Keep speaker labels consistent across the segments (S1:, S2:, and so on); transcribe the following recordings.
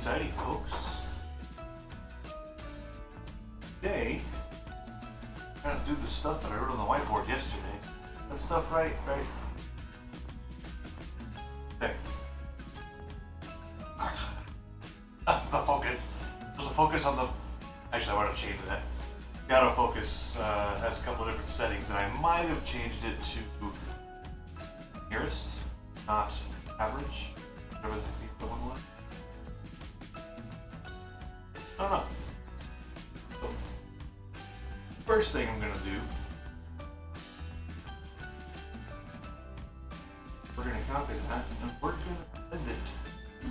S1: tighty, folks. Today, I'm trying to do the stuff that I wrote on the whiteboard yesterday. That stuff right. There. The focus. There's a focus on the... Actually, I might have changed that. The autofocus has a couple of different settings, and I might have changed it to nearest, not average. Whatever the one was. I don't know. So, first thing I'm gonna do, we're gonna copy that and we're gonna send it to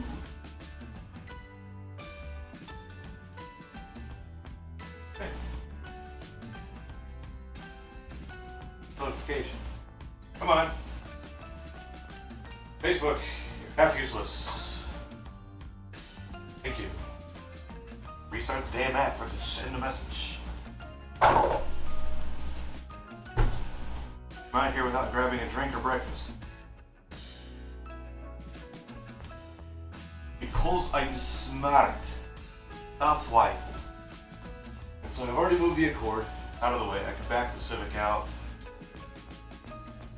S1: okay. Notification. Come on. Facebook, you're half useless. Thank you. Restart the damn app for to send a message. I'm out here without grabbing a drink or breakfast. Because I'm smart. That's why. And so I've already moved the Accord out of the way. I can back the Civic out.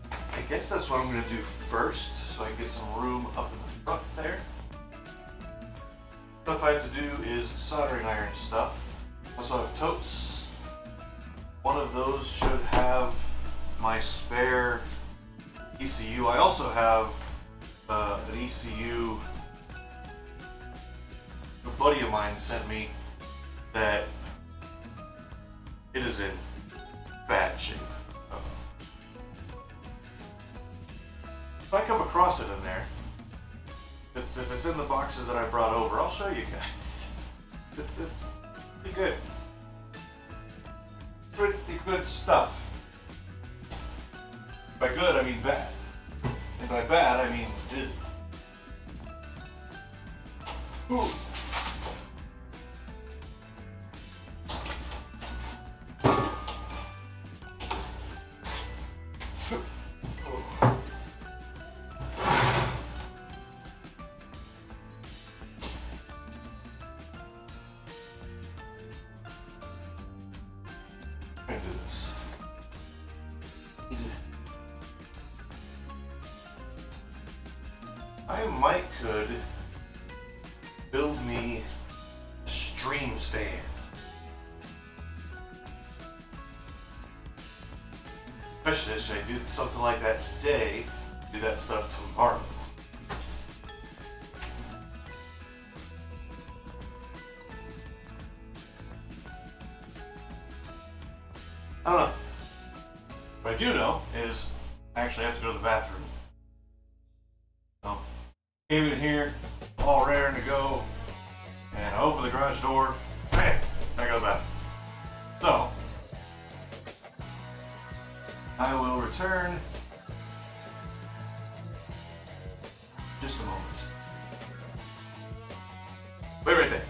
S1: I guess that's what I'm going to do first, so I can get some room up in the front there. Stuff I have to do is soldering iron stuff. Also have totes. One of those should have my spare ECU. I also have an ECU a buddy of mine sent me that it is in bad shape. If I come across it in there, if it's in the boxes that I brought over, I'll show you guys. It's pretty good. Pretty good stuff. By good, I mean bad. And by bad, I mean good. Ooh. I could build me a stream stand. Especially should I do something like that today, do that stuff tomorrow. I don't know. What I do know is I actually have to go to the bathroom. So, came in here, all raring to go, and I open the garage door, bam, I go to the bathroom. So, I will return just a moment. Wait right there.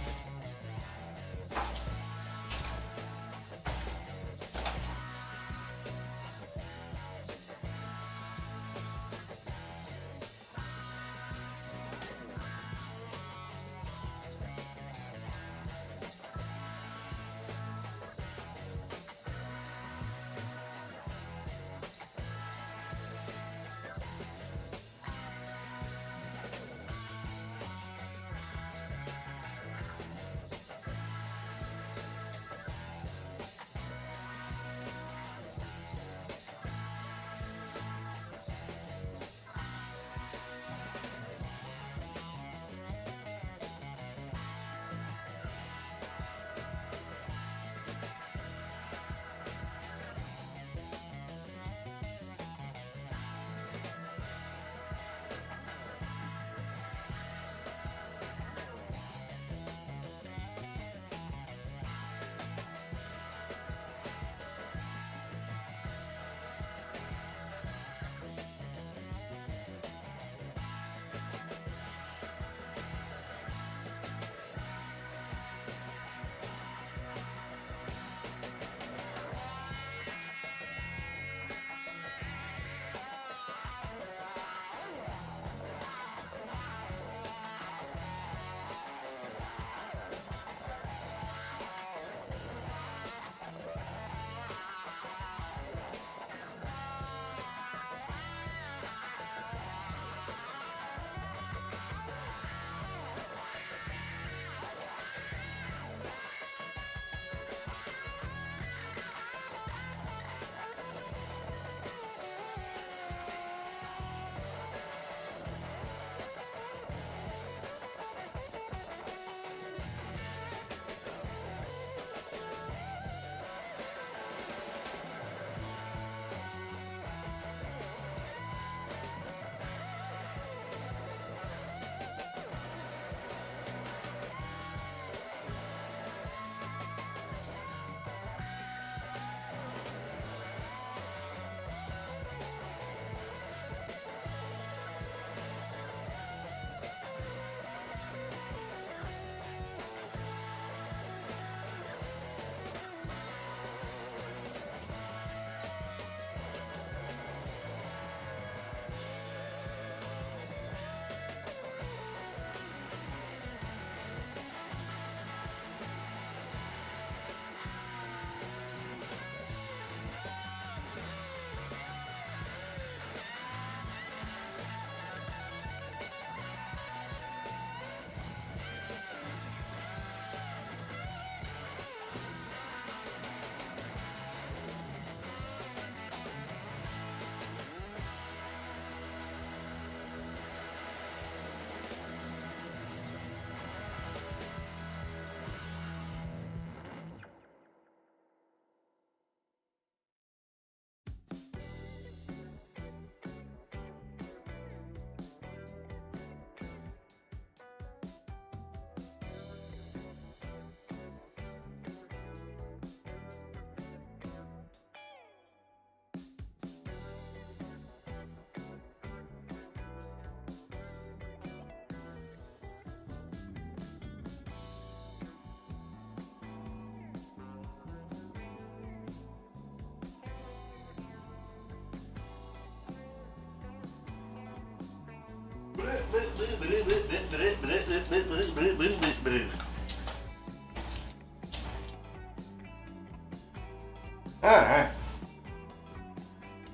S1: Alright.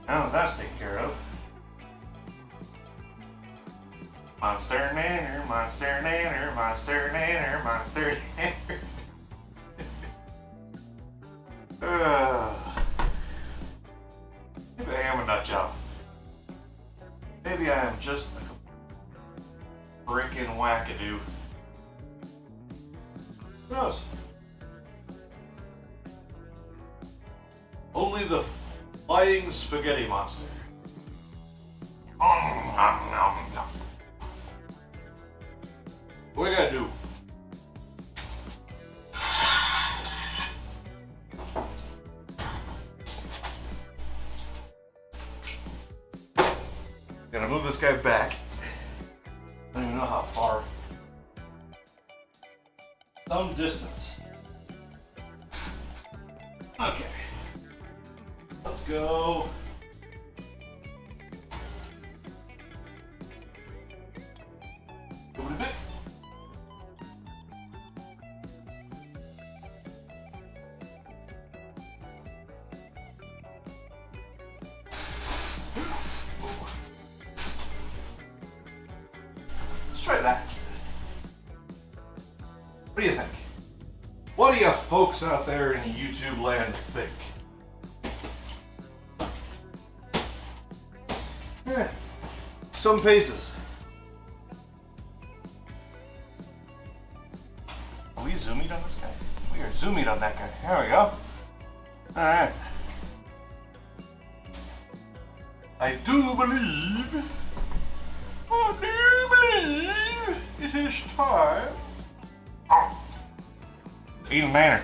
S1: Now that's taken care of. Monster nanner, monster nanner, monster nanner, monster nanner. Maybe I am a nut job. Maybe I am just a freaking wackadoo. Who knows? Only the flying spaghetti monster. What do I gotta do? Gotta move this guy back. I don't even know how far. Some distance. Okay. Let's go. Over a bit. Let's try that. What do you think? What do you folks out there in YouTube land think? Some paces. Are we zoomed on this guy? We are zoomed on that guy. There we go. Alright. I do believe it is time. Eden Manor.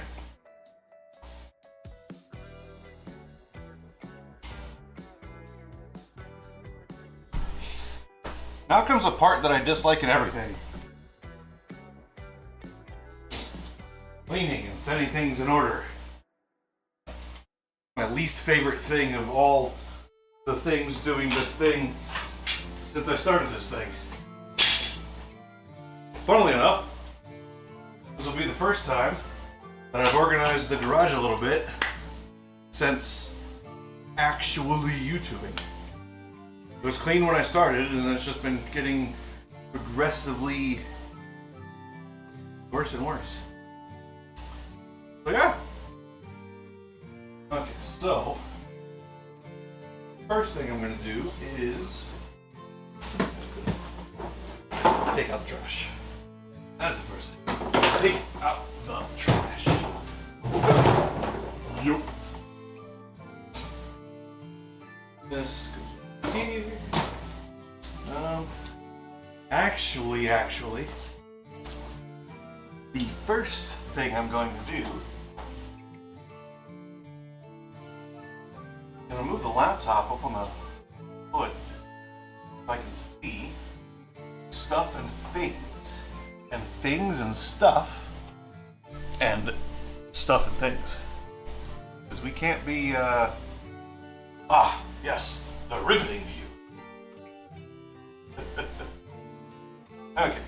S1: Now comes the part that I dislike in everything. Cleaning and setting things in order. My least favorite thing of all the things doing this thing since I started this thing. Funnily enough, this will be the first time that I've organized the garage a little bit since actually YouTubing. It was clean when I started, and it's just been getting progressively worse and worse. So yeah. Okay, so first thing I'm gonna do is take out the trash. That's the first thing. Take out the trash. Yup. This goes here. Actually, the first thing I'm going to do, I'm going to move the laptop up on the hood so I can see stuff and things, and things and stuff, and stuff and things. Because we can't be, yes, the riveting view. Okay.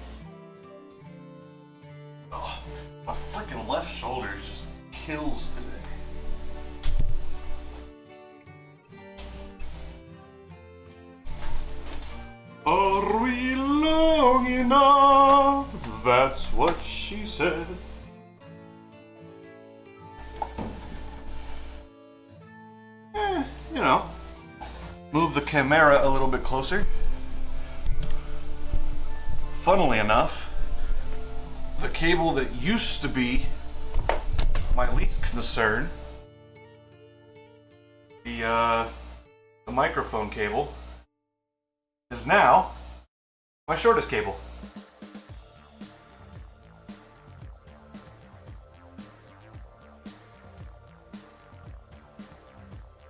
S1: Oh, my freaking left shoulder just kills today. Are we long enough? That's what she said. You know, move the camera a little bit closer. Funnily enough, the cable that used to be my least concern, the microphone cable, is now my shortest cable.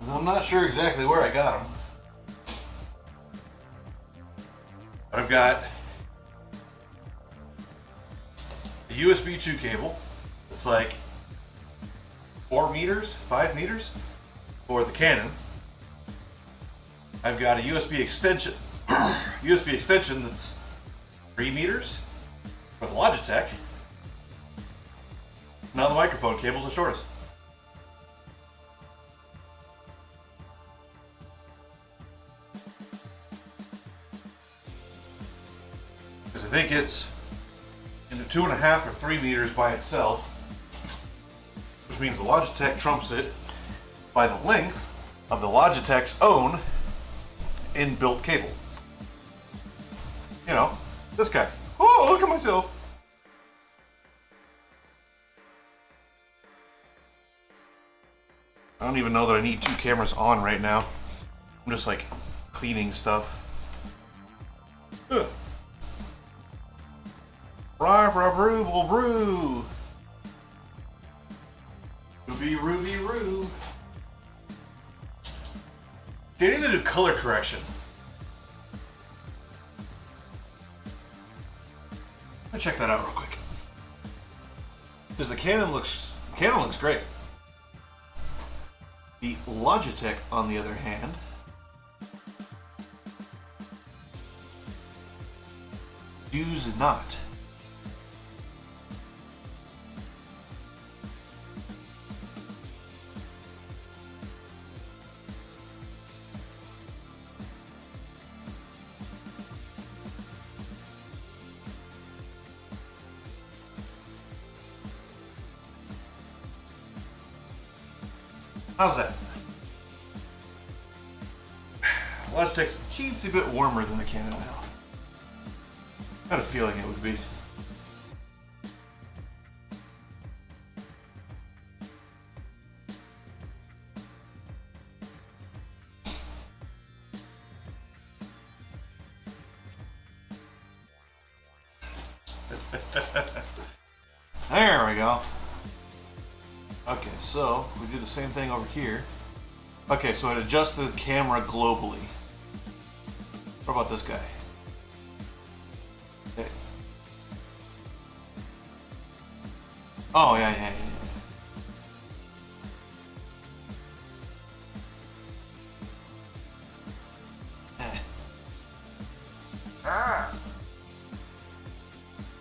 S1: I'm not sure exactly where I got them. But I've got a USB 2 cable. It's like 4 meters, 5 meters for the Canon. I've got a USB extension, that's 3 meters for the Logitech. Now the microphone cable's the shortest. Because I think it's into 2.5 or 3 meters by itself, which means the Logitech trumps it by the length of the Logitech's own inbuilt cable. You know, this guy. Oh, look at myself. I don't even know that I need 2 cameras on right now. I'm just like cleaning stuff. Ugh. Brew. Ruby Roo. They need to do color correction. Let me check that out real quick. Because the Canon looks great. The Logitech, on the other hand, does not. How's that? Logitech's a teensy bit warmer than the Canon now. I had a feeling it would be. There we go. Okay, so we do the same thing over here. Okay, so it adjusts the camera globally. What about this guy? Okay. Oh, yeah.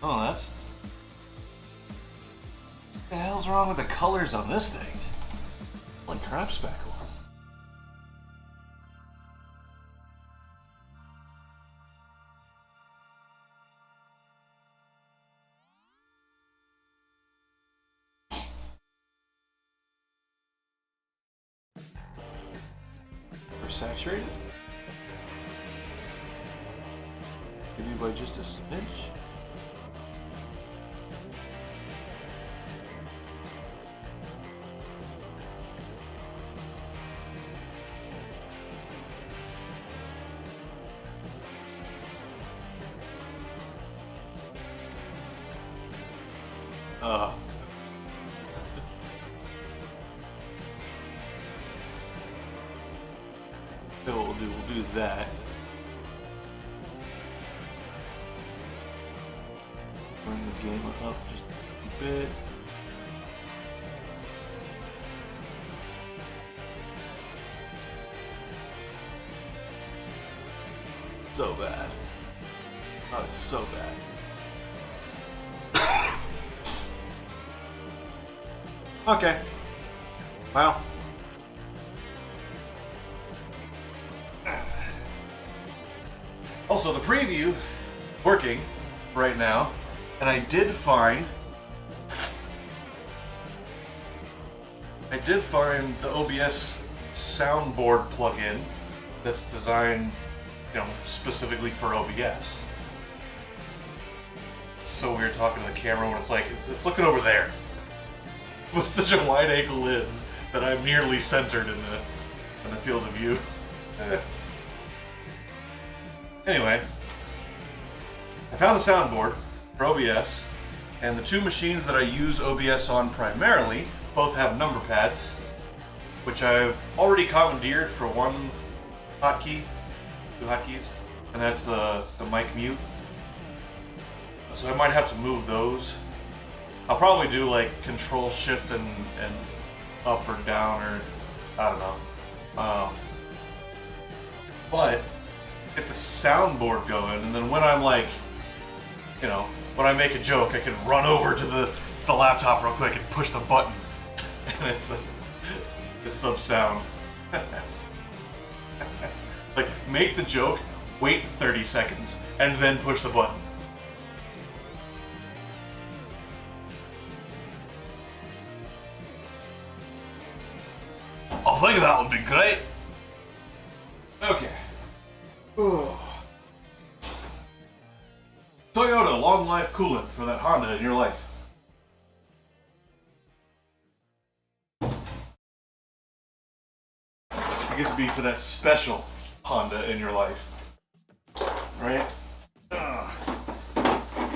S1: Oh, that's... What the hell's wrong with the colors on this thing? Like crap speckle. Saturated? Maybe by just a smidge? So what we'll do that. Bring the game up just a bit. So bad. Oh, it's so bad. Okay. Well. Also, the preview working right now, and I did find the OBS soundboard plugin that's designed, specifically for OBS. It's so weird talking to the camera when it's like it's looking over there with such a wide angle lens that I'm nearly centered in the field of view. Anyway, I found the soundboard for OBS, and the 2 machines that I use OBS on primarily both have number pads, which I've already commandeered for 1 hotkey, 2 hotkeys, and that's the mic mute. So I might have to move those. I'll probably do like Control Shift and up or down, or I don't know. But get the soundboard going, and then when I'm like you know, when I make a joke, I can run over to the laptop real quick and push the button, and it's some sound. Like, make the joke, wait 30 seconds, and then push the button. I think that would be great. Okay. Toyota long life coolant for that Honda in your life. I guess it'd be for that special Honda in your life. Right?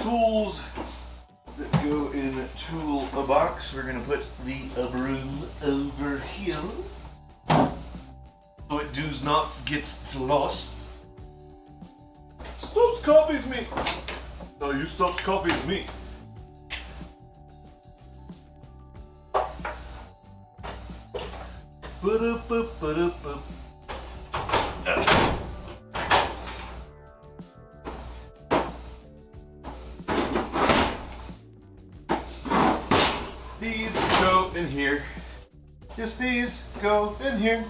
S1: Tools that go in tool a box. We're gonna put the broom over here so it does not get lost. Stops copies me. No, you stops copies me. These go in here. Yes, these go in here.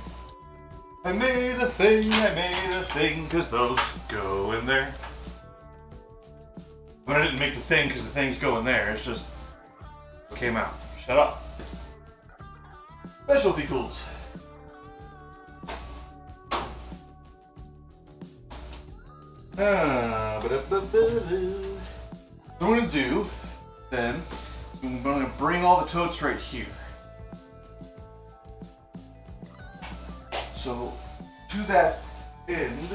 S1: I made a thing, cause those go in there. But I didn't make the thing because the things go in there, it's just what came out. Shut up. Specialty tools. What I'm gonna do then, I'm gonna bring all the totes right here. So to that end,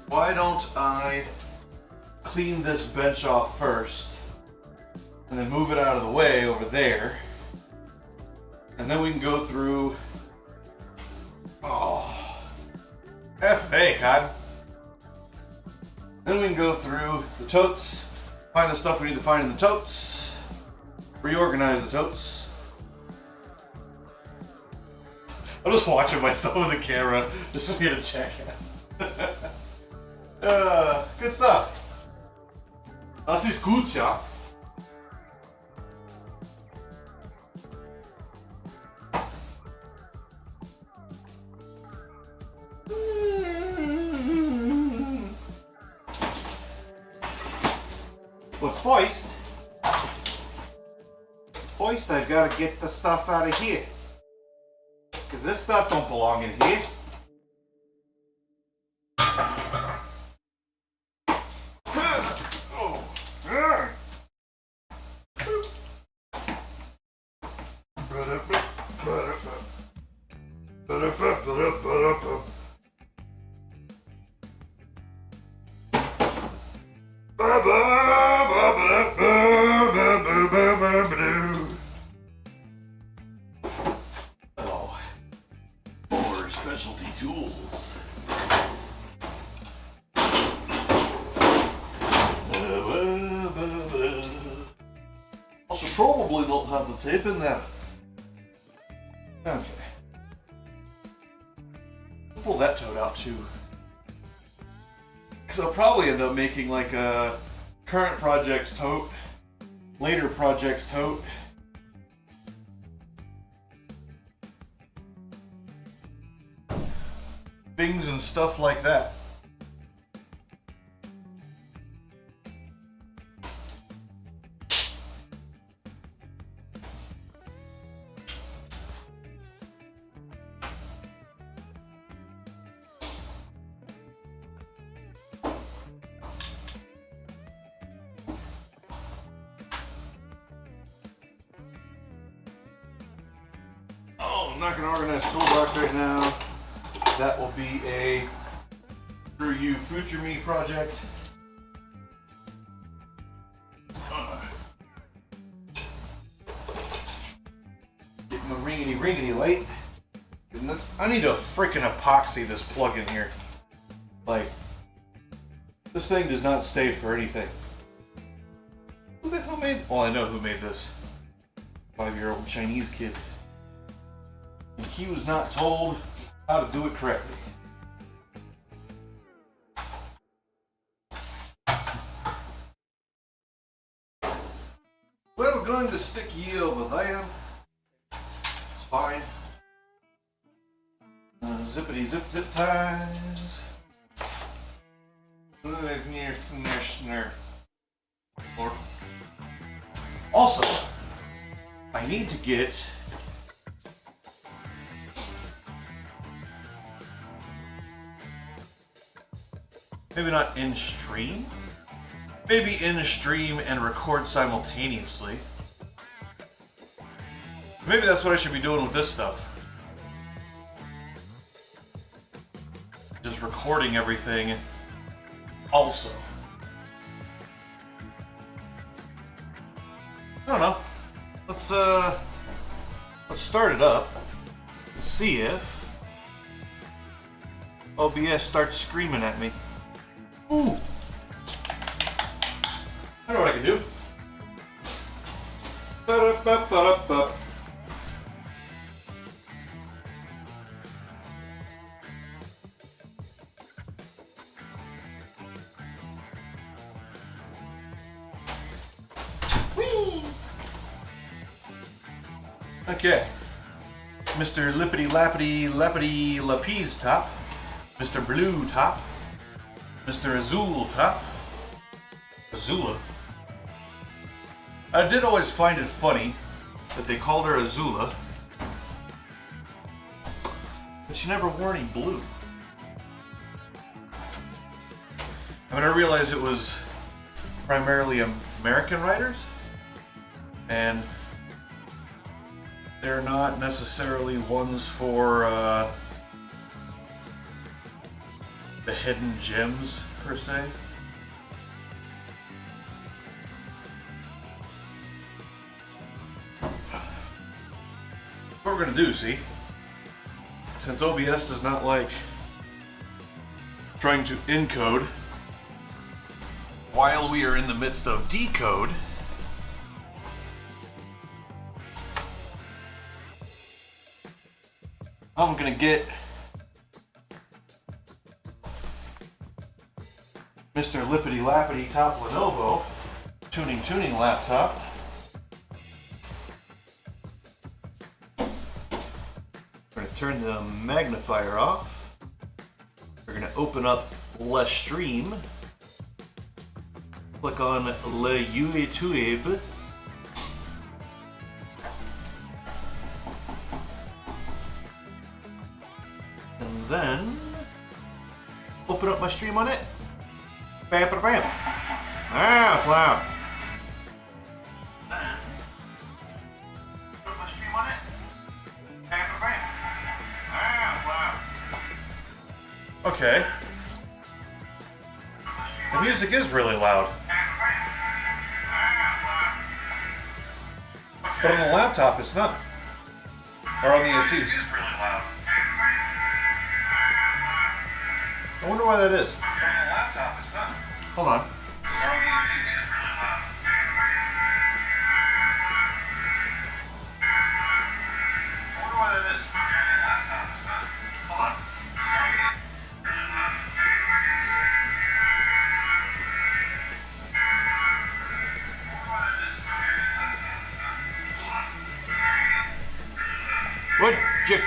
S1: why don't I clean this bench off first and then move it out of the way over there, and then we can go through. Hey, Cod. Then we can go through the totes, find the stuff we need to find in the totes, reorganize the totes. I'm just watching myself with the camera, just to get a jackass. Good stuff. Das ist gut, ja. But first I've got to get the stuff out of here. Because this stuff don't belong in here. Oh, more specialty tools. I should probably not have the tape in there. Okay. I'll pull that tote out too. Because I'll probably end up making like a current projects tote, later projects tote. Things and stuff like that. Oh, I'm not going to organize toolbox right now. That will be a Screw You Future Me project. Get my ringity light. And this, I need to freaking epoxy this plug in here. Like, this thing does not stay for anything. Who the hell made? Well, I know who made this. 5-year-old Chinese kid. And he was not told how to do it correctly. Well, we're going to stick you over there. It's fine. Zippity zip zip ties. Also, I need to get maybe not in stream, maybe in stream and record simultaneously. Maybe that's what I should be doing with this stuff. Just recording everything also. I don't know. Let's start it up and see if OBS starts screaming at me. Ooh! I know what I can do. Ba-da-ba-ba-da-ba. Okay, Mr. Lippity Lappity Lappity Lapise top, Mr. Blue top, Mr. Azul top, Azula. I did always find it funny that they called her Azula, but she never wore any blue. I mean, I realized it was primarily American writers, and they're not necessarily ones for the hidden gems, per se. What we're gonna do, see, since OBS does not like trying to encode while we are in the midst of decode, I'm gonna get Mr. Lippity Lappity Top Lenovo tuning laptop. We're gonna turn the magnifier off. We're gonna open up Le Stream. Click on Le YouTube. And then open up my stream on it. Bam, bam, bam. Ah, it's loud. Then open my stream on it. Bam, bam, bam. Ah, it's loud. Okay. The music is really loud. But on the laptop, it's not. Or on the ACs. I wonder why that is. On the laptop, it's not. Hold on. Would you?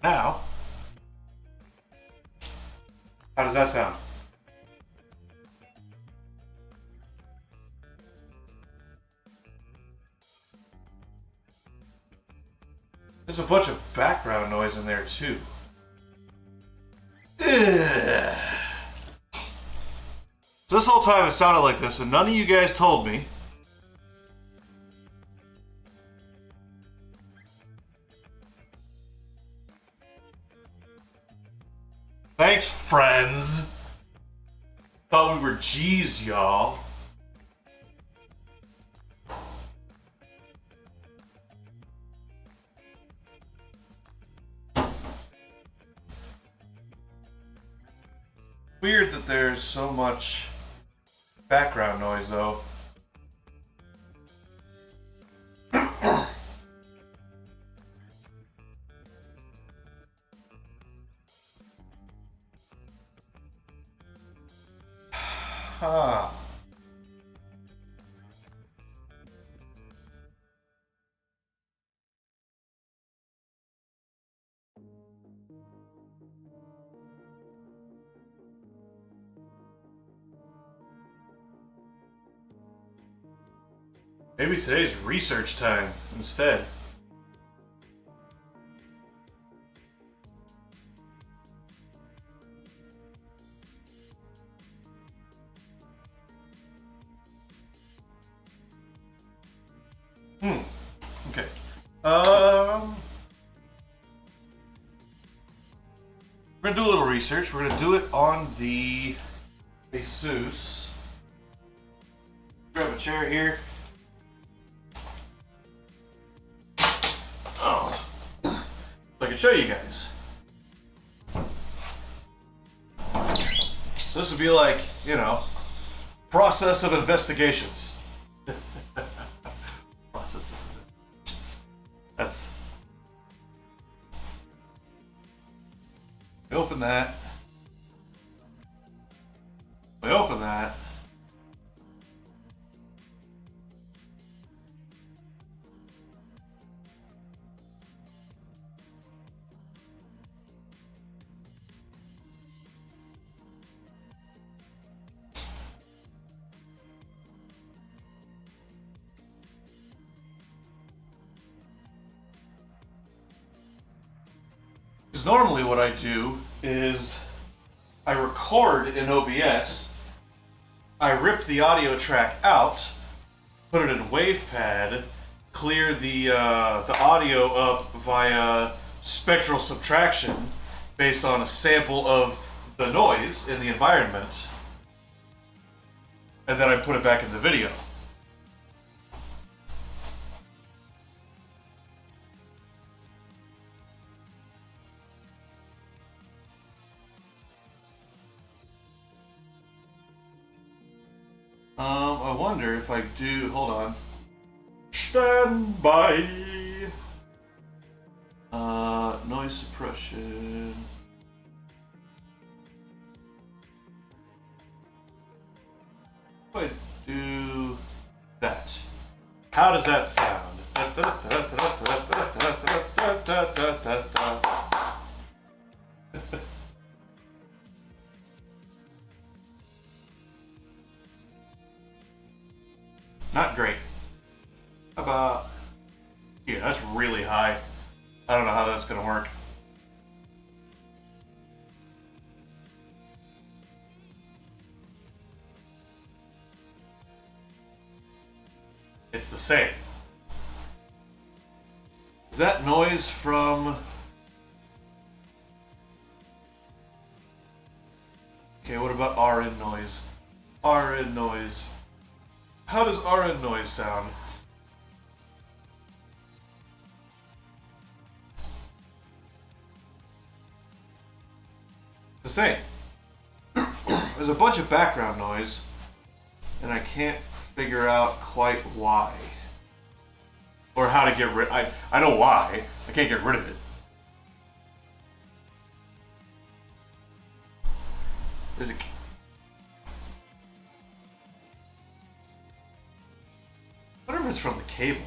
S1: Now, how does that sound? There's a bunch of background noise in there too. Ugh. So this whole time it sounded like this, and none of you guys told me. Thanks, friends. Thought we were G's, y'all. Weird that there's so much background noise, though. Huh. Maybe today's research time instead. Okay. We're gonna do a little research. We're gonna do it on the Asus. Grab a chair here. Oh, so I can show you guys. So this would be like, you know, process of investigations. Process of investigations. That's. We open that. We open that. Because normally what I do is I record in OBS, I rip the audio track out, put it in WavePad, clear the audio up via spectral subtraction based on a sample of the noise in the environment, and then I put it back in the video. I wonder if I do, hold on. Stand by. Noise suppression. If I do that, how does that sound? Not great. How about here? That's really high. I don't know how that's gonna work. It's the same. Is that noise from... Okay, what about RN noise? RN noise. How does RN noise sound? It's the same. There's a bunch of background noise, and I can't figure out quite why. Or how to get rid... I know why. I can't get rid of it. Is it... I wonder if it's from the cable.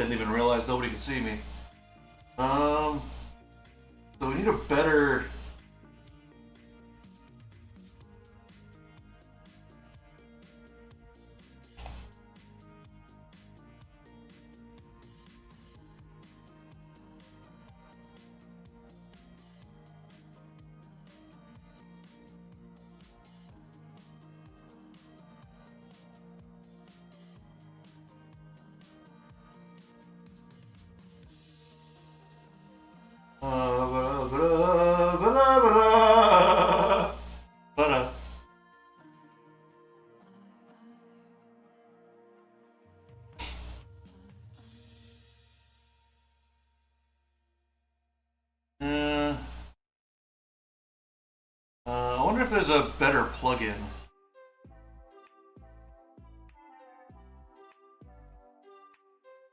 S1: Didn't even realize nobody could see me. So we need a better... I wonder if there's a better plugin.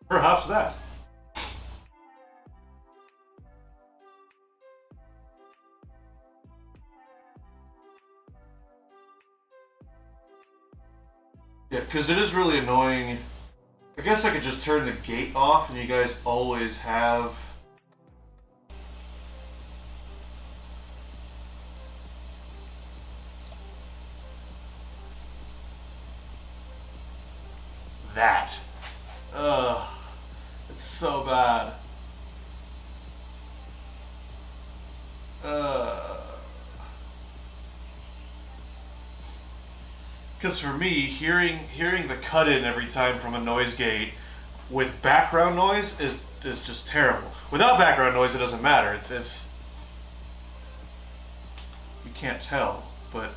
S1: Perhaps that. Yeah, because it is really annoying. I guess I could just turn the gate off and you guys always have... that. Ugh. It's so bad. Because for me, hearing the cut-in every time from a noise gate with background noise is just terrible. Without background noise, it doesn't matter. It's you can't tell, but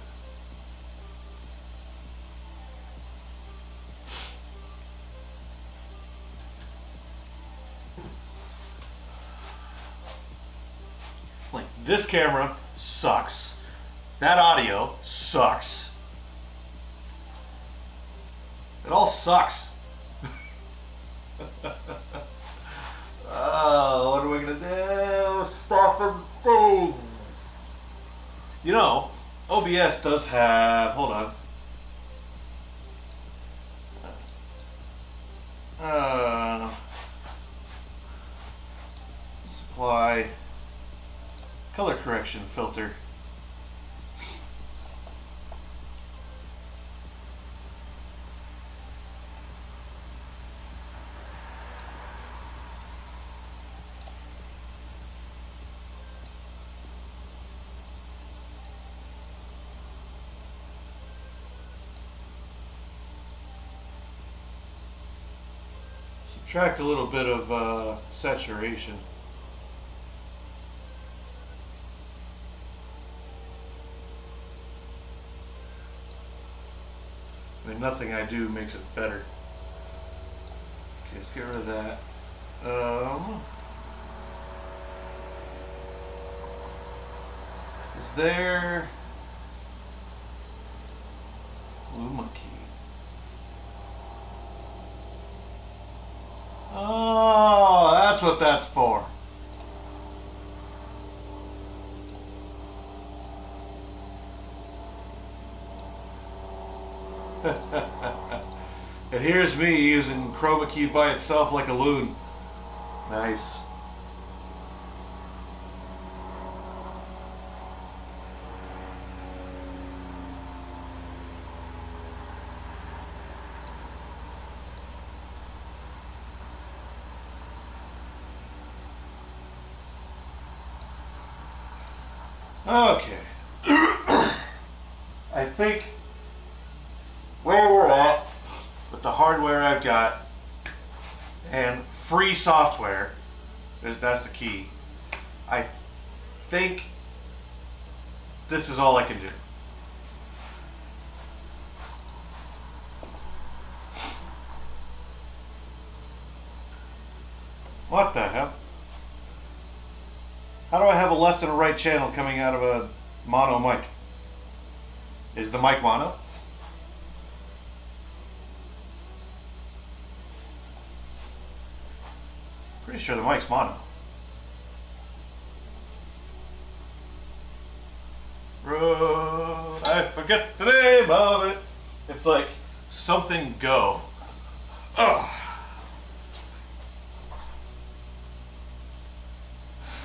S1: like this camera sucks. That audio sucks. It all sucks. Oh, what are we gonna do? Stop the things. You know, OBS does have. Hold on. Supply color correction filter. Subtract a little bit of saturation. I mean, nothing I do makes it better. Okay, let's get rid of that. Is there Luma key? Oh, that's what that's for. And here's me using chroma key by itself like a loon. Nice. Okay. I think where we're at with the hardware I've got and free software, that's the key. I think this is all I can do. What the hell? How do I have a left and a right channel coming out of a mono mic? Is the mic mono? Pretty sure the mic's mono. Road, I forget the name of it. It's like something go. Ugh.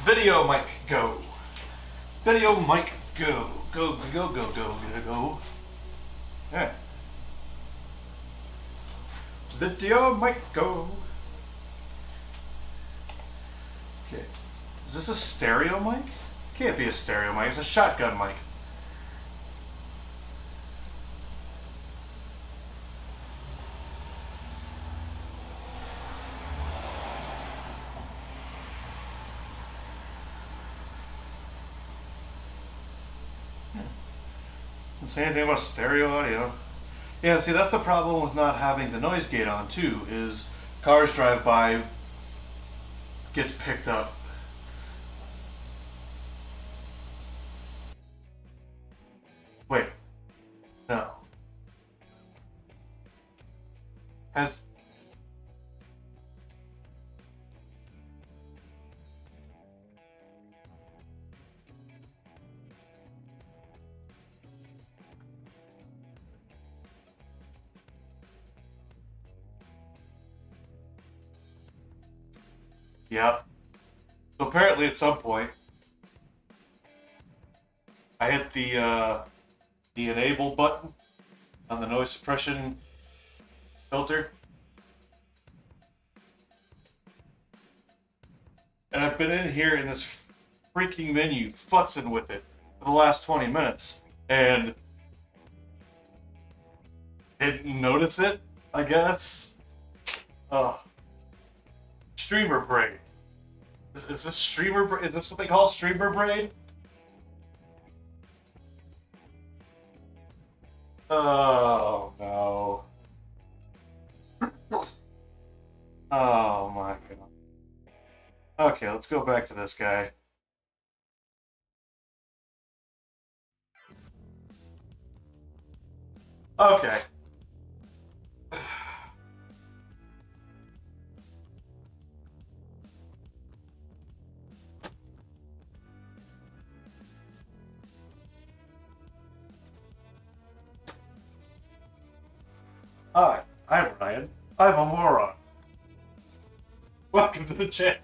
S1: Video mic go. Video mic go. Go, go, go, go, go, go. Yeah. Video mic go. Okay. Is this a stereo mic? Can't be a stereo mic. It's a shotgun mic. Doesn't say anything about stereo audio. Yeah, see, that's the problem with not having the noise gate on too, is cars drive by, gets picked up. Wait. No. Has... Yep. So apparently at some point, I hit the enable button on the noise suppression filter. And I've been in here in this freaking menu futzing with it for the last 20 minutes. And didn't notice it, I guess. Streamer braid. Is this streamer braid? Is this what they call streamer braid? Oh no. Oh my god. Okay, let's go back to this guy. Okay. Hi, I'm Ryan. I'm a moron. Welcome to the channel.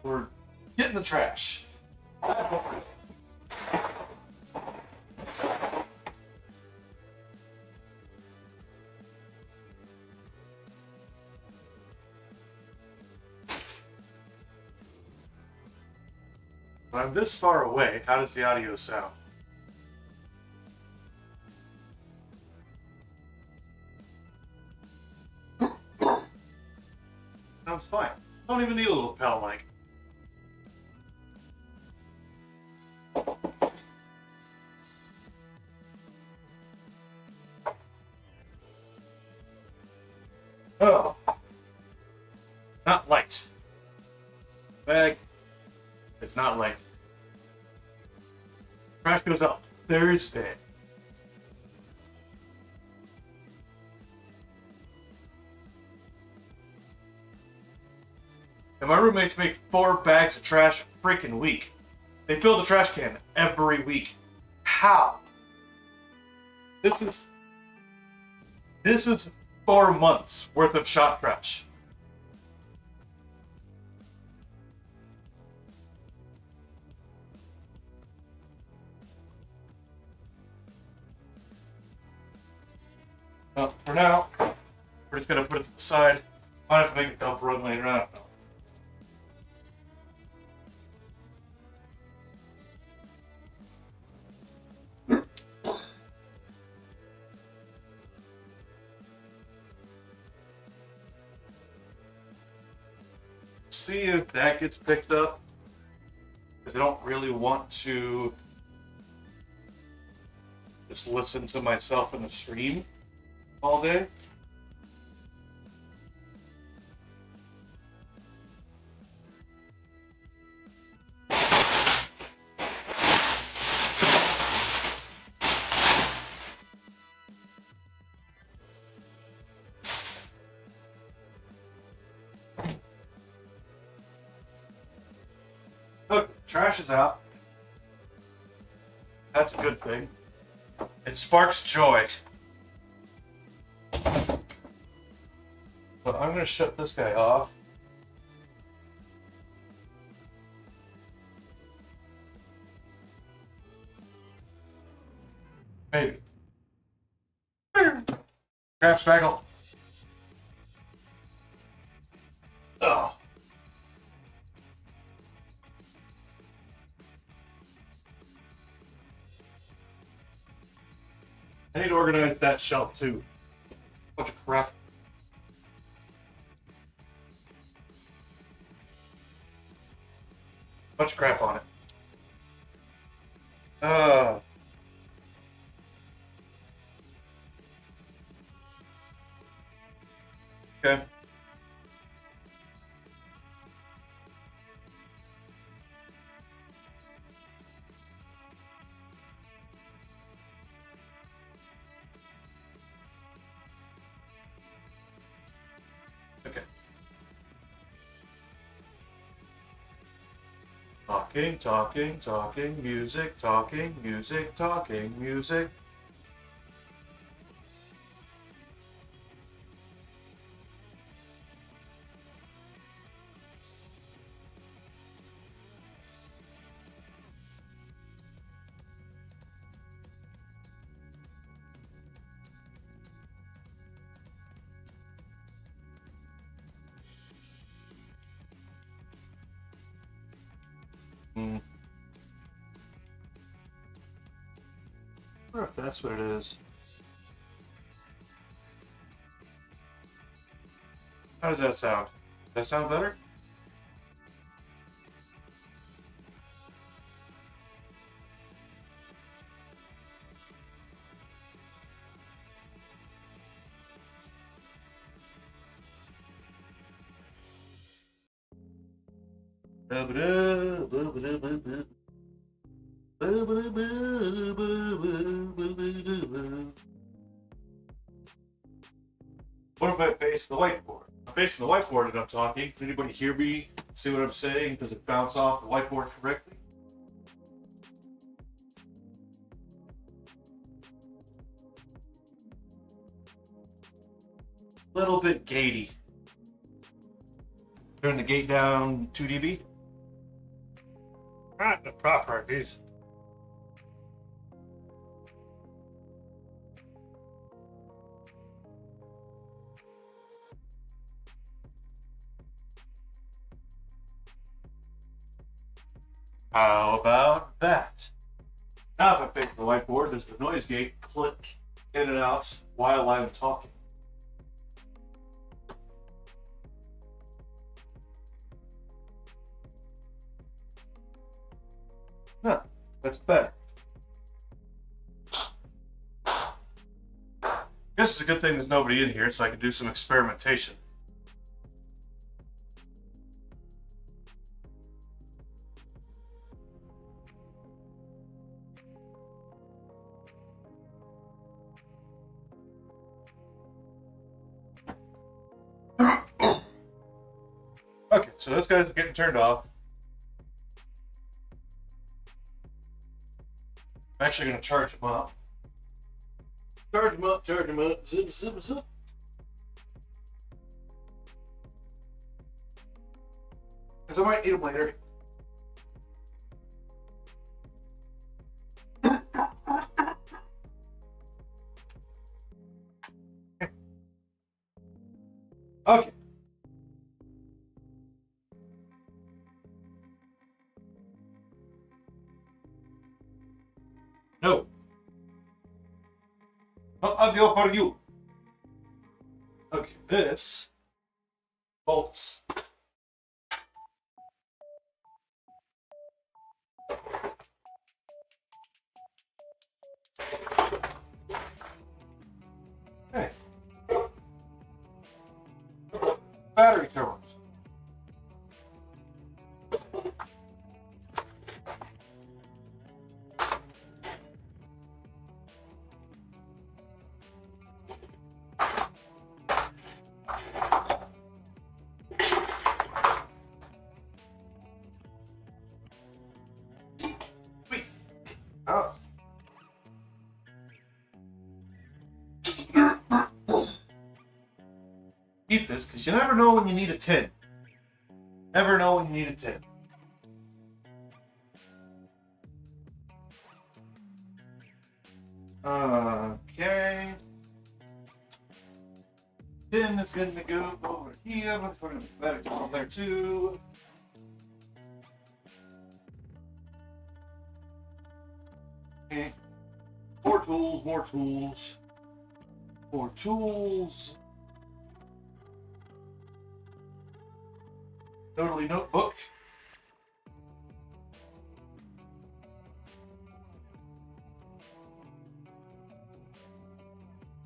S1: We're getting the trash. That's what we're doing. When I'm this far away, how does the audio sound? Sounds fine. Don't even need a little lapel mic. Oh. Not light. Bag. It's not light. Trash goes up Thursday. And my roommates make 4 bags of trash a freaking week. They fill the trash can every week. How? This is 4 months worth of shop trash. Well, for now, we're just gonna put it to the side. Might have to make a dump run later on. See if that gets picked up, because I don't really want to just listen to myself in the stream all day. Look, trash is out. That's a good thing. It sparks joy. But I'm going to shut this guy off. Maybe. Grab Spackle. Oh. I need to organize that shelf too. Bunch of crap. Bunch of crap on it. Okay. Okay. Talking, music, talking, music. I wonder if that's what it is. How does that sound? Does that sound better? What if I face the whiteboard? I'm facing the whiteboard and I'm talking. Can anybody hear me? See what I'm saying? Does it bounce off the whiteboard correctly? Little bit gatey. Turn the gate down 2 dB.
S2: Not the properties.
S1: How about that? Now if I face the whiteboard, does the noise gate click in and out while I'm talking? No, that's better. Guess it's a good thing there's nobody in here so I can do some experimentation. Okay, so those guys are getting turned off. I'm actually going to charge them up. Charge them up, zip, zip, zip. Because I might need them later. Okay. No. Not audio for you. Okay, this bolts. Okay. Battery terminals. keep this because you never know when you need a tin. Never know when you need a tin. Okay. Tin is going to go over here. Let's put it better on there too. Okay. More tools, more tools. More tools. Totally notebook.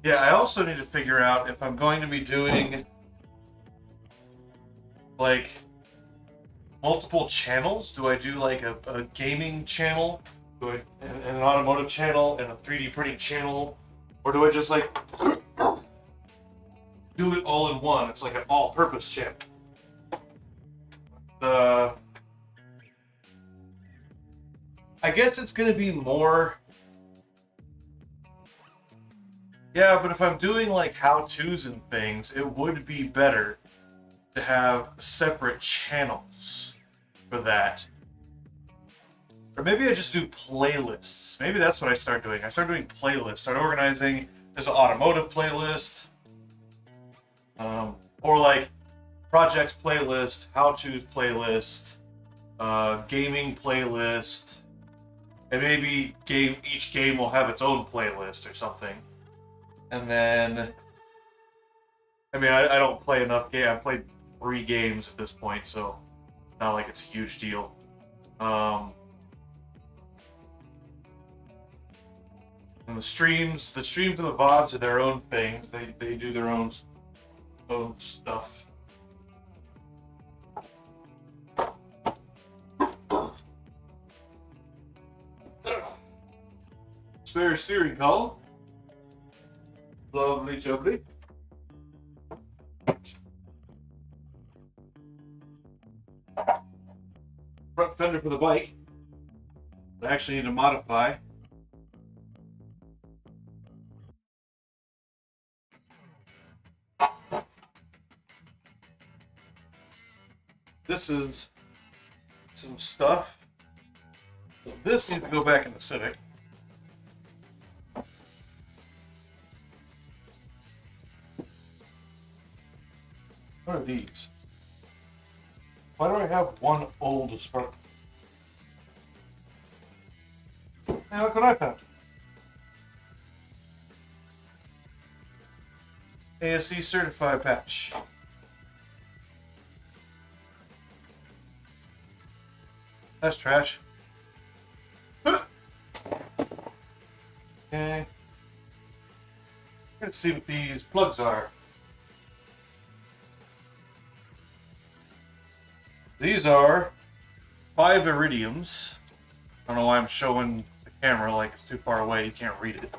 S1: Yeah, I also need to figure out if I'm going to be doing like multiple channels. Do I do like a gaming channel? Do I and an automotive channel and a 3D printing channel? Or do I just like do it all in one? It's like an all-purpose channel. I guess it's gonna be more. Yeah, but if I'm doing like how-tos and things, it would be better to have separate channels for that. Or maybe I just do playlists. Maybe that's what I start doing. I start doing playlists. Start organizing. There's an automotive playlist. Or like projects playlist, how-tos playlist, gaming playlist. And maybe each game will have its own playlist or something. And then, I mean, I don't play enough games. I've played 3 games at this point, so not like it's a huge deal. And the streams and the VODs are their own things. They do their own stuff. Spare steering column. Lovely jubbly. Front fender for the bike. I actually need to modify. This is some stuff. So this needs to go back in the Civic. What are these? Why do I have one old spark? Hey, look what I found. ASE certified patch. That's trash. Okay. Let's see what these plugs are. These are 5 iridiums. I don't know why I'm showing the camera like it's too far away. You can't read it.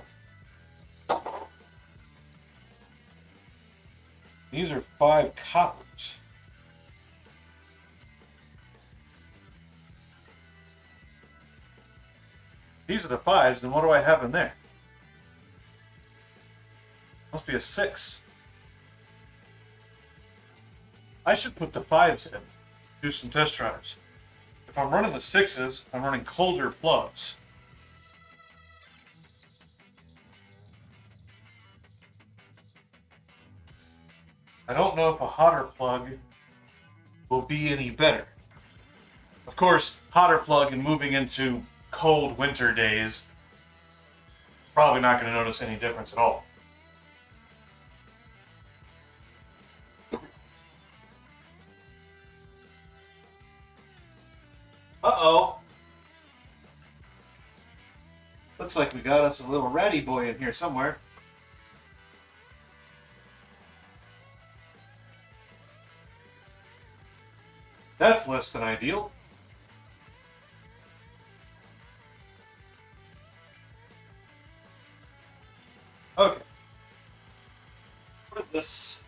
S1: These are 5 coppers. These are the 5s, then what do I have in there? Must be a 6. I should put the 5s in. Do some test drives. If I'm running the 6s, I'm running colder plugs. I don't know if a hotter plug will be any better. Of course, hotter plug and moving into cold winter days, probably not going to notice any difference at all. Uh-oh. Looks like we got us a little ratty boy in here somewhere. That's less than ideal. Okay. What is this?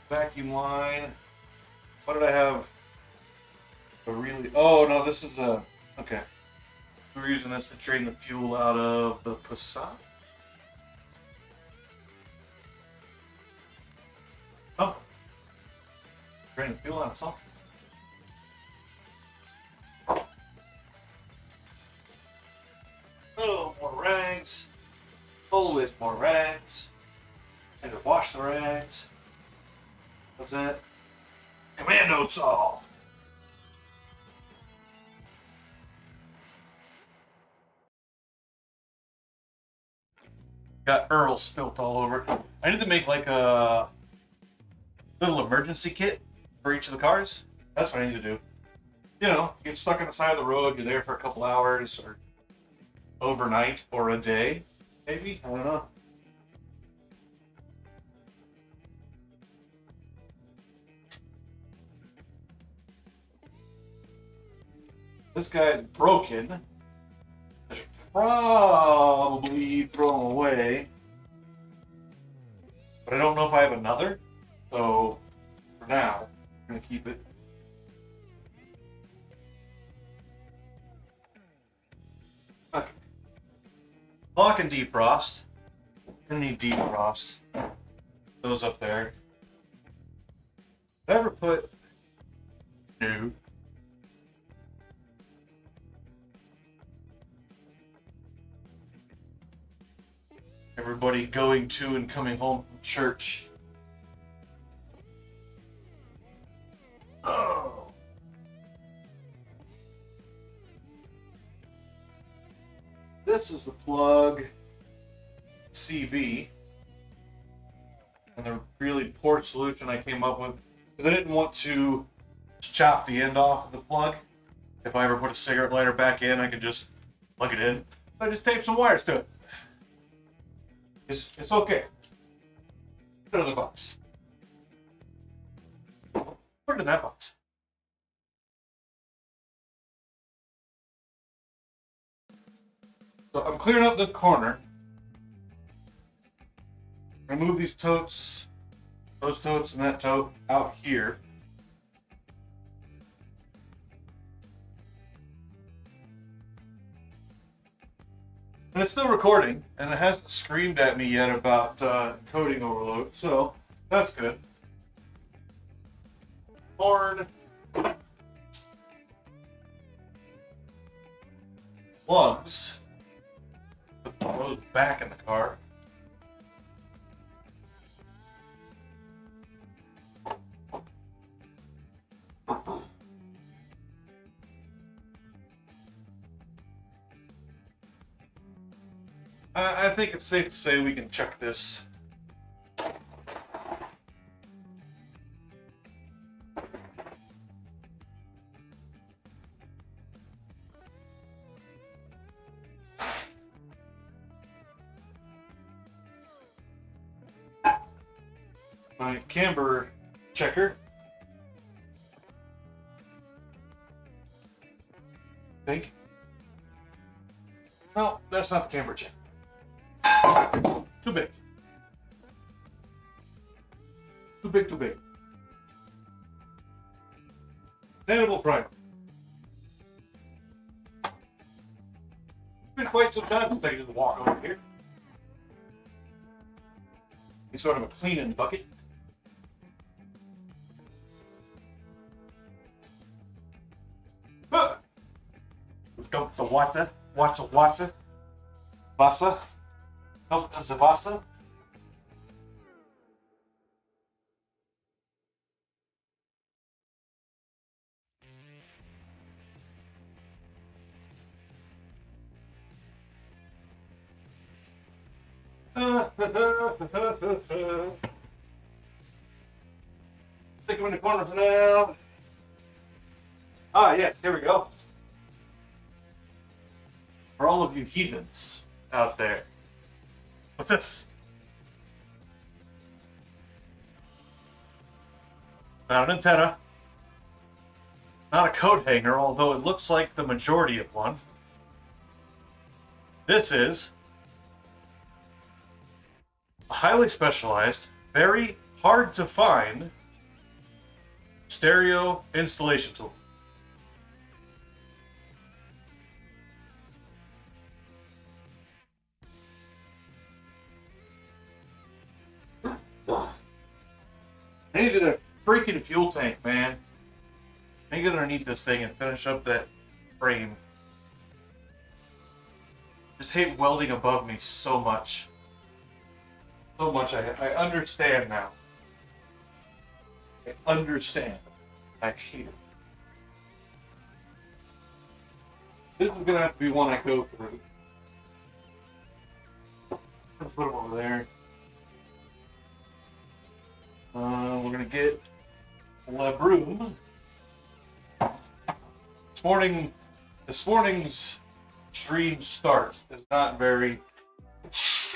S1: Vacuum line. What did I have? A really... Oh, no, this is a... Okay. We're using this to drain the fuel out of the Passat. Drain the fuel out of something. Oh, more rags. Always more rags. And to wash the rags. What's that? Commando saw. Got Earl spilt all over. I need to make like a little emergency kit for each of the cars. That's what I need to do. You know, get stuck on the side of the road, you're there for a couple hours or overnight or a day, maybe? I don't know. This guy's broken. I should probably throw him away. But I don't know if I have another. So, for now, I'm going to keep it. Okay. Lock and defrost. I need defrost. Those up there. Did I ever put... No. Everybody going to and coming home from church. Oh. This is the plug CB. And the really poor solution I came up with, because I didn't want to chop the end off of the plug. If I ever put a cigarette lighter back in, I could just plug it in. So I just taped some wires to it. It's okay. Put it in the box. Put it in that box. So I'm clearing up this corner. I move these totes, those totes and that tote out here. And it's still recording, and it hasn't screamed at me yet about coding overload, so that's good. Horn. Plugs. Put those back in the car. I think it's safe to say we can check this. My camber checker. Think? No, that's not the camber checker. Too big. Too big, too big. Hannibal primer. It's been quite some time since I did the walk over here. It's sort of a cleaning bucket. We've got the water. Vasa. Help the Zavasa. Stick him in the corner for now. Ah, yes, here we go. For all of you heathens out there. What's this? Not an antenna. Not a coat hanger, although it looks like the majority of one. This is a highly specialized, very hard to find stereo installation tool. I need you to freaking fuel tank, man. I get underneath this thing and finish up that frame. Just hate welding above me so much. So much. I understand now. I understand. I hate it. This is gonna have to be one I go through. Let's put them over there. We're gonna get Le Broom. This morning's stream start is not very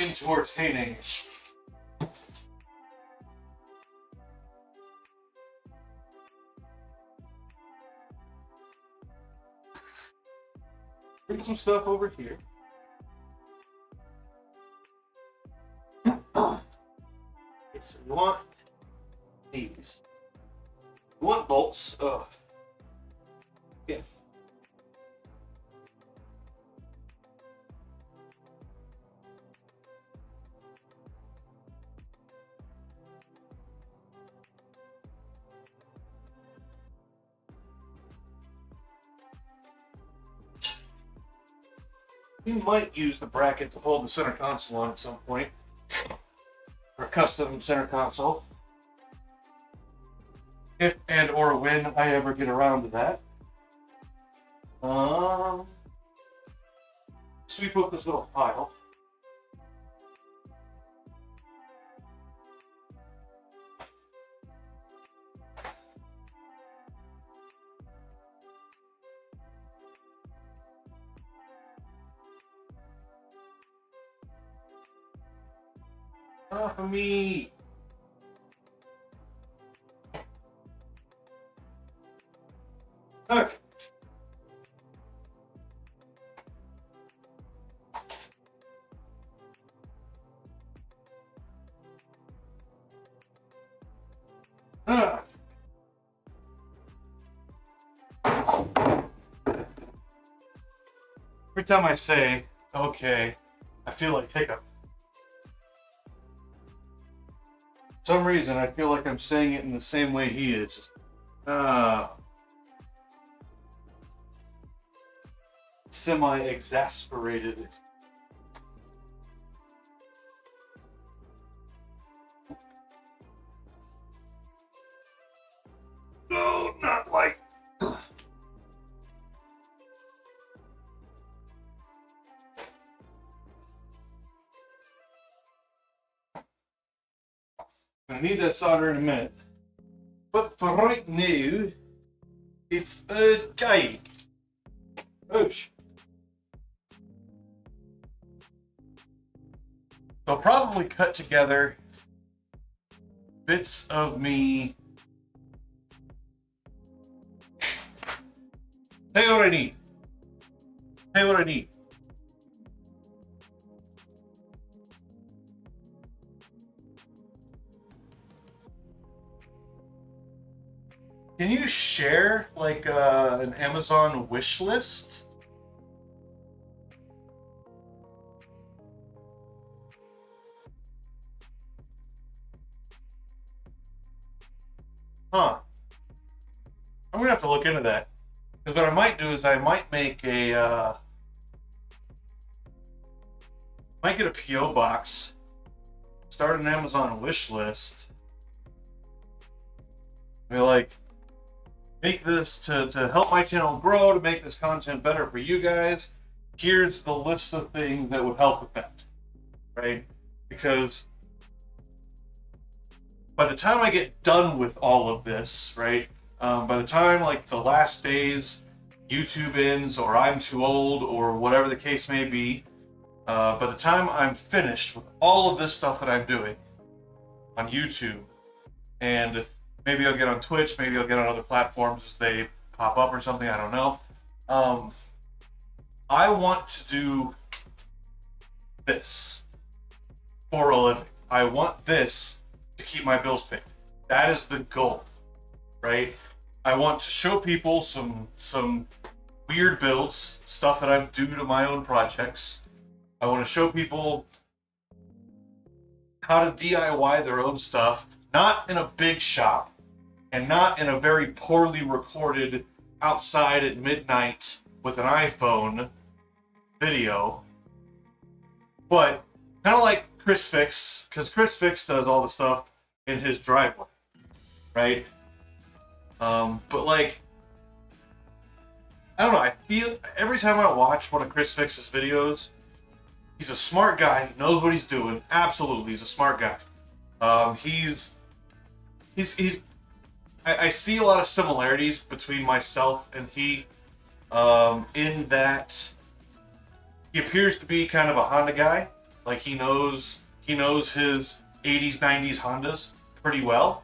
S1: entertaining. Bring some stuff over here. Okay, so you want these. You want bolts. Yeah. You might use the bracket to hold the center console on at some point, or a custom center console, if and or when I ever get around to that. Sweep up this little pile. Off of me! Okay. Every time I say, okay, I feel like hiccup. For some reason, I feel like I'm saying it in the same way he is. Just, semi-exasperated. No, not like. I need that solder in a minute. But for right now, it's okay. Oosh. I'll probably cut together bits of me. Tell you what I need. Tell you what I need. Can you share like an Amazon wish list? Huh. I'm gonna have to look into that. Because what I might do is I might make a might get a PO box, start an Amazon wish list. Be like, make this to help my channel grow, to make this content better for you guys. Here's the list of things that would help with that, right? Because by the time I get done with all of this, right? By the time like the last day's YouTube ends, or I'm too old, or whatever the case may be, by the time I'm finished with all of this stuff that I'm doing on YouTube, and maybe I'll get on Twitch, maybe I'll get on other platforms as they pop up or something, I don't know. I want to do this for a living. I want this to keep my bills paid. That is the goal, right? I want to show people some weird builds, stuff that I'm doing to my own projects. I want to show people how to DIY their own stuff, not in a big shop, and not in a very poorly recorded outside at midnight with an iPhone video, but kind of like Chris Fix, because Chris Fix does all the stuff in his driveway, right? But like, I don't know, I feel every time I watch one of Chris Fix's videos, he's a smart guy, he knows what he's doing, absolutely, he's a smart guy. I see a lot of similarities between myself and he, in that he appears to be kind of a Honda guy. Like he knows his 80s, 90s Hondas pretty well.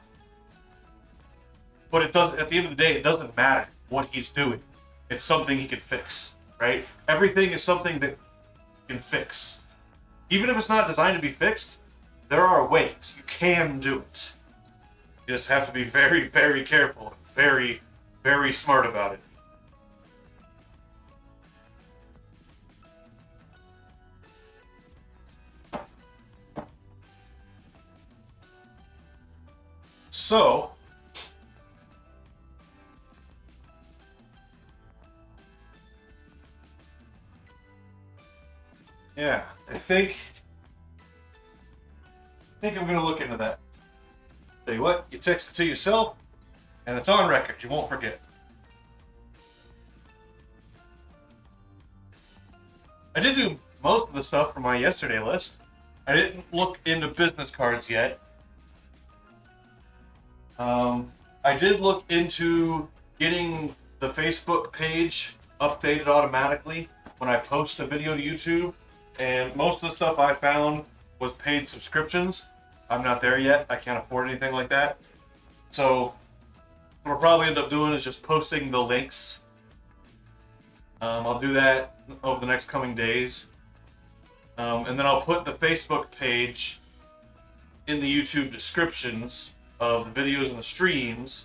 S1: But it doesn't, at the end of the day, it doesn't matter what he's doing. It's something he can fix, right? Everything is something that he can fix. Even if it's not designed to be fixed, there are ways. You can do it. You just have to be very, very careful and very, very smart about it. So, yeah, I think I'm gonna look into that. Tell you what, you text it to yourself, and it's on record. You won't forget. I did do most of the stuff from my yesterday list. I didn't look into business cards yet. I did look into getting the Facebook page updated automatically when I post a video to YouTube, and most of the stuff I found was paid subscriptions. I'm not there yet. I can't afford anything like that. So what I'll probably end up doing is just posting the links. I'll do that over the next coming days. And then I'll put the Facebook page in the YouTube descriptions of the videos and the streams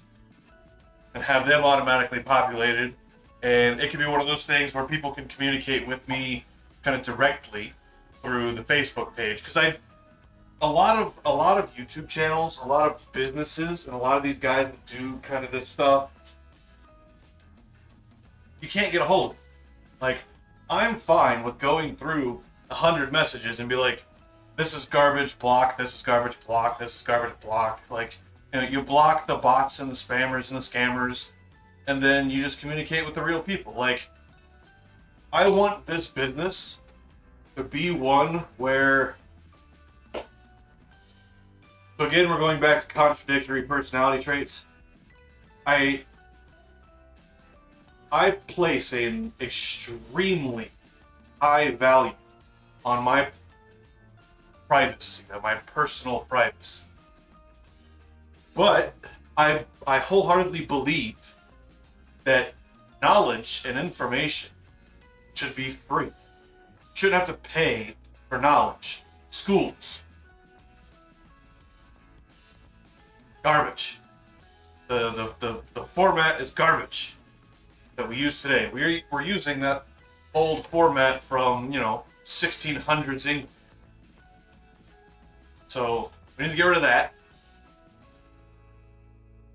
S1: and have them automatically populated. And it can be one of those things where people can communicate with me kind of directly through the Facebook page. Because a lot of YouTube channels, a lot of businesses, and a lot of these guys that do kind of this stuff, you can't get a hold of. Like, I'm fine with going through 100 messages and be like, this is garbage, block, this is garbage, block, this is garbage, block. Like, you know, you block the bots and the spammers and the scammers, and then you just communicate with the real people. Like, I want this business to be one where, so again, we're going back to contradictory personality traits. I place an extremely high value on my privacy, on my personal privacy. But I wholeheartedly believe that knowledge and information should be free. You shouldn't have to pay for knowledge. Schools, garbage. The format is garbage that we use today. We're using that old format from, 1600s England. So we need to get rid of that.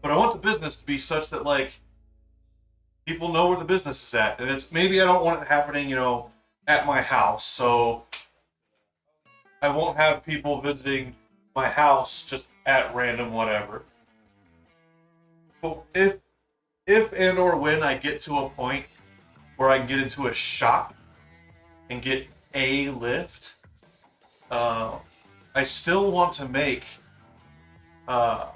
S1: But I want the business to be such that, like, people know where the business is at. And it's, maybe I don't want it happening, at my house. So I won't have people visiting my house just at random whatever. But if and or when I get to a point where I can get into a shop and get a lift, I still want to make DIY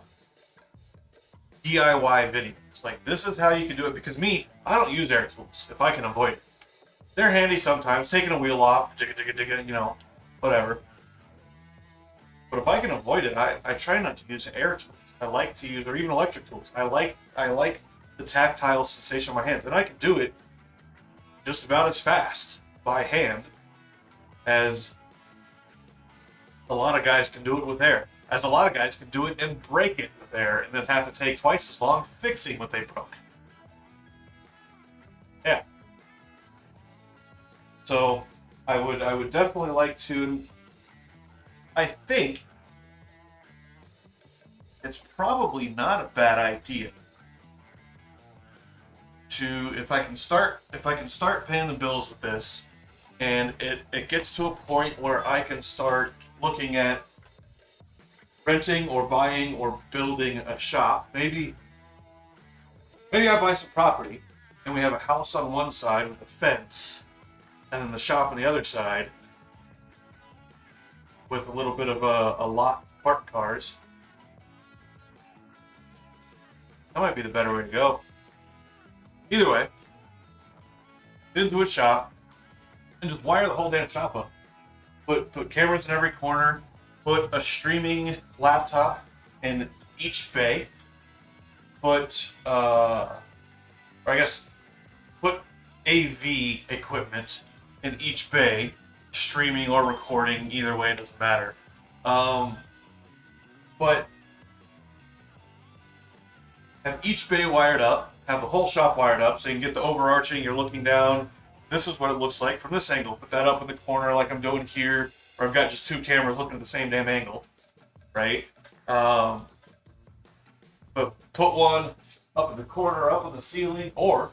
S1: videos. Like, this is how you can do it, because I don't use air tools if I can avoid it. They're handy sometimes, taking a wheel off, whatever. But if I can avoid it, I try not to use air tools. I like to use, or even electric tools. I like the tactile sensation of my hands, and I can do it just about as fast by hand as a lot of guys can do it with air. As a lot of guys can do it and break it with air, and then have to take twice as long fixing what they broke. Yeah. So I would definitely like to. I think it's probably not a bad idea to, if I can start paying the bills with this, and it gets to a point where I can start looking at renting or buying or building a shop. Maybe I buy some property and we have a house on one side with a fence, and then the shop on the other side with a little bit of a lot to park cars. That might be the better way to go. Either way, get into a shop and just wire the whole damn shop up. Put cameras in every corner. Put a streaming laptop in each bay. Put put AV equipment in each bay, streaming or recording. Either way, it doesn't matter. But have each bay wired up. Have the whole shop wired up so you can get the overarching. You're looking down. This is what it looks like from this angle. Put that up in the corner like I'm doing here, or I've got just two cameras looking at the same damn angle, right? But put one up in the corner, up in the ceiling, or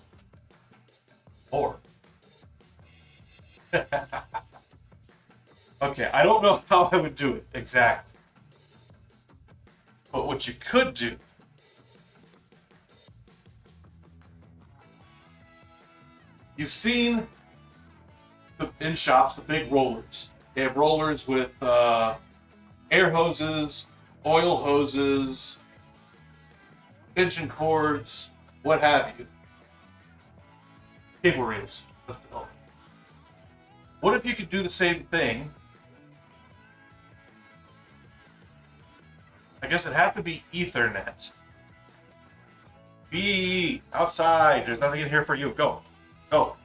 S1: okay, I don't know how I would do it exactly, but what you could do, you've seen in shops the big rollers. They have rollers with air hoses, oil hoses, extension cords, what have you. Cable reels. What if you could do the same thing? I guess it'd have to be Ethernet. Be outside. There's nothing in here for you. Go. Go.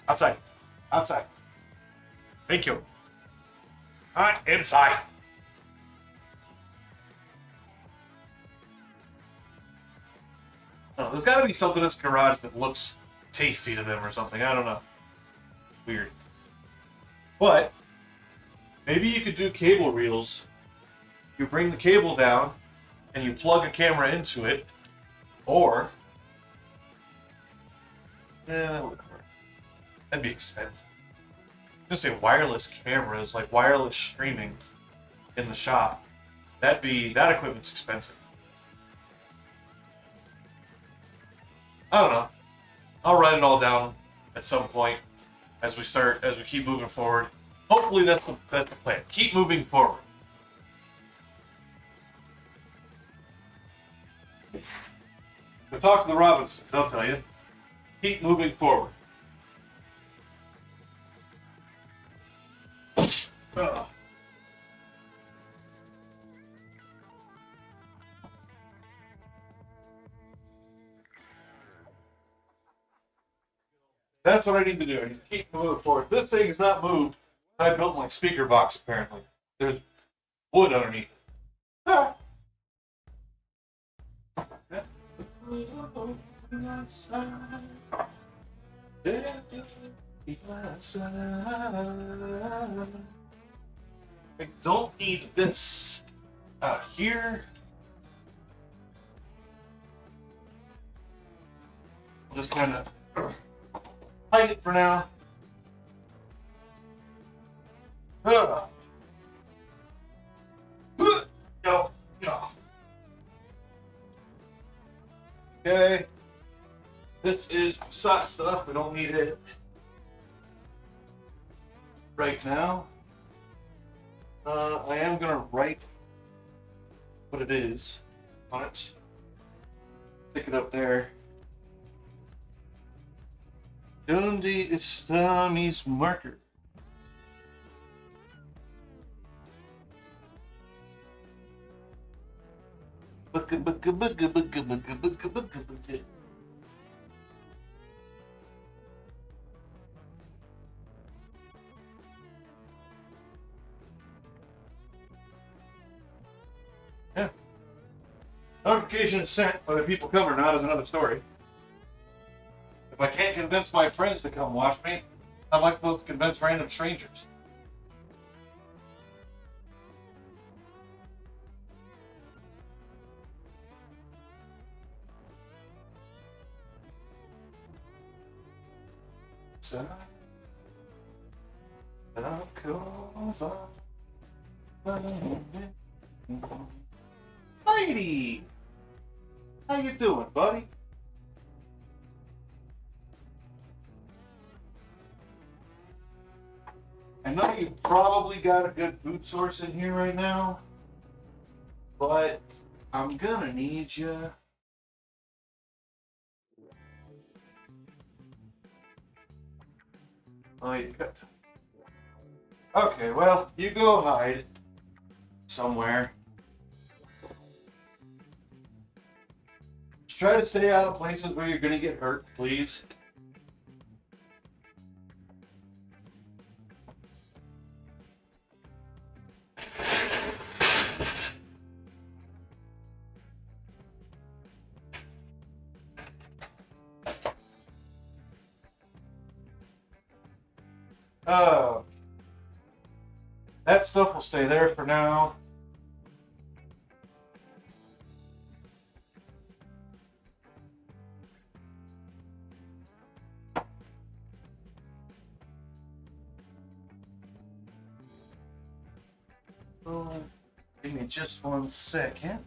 S1: Outside. Outside. Thank you. Inside. Oh, there's got to be something in this garage that looks tasty to them or something. I don't know. Weird. But maybe you could do cable reels. You bring the cable down and you plug a camera into it, or that'd be expensive. I'm gonna say wireless cameras, like wireless streaming in the shop. That equipment's expensive. I don't know. I'll write it all down at some point as we keep moving forward. Hopefully that's the plan. Keep moving forward. But talk to the Robinsons, they'll tell you. Keep moving forward. Ugh. That's what I need to do. I need to keep moving forward. This thing is not moved. I built my speaker box, apparently. There's wood underneath it. Ah. I don't need this out here. I'll just kind of hide it for now. No. Okay. This is Passat stuff. We don't need it right now. I am going to write what it is on it. Stick it up there. Donde está mis marker? Yeah. Notification is sent. Whether people come or not is another story. If I can't convince my friends to come watch me, how am I supposed to convince random strangers? Heidi, how you doing, buddy? I know you probably got a good food source in here right now, but I'm gonna need you. Like, okay, well, you go hide somewhere. Just try to stay out of places where you're gonna get hurt, please. Uh, that stuff will stay there for now. Oh, give me just 1 second.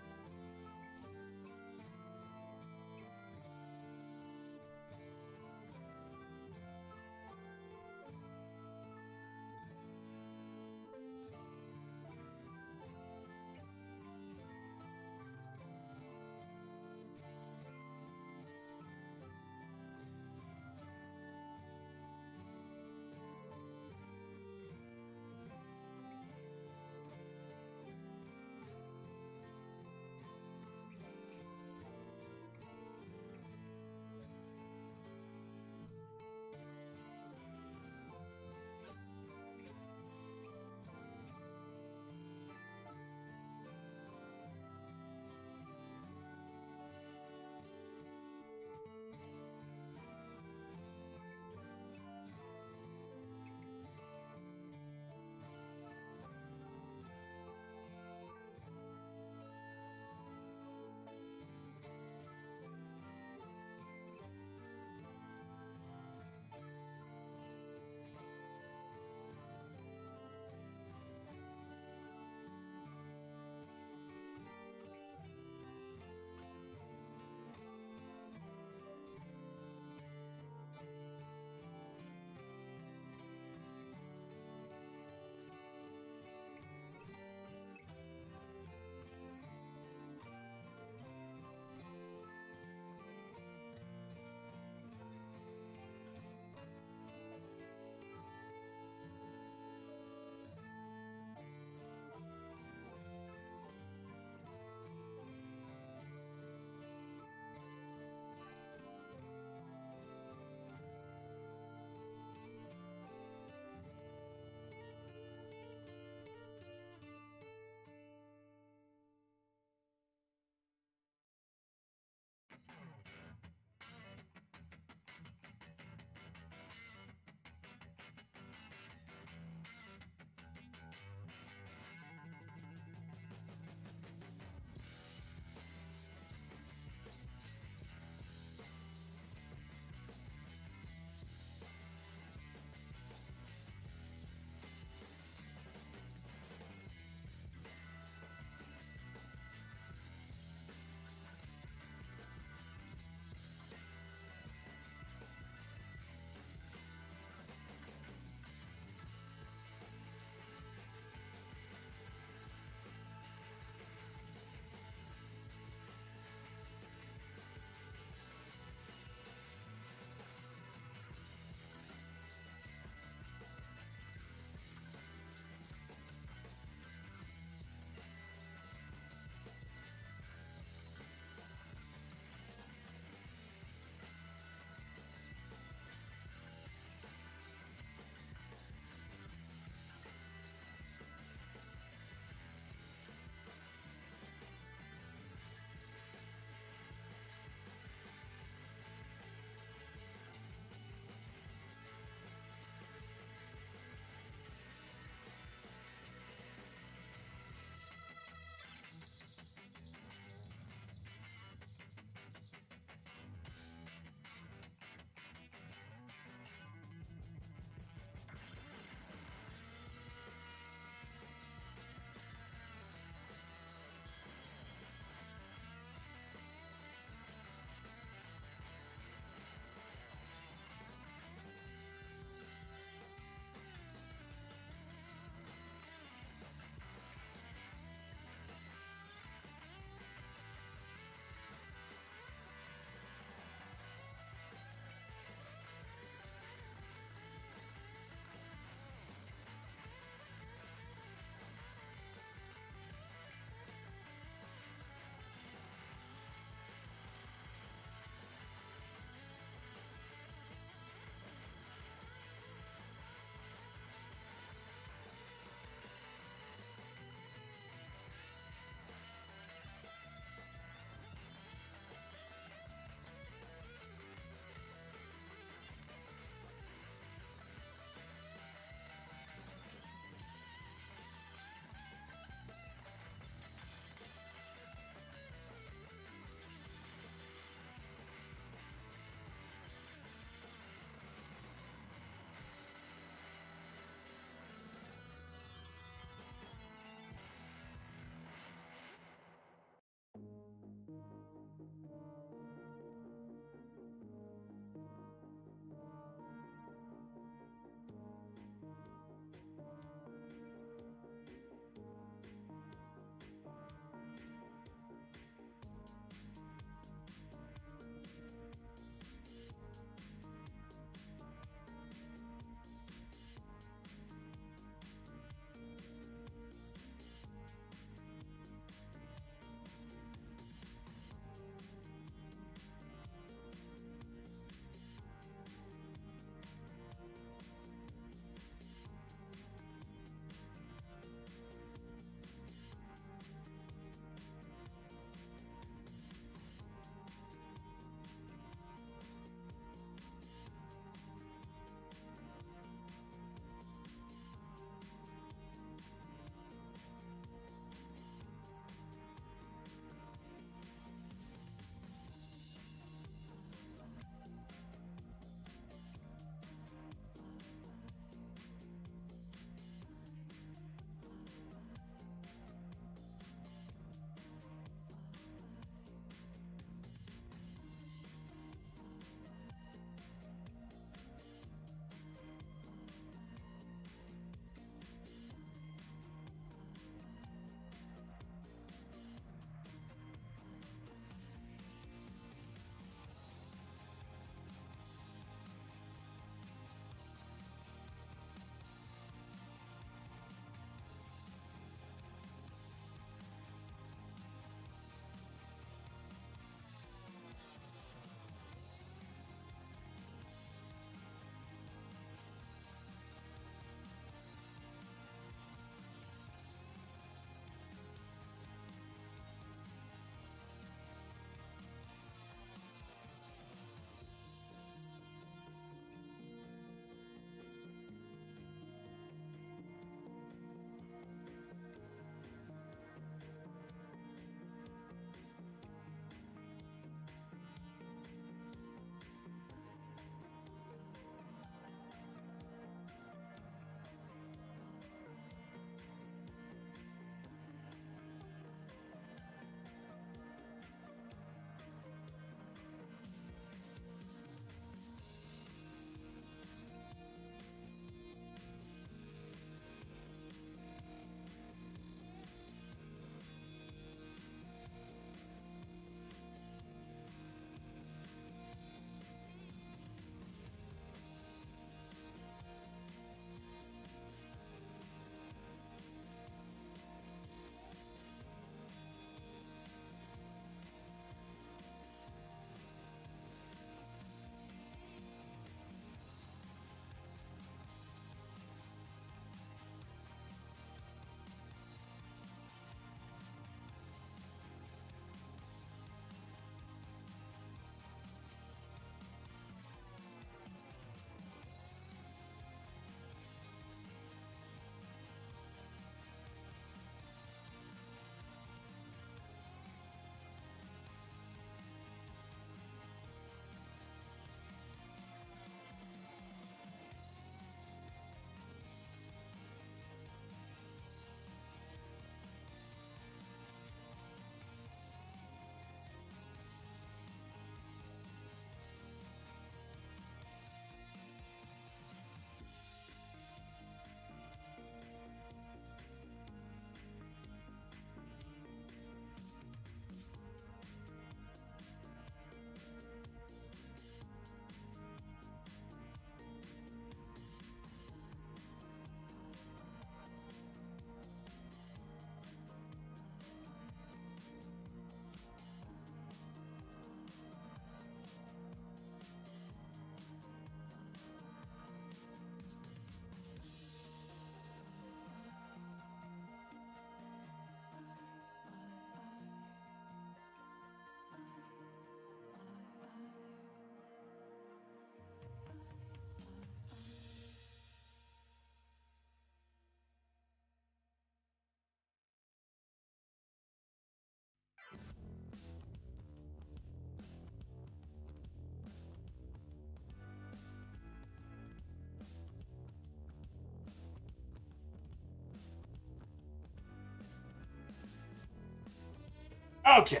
S1: Okay.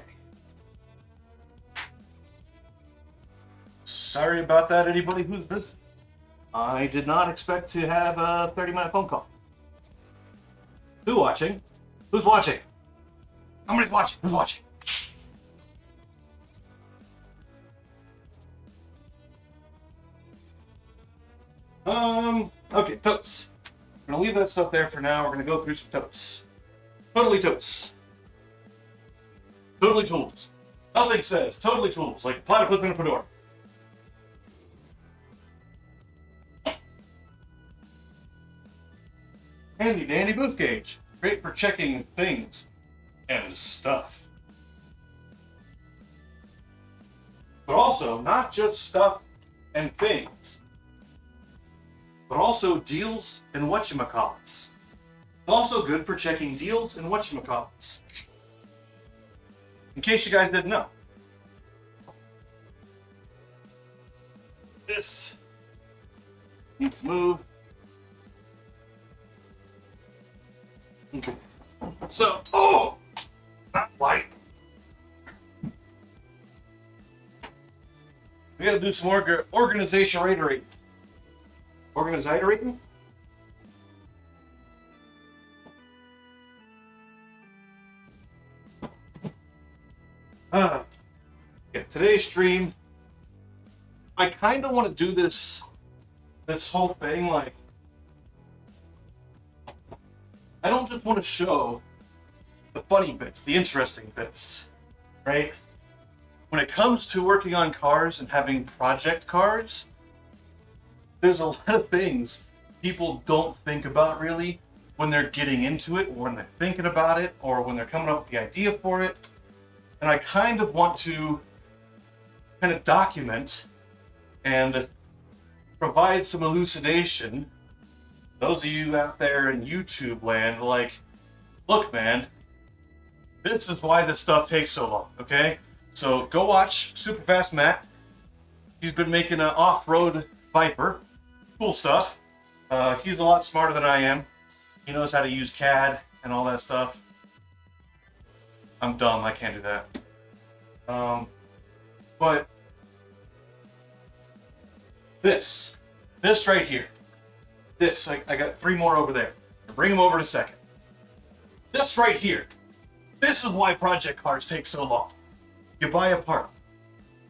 S1: Sorry about that, anybody who's visiting. I did not expect to have a 30-minute phone call. Who's watching? Who's watching? Somebody's watching. Who's watching? Okay, totes. I'm gonna leave that stuff there for now. We're gonna go through some totes. Totally totes. Totally tools. Nothing says totally tools like platypus in a fedora. Handy dandy booth gauge. Great for checking things and stuff. But also, not just stuff and things, but also deals and whatchamacallits. It's also good for checking deals and whatchamacallits. In case you guys didn't know. This needs to move. Okay. So, not light. We gotta do some organization rating. Organizatorating? Yeah, today's stream, I kind of want to do this whole thing like, I don't just want to show the funny bits, the interesting bits, right? When it comes to working on cars and having project cars, there's a lot of things people don't think about really when they're getting into it, or when they're thinking about it, or when they're coming up with the idea for it. And I kind of want to kind of document and provide some elucidation. Those of you out there in YouTube land, like, look, man, this is why this stuff takes so long, okay? So go watch Superfast Matt. He's been making an off-road Viper. Cool stuff. He's a lot smarter than I am. He knows how to use CAD and all that stuff. I'm dumb, I can't do that. But this right here, I got 3 more over there. I'll bring them over in a second. This right here, this is why project cars take so long. You buy a part,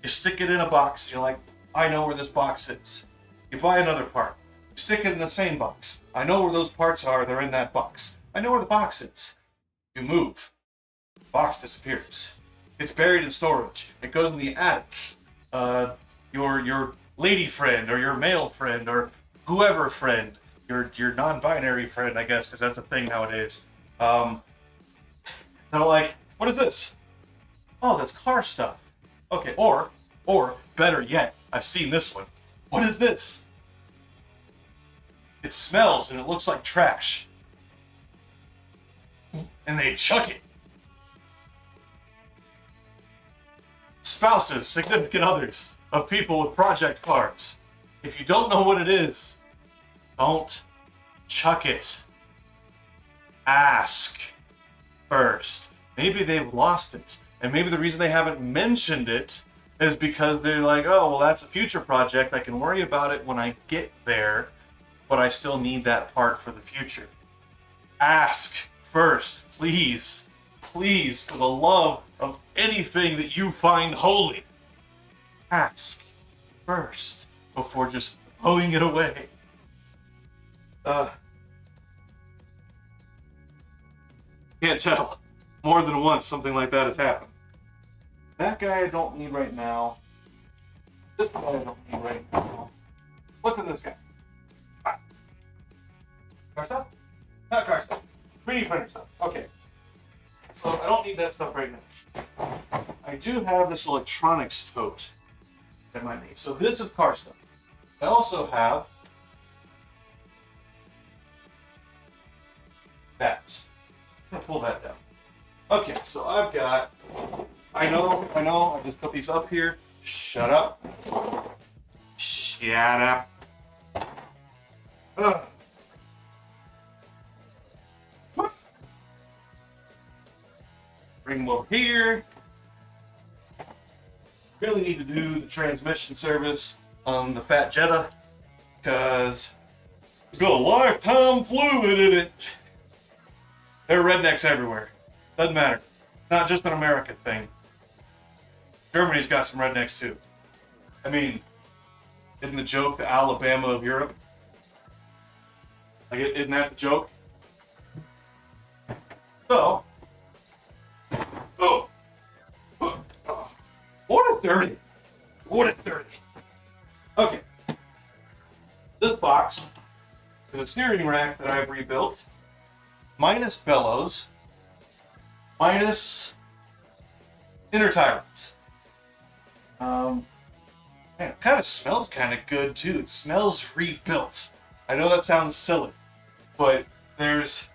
S1: you stick it in a box, you're like, I know where this box is. You buy another part, you stick it in the same box. I know where those parts are, they're in that box. I know where the box is. You move, the box disappears. It's buried in storage. It goes in the attic. Your lady friend or your male friend or whoever friend, your non-binary friend, I guess, because that's a thing nowadays. They're like, what is this? Oh, that's car stuff. Okay, or better yet, I've seen this one. What is this? It smells and it looks like trash. And they chuck it. Spouses, significant others of people with project cars. If you don't know what it is, don't chuck it. Ask first. Maybe they've lost it. And maybe the reason they haven't mentioned it is because they're like, oh, well, that's a future project. I can worry about it when I get there, but I still need that part for the future. Ask first, please. Please, for the love of anything that you find holy, ask first before just throwing it away. Can't tell. More than once something like that has happened. That guy I don't need right now. This guy I don't need right now. What's in this guy? Car stuff? Not car stuff. 3D printer stuff. Okay. So I don't need that stuff right now. I do have this electronics tote that I might need. So this is car stuff. I also have that. I'm gonna pull that down. Okay, so I've got, I know, I just put these up here. Shut up. Shut up. Ugh. Bring them over here. Really need to do the transmission service on the Fat Jetta because it's got a lifetime fluid in it. There are rednecks everywhere. Doesn't matter. Not just an American thing. Germany's got some rednecks too. I mean, isn't the joke the Alabama of Europe? Like, isn't that the joke? So, what a dirty. What a dirty. Okay. This box is a steering rack that I've rebuilt, minus bellows, minus inner tyrants. Man, it kind of smells kind of good too. It smells rebuilt. I know that sounds silly, but there's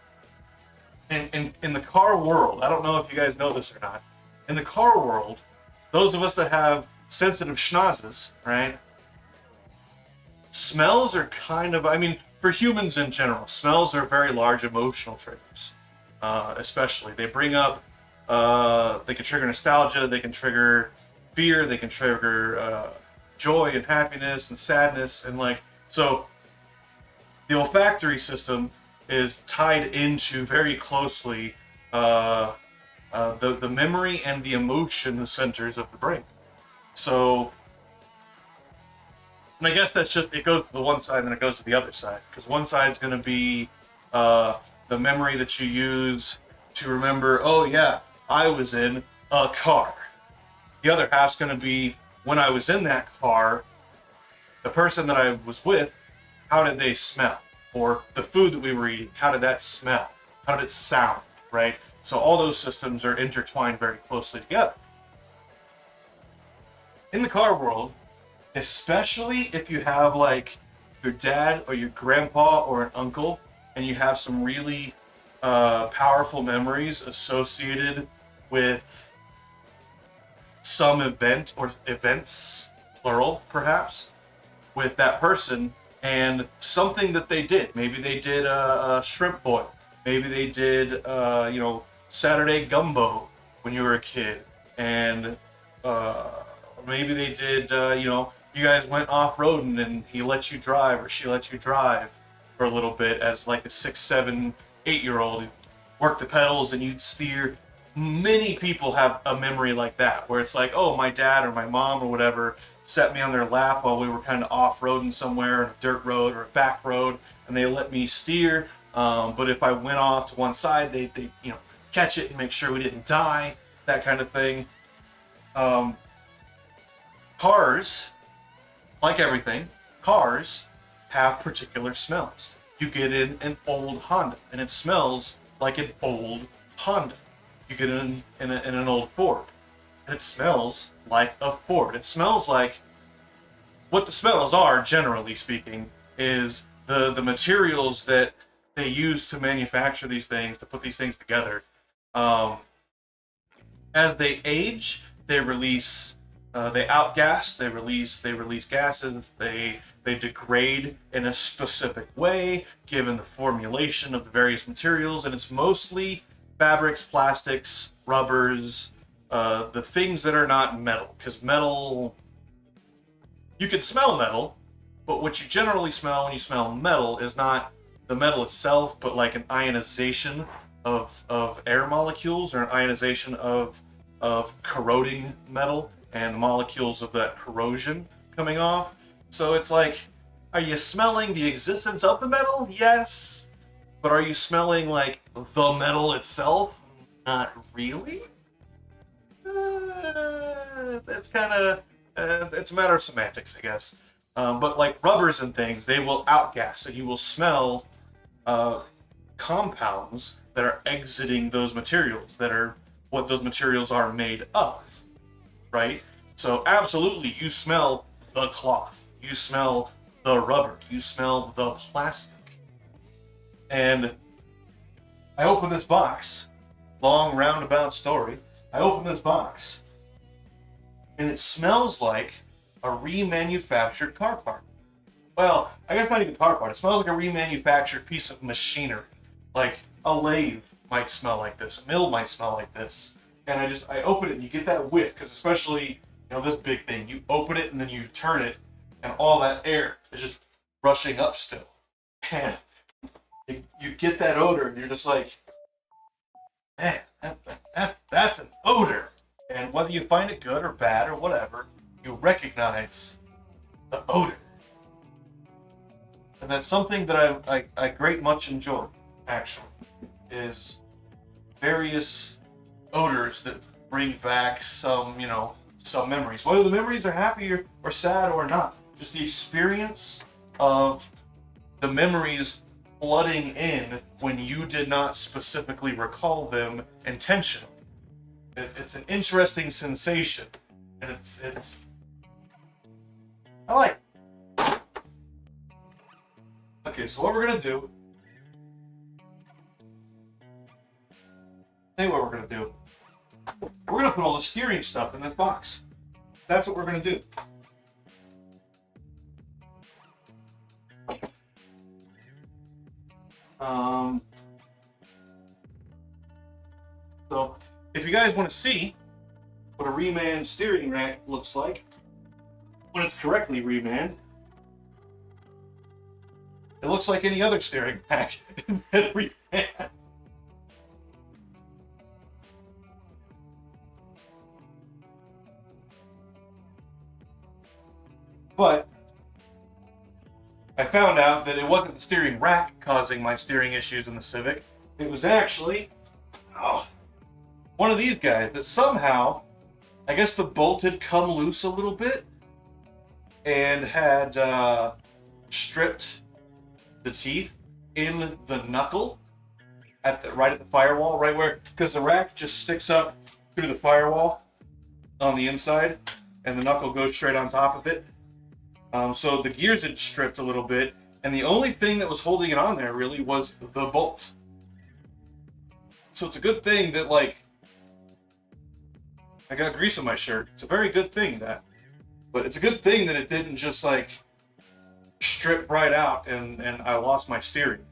S1: in the car world, I don't know if you guys know this or not, in the car world, those of us that have sensitive schnozzes, right? Smells are kind of, I mean, for humans in general, smells are very large emotional triggers. Especially, they bring up, they can trigger nostalgia, they can trigger fear, they can trigger joy and happiness and sadness, and like, so the olfactory system is tied into very closely the memory and the emotion centers of the brain. So, and I guess that's just, it goes to the one side and it goes to the other side, because one side's going to be the memory that you use to remember, oh yeah, I was in a car. The other half's going to be, when I was in that car, the person that I was with, how did they smell? Or the food that we were eating, how did that smell? How did it sound, right? So all those systems are intertwined very closely together. In the car world, especially if you have like your dad or your grandpa or an uncle, and you have some really powerful memories associated with some event or events, plural perhaps, with that person, and something that they did. Maybe they did a shrimp boil. Maybe they did, Saturday gumbo when you were a kid. And maybe they did, you guys went off-roading and he let you drive or she let you drive for a little bit as like a 6, 7, 8-year-old. Work the pedals and you'd steer. Many people have a memory like that, where it's like, oh, my dad or my mom or whatever set me on their lap while we were kind of off-roading somewhere, on a dirt road or a back road, and they let me steer. But if I went off to one side, they catch it and make sure we didn't die, that kind of thing. Cars, like everything, cars have particular smells. You get in an old Honda, and it smells like an old Honda. You get in an old Ford, and it smells like a Ford. It smells like, what the smells are, generally speaking, is the materials that they use to manufacture these things, to put these things together. As they age, they release, they outgas, they release gases, they degrade in a specific way, given the formulation of the various materials, and it's mostly fabrics, plastics, rubbers, the things that are not metal, because metal, you can smell metal, but what you generally smell when you smell metal is not the metal itself, but like an ionization of air molecules, or an ionization of corroding metal and molecules of that corrosion coming off. So it's like, are you smelling the existence of the metal? Yes. But are you smelling like the metal itself? Not really. It's kind of, it's a matter of semantics, I guess. But like rubbers and things, they will outgas, and you will smell compounds that are exiting those materials, that are what those materials are made of, right? So absolutely, you smell the cloth, you smell the rubber, you smell the plastic. And I open this box, long roundabout story, I open this box, and it smells like a remanufactured car part. Well, I guess not even car part, it smells like a remanufactured piece of machinery. Like a lathe might smell like this, a mill might smell like this. And I open it and you get that whiff, because especially this big thing. You open it and then you turn it, and all that air is just rushing up still. And you get that odor, and you're just like, man, that's an odor. And whether you find it good or bad or whatever, you recognize the odor. And that's something that I great much enjoy, actually, is various odors that bring back some, some memories. Whether the memories are happy or sad or not, just the experience of the memories flooding in when you did not specifically recall them intentionally. It's an interesting sensation, and it's I like it. Okay, so what we're gonna do, tell you what we're gonna do. We're gonna put all the steering stuff in this box. That's what we're gonna do. So if you guys want to see what a reman steering rack looks like when it's correctly remanned, it looks like any other steering rack that reman. But I found out that it wasn't the steering rack causing my steering issues in the Civic. It was actually one of these guys that somehow, I guess the bolt had come loose a little bit and had stripped the teeth in the knuckle right at the firewall, right where, because the rack just sticks up through the firewall on the inside and the knuckle goes straight on top of it. So the gears had stripped a little bit, and the only thing that was holding it on there really was the bolt. So it's a good thing that, like, I got grease on my shirt. It's a very good thing but it's a good thing that it didn't just like strip right out and I lost my steering.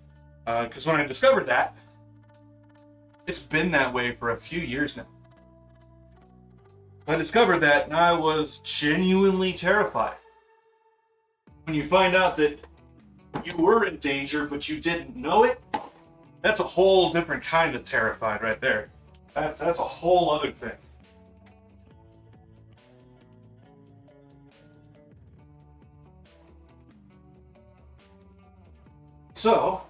S1: Because when I discovered that, it's been that way for a few years now. I discovered that and I was genuinely terrified. When you find out that you were in danger, but you didn't know it, that's a whole different kind of terrified right there. That's a whole other thing. So,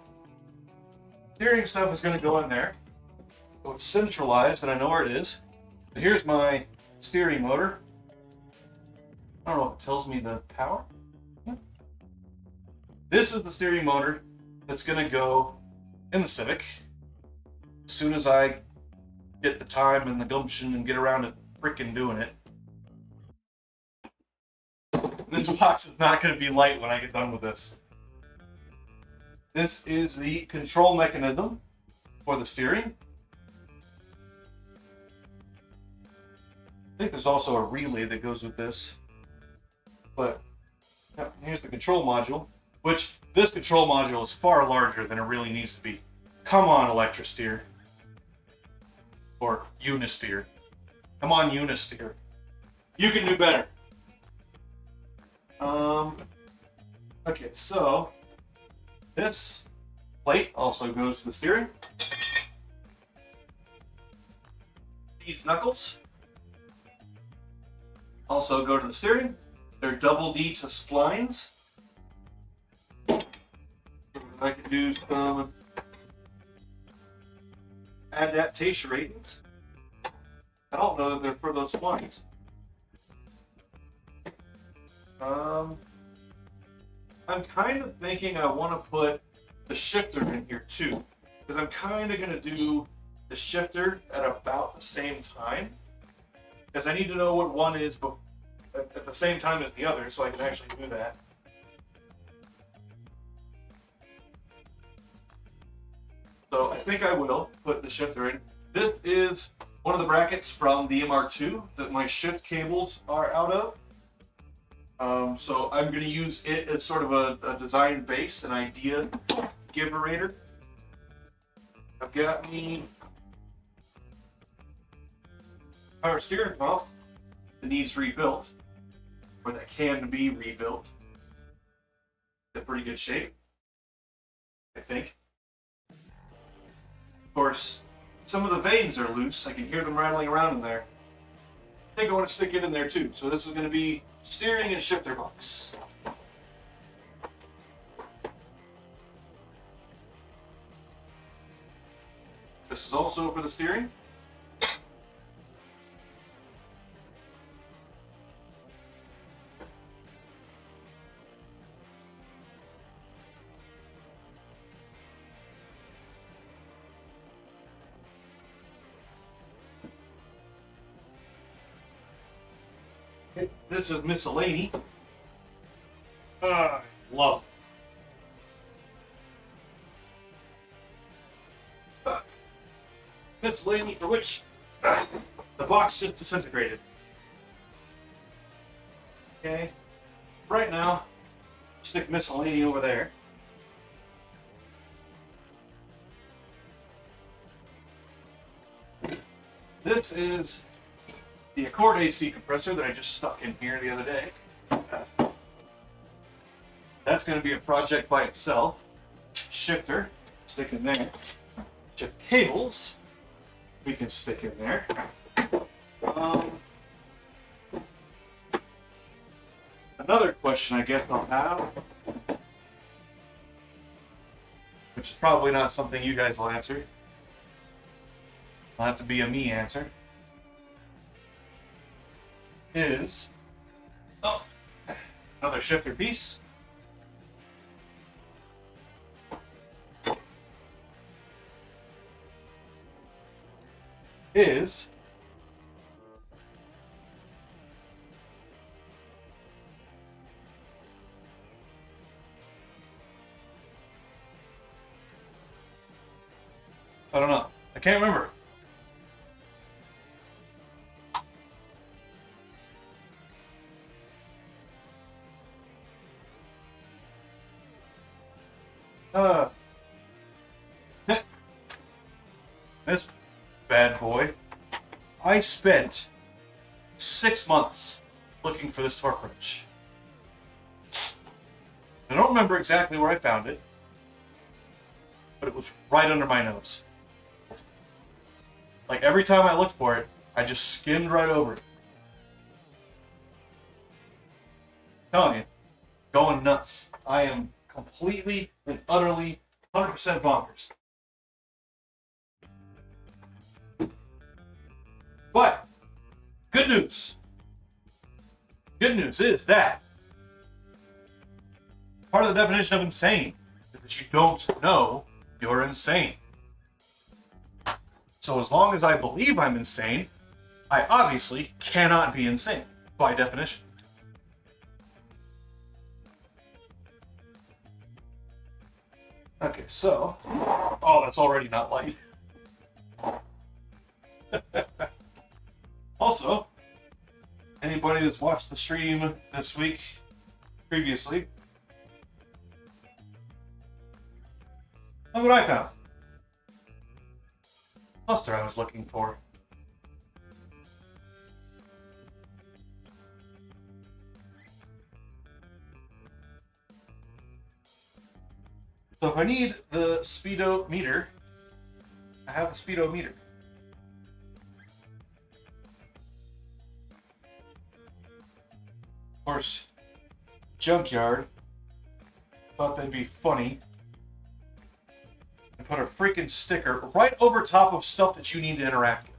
S1: steering stuff is going to go in there. So it's centralized and I know where it is. So here's my steering motor. I don't know if it tells me the power. This is the steering motor that's going to go in the Civic as soon as I get the time and the gumption and get around to freaking doing it. This box is not going to be light when I get done with this. This is the control mechanism for the steering. I think there's also a relay that goes with this. But here's the control module, which this control module is far larger than it really needs to be. Come on, Electrosteer. Or Unisteer. Come on, Unisteer. You can do better. Okay, so this plate also goes to the steering. These knuckles also go to the steering. They're double D to splines. I can do some adaptation ratings. I don't know that they're for those splines. I'm kind of thinking I want to put the shifter in here too, because I'm kind of going to do the shifter at about the same time, because I need to know what one is at the same time as the other, so I can actually do that. So I think I will put the shifter in. This is one of the brackets from the MR2 that my shift cables are out of. So I'm going to use it as sort of a design base, an idea giverator. I've got me power steering pump. that needs rebuilt, or that can be rebuilt. It's in pretty good shape, I think. Of course, some of the vanes are loose. I can hear them rattling around in there. I think I want to stick it in there too. So this is going to be steering and shifter box. This is also for the steering. This is miscellany. Love it. Miscellany for which the box just disintegrated. Okay. Right now, stick miscellany over there. This is the Accord AC compressor that I just stuck in here the other day. That's going to be a project by itself. Shifter, stick in there. Shift cables, we can stick in there. Another question I guess I'll have, which is probably not something you guys will answer. It'll have to be a me answer. Is another shifter piece. Is I don't know. I can't remember. This bad boy. I spent 6 months looking for this torque wrench. I don't remember exactly where I found it, but it was right under my nose. Like every time I looked for it, I just skimmed right over it. I'm telling you, going nuts. I am completely and utterly 100% bonkers. But, good news. Good news is that part of the definition of insane is that you don't know you're insane. So as long as I believe I'm insane, I obviously cannot be insane, by definition. Okay, so... Oh, that's already not light. Also, anybody that's watched the stream this week, previously, look what I found. Cluster I was looking for. So if I need the speedometer, I have the speedometer. Of course, Junkyard thought that'd be funny and put a freaking sticker right over top of stuff that you need to interact with.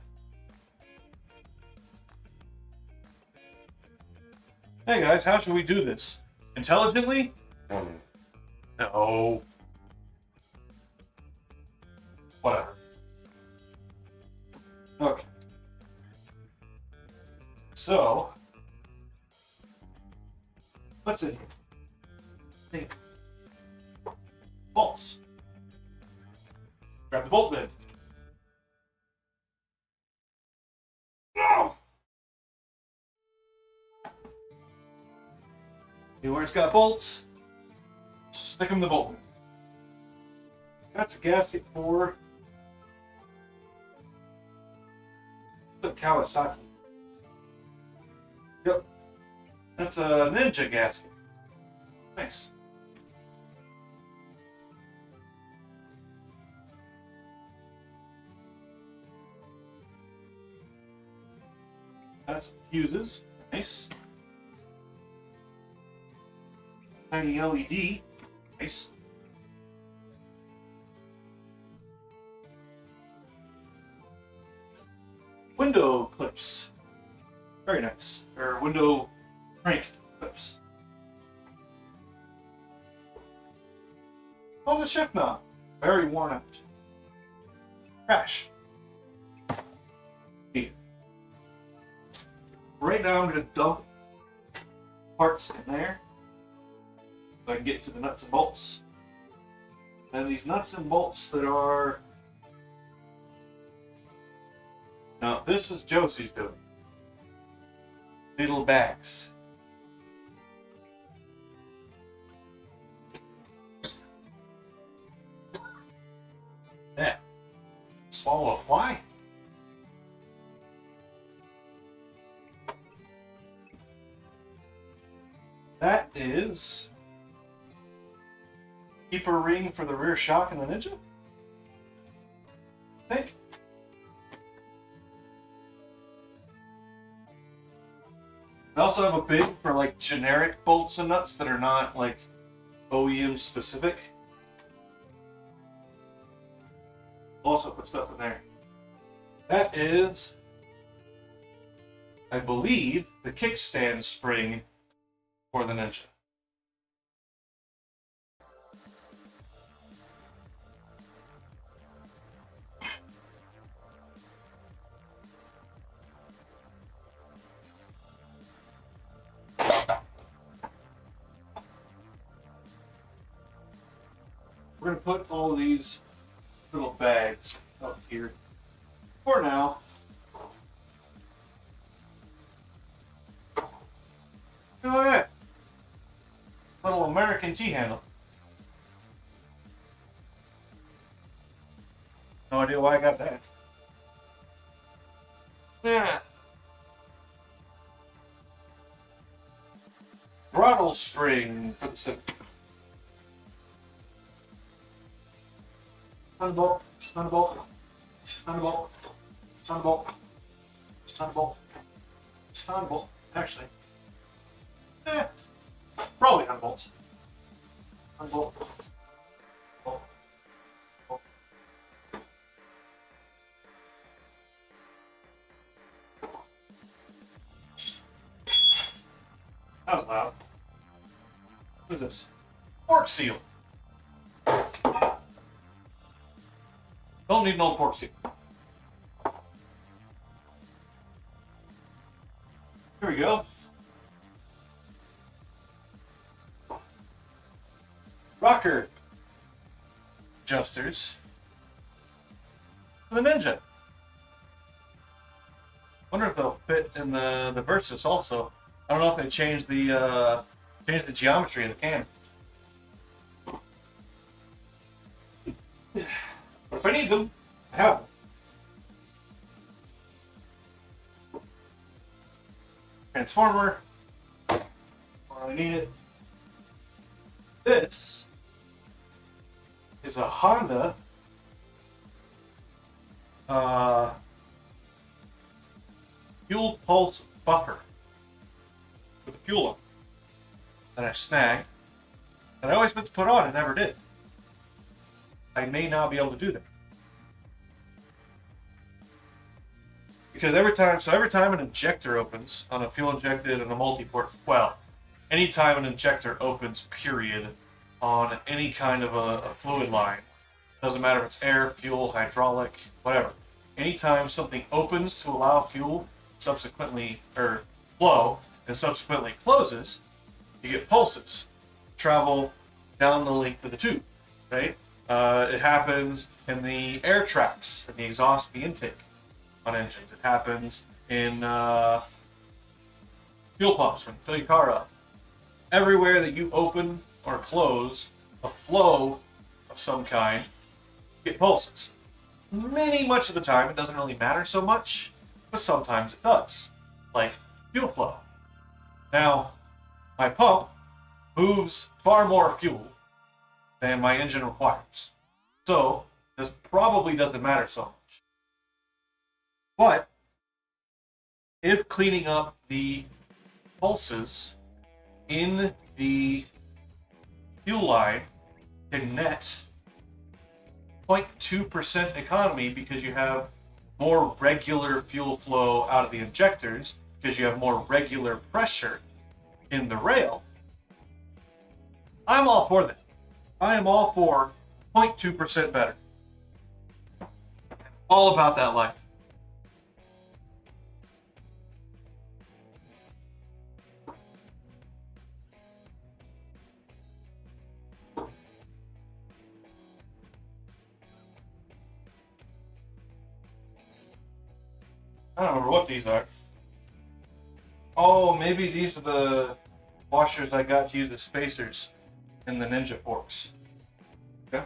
S1: Hey guys, how should we do this? Intelligently? No. Whatever. Okay. So, what's in here? Hey. Bolts. Grab the bolt lid. No! Where it's got bolts, stick them in the bolt lid. That's a gasket for the Kawasaki. Yep. That's a Ninja gasket. Nice. That's fuses. Nice. Tiny LED. Nice. Window clips. Very nice. Or window crank clips. Oh, the shift knob. Very worn out. Crash. Neat. Right now I'm going to dump parts in there so I can get to the nuts and bolts. And these nuts and bolts that are... Now this is Josie's doing. Little bags. Yeah. Swallow a fly? That is keeper ring for the rear shock in the Ninja? I think. I also have a bid for like generic bolts and nuts that are not like OEM specific. Also put stuff in there. That is, I believe, the kickstand spring for the Ninja. We're going to put all of these little bags up here for now. Look at that. Little American T-handle. No idea why I got that. Yeah. Throttle spring for the Civic. Thunderbolt, Thunderbolt, Thunderbolt, Thunderbolt, Thunderbolt, Thunderbolt. Actually, probably Thunderbolt. Thunderbolt. Bolt. Bolt. That was loud. What is this? Fork seal. Don't need no fork seal. Here we go. Rocker adjusters for the Ninja. Wonder if they'll fit in the Versus also. I don't know if they changed the geometry of the cam. But if I need them, I have them. Transformer. When I need it. This is a Honda fuel pulse buffer with the fuel on that I snagged that I always meant to put on and never did. I may not be able to do that. Because every time an injector opens on a fuel injected and a multi-port, well, anytime an injector opens, period, on any kind of a fluid line, doesn't matter if it's air, fuel, hydraulic, whatever. Anytime something opens to allow fuel, subsequently, or flow, and subsequently closes, you get pulses travel down the length of the tube, right? It happens in the air tracks, in the exhaust, the intake on engines. It happens in fuel pumps when you fill your car up. Everywhere that you open or close a flow of some kind, you get pulses. Much of the time, it doesn't really matter so much, but sometimes it does. Like fuel flow. Now, my pump moves far more fuel than my engine requires. So, this probably doesn't matter so much. But, if cleaning up the pulses in the fuel line can net 0.2% economy because you have more regular fuel flow out of the injectors because you have more regular pressure in the rail, I'm all for that. I am all for 0.2% better. All about that life. I don't remember what these are. Oh, maybe these are the washers I got to use as spacers in the Ninja forks. Okay.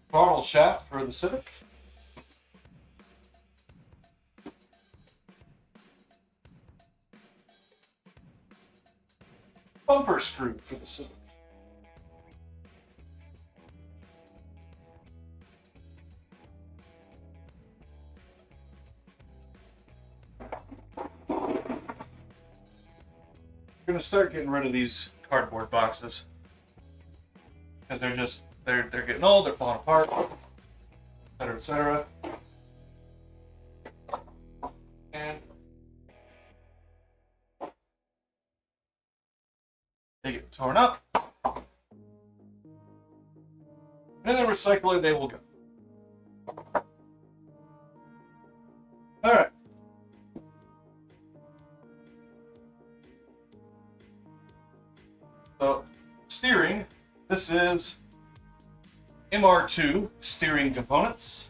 S1: Throttle shaft for the Civic. Bumper screw for the Civic. We're going to start getting rid of these cardboard boxes because they're getting old, they're falling apart, etc., etc. And they get torn up, and then recycle it, they will go. All right. So, steering, this is MR2 steering components.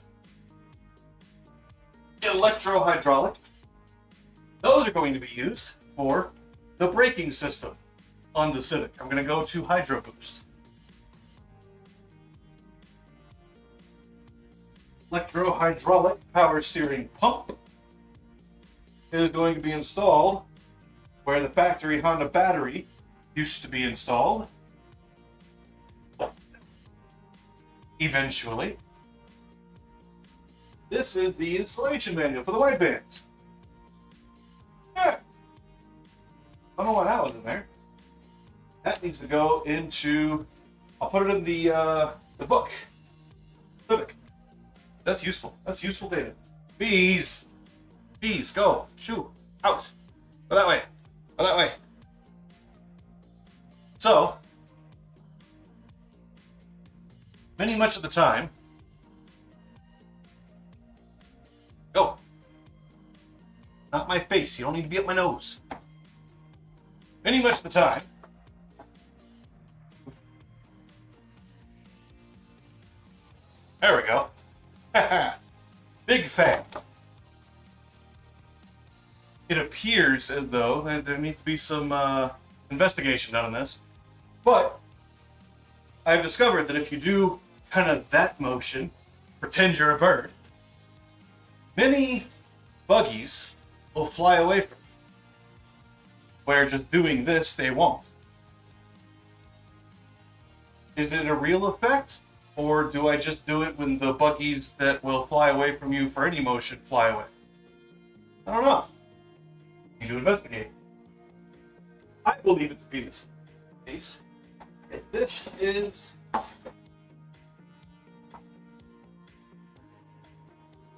S1: Electro-hydraulic. Those are going to be used for the braking system on the Civic. I'm going to go to Hydro Boost. Electro-hydraulic power steering pump is going to be installed where the factory Honda battery used to be installed. Eventually. This is the installation manual for the widebands. Yeah. I don't know why that was in there. That needs to go into, I'll put it in the book. Civic. That's useful. That's useful data. Bees. Bees, go. Shoo. Out. Go that way. Go that way. So, much of the time, go. Not my face. You don't need to be up my nose. Much of the time, there we go. Big fan. It appears as though there needs to be some investigation done on this, but I've discovered that if you do kind of that motion, pretend you're a bird, many buggies will fly away from you, where just doing this, they won't. Is it a real effect, or do I just do it when the buggies that will fly away from you for any motion fly away? I don't know. You need to investigate. I believe it to be this case. This is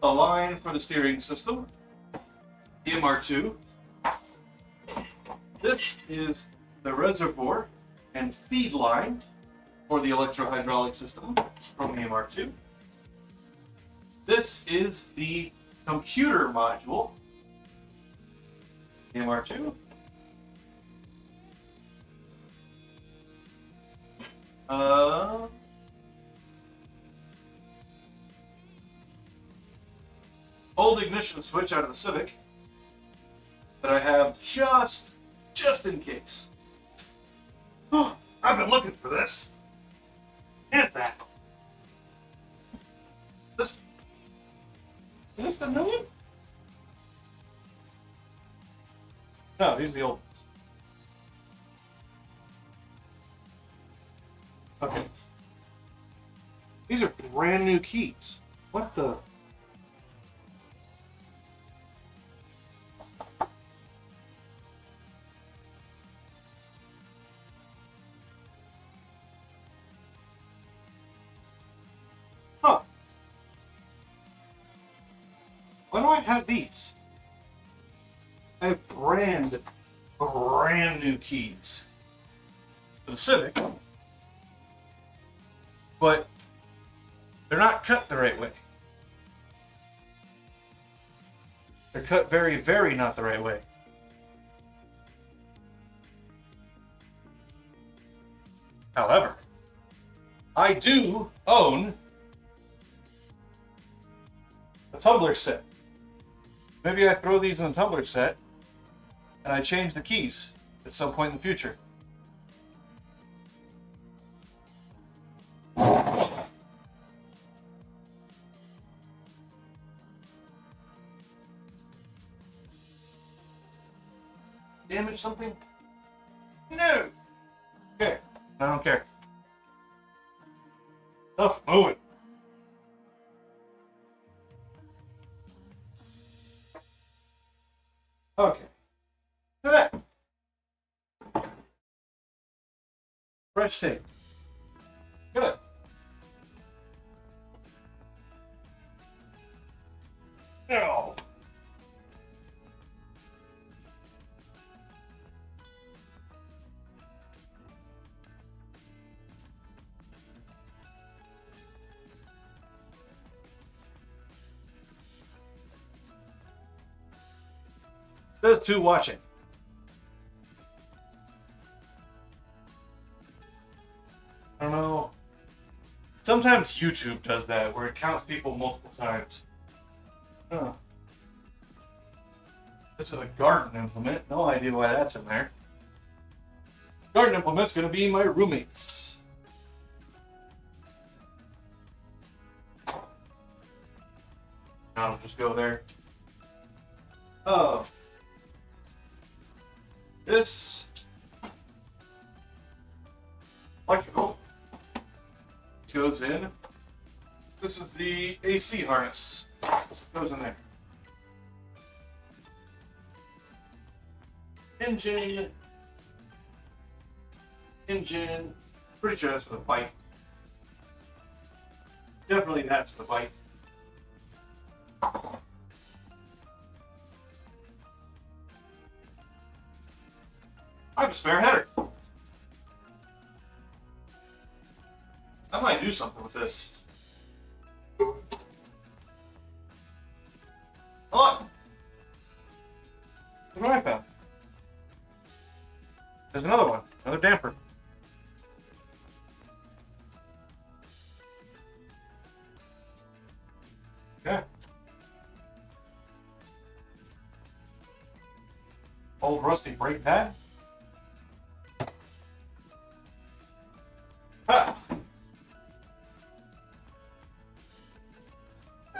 S1: a line for the steering system, the MR2. This is the reservoir and feed line for the electro-hydraulic system from the MR2. This is the computer module, the MR2. Old ignition switch out of the Civic that I have just just in case. Oh, I've been looking for this. And that. This. Is this the new one? No, these are the old ones. Okay. These are brand new keys. What the? Huh. Why do I have these? I have brand new keys for the Civic, but they're not cut the right way. They're cut very, very not the right way. However, I do own a tumbler set. Maybe I throw these in a tumbler set and I change the keys at some point in the future. Damage something? No. Okay. I don't care. Stuff moving. Okay. Look at that. Fresh tape. Good. No. There's two watching. I don't know. Sometimes YouTube does that, where it counts people multiple times. Huh. This is a garden implement. No idea why that's in there. Garden implement's gonna be my roommates. I'll just go there. Oh. This electrical goes in. This is the AC harness. Goes in there. Engine. Pretty sure that's for the bike. Definitely that's for the bike. I have a spare header. I might do something with this. Look! Look what I found. There's another one. Another damper. Okay. Old rusty brake pad. Ha!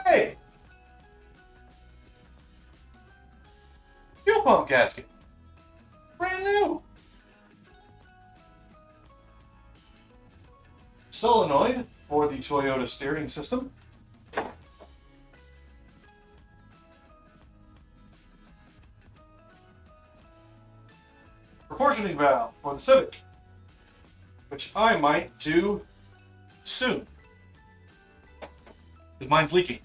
S1: Hey! Fuel pump gasket. Brand new. Solenoid for the Toyota steering system. Proportioning valve for the Civic, which I might do soon, because mine's leaking.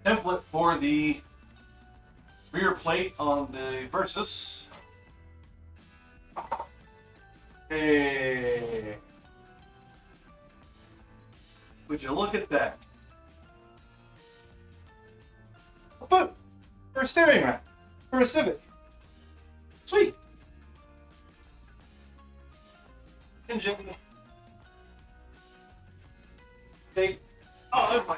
S1: Template for the rear plate on the Versys. Hey, would you look at that? A boot for a steering rack for a Civic. Sweet. Engine. Tape. Oh, there's my.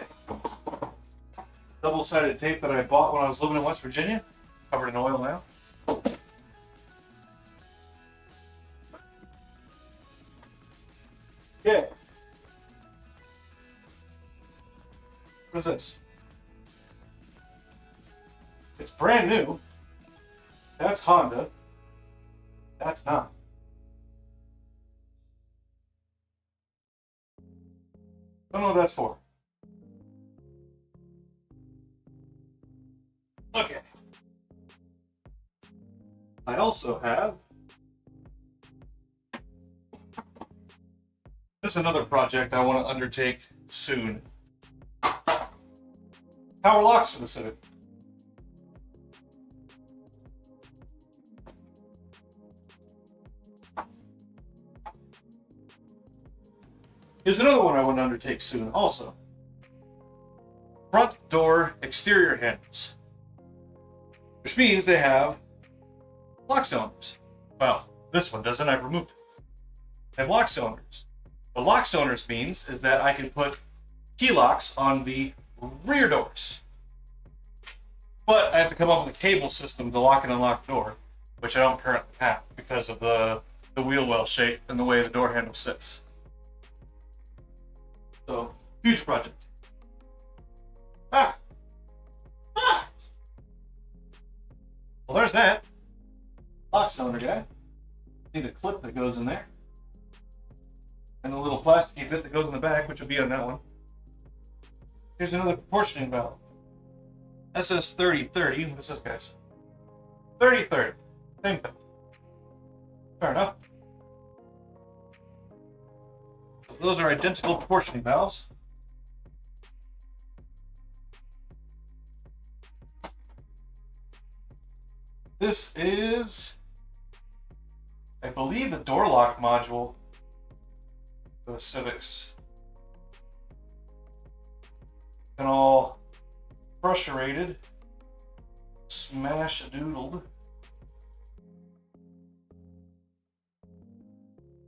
S1: double-sided tape that I bought when I was living in West Virginia. Covered in oil now. Okay. What is this? It's brand new. That's Honda. That's not. Don't know what that's for. Okay. I also have this is another project I want to undertake soon. Power locks for the Civic. Here's another one I want to undertake soon also. Front door exterior handles. Which means they have lock cylinders. Well, this one doesn't, I've removed it. They have lock cylinders. What lock cylinders means is that I can put key locks on the rear doors. But I have to come up with a cable system to lock and unlock the door, which I don't currently have because of the wheel well shape and the way the door handle sits. So, future project. Well, there's that. Lock cylinder guy. Need a clip that goes in there. And a little plasticky bit that goes in the back, which will be on that one. Here's another proportioning valve. SS3030. What's this, guys? 3030. Same thing. Fair enough. So those are identical proportioning valves. This is, I believe, the door lock module for the Civics. And all frustrated, smash-a-doodled.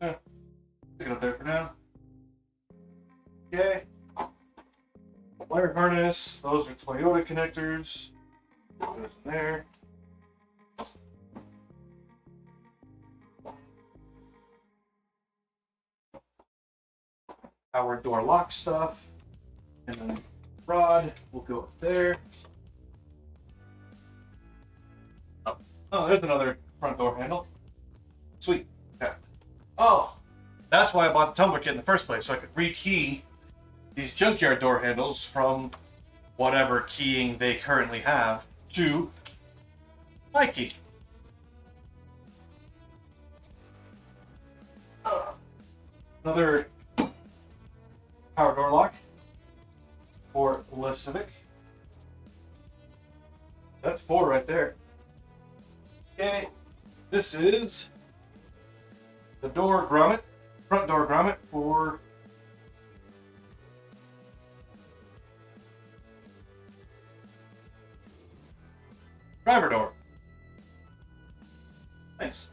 S1: Stick it up there for now. Okay. Wire harness, those are Toyota connectors. Goes in there. Power door lock stuff, and then rod will go up there. Oh, there's another front door handle. Sweet. Okay. Oh, that's why I bought the tumbler kit in the first place, so I could rekey these junkyard door handles from whatever keying they currently have to my key. Another power door lock for the Civic. That's 4 right there. Okay, this is the door grommet, front door grommet for driver door. Nice.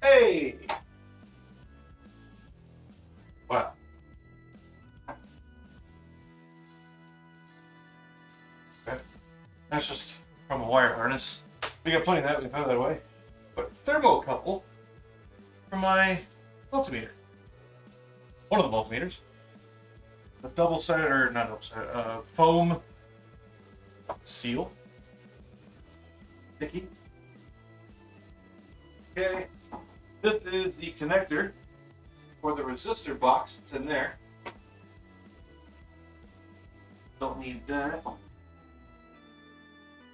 S1: Hey! Wow. Okay. That's just from a wire harness. We got plenty of that, we can put it that way. But thermocouple for my multimeter. One of the multimeters. The double-sided, or not double-sided, foam seal. Sticky. Okay. This is the connector for the resistor box that's in there. Don't need that.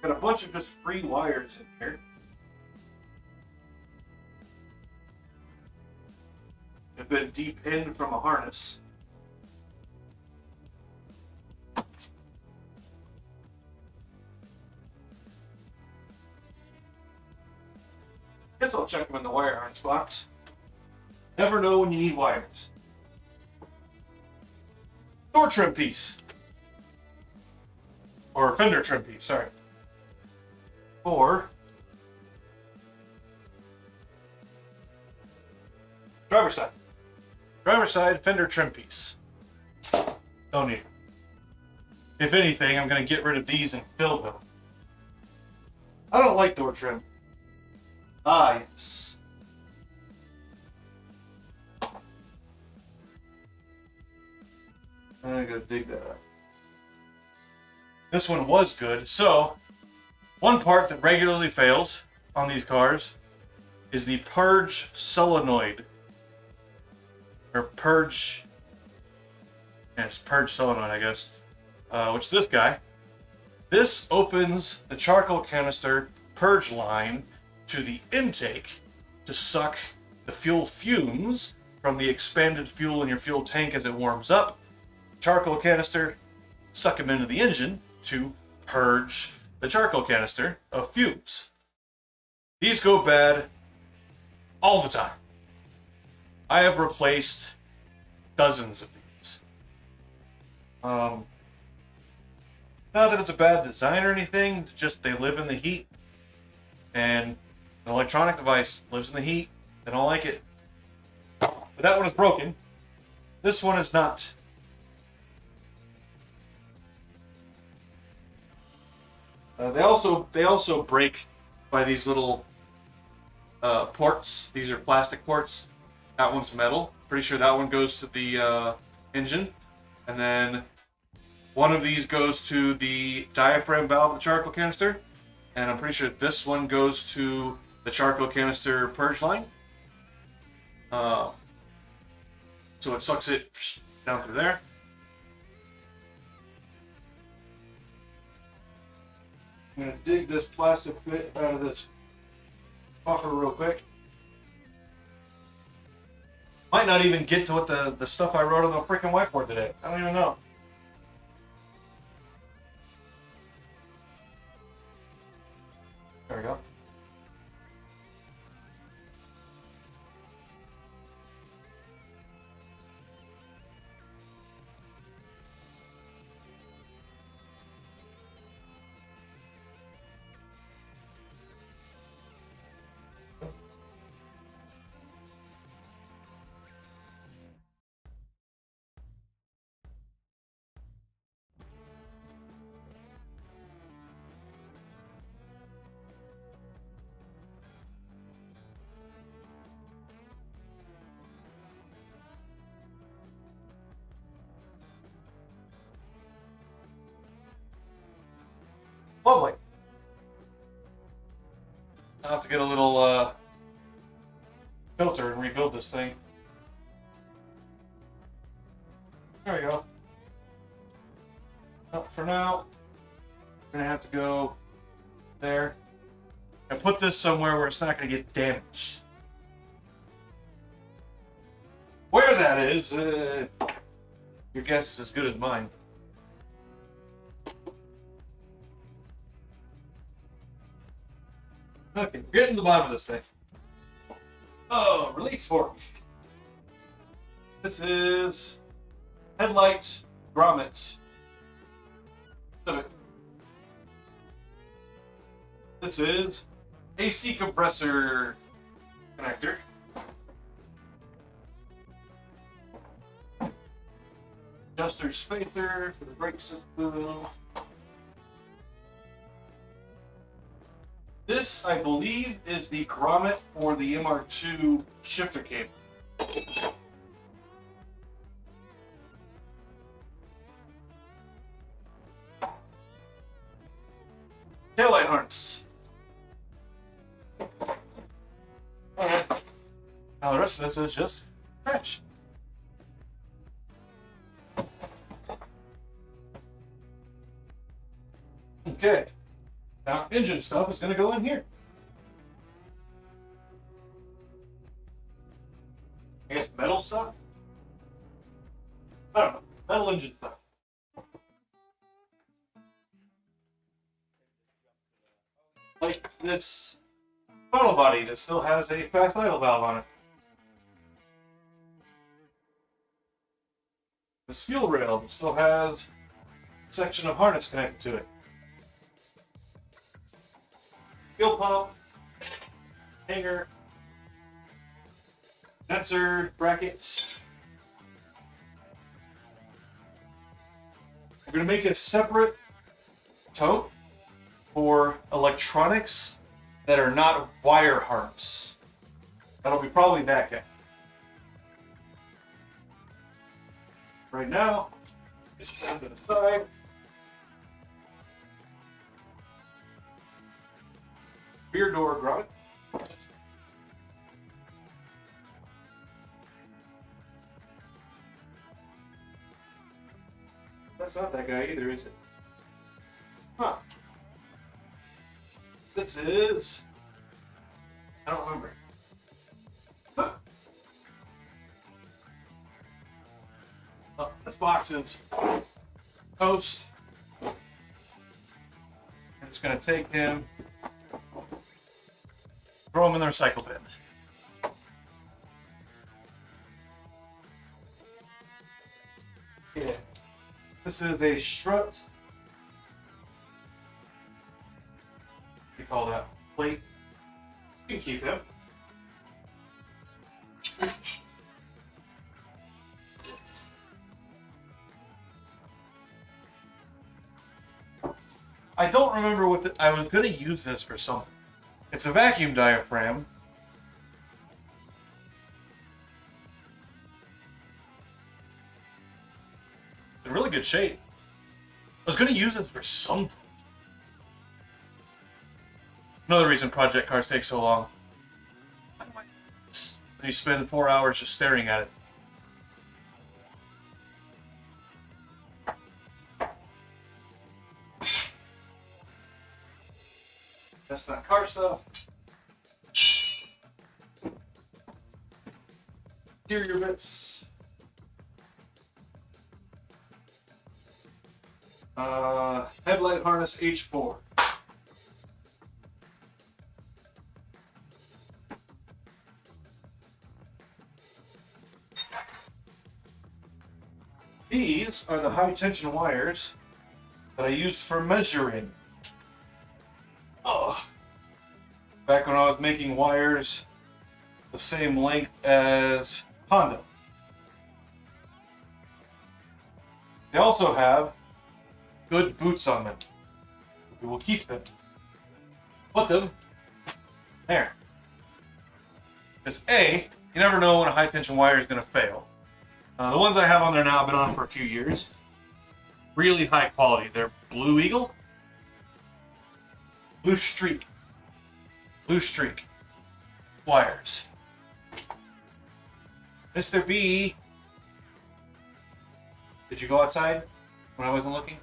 S1: Got a bunch of just free wires in here. They've been depinned from a harness. Guess I'll check them in the wire harness box. Never know when you need wires. Door trim piece. Or fender trim piece, sorry. For driver's side. driver's side fender trim piece. Don't need it. If anything, I'm going to get rid of these and fill them. I don't like door trim. Ah, yes. I gotta dig that up. This one was good. So, one part that regularly fails on these cars is the purge solenoid. Or purge... Yeah, it's purge solenoid, I guess. Which is this guy. This opens the charcoal canister purge line to the intake to suck the fuel fumes from the expanded fuel in your fuel tank as it warms up. Charcoal canister, suck them into the engine to purge the charcoal canister of fumes. These go bad all the time. I have replaced dozens of these. Not that it's a bad design or anything, it's just they live in the heat. And an electronic device lives in the heat. They don't like it. But that one is broken. This one is not. They also break by these little ports. These are plastic ports. That one's metal. Pretty sure that one goes to the engine, and then one of these goes to the diaphragm valve of the charcoal canister, and I'm pretty sure this one goes to the charcoal canister purge line. So it sucks it down through there. I'm going to dig this plastic bit out of this buffer real quick. Might not even get to what the stuff I wrote on the freaking whiteboard today. I don't even know. There we go. Lovely. I'll have to get a little filter and rebuild this thing. There we go. Well, for now, I'm going to have to go there and put this somewhere where it's not going to get damaged. Where that is, your guess is as good as mine. Okay, we're getting to the bottom of this thing. Oh, release fork. This is headlight grommet. This is AC compressor connector. Adjuster spacer for the brake system. This, I believe, is the grommet for the MR2 shifter cable. Taillight harness. Okay. Now the rest of this is just trash. Okay. Now, engine stuff is going to go in here. I guess metal stuff? I don't know. Metal engine stuff. Like this throttle body that still has a fast idle valve on it. This fuel rail that still has a section of harness connected to it. Fuel pump, hanger, condenser bracket, We're gonna make a separate tote for electronics that are not wire harness. That'll be probably that guy. Right now, just put it to the side. Rear door grommet. That's not that guy either, is it? Huh. This is... I don't remember. Huh. Oh, this box is toast. I'm just going to take him, throw him in the recycle bin. Yeah. This is a strut. What do you call that? Plate. You can keep him. I don't remember what I was going to use this for something. It's a vacuum diaphragm. It's in really good shape. I was going to use it for something. Another reason project cars take so long. You spend 4 hours just staring at it. That's not car stuff. Interior bits. Headlight harness H4. These are the high tension wires that I used for measuring. Oh. Back when I was making wires the same length as Honda. They also have good boots on them. We will keep them. Put them there. Because A, you never know when a high tension wire is going to fail. The ones I have on there now have been on for a few years. Really high quality. They're Blue Eagle. Blue Streak wires. Mr. B, did you go outside when I wasn't looking?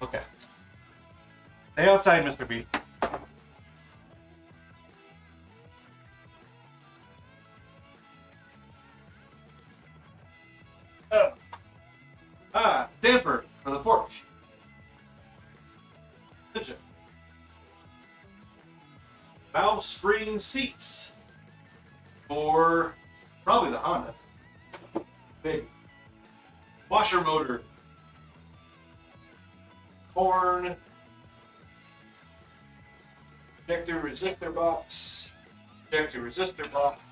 S1: Okay. Stay outside, Mr. B. Damper for the porch. Valve spring seats for probably the Honda. Big washer motor. Horn. Ejector resistor box. Ejector resistor box.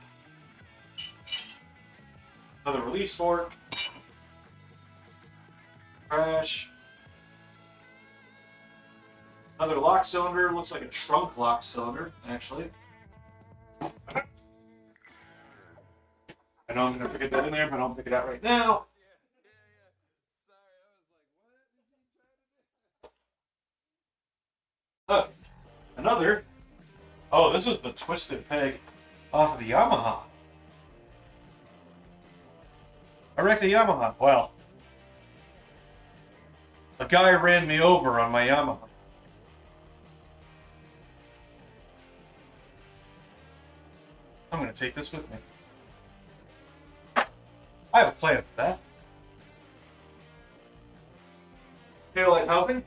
S1: Another release fork. Crash. Another lock cylinder. Looks like a trunk lock cylinder, actually. I know I'm going to forget that in there, but I'll pick it out right now. Oh, another. Oh, this is the twisted peg off of the Yamaha. I wrecked a Yamaha. Well, a guy ran me over on my Yamaha. I'm going to take this with me. I have a plan for that. Taillight housing.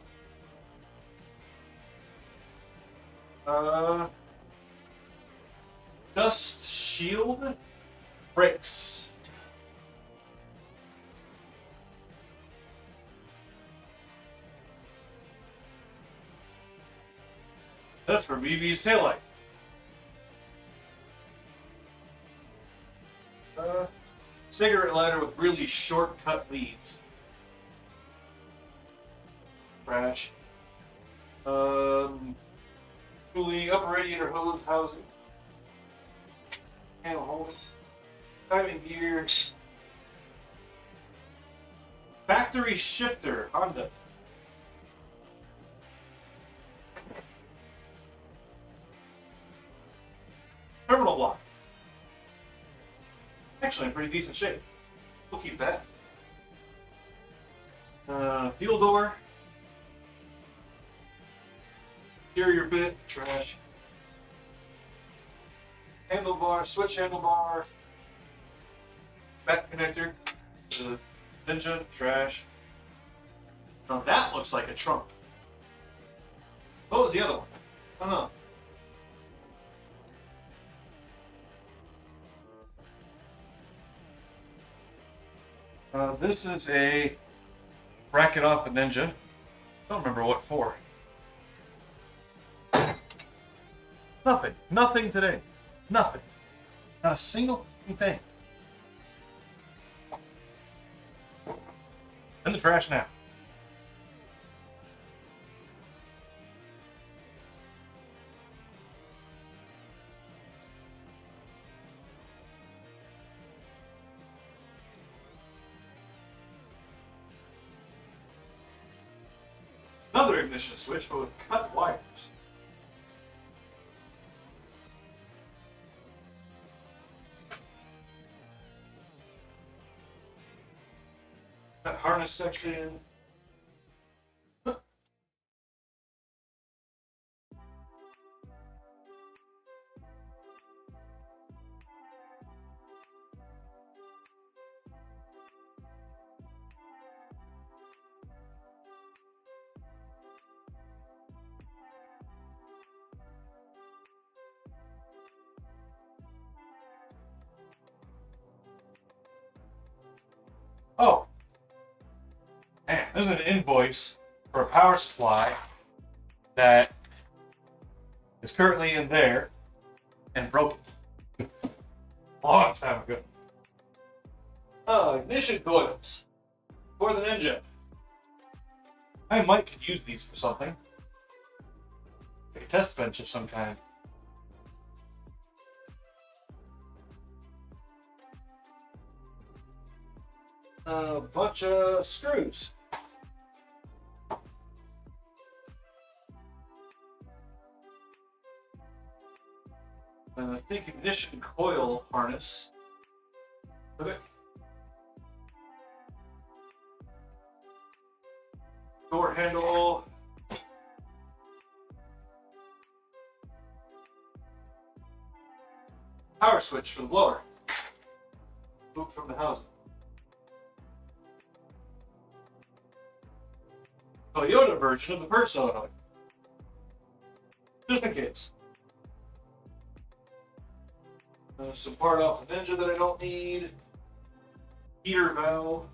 S1: Dust shield. Brakes. That's for BB's taillight. cigarette lighter with really short-cut leads. Trash. Cooling, upper radiator hose housing. Handle holding. Timing gear. Factory shifter, Honda. Terminal block. Actually in pretty decent shape. We'll keep that. Fuel door. Interior bit, trash. Handlebar, switch handlebar. Back connector. Ninja, trash. Now that looks like a trunk. What was the other one? I don't know. This is a bracket off the Ninja. I don't remember what for. Nothing. Nothing today. Nothing. Not a single thing. In the trash now. Another ignition switch, but with cut wires. That harness section. Oh, man, there's an invoice for a power supply that is currently in there and broken. Long time ago. Oh, ignition coils for the Ninja. I might could use these for something. Like a test bench of some kind. A bunch of screws. I think ignition coil harness. Okay. Door handle. Power switch for the blower. Boot from the housing. Toyota version of the purge solenoid. Just in case. Some part off the Ninja that I don't need. Heater valve.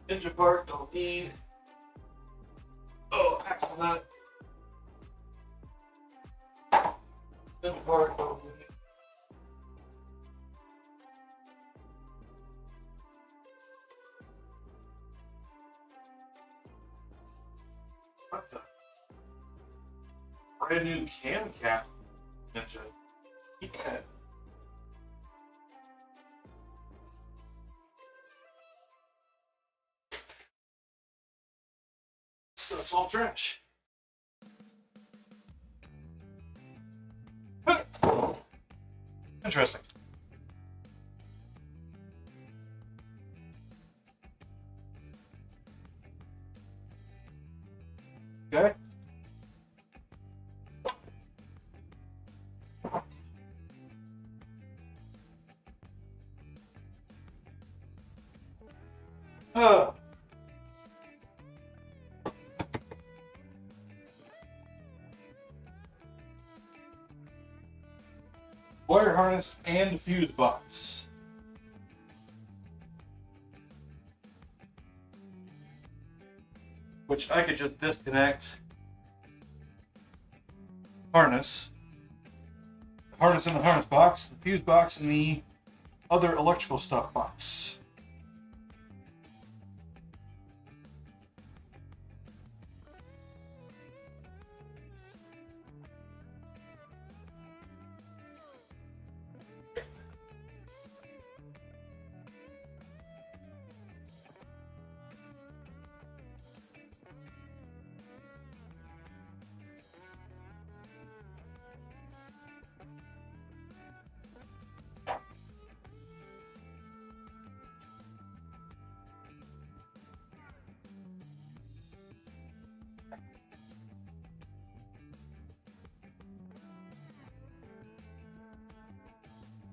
S1: Ninja part don't need. Oh, axle nut. Ninja part don't need. What the? Brand new cam cap Ninja. Keep that. So it's all trash. Interesting. Okay. Wire harness and fuse box. Which I could just disconnect harness. The harness in the harness box, the fuse box, and the other electrical stuff box.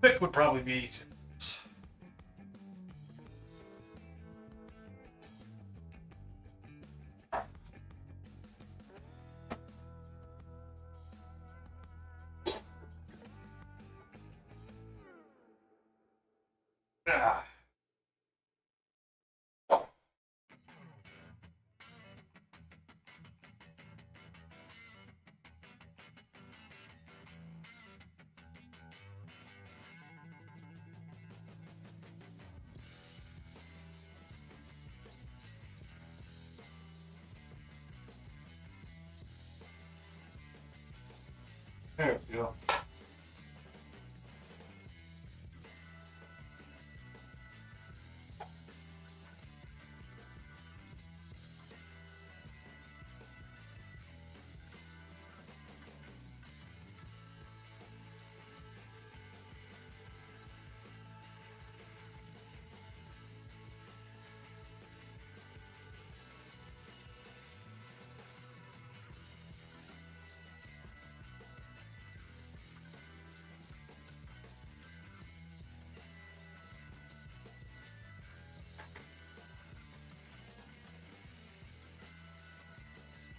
S1: Thick would probably be 2 minutes. Ah. There we go.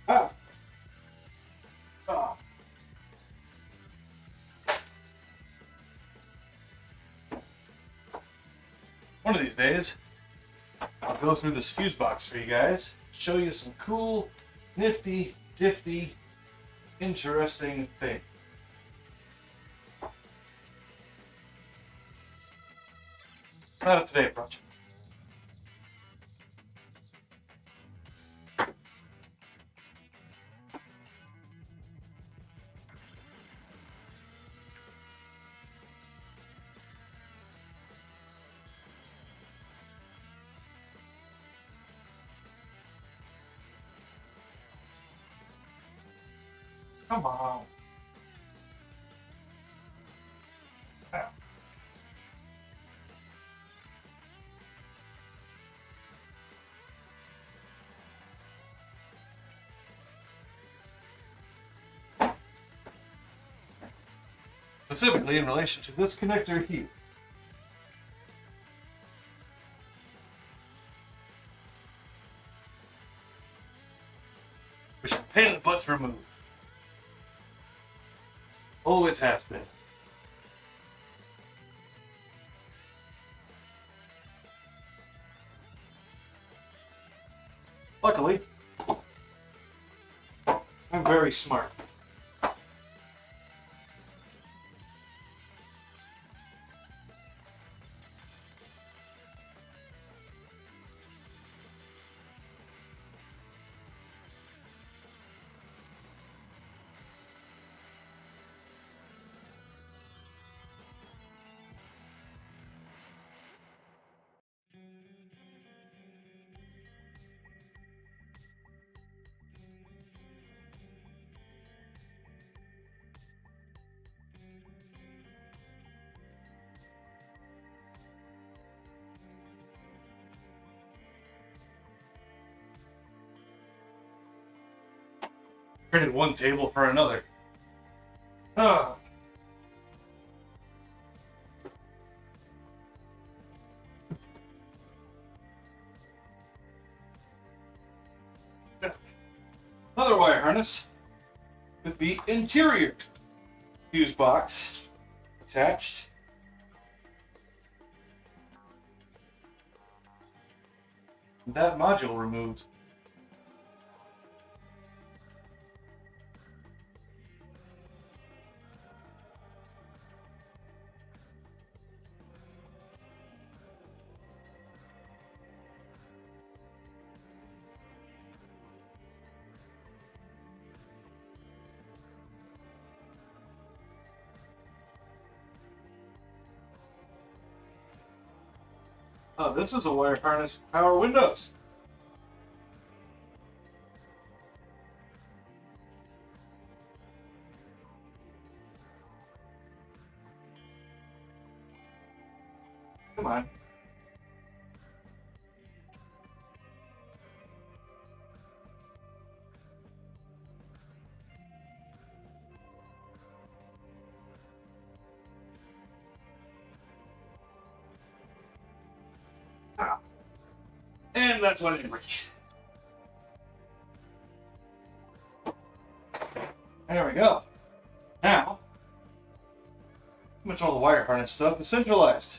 S1: Ah. Ah. One of these days, I'll go through this fuse box for you guys, show you some cool, nifty, difty, interesting things. Not a today project. Come on. Ah. Specifically in relation to this connector here. Which is a pain in the butt to remove. Always has been. Luckily, I'm very smart. Traded one table for another. Ah. Another wire harness with the interior fuse box attached. That module removed. Oh, this is a wire harness for power windows. Come on. Ah. And that's what I didn't reach. There we go. Now, pretty much all the wire harness stuff is centralized.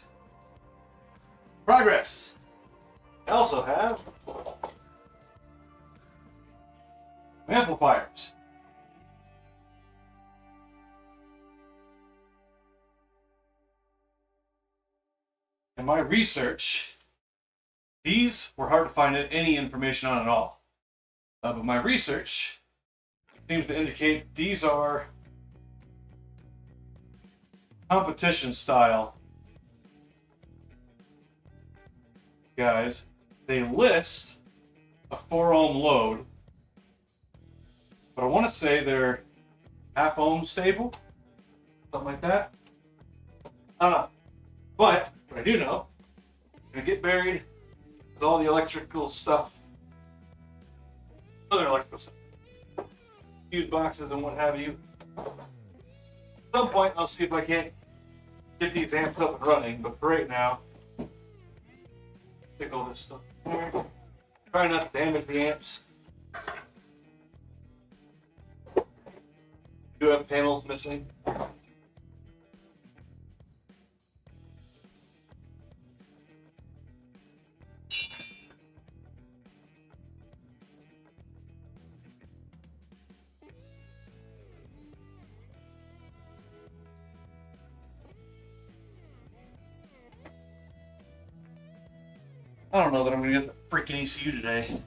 S1: Progress. I also have amplifiers. In my research, these were hard to find any information on at all. But my research seems to indicate these are competition style guys. They list a 4 ohm load, but I want to say they're half ohm stable, something like that. I don't know, but what I do know, I'm gonna get buried with all the electrical stuff, other electrical stuff, fuse boxes and what have you. At some point, I'll see if I can't get these amps up and running, but for right now, take all this stuff here. Try not to damage the amps. Do have panels missing. I don't know that I'm going to get the freaking ECU today.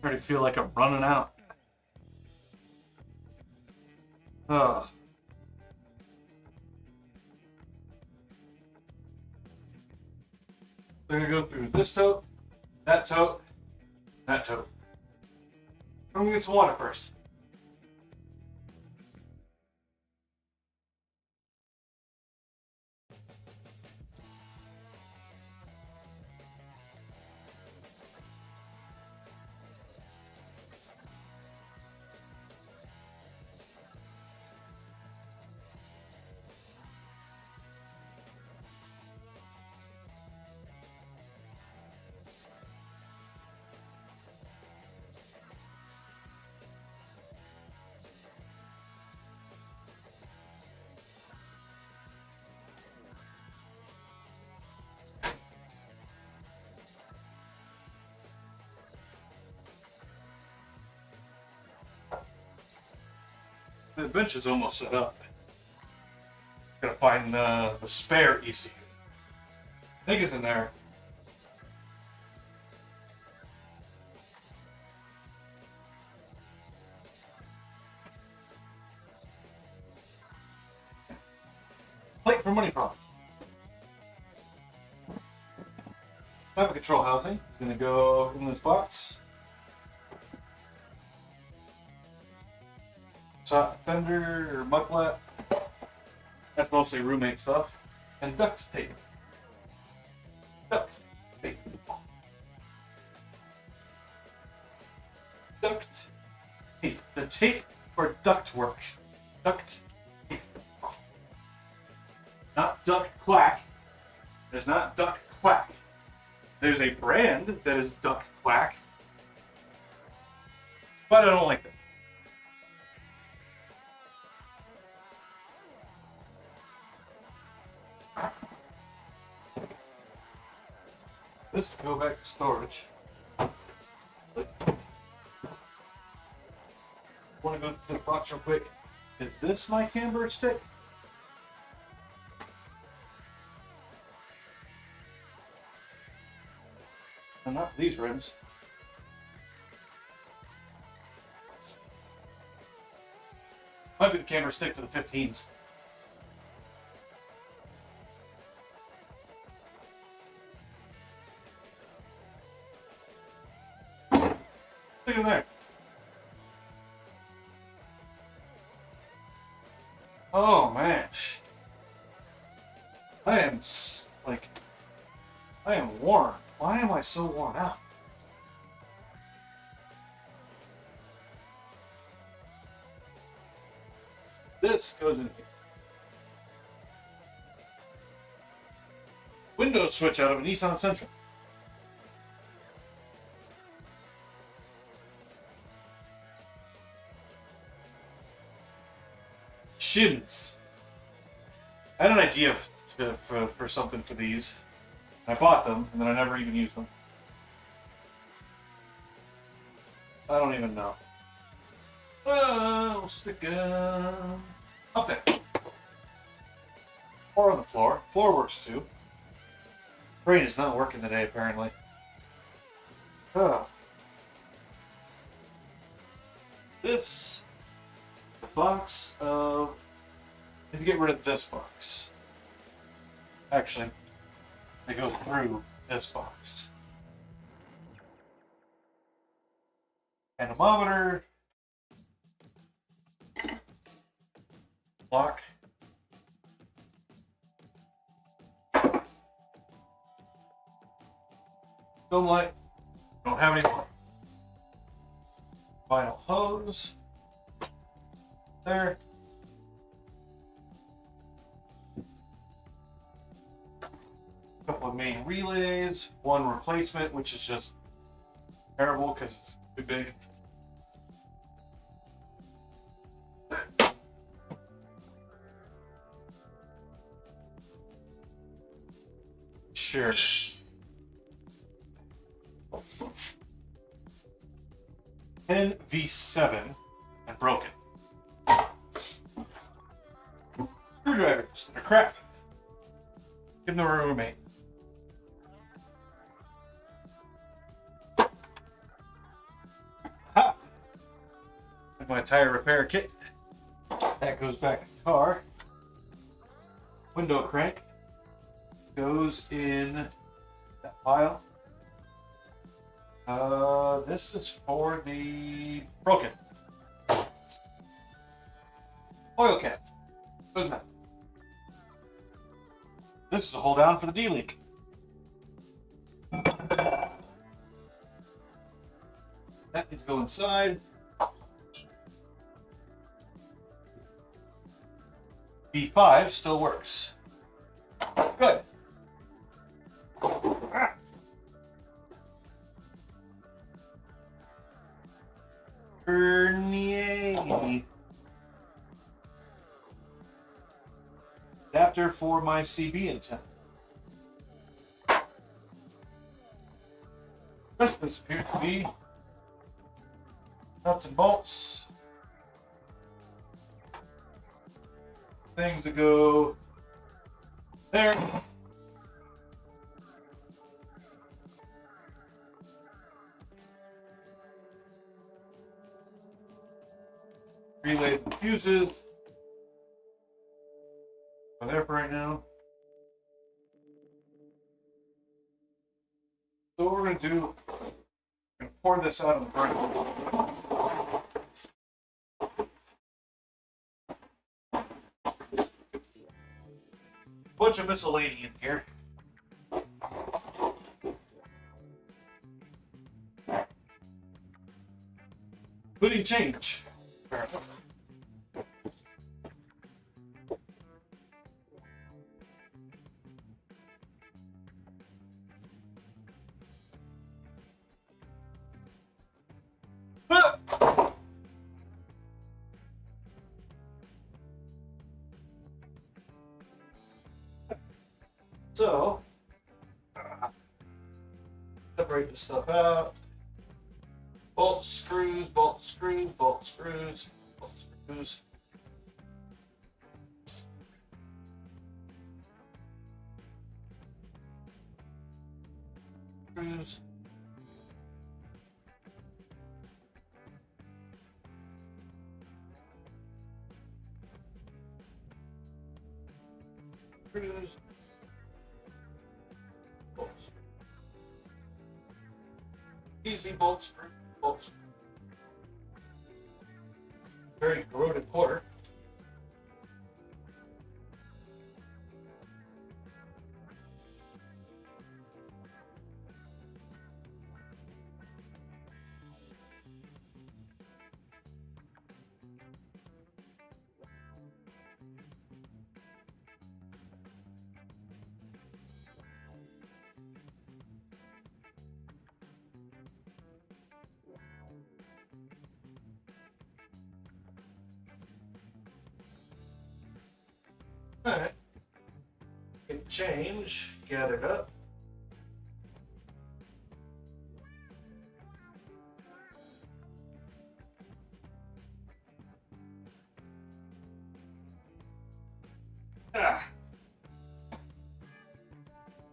S1: I already feel like I'm running out. Ugh. They're going to go through this tote, that tote, that tote. I'm going to get some water first. The bench is almost set up. Gotta find the spare ECU. I think it's in there. Plate for money problem. Type of control housing is gonna go in this box. Top fender or mud flat. That's mostly roommate stuff. And duct tape. Duct tape. Duct tape. The tape for duct work. Duct tape. Not duck quack. There's not duck quack. There's a brand that is duck quack. But I don't like that. This will go back to storage. Want to go to the box real quick. Is this my camber stick? And not these rims. Might be the camber stick for the 15s. Oh man, like, I am worn. Why am I so worn out? This goes in here. Windows switch out of a Nissan Sentra. Shims. I had an idea for something for these. I bought them, and then I never even used them. I don't even know. We'll stick them up there. Or on the floor. Floor works too. Brain is not working today, apparently. This, the box of, I need to get rid of this box. Actually, they go through this box. Anemometer. Lock. Film light. Don't have any more. Vinyl hose. There. A couple of main relays. One replacement, which is just terrible because it's too big. Sure. V7 and broken. Screwdrivers that are crap. Give them to a roommate. Ha! And my tire repair kit. That goes back in the car. Window crank goes in that pile. This is for the broken oil cap. Good enough. This is a hold down for the D-link. That needs to go inside. B5 still works. Good. Bernier. Adapter for my CB antenna. This appears to be nuts and bolts. Things that go there. Relays and fuses. Are there for right now. So what we're going to do, we're going to pour this out of the burner. Bunch of miscellany in here. Including change. So, separate this stuff out. Bolt screws, bolt screws, bolt screws, bolt screws. Screws. Screws. Bolts. Easy bolt screw. Bolts. Very corroded quarter. Alright. Get change gathered up.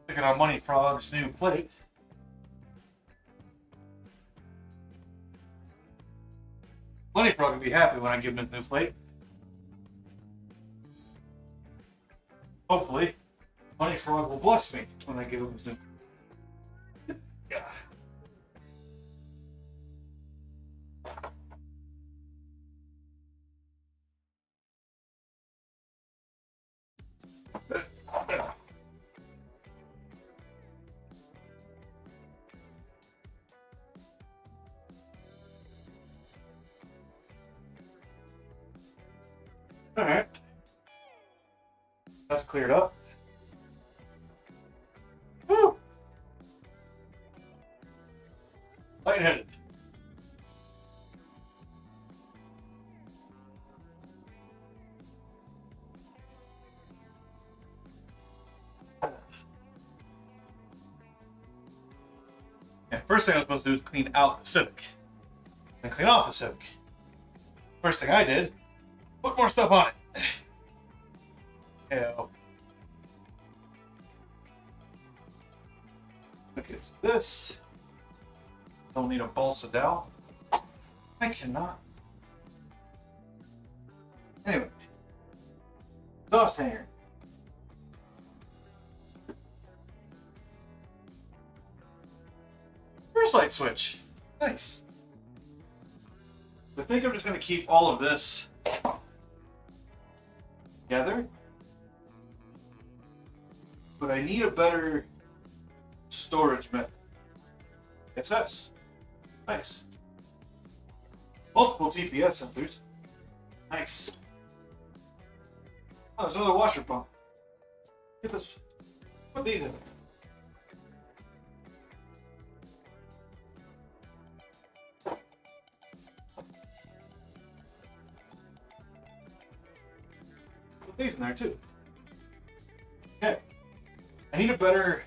S1: Looking on Money Frog's new plate. Money Frog will be happy when I give him his new plate. Hopefully, Money Frog will bless me when I give him his new plate. Yeah. Alright. That's cleared up. Woo! Lightheaded. Yeah, first thing I was supposed to do is clean out the Civic. Then clean off the Civic. First thing I did, put more stuff on it. Hell. Look at this. Don't need a balsa down. I cannot. Anyway. Exhaust hanger. First light switch. Nice. I think I'm just going to keep all of this together. But I need a better storage method. SS. Nice. Multiple TPS sensors. Nice. Oh, there's another washer pump. Get this. Put these in. Put these in there too. Okay. I need a better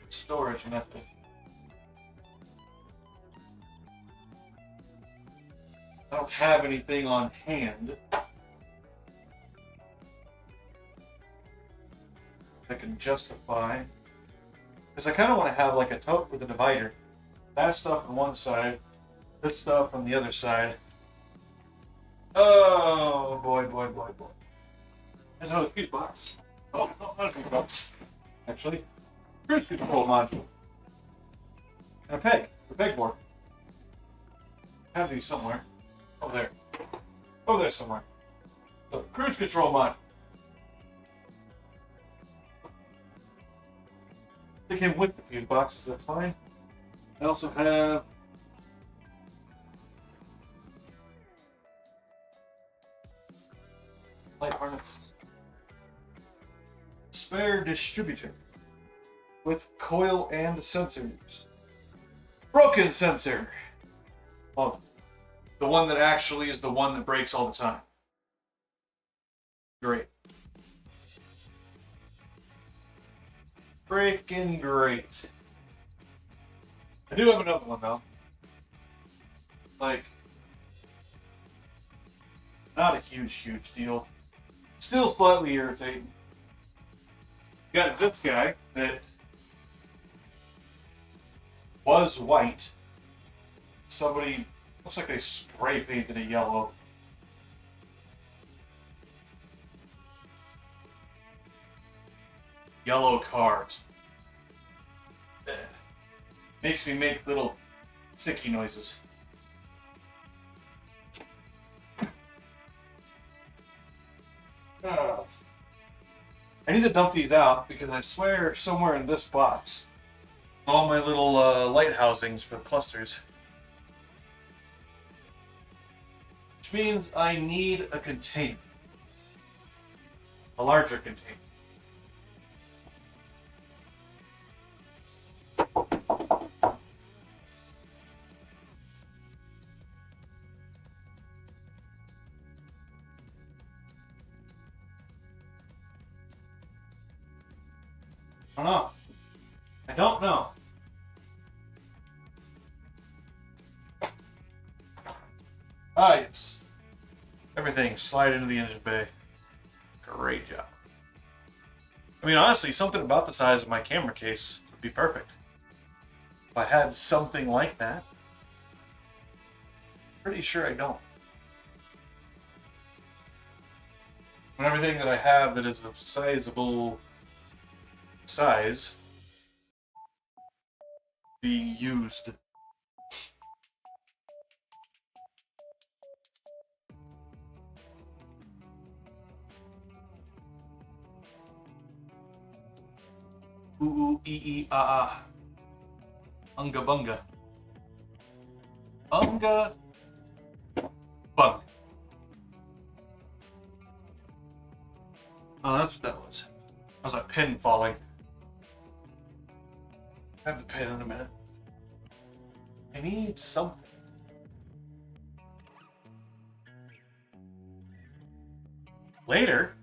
S1: storage method. I don't have anything on hand that can justify, because I kind of want to have like a tote with a divider. That stuff on one side, this stuff on the other side. Oh boy, boy, boy, boy. There's another fuse box. Oh, no, not a fuse box. Actually, cruise control module. And a pegboard. Have these somewhere. Over there. Over there somewhere. So, cruise control module. Stick him with the fuse boxes, that's fine. I also have light harness. Spare distributor with coil and sensors. Broken sensor. Well, the one that actually is the one that breaks all the time. Great. Freaking great. I do have another one though. Like, not a huge deal. Still slightly irritating. Got this guy that was white. Somebody, looks like they spray painted it yellow. Yellow cars. Makes me make little sicky noises. I need to dump these out because I swear somewhere in this box, all my little light housings for the clusters. Which means I need a container. A larger container. I don't know. I don't know. Ah, yes. Everything slide into the engine bay. Great job. I mean, honestly, something about the size of my camera case would be perfect. If I had something like that. Pretty sure I don't. And everything that I have that is of sizable size being used. Ooh, ooh, ah. Unga bunga. Unga bunga. Oh, that's what that was. That was a pin falling. Have the pin in a minute. I need something. Later,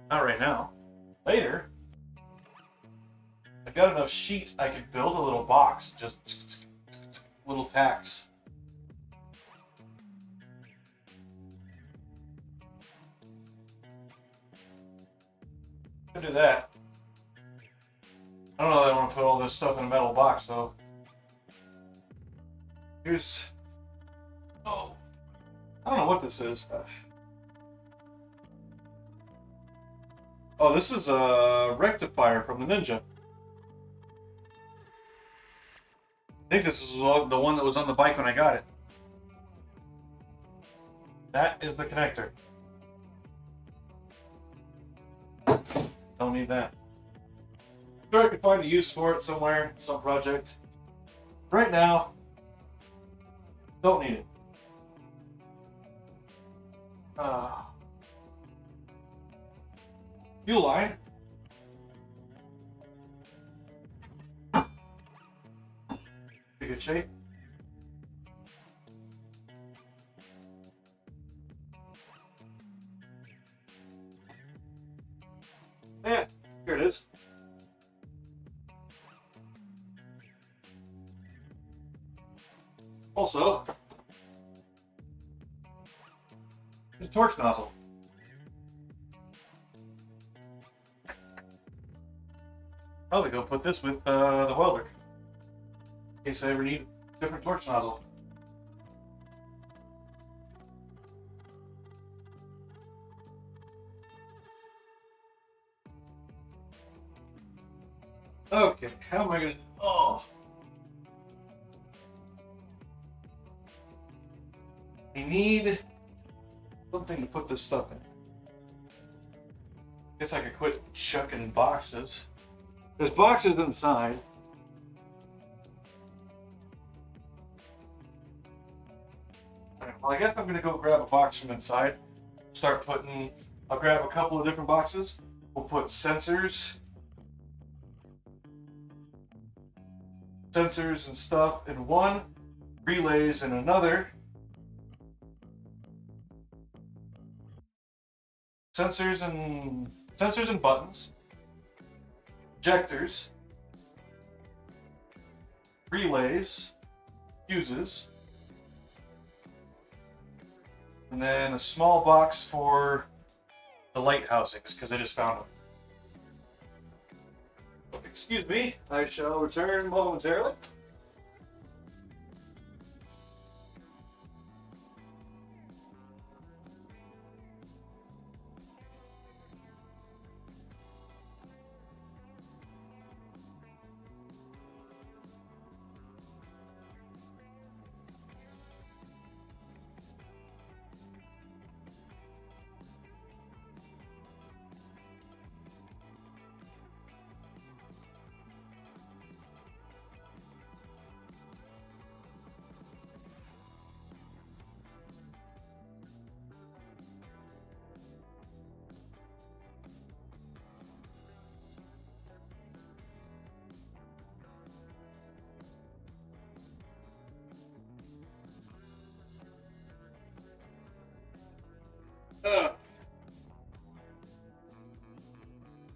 S1: not right now, later, I got enough sheet I could build a little box, just little tacks. Could do that. I don't know that I want to put all this stuff in a metal box though. Here's, oh, I don't know what this is. Oh, this is a rectifier from the Ninja. I think this is the one that was on the bike when I got it. That is the connector. Don't need that. Sure, I could find a use for it somewhere, some project. Right now, don't need it. Fuel line. Pretty good shape. Yeah, here it is. Also, there's a torch nozzle. Probably go put this with the welder in case I ever need a different torch nozzle. Okay, how am I gonna? Oh, I need something to put this stuff in. Guess I could quit chucking boxes. There's boxes inside. Alright, well, I guess I'm gonna go grab a box from inside. Start putting. I'll grab a couple of different boxes. We'll put sensors and stuff in one, relays in another, sensors and buttons, injectors, relays, fuses, and then a small box for the light housings because I just found them. Excuse me, I shall return momentarily.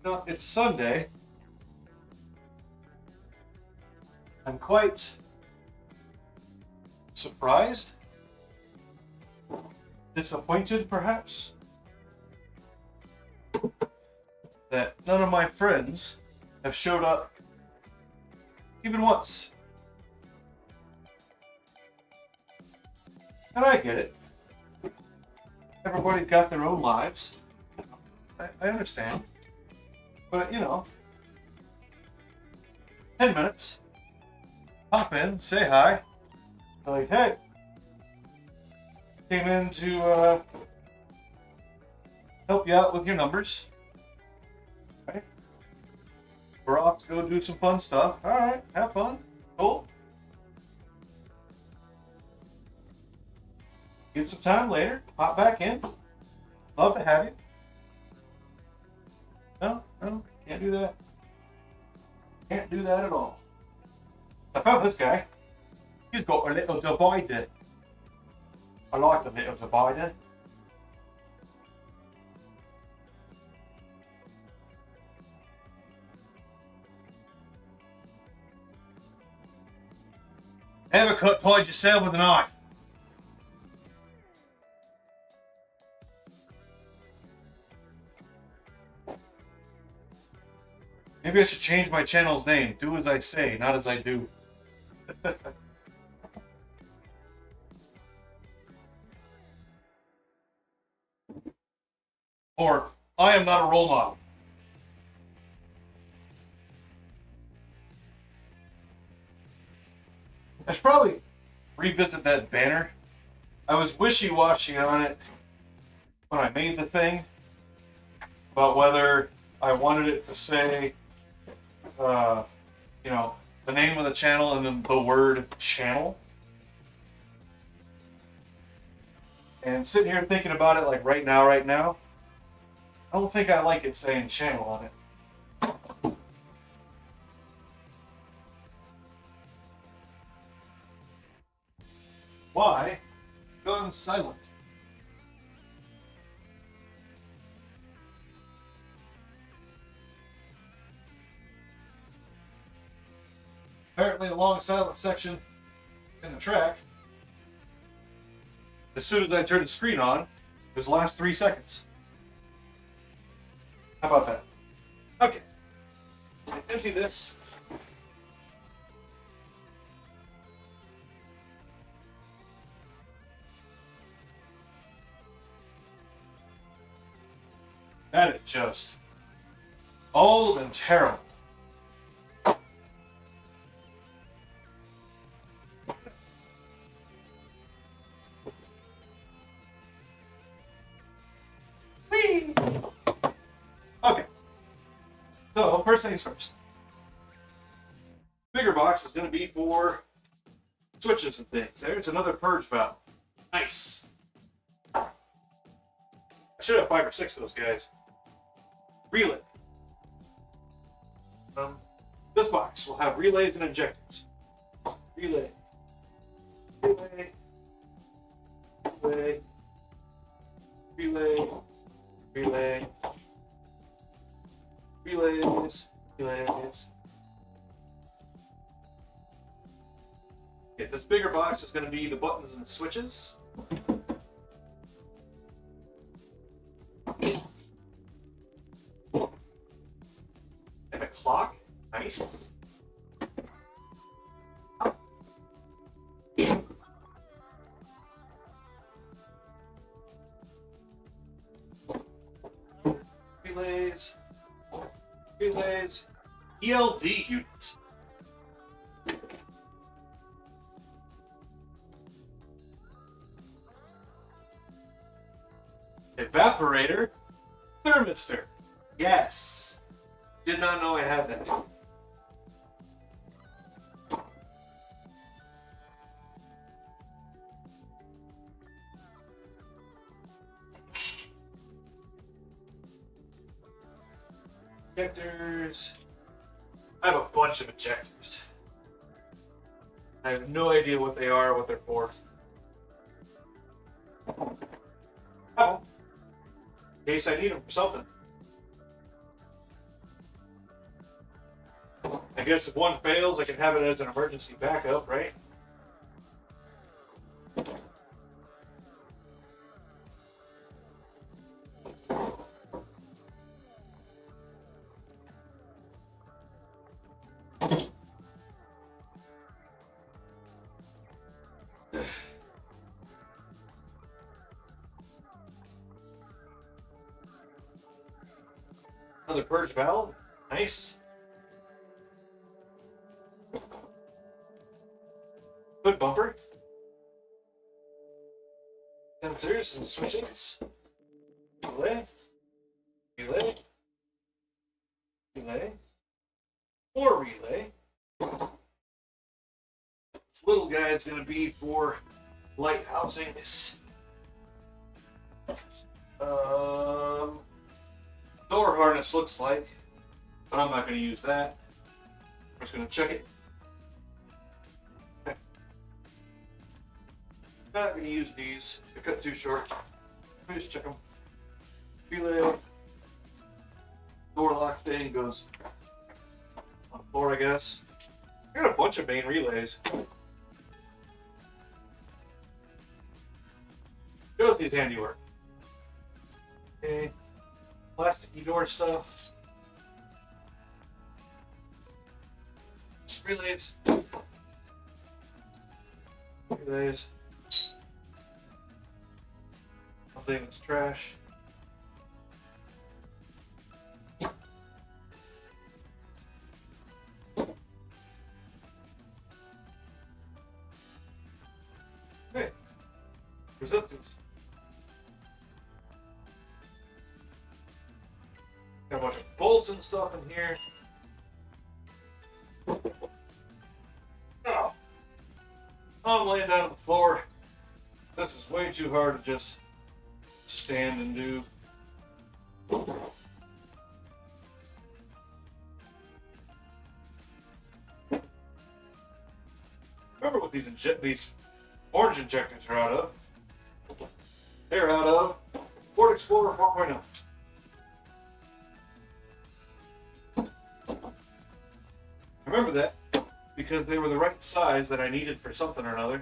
S1: No, it's Sunday. I'm quite surprised, disappointed perhaps, that none of my friends have showed up even once. And I get it. Everybody's got their own lives. I understand. But, you know, 10 minutes, pop in, say hi. Like, hey, came in to help you out with your numbers. Right? We're off to go do some fun stuff. All right, have fun. Cool. Get some time later. Pop back in. Love to have you. No, can't do that. Can't do that at all. I found this guy. He's got a little divider. I like the little divider. Ever cut-tied yourself with a knife? Maybe I should change my channel's name. Do as I say, not as I do. Or, I am not a role model. I should probably revisit that banner. I was wishy-washy on it when I made the thing about whether I wanted it to say, you know, the name of the channel and then the word channel. And sitting here thinking about it like right now, I don't think I like it saying channel on it. Why? Gone silent. Apparently a long silent section in the track. As soon as I turn the screen on, it was the last 3 seconds. How about that? Okay. I empty this. That is just old and terrible. Whee! Okay. So, first things first. Bigger box is going to be for switches and things. There's another purge valve. Nice. I should have 5 or 6 of those guys. Relay. This box will have relays and injectors. Relay. Relay. Relay. Relay. Relay. Relays. Relays. Okay, this bigger box is going to be the buttons and switches. And a clock. Nice. Relays. Relays. ELD units. Evaporator. Thermistor. Yes. Did not know I had that. Injectors. I have a bunch of injectors. I have no idea what they are, what they're for. Oh. In case I need them for something. guess if one fails, I can have it as an emergency backup, right? Another purge valve. Nice. Hood bumper. Sensors and switches. Relay. Relay. Relay. More relay. This little guy is going to be for light housings. Door harness looks like, but I'm not going to use that. I'm just going to check it. Okay. Not going to use these. They cut too short. Let me just check them. Relay. Door lock thing goes on the floor, I guess. I got a bunch of main relays. Shows these handiwork. Okay. Plasticky door stuff. Relays. Relays. Nothing that's trash. Okay. Resistors. Got a bunch of bolts and stuff in here. Oh. I'm laying down on the floor. This is way too hard to just stand and do. Remember what these orange injectors are out of? They're out of Ford Explorer 4.0. I remember that because they were the right size that I needed for something or another.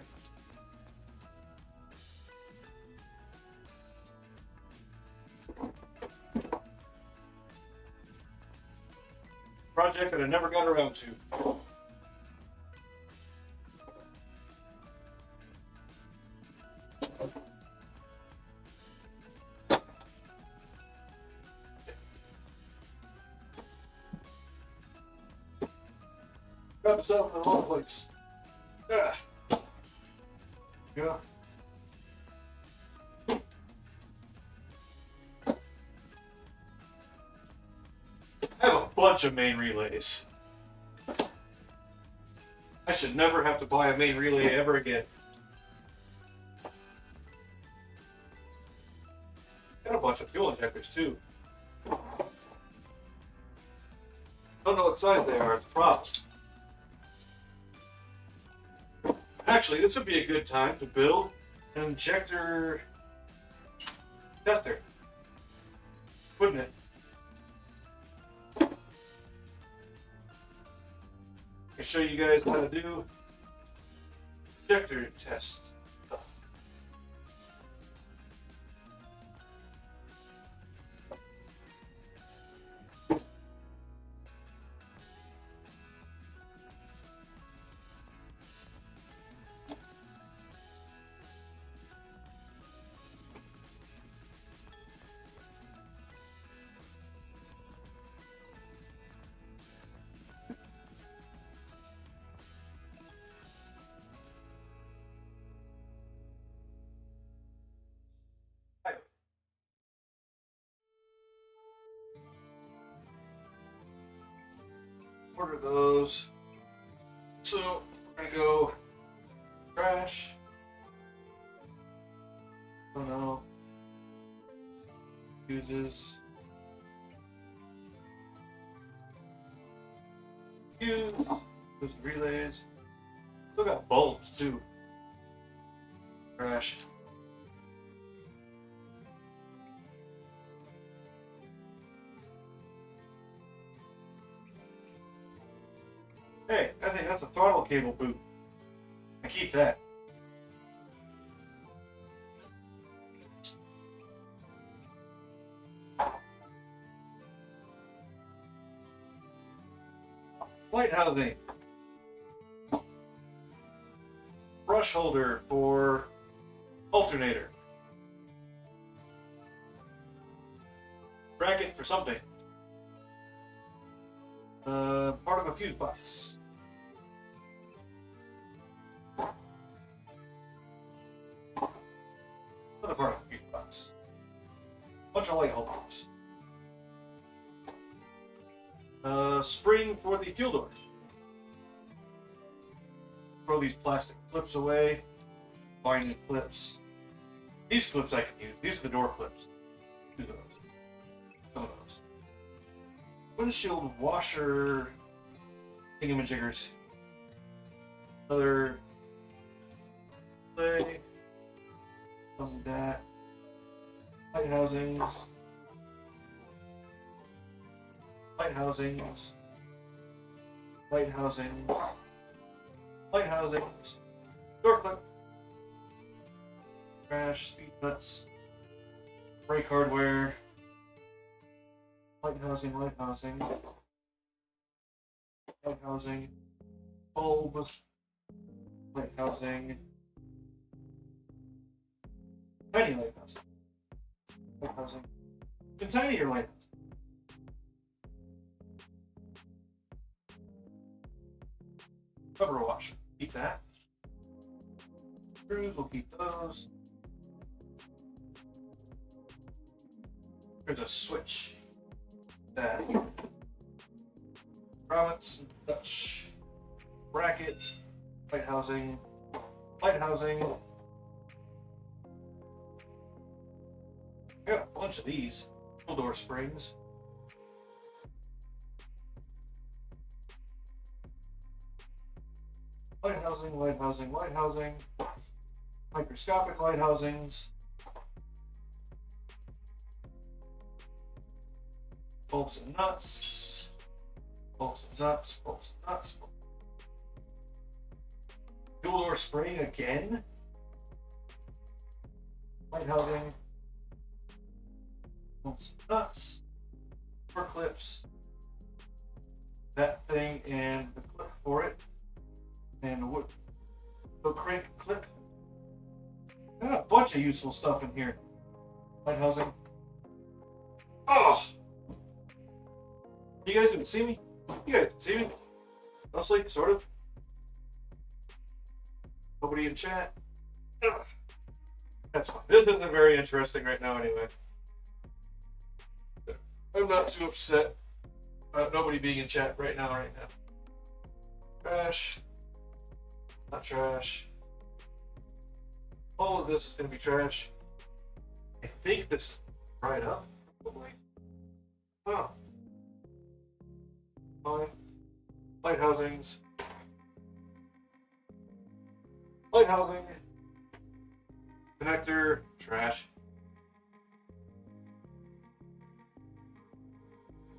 S1: Project that I never got around to. Got myself in the wrong place. Yeah. Yeah. I have a bunch of main relays. I should never have to buy a main relay ever again. Got a bunch of fuel injectors too. Don't know what size they are, it's a problem. Actually, this would be a good time to build an injector tester, wouldn't it? I can show you guys how to do injector tests. Order those. So we're gonna go trash. Oh no. Fuses. Fuse. Those relays. Still got bulbs too. Trash. Hey, I think that's a throttle cable boot. I keep that. Light housing. Brush holder for alternator. Bracket for something. Part of a fuse box. Another part of a fuse box. Bunch of light holders. Spring for the fuel doors. Throw these plastic clips away. Binding clips. These clips I can use. These are the door clips. Use those. Some of those. Windshield washer thingamajiggers. Another play. Some of that. Light housings. Light housings. Light housings. Light housings. Door clip. Trash, speed nuts. Brake hardware. Light housing, light housing. Light housing. Bulb. Light housing. Tiny light housing. Light housing. Even tinier light housing. Cover wash. Keep that. Screws, we'll keep those. There's a switch. That. Grommets and such. Bracket. Light housing. Light housing. I got a bunch of these. Full door springs. Light housing, light housing, light housing. Microscopic light housings. Bolts and nuts. Bolts and nuts, bolts and nuts. Dual door spring again. Light housing. Bolts and nuts. For clips. That thing and the clip for it. And the wood. The crank clip. Got a bunch of useful stuff in here. Light housing. Oh! You guys can see me? You guys can see me? Mostly, sort of. Nobody in chat? Ugh. That's fine. This isn't very interesting right now anyway. I'm not too upset about nobody being in chat right now. Trash. Not trash. All of this is going to be trash. I think this is right up. Probably. Oh. Fine. Light housings. Light housing. Connector. Trash.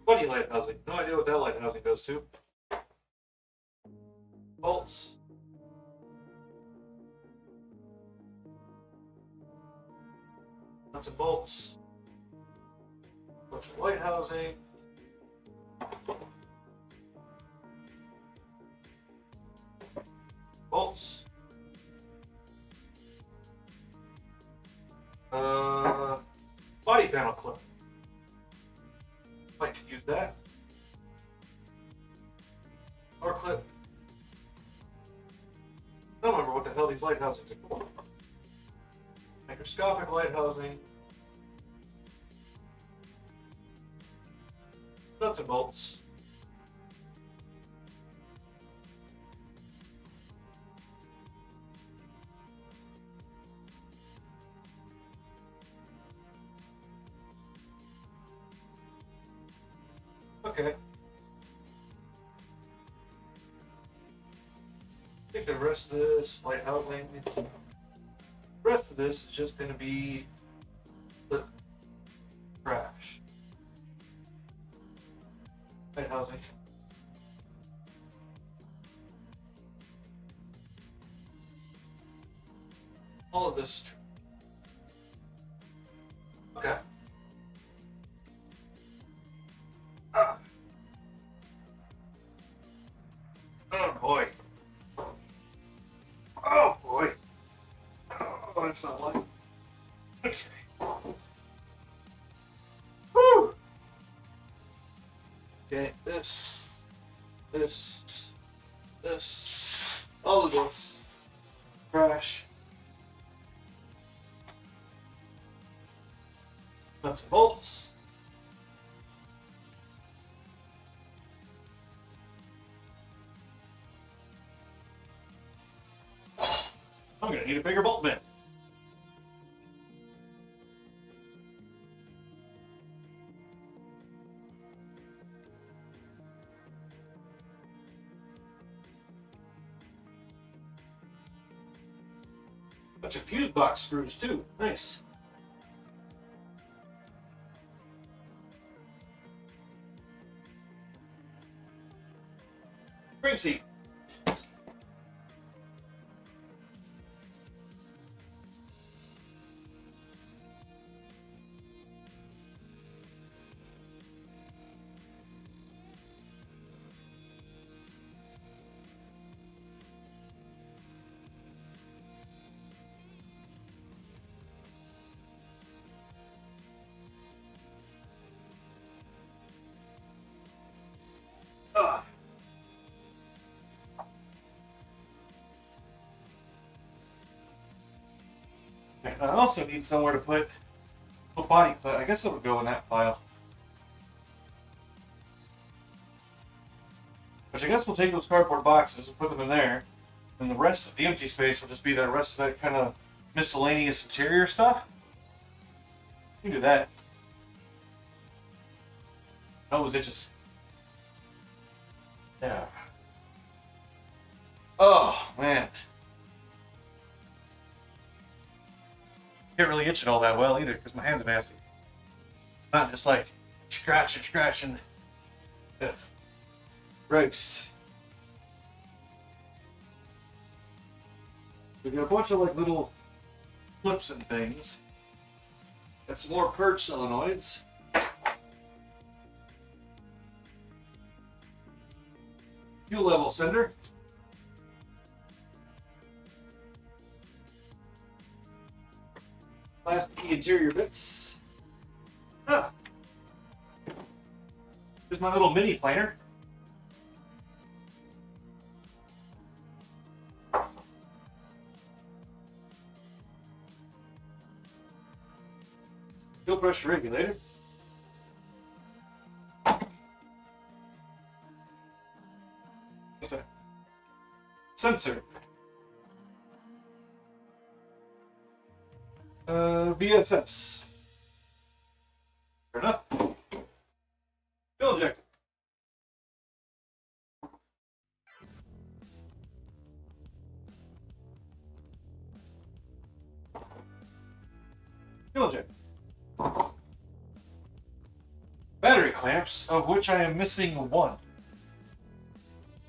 S1: Funny light housing. No idea what that light housing goes to. Bolts. Lots of bolts. Bunch of light housing. Bolts. Body panel clip. Might could use that. Or clip. I don't remember what the hell these light housings are for. Microscopic light housing. Nuts and bolts. Okay. I think the rest of this light housing. The rest of this is just going to be the trash. Light housing. of this is true. Okay. Oh boy. Oh boy. Oh, that's not light. Okay. Woo! Okay, this, all of this. Crash. Nuts and bolts. I'm gonna need a bigger bolt bin. Bunch of fuse box screws too. Nice. Spring seat. I also need somewhere to put a body clip. I guess it would go in that file. Which I guess we'll take those cardboard boxes and put them in there. And the rest of the empty space will just be the rest of that kind of miscellaneous interior stuff. You can do that. Those itches. Yeah. Oh, man. Can't really itch it all that well either because my hands are nasty. Not just like scratching. Ugh. Gross. We got a bunch of like little clips and things. Got some more purge solenoids. Fuel level sender. Plastic interior bits. Ah. Here's my little mini planer. Fuel pressure regulator. What's that? Sensor. VSS. Fair enough. Fuel injector. Fuel injector. Battery clamps, of which I am missing one.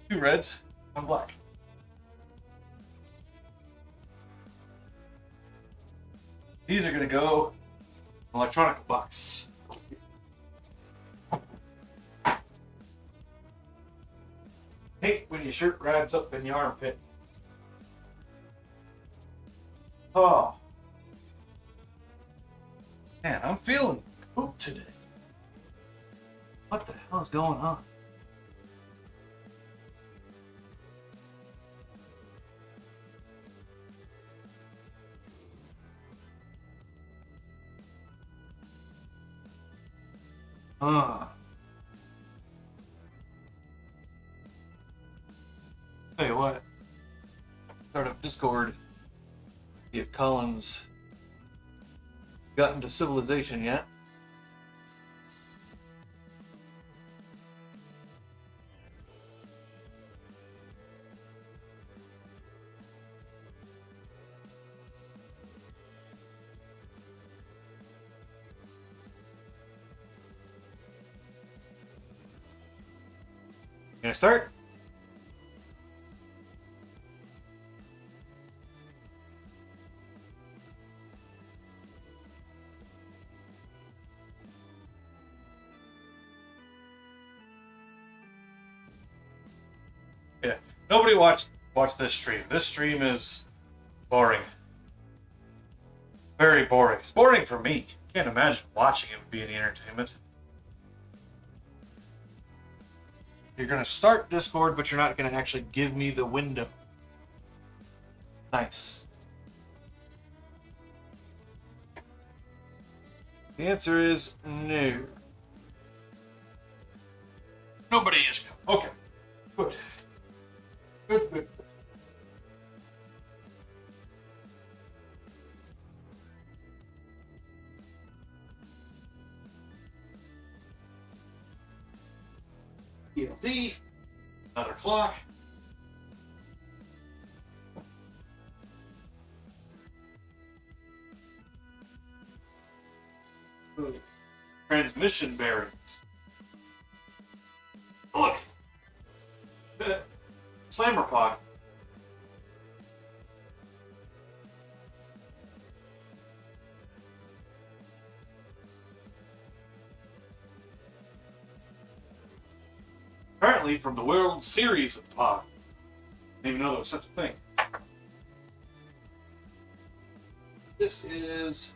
S1: 2 reds, 1 black. These are going to go in an electronic box. Hate when your shirt rides up in the armpit. Oh. Man, I'm feeling poop today. What the hell is going on? Tell you what, start up Discord, see if Colin's gotten to civilization yet. Gonna start? Nobody watch this stream. This stream is boring. Very boring. It's boring for me. Can't imagine watching it would be any entertainment. You're going to start Discord, but you're not going to actually give me the window. Nice. The answer is no. Nobody is. Okay. Good. Good. ELD. Another clock. Transmission bearings. Look! Slammer pod. Apparently from the World Series of pod. Didn't even know there was such a thing. This is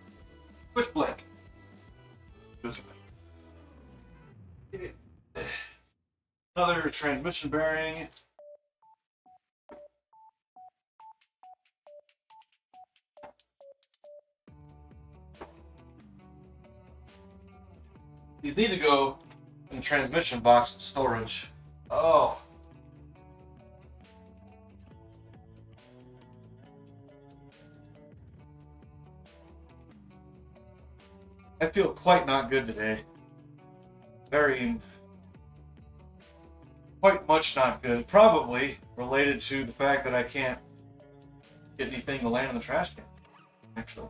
S1: switchblade. Another transmission bearing. These need to go in the transmission box storage. Oh. I feel quite not good today. Quite much not good. Probably related to the fact that I can't get anything to land in the trash can. Actually,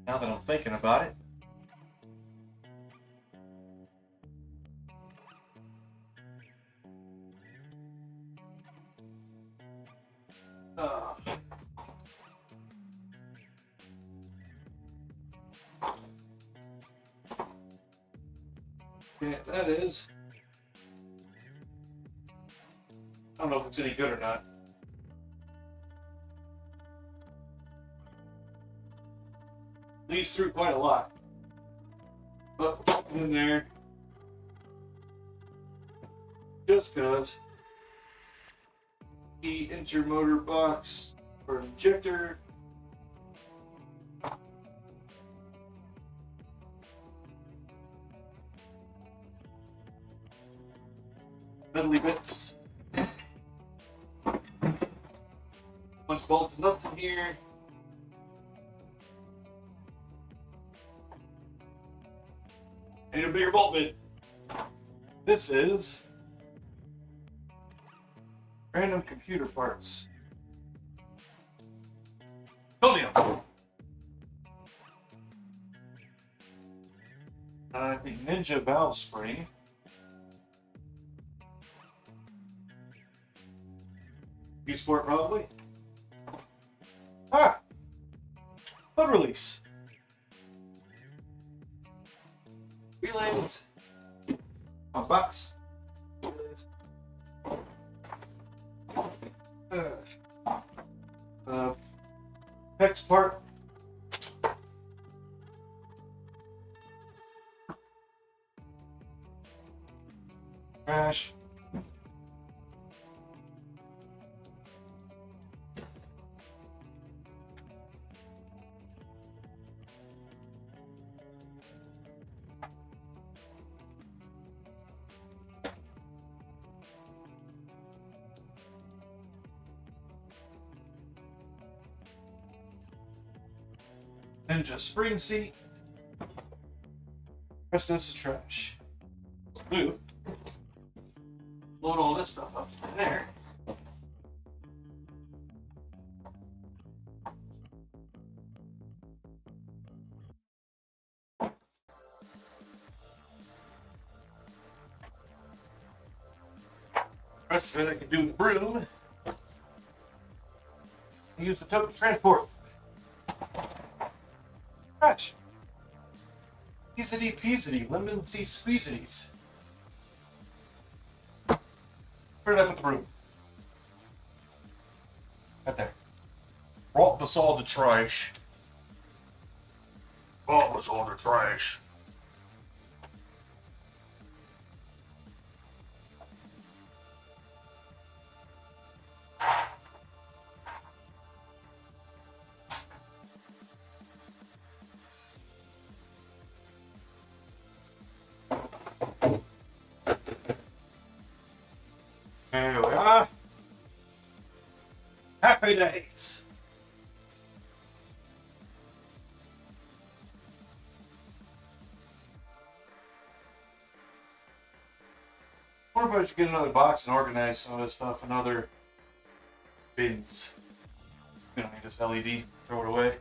S1: now that I'm thinking about it. Yeah, that is. I don't know if it's any good or not. Leads through quite a lot. But in there, just because the intermotor box or injector. Metal bits. Bunch of bolts and nuts in here. I need a bigger bolt bit. This is random computer parts. Chromium. I think Ninja valve spring. Use for it probably. Ah! Hood release. Relays. On box. Relays. PEX part. Trash. Ninja spring seat. The rest of this is trash. Blue. Load all this stuff up in there. The rest of it I can do with the broom. Use the tote to transport. Trash. Easity peasity, lemon-y squeezities. Put it up with the broom. Right there. Brought us all the trash. Brought us all the trash. There we are. Happy days. I wonder if I should get another box and organize some of this stuff in other bins. We don't need this LED. Throw it away.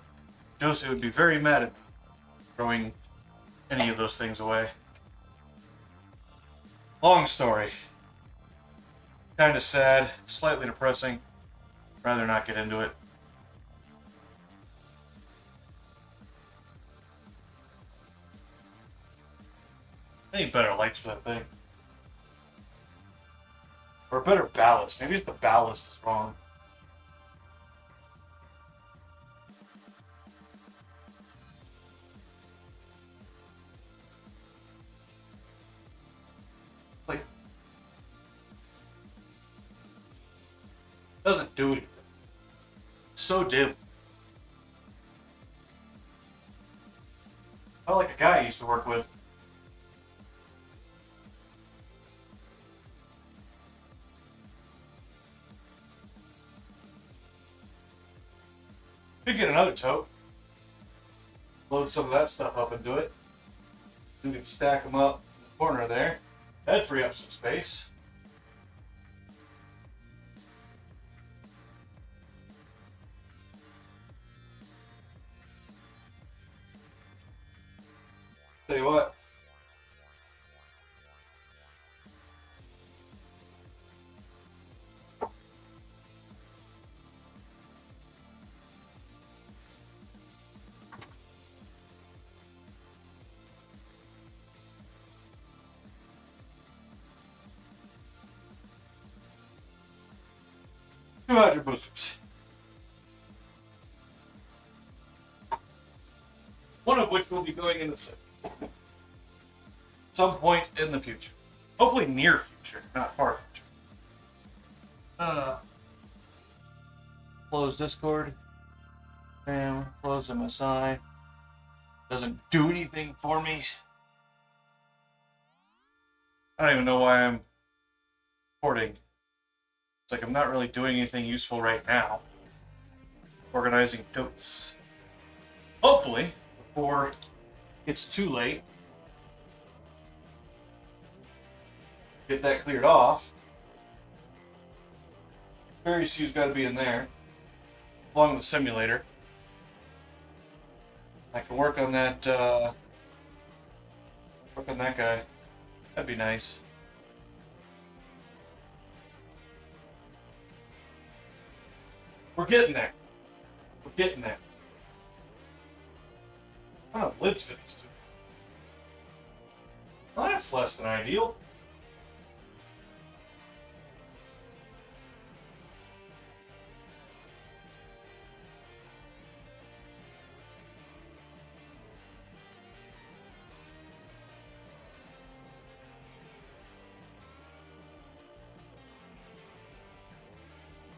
S1: Josie would be very mad at me throwing any of those things away. Long story. Kind of sad, slightly depressing. Rather not get into it. I need better lights for that thing. Or a better ballast. Maybe it's the ballast is wrong. Like, doesn't do anything. It's so dim. I like a guy I used to work with. Could get another tote. Load some of that stuff up into it. We can stack them up in the corner there. That'd free up some space. Tell you what. Two hydro boosters. One of which will be going in the set. Some point in the future. Hopefully near future, not far future. Close Discord. Bam. Close MSI. Doesn't do anything for me. I don't even know why I'm recording. It's like I'm not really doing anything useful right now. Organizing totes. Hopefully, before it's too late, get that cleared off. Fairy suit's got to be in there, along with the simulator. I can work on that. Work on that guy. That'd be nice. We're getting there. We're getting there. I don't know, lids fit these two. Well, that's less than ideal.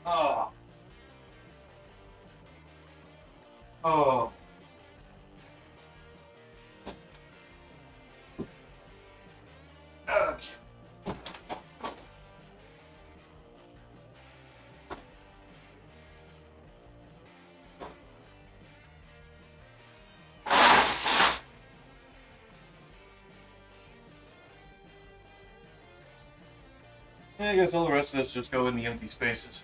S1: Oh. Oh. Okay. I guess all the rest of this just go in the empty spaces.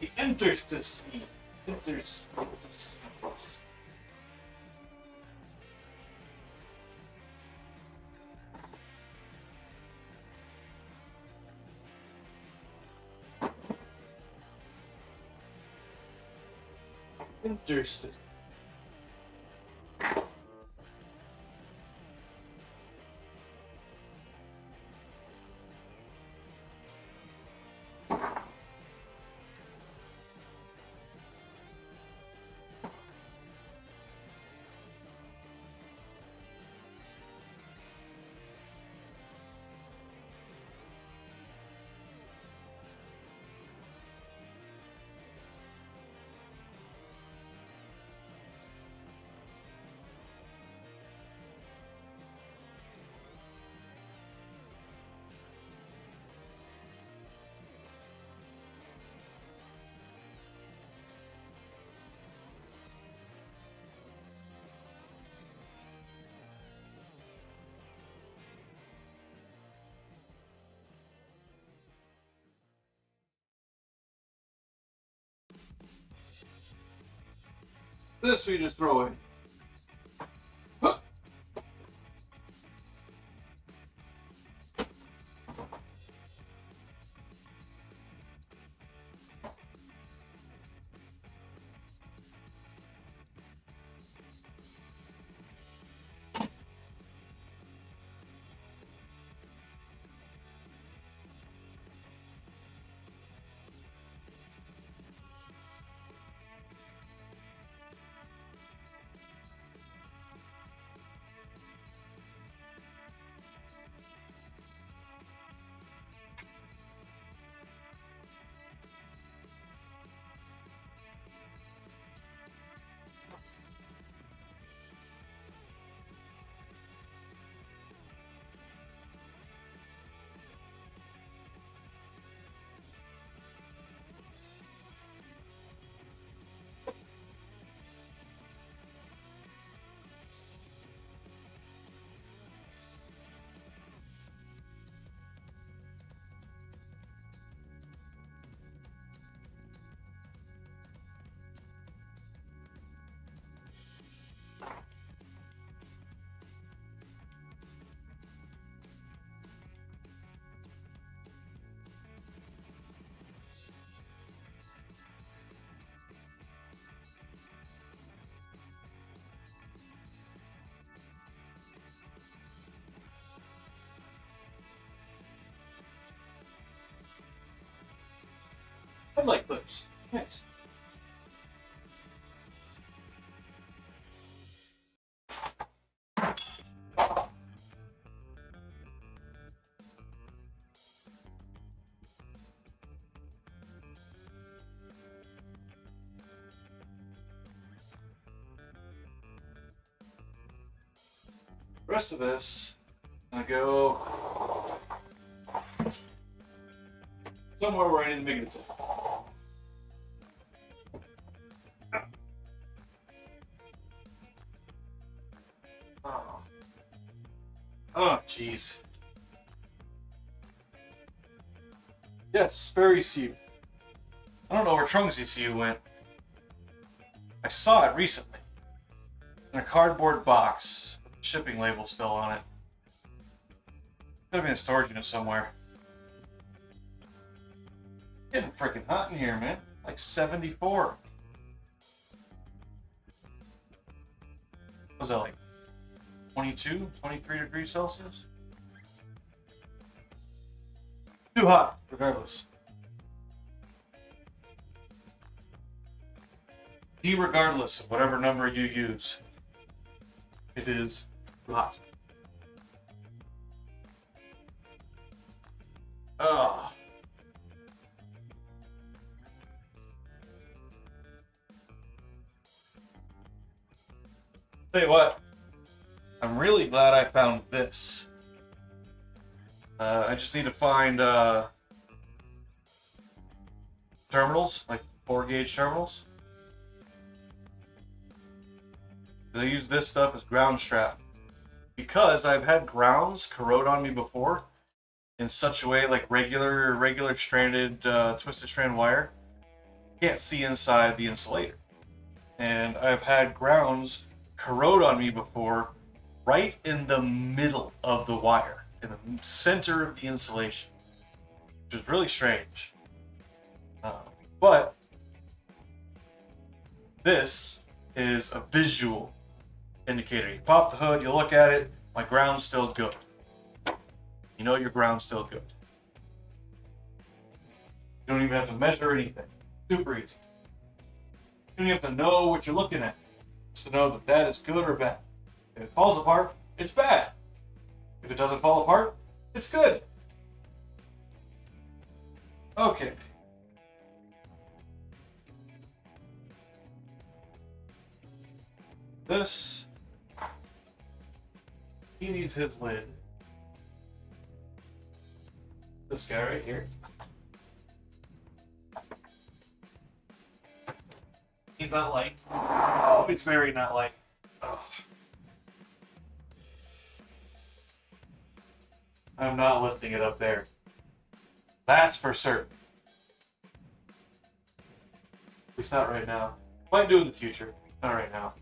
S1: The interstices. Interstices. Interstices. This we just throw in. Headlight clips. Nice. The rest of this, I'm gonna go somewhere where I need to make it. Oh, jeez. Yes, Sperry ECU. I don't know where Trung's ECU went. I saw it recently. In a cardboard box. Shipping label still on it. Could have been a storage unit somewhere. Getting freaking hot in here, man. Like 74. What was that, like 22, 23 degrees Celsius? Too hot, regardless. Regardless of whatever number you use, it is hot. Ugh. Tell you what, I'm really glad I found this. I just need to find terminals, like 4-gauge terminals. They use this stuff as ground strap because I've had grounds corrode on me before in such a way, like regular stranded twisted strand wire. Can't see inside the insulator, and I've had grounds corrode on me before right in the middle of the wire, in the center of the insulation, which is really strange. But this is a visual indicator. You pop the hood, you look at it, my ground's still good. You know your ground's still good. You don't even have to measure anything. Super easy. You don't even have to know what you're looking at just to know that that is good or bad. If it falls apart, it's bad. If it doesn't fall apart, it's good. Okay. This, he needs his lid. This guy right here. He's not light. Oh, it's very not light. Oh. I'm not lifting it up there. That's for certain. We least not right now. Might do in the future. Not right now.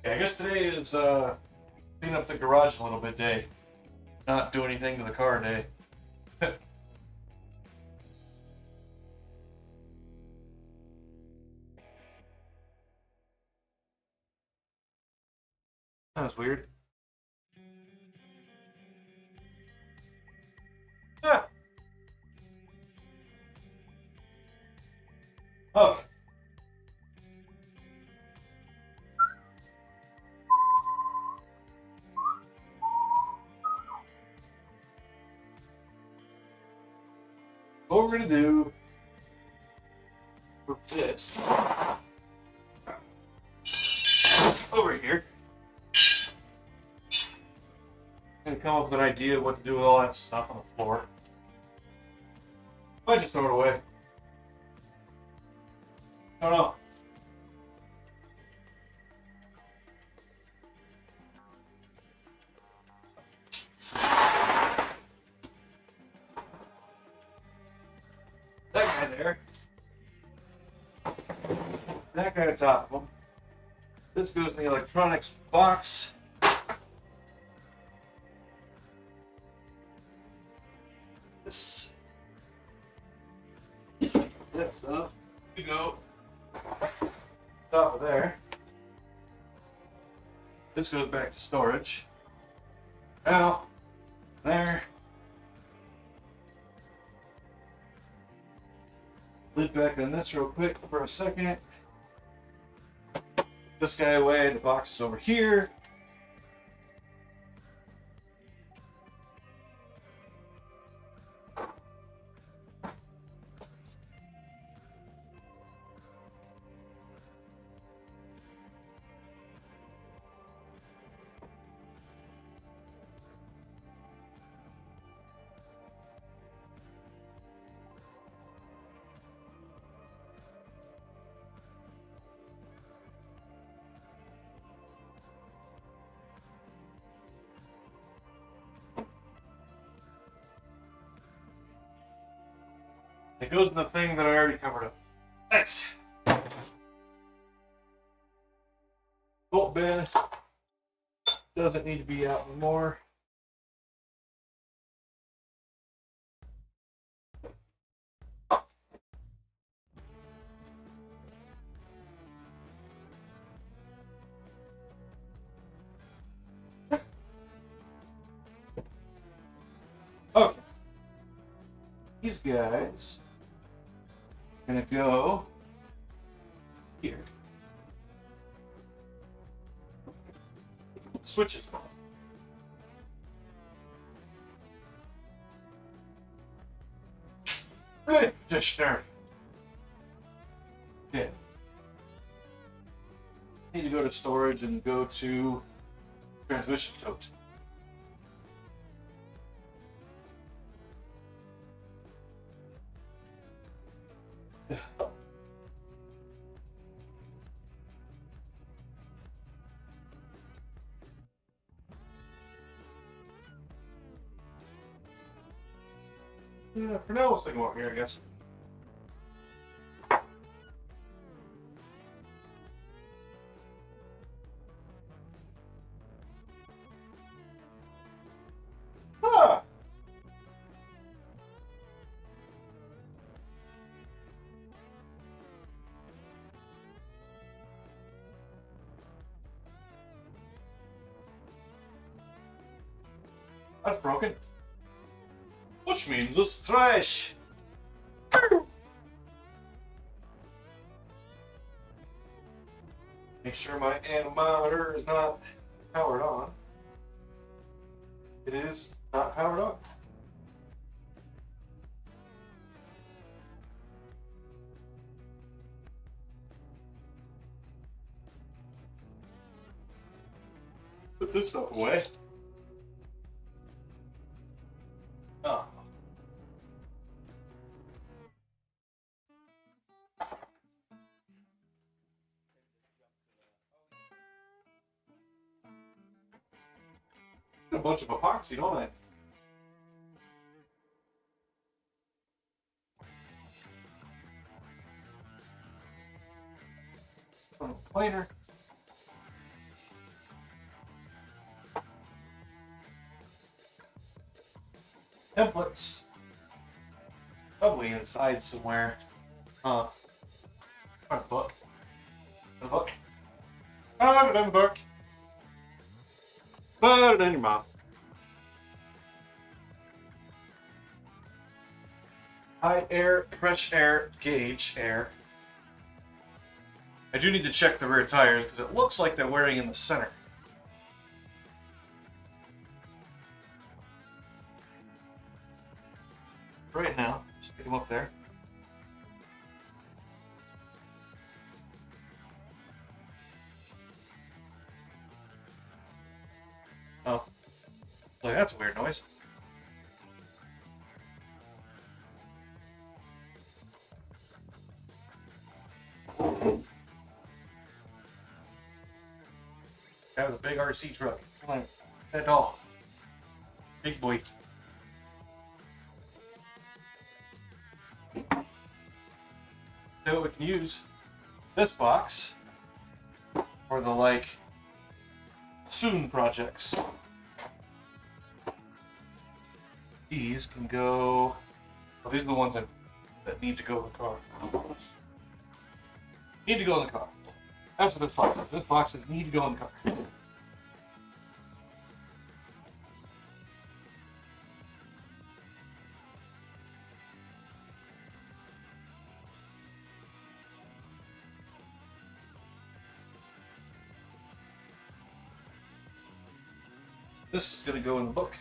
S1: Yeah, I guess today is clean up the garage a little bit day. Not do anything to the car day. That was weird. Ah. Okay. What we're gonna do with this over here, I'm gonna come up with an idea of what to do with all that stuff on the floor. Might just throw it away. I don't know. That guy there. That guy on top of him. This goes in the electronics box. This. That stuff. You go. Top of there. This goes back to storage. Now, there. Lid back on this real quick for a second. This guy away, the box is over here. It goes in the thing that I already covered up. Thanks. Bolt bin doesn't need to be out anymore. Okay. These guys are gonna go here. Switches. Just there. Yeah. Need to go to storage and go to transmission tote. Yeah, for now we'll stick them over here, I guess. Ah! That's broken. Which means it's trash. Make sure my anemometer is not powered on. It is not powered on. Put this stuff away. Oh. bunch of epoxy, don't I? Planer. Templates. Probably inside somewhere. Find a book. A book. I have it in the book. Put it in your mouth. High air, fresh air, gauge air. I do need to check the rear tires because it looks like they're wearing in the center. Right now, just get them up there. Oh, like that's a weird noise. That was a big RC truck. Come on, that doll. Big boy. So we can use this box for the like soon projects. These can go. Well, these are the ones that need to go in the car. Need to go in the car. That's what this box is. This box says need to go in the car. This is going to go in the book.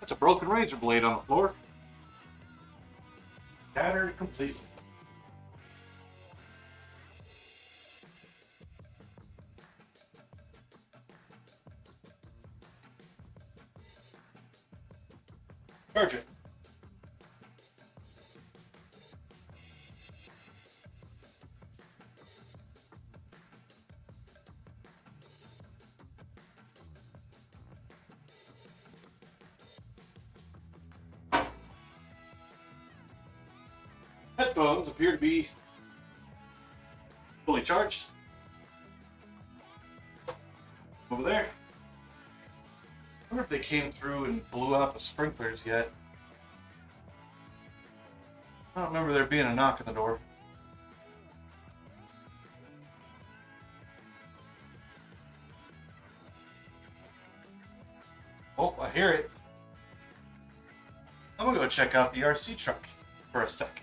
S1: That's a broken razor blade on the floor. Tattered completely. Charge it. Headphones appear to be fully charged. Over there. I wonder if they came through and blew out the sprinklers yet. I don't remember there being a knock at the door. Oh, I hear it. I'm gonna go check out the RC truck for a sec.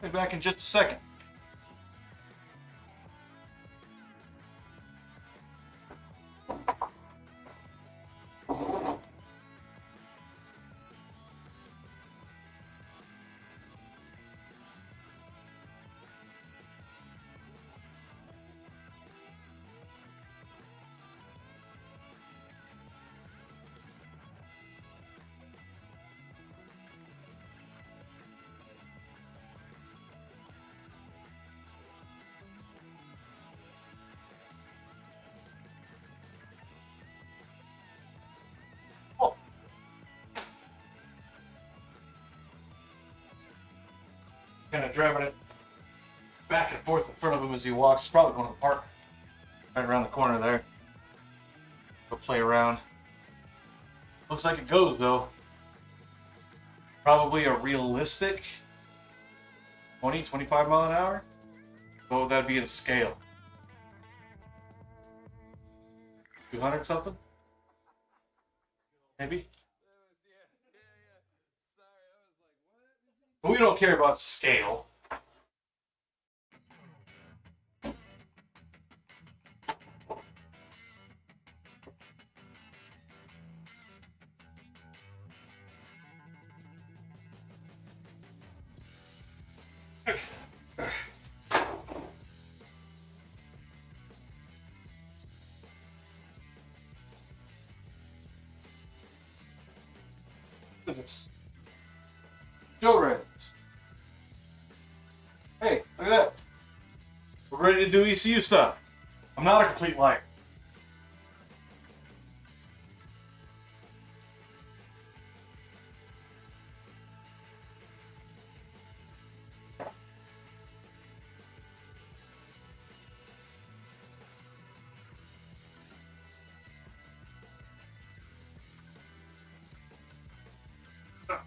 S1: I'll be back in just a second. Kind of driving it back and forth in front of him as he walks. Probably going to the park right around the corner there. Go play around. Looks like it goes though. Probably a realistic 20, 25 mile an hour. What would that be in scale? 200 something? Maybe? We don't care about scale. What is this? Joe Reds. Hey, look at that. We're ready to do ECU stuff. I'm not a complete liar. Okay.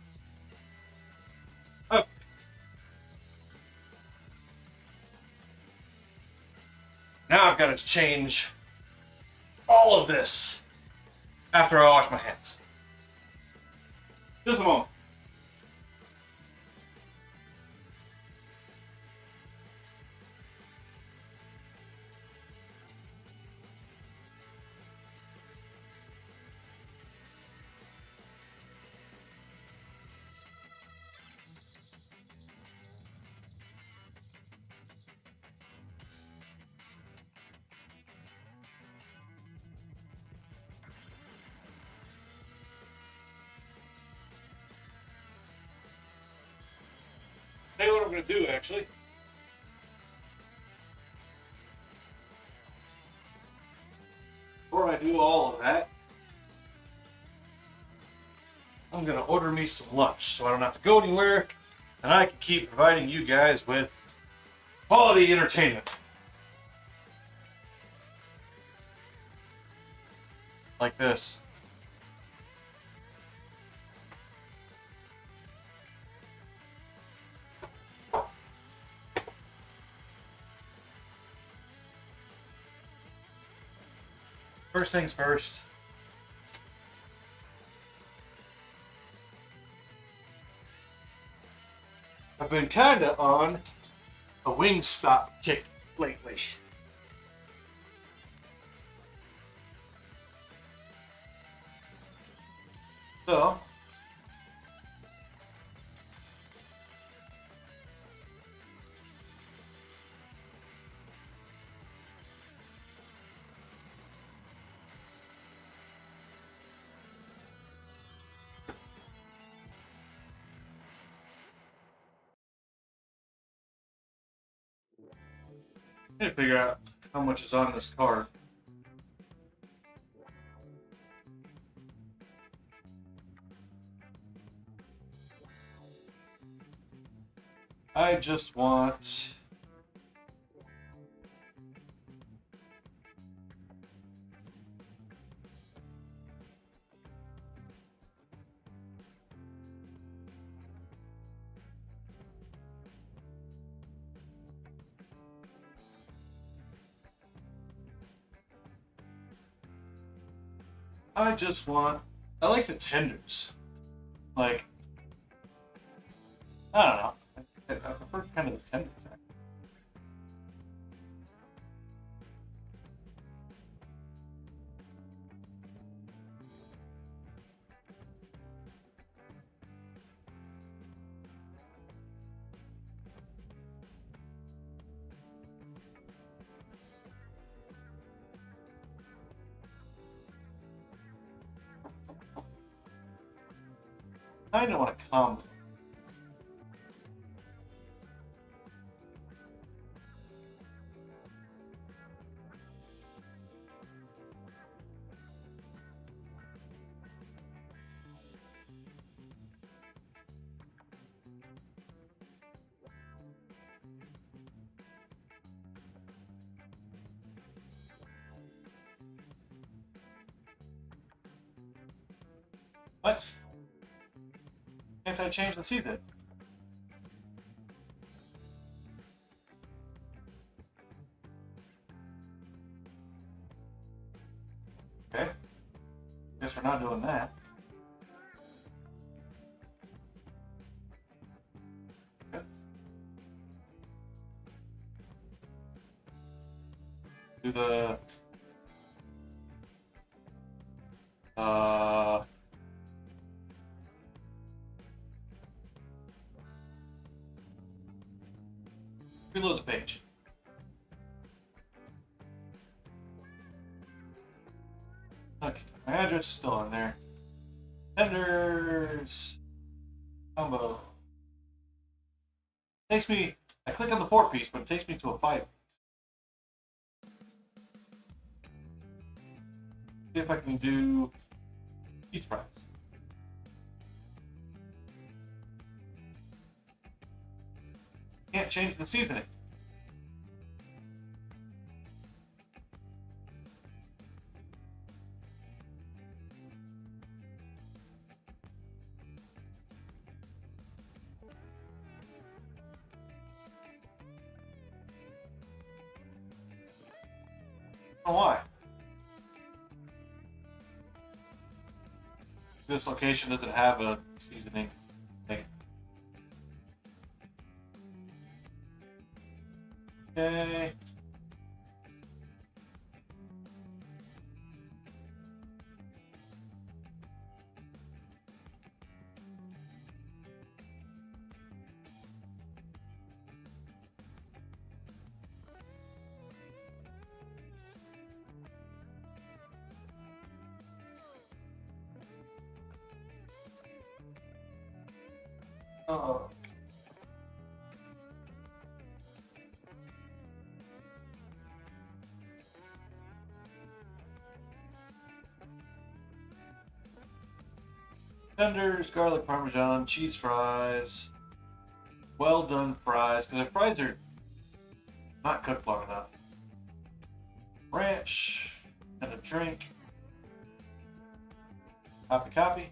S1: Now I've got to change all of this after I wash my hands. Just a moment. Tell you what I'm going to do, actually. Before I do all of that, I'm going to order me some lunch so I don't have to go anywhere and I can keep providing you guys with quality entertainment. Like this. First things first. I've been kinda on a Wingstop kick lately. So, I need to figure out how much is on this card. I just want I like the tenders. Like, I don't know. I prefer kind of the tender kind. I don't want to combo. What? Can't I change the season? Okay. Guess we're not doing that. Okay. Do the reload the page. Okay, my address is still in there. Tenders combo. Takes me. I click on the 4-piece, but it takes me to a 5-piece. See if I can do cheese fries. Can't change the seasoning. Oh, why? This location doesn't have a seasoning thing. Okay. Oh. Tenders, garlic parmesan, cheese fries, well done fries, because the fries are not cooked long enough. Ranch and a drink. Copy, copy.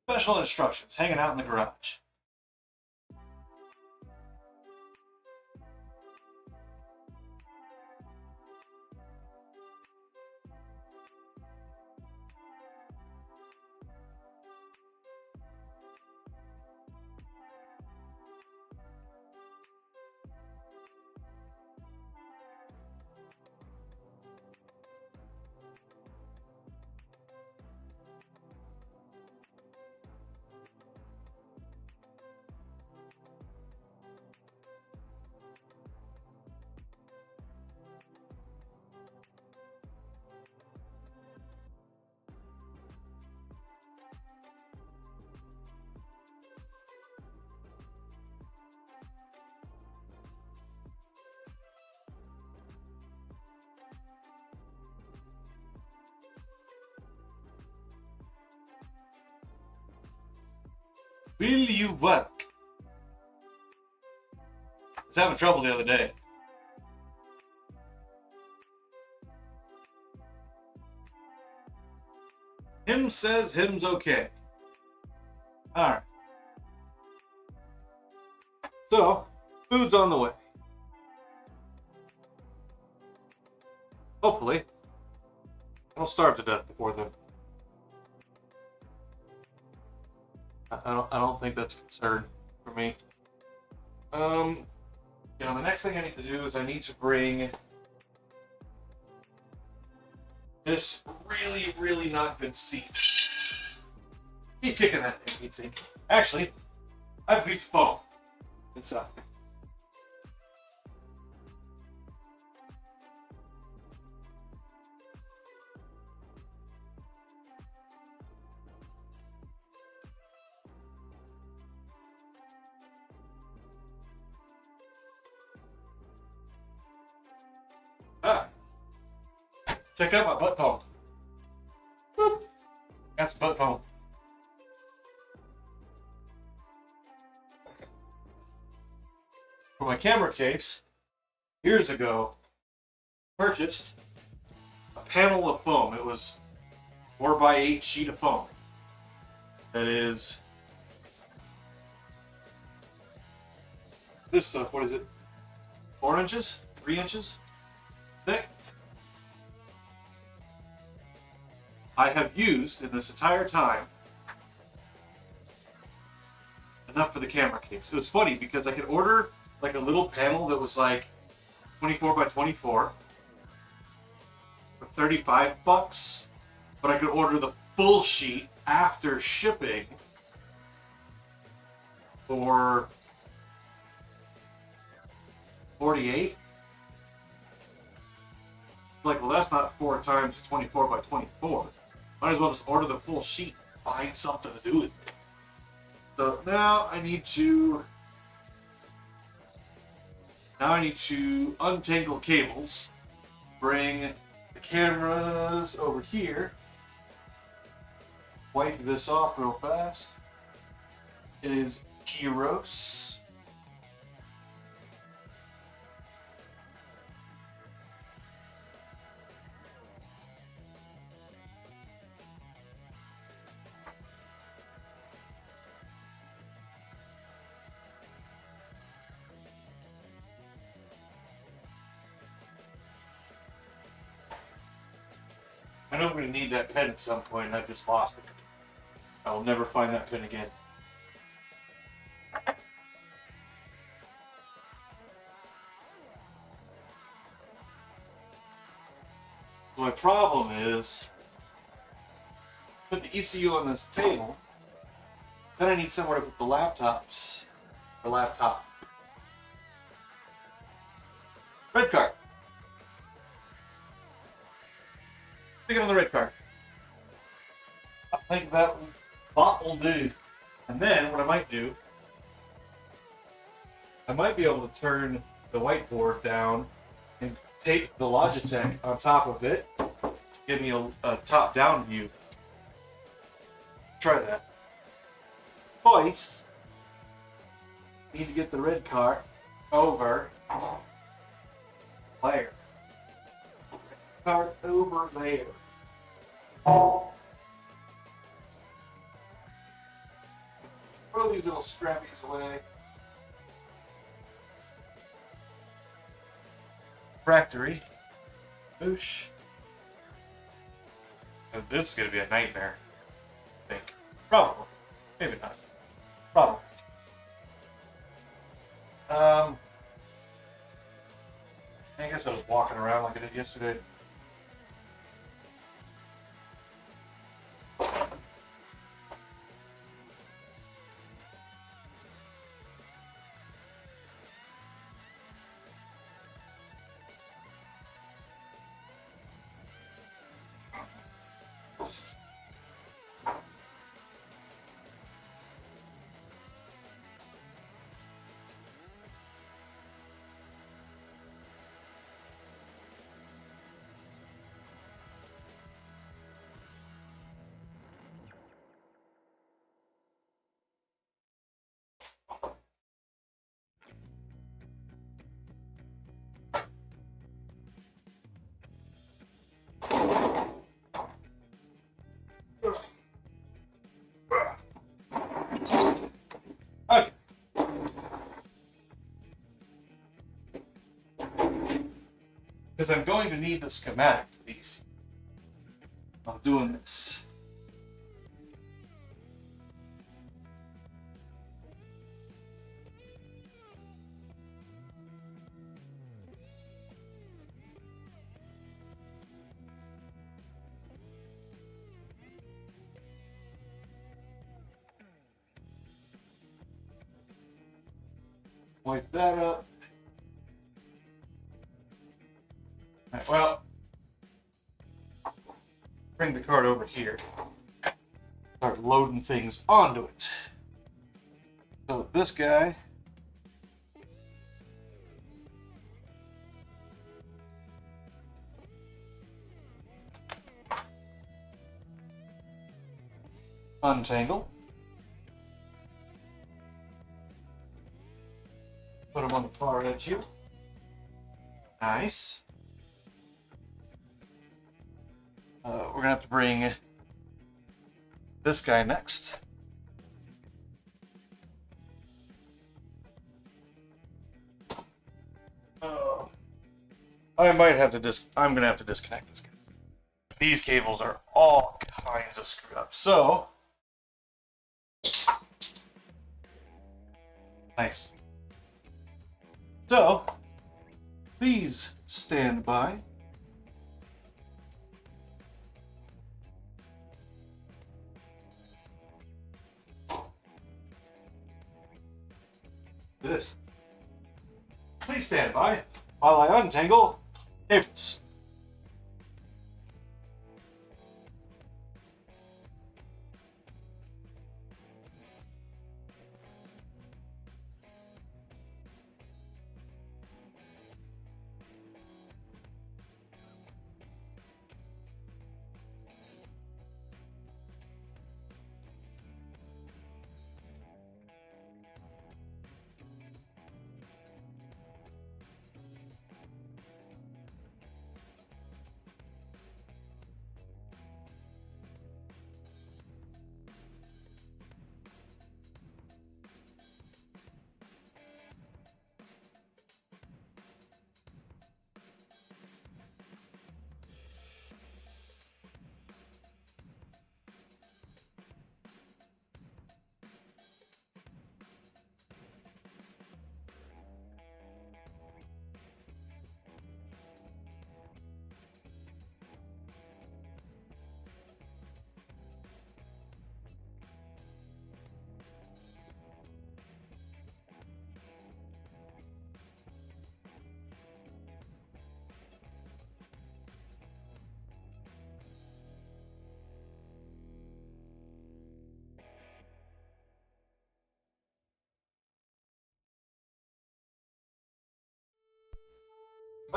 S1: Special instructions, hanging out in the garage. Will you work? I was having trouble the other day. Him says him's okay. Alright. So, food's on the way. Hopefully. I don't starve to death before then. I don't think that's a concern for me. The next thing I need to do is I need to bring this really, really not good seat. Keep kicking that thing, heat sink. Actually, I have a piece of foam inside. Check out my butt foam. Boop. That's butt foam. For my camera case, years ago, purchased a panel of foam. It was 4x8 sheet of foam. That is this stuff. What is it? 4 inches? 3 inches thick. I have used in this entire time enough for the camera case. It was funny because I could order like a little panel that was like 24 by 24 for $35, but I could order the full sheet after shipping for $48. Like, well, that's not 4 times 24 by 24. Might as well just order the full sheet. Find something to do with it. So now I need to untangle cables. Bring the cameras over here. Wipe this off real fast. It is Kyros. I know I'm going to need that pen at some point, and I just lost it. I will never find that pen again. My problem is, put the ECU on this table, then I need somewhere to put the laptops. The laptop. Red card. Stick it on the red card. I think that will do. And then what I might do, I might be able to turn the whiteboard down and tape the Logitech on top of it. Give me a top-down view. Try that. Twice. Need to get the red card over there. Card over there. Throw these little scrappies away. Refractory. Boosh. And this is going to be a nightmare. I think. Probably. Maybe not. Probably. I guess I was walking around like I did yesterday. Okay. Because I'm going to need the schematic for these. I'm doing this. Wipe that up. Right, well, bring the card over here. Start loading things onto it. So this guy, untangle. Put them on the far edge here. Nice. We're gonna have to bring this guy next. I might have to I'm gonna have to disconnect this guy. These cables are all kinds of screwed up. So nice. So please stand by. This. Please stand by while I untangle cables.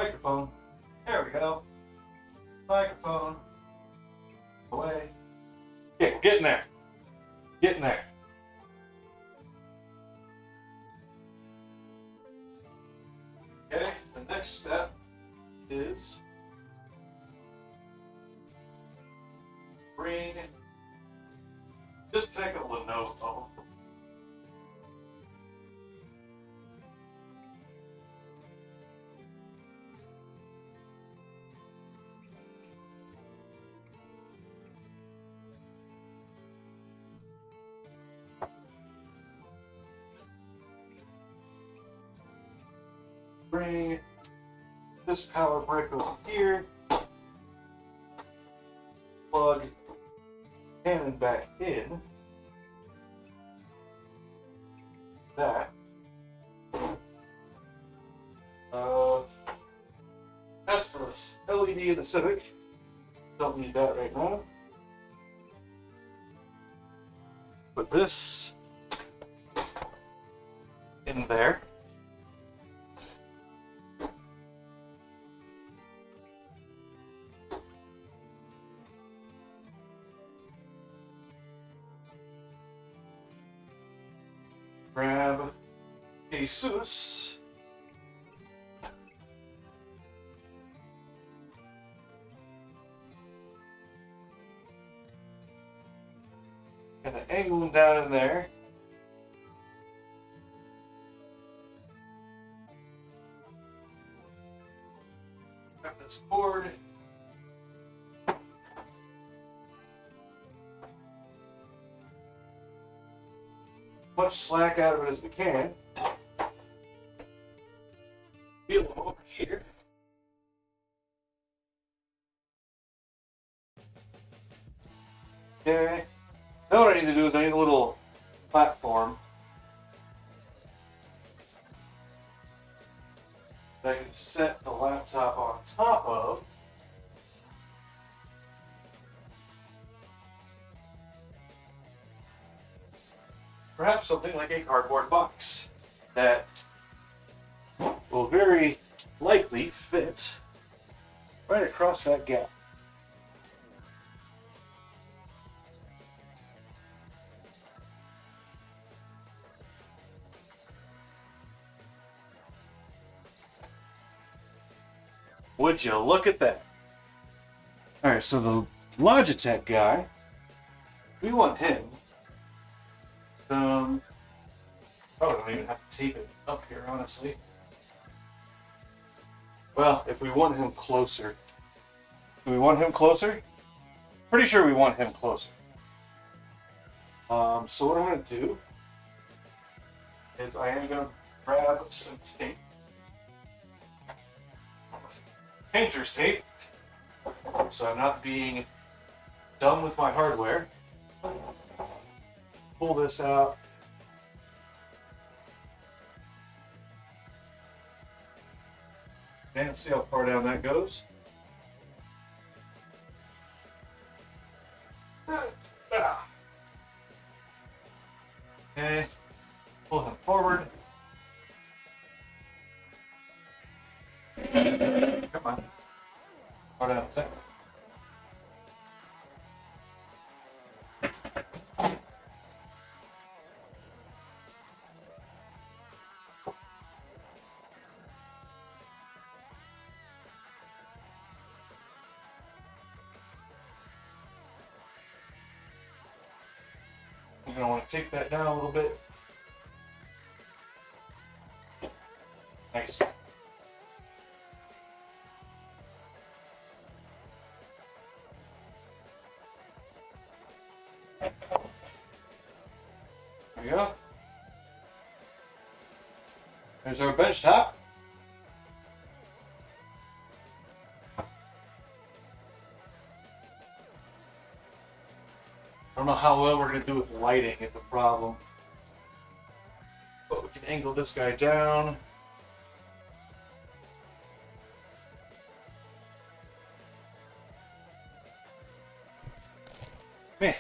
S1: Microphone. There we go. Microphone. Away. Okay, we're getting there. Getting there. Okay, the next step is disconnect a little node of them. Bring this power brick over here. Plug cannon back in. That. That's the LED in the Civic. Don't need that right now. Put this in there. Grab ASUS. And angle them down in there. Grab this cord. Much slack out of it as we can. Feel them over here. Okay. Now what I need to do is I need a little platform that I can set the laptop on top of. Perhaps something like a cardboard box that will very likely fit right across that gap. Would you look at that? All right, so the Logitech guy, we want him. Probably don't even have to tape it up here, honestly. Well, if we want him closer. Do we want him closer? Pretty sure we want him closer. So what I'm going to do is I am going to grab some tape. Painter's tape. So I'm not being dumb with my hardware. Pull this out. And see how far down that goes. Okay, pull him forward. Come on. Far down a second. You're going to want to take that down a little bit. Nice. There we go. There's our bench top. I don't know how well we're going to do with lighting, it's a problem. But we can angle this guy down. Man.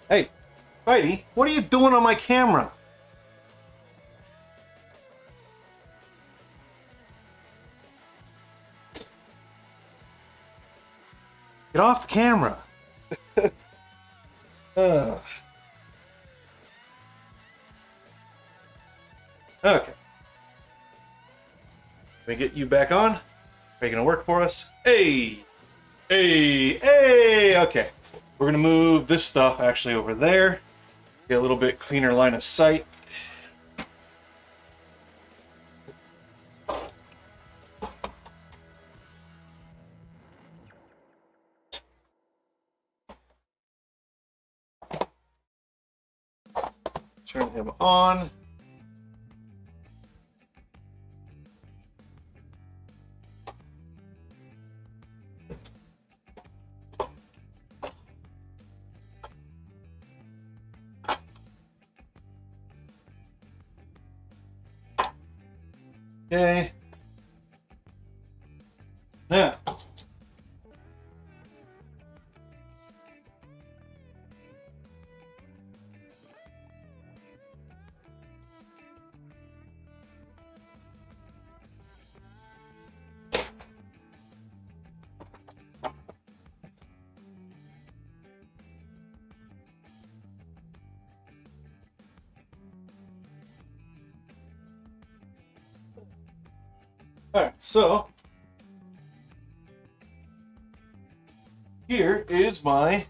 S1: Hey, Spidey, what are you doing on my camera? Get off the camera. Okay. Let me get you back on. Making it work for us. Hey! Hey! Hey! Okay. We're gonna move this stuff actually over there. Get a little bit cleaner line of sight. Turn him on. Okay. Now. Alright, so here is my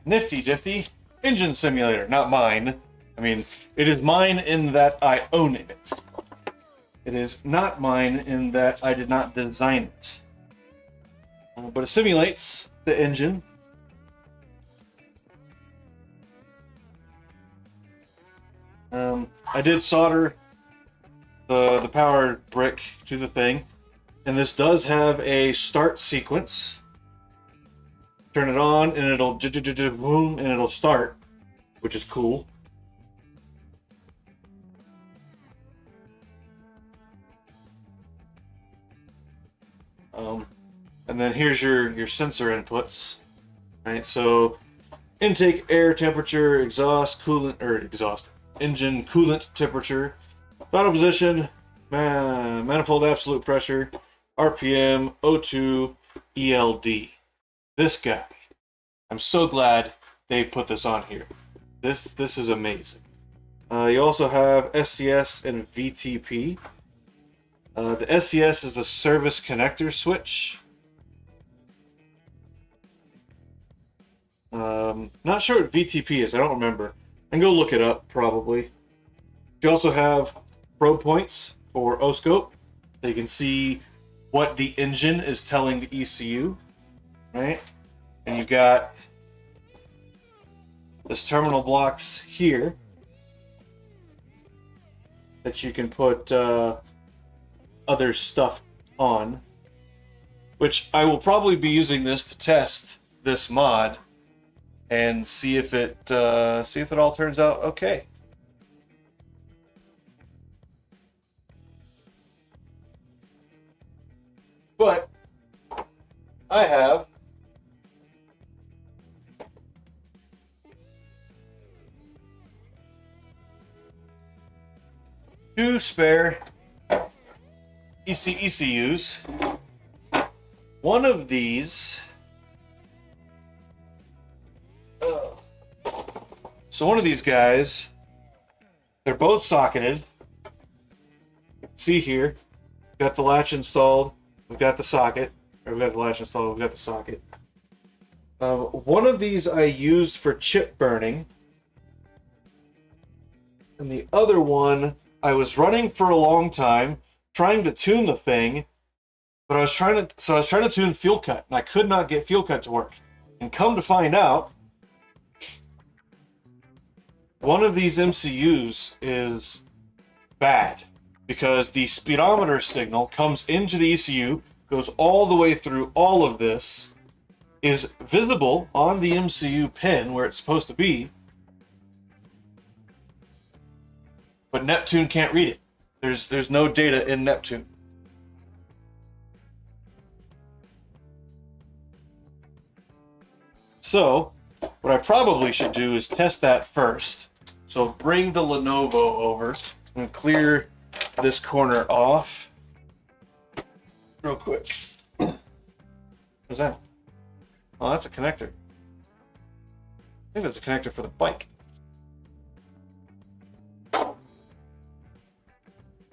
S1: nifty difty engine simulator. Not mine. I mean, it is mine in that I own it. It is not mine in that I did not design it. But it simulates the engine. I did solder the power brick to the thing, and this does have a start sequence. Turn it on and it'll boom and it'll start, which is cool. And then here's your sensor inputs, right? So intake air temperature, exhaust engine coolant temperature, throttle position, manifold absolute pressure, RPM, O2, ELD. This guy, I'm so glad they put this on here. This is amazing. You also have SCS and VTP. The SCS is the service connector switch. Not sure what VTP is. I don't remember. I can go look it up probably. You also have probe points for O-scope. So you can see what the engine is telling the ECU, right? And you've got this terminal blocks here that you can put other stuff on, which I will probably be using this to test this mod and see if it all turns out okay. But I have two spare ECUs. One of these, so one of these guys, they're both socketed. See here, got the latch installed. We've got the socket, or we've got the latch installed. We've got the socket. One of these I used for chip burning, and the other one I was running for a long time, trying to tune the thing, but I was trying to tune fuel cut, and I could not get fuel cut to work. And come to find out, one of these MCUs is bad because the speedometer signal comes into the ECU, goes all the way through all of this, is visible on the MCU pin where it's supposed to be, but Neptune can't read it. There's no data in Neptune. So what I probably should do is test that first. So bring the Lenovo over and clear this corner off real quick. What's that? Oh, that's a connector. I think that's a connector for the bike.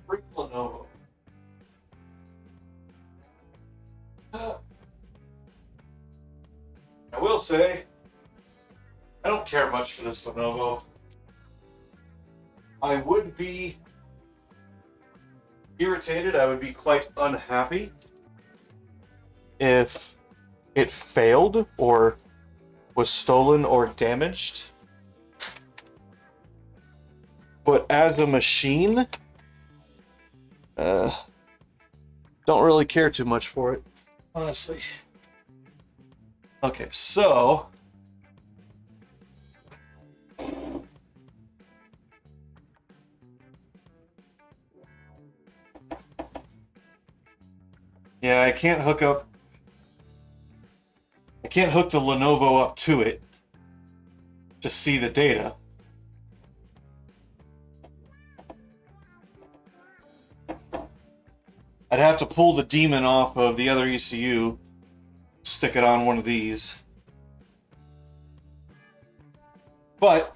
S1: Bring Lenovo. I will say, I don't care much for this Lenovo. I would be irritated, I would be quite unhappy if it failed or was stolen or damaged. But as a machine, don't really care too much for it, honestly. Okay, so yeah, I can't hook the Lenovo up to it to see the data. I'd have to pull the daemon off of the other ECU, stick it on one of these. But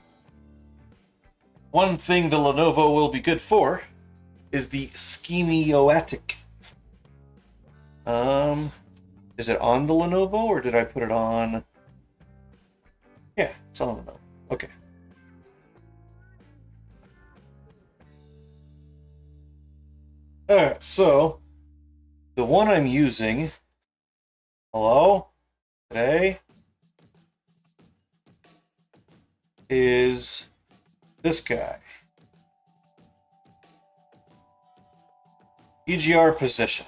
S1: one thing the Lenovo will be good for is the Schemiotic. Is it on the Lenovo or did I put it on? Yeah, it's on the Lenovo. Okay. Alright, so the one I'm using, hello, today, is this guy. EGR position.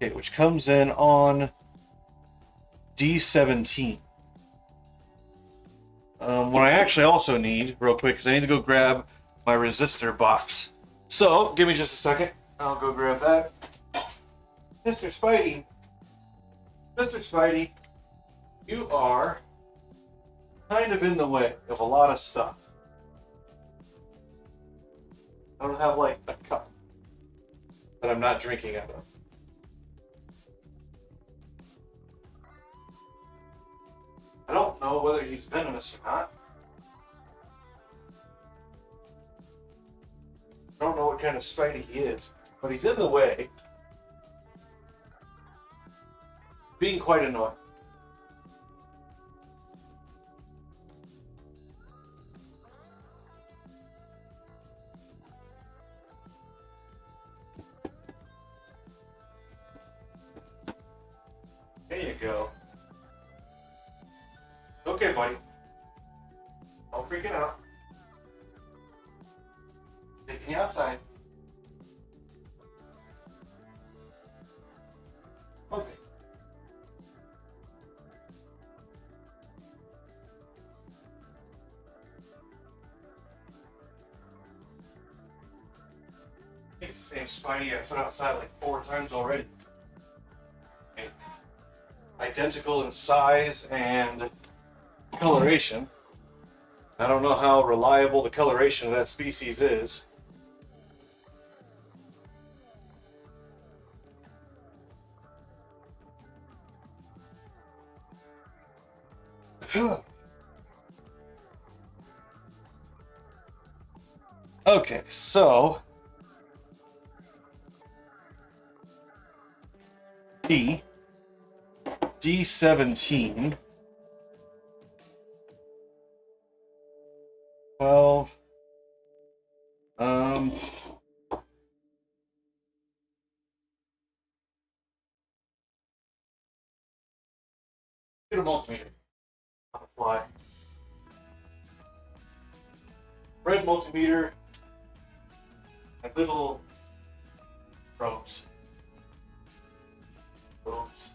S1: Okay, which comes in on D17. What I actually also need, real quick, is I need to go grab my resistor box. So, give me just a second. I'll go grab that. Mr. Spidey. Mr. Spidey, you are kind of in the way of a lot of stuff. I don't have, like, a cup that I'm not drinking out of. I don't know whether he's venomous or not. I don't know what kind of Spidey he is, but he's in the way. Being quite annoying. There you go. Okay, buddy. Don't freaking out. Taking you outside. Okay. It's the same Spidey I put outside like 4 times already. Okay. Identical in size and coloration. I don't know how reliable the coloration of that species is. Okay, so D17 12 get a multimeter on the fly. Red multimeter and little probes. Probes.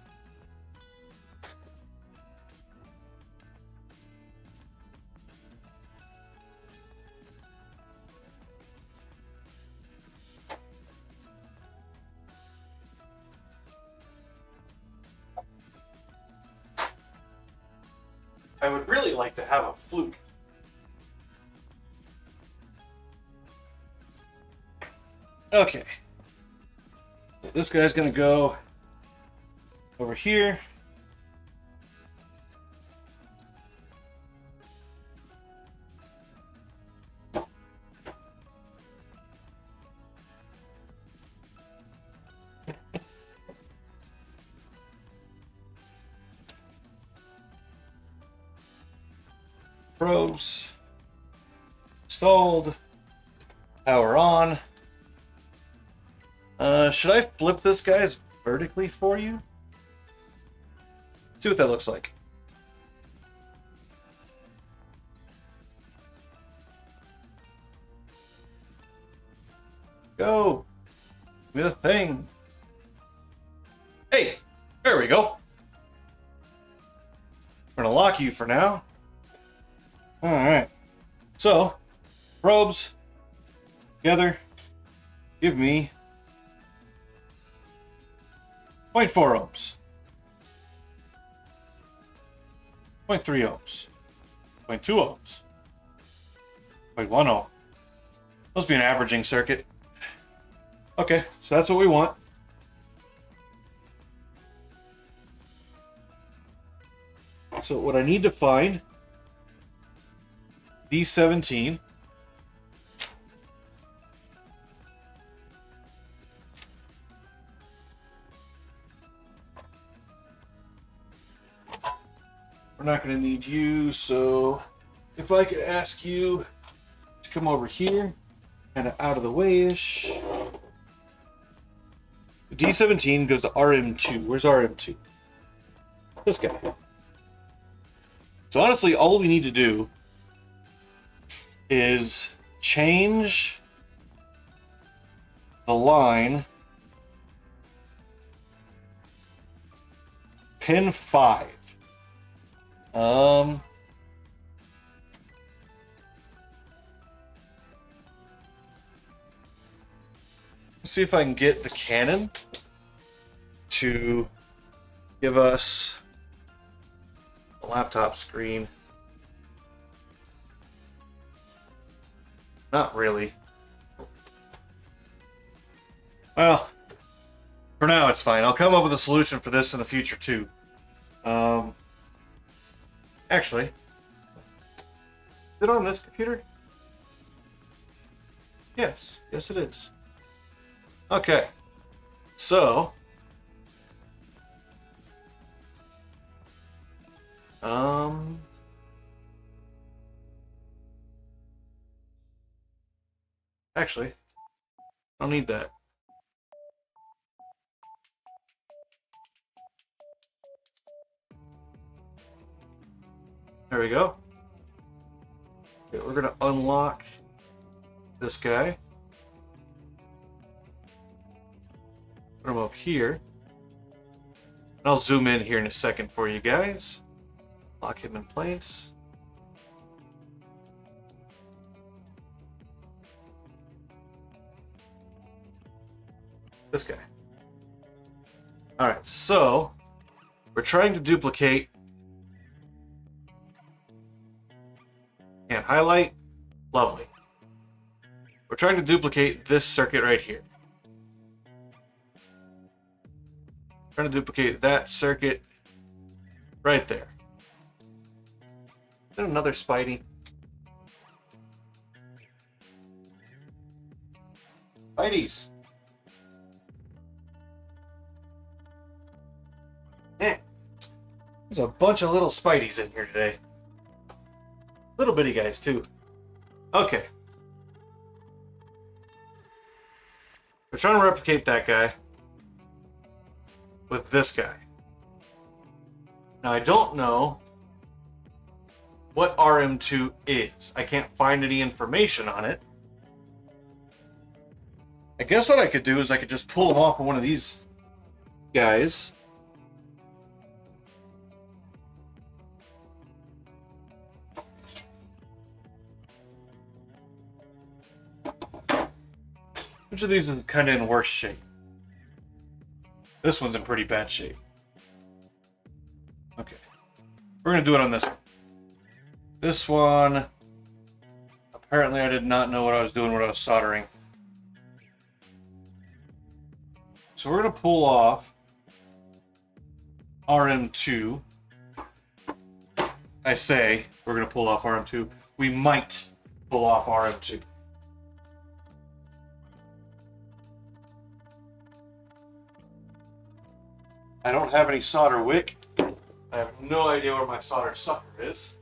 S1: I would really like to have a fluke. Okay. This guy's gonna go over here. Probes installed. Power on. Should I flip this guy's vertically for you? See what that looks like. Go. Give me the thing. Hey, there we go. We're gonna lock you for now. All right. So, probes together give me 0.4 ohms, 0.3 ohms, 0.2 ohms, 0.1 ohm. Must be an averaging circuit. Okay, so that's what we want. So what I need to find, D17. We're not going to need you, so if I could ask you to come over here, kind of out of the way-ish. D17 goes to RM2. Where's RM2? This guy. So honestly, all we need to do is change the line pin 5. Let's see if I can get the Canon to give us a laptop screen. Not really. Well, for now it's fine. I'll come up with a solution for this in the future too. Actually, is it on this computer? Yes, yes it is. Okay, so actually, I don't need that. There we go. Okay, we're gonna unlock this guy. Put him up here. And I'll zoom in here in a second for you guys. Lock him in place. This guy. Alright, so we're trying to duplicate. Can't highlight. Lovely. We're trying to duplicate this circuit right here. Trying to duplicate that circuit right there. Is there another Spidey? Spideys. Eh. There's a bunch of little Spideys in here today. Little bitty guys too. Okay. We're trying to replicate that guy with this guy. Now I don't know what RM2 is. I can't find any information on it. I guess what I could do is I could just pull him off of one of these guys. Which of these is kind of in worse shape? This one's in pretty bad shape. Okay. We're going to do it on this one. This one, apparently I did not know what I was doing when I was soldering. So we're going to pull off RM2. I say we're going to pull off RM2. We might pull off RM2. I don't have any solder wick. I have no idea where my solder sucker is.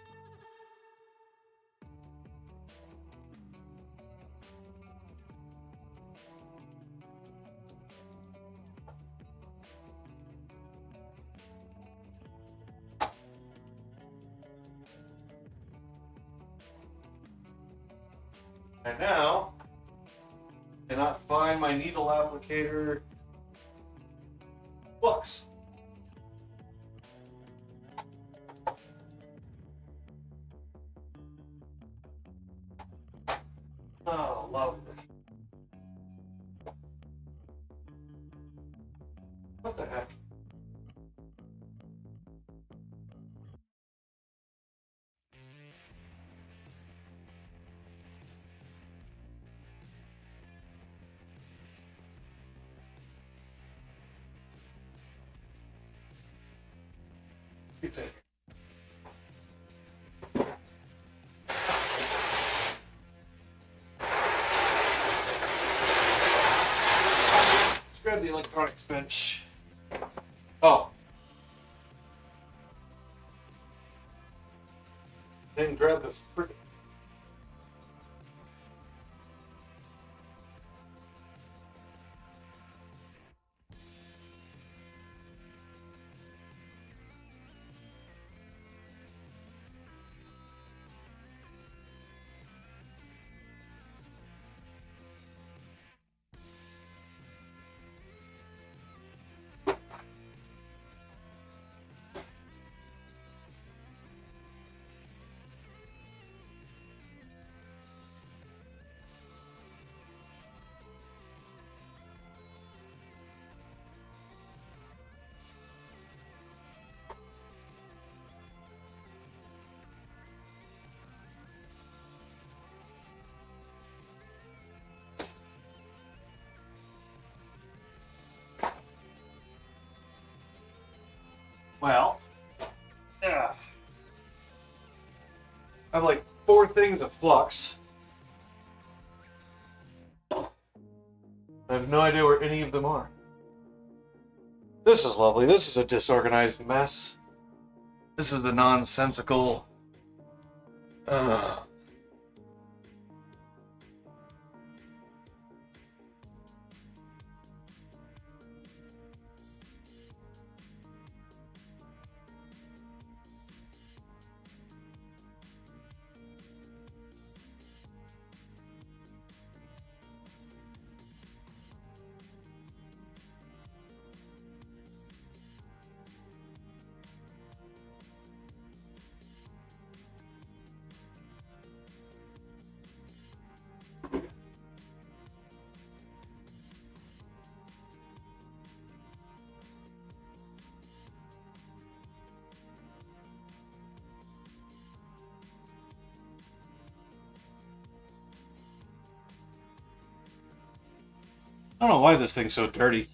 S1: And now, I cannot find my needle applicator flux. Oh, lovely. What the heck? Keep taking. Grab the electronics bench. Oh. Then grab the friggin' well, yeah. I have like 4 things of flux. I have no idea where any of them are. This is lovely. This is a disorganized mess. This is the nonsensical. I don't know why this thing's so dirty.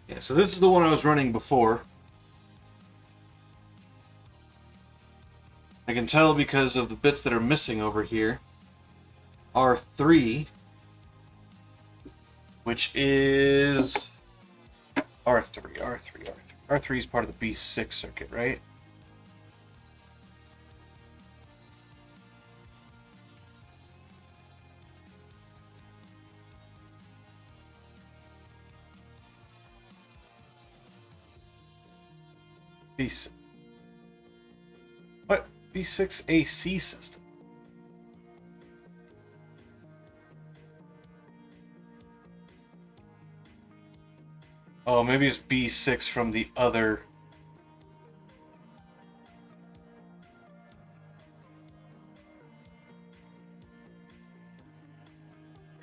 S1: Yeah, so this is the one I was running before. I can tell because of the bits that are missing over here. R3, which is R3. R3 is part of the B6 circuit, right? B6. What? B6 AC system. Oh, maybe it's B6 from the other.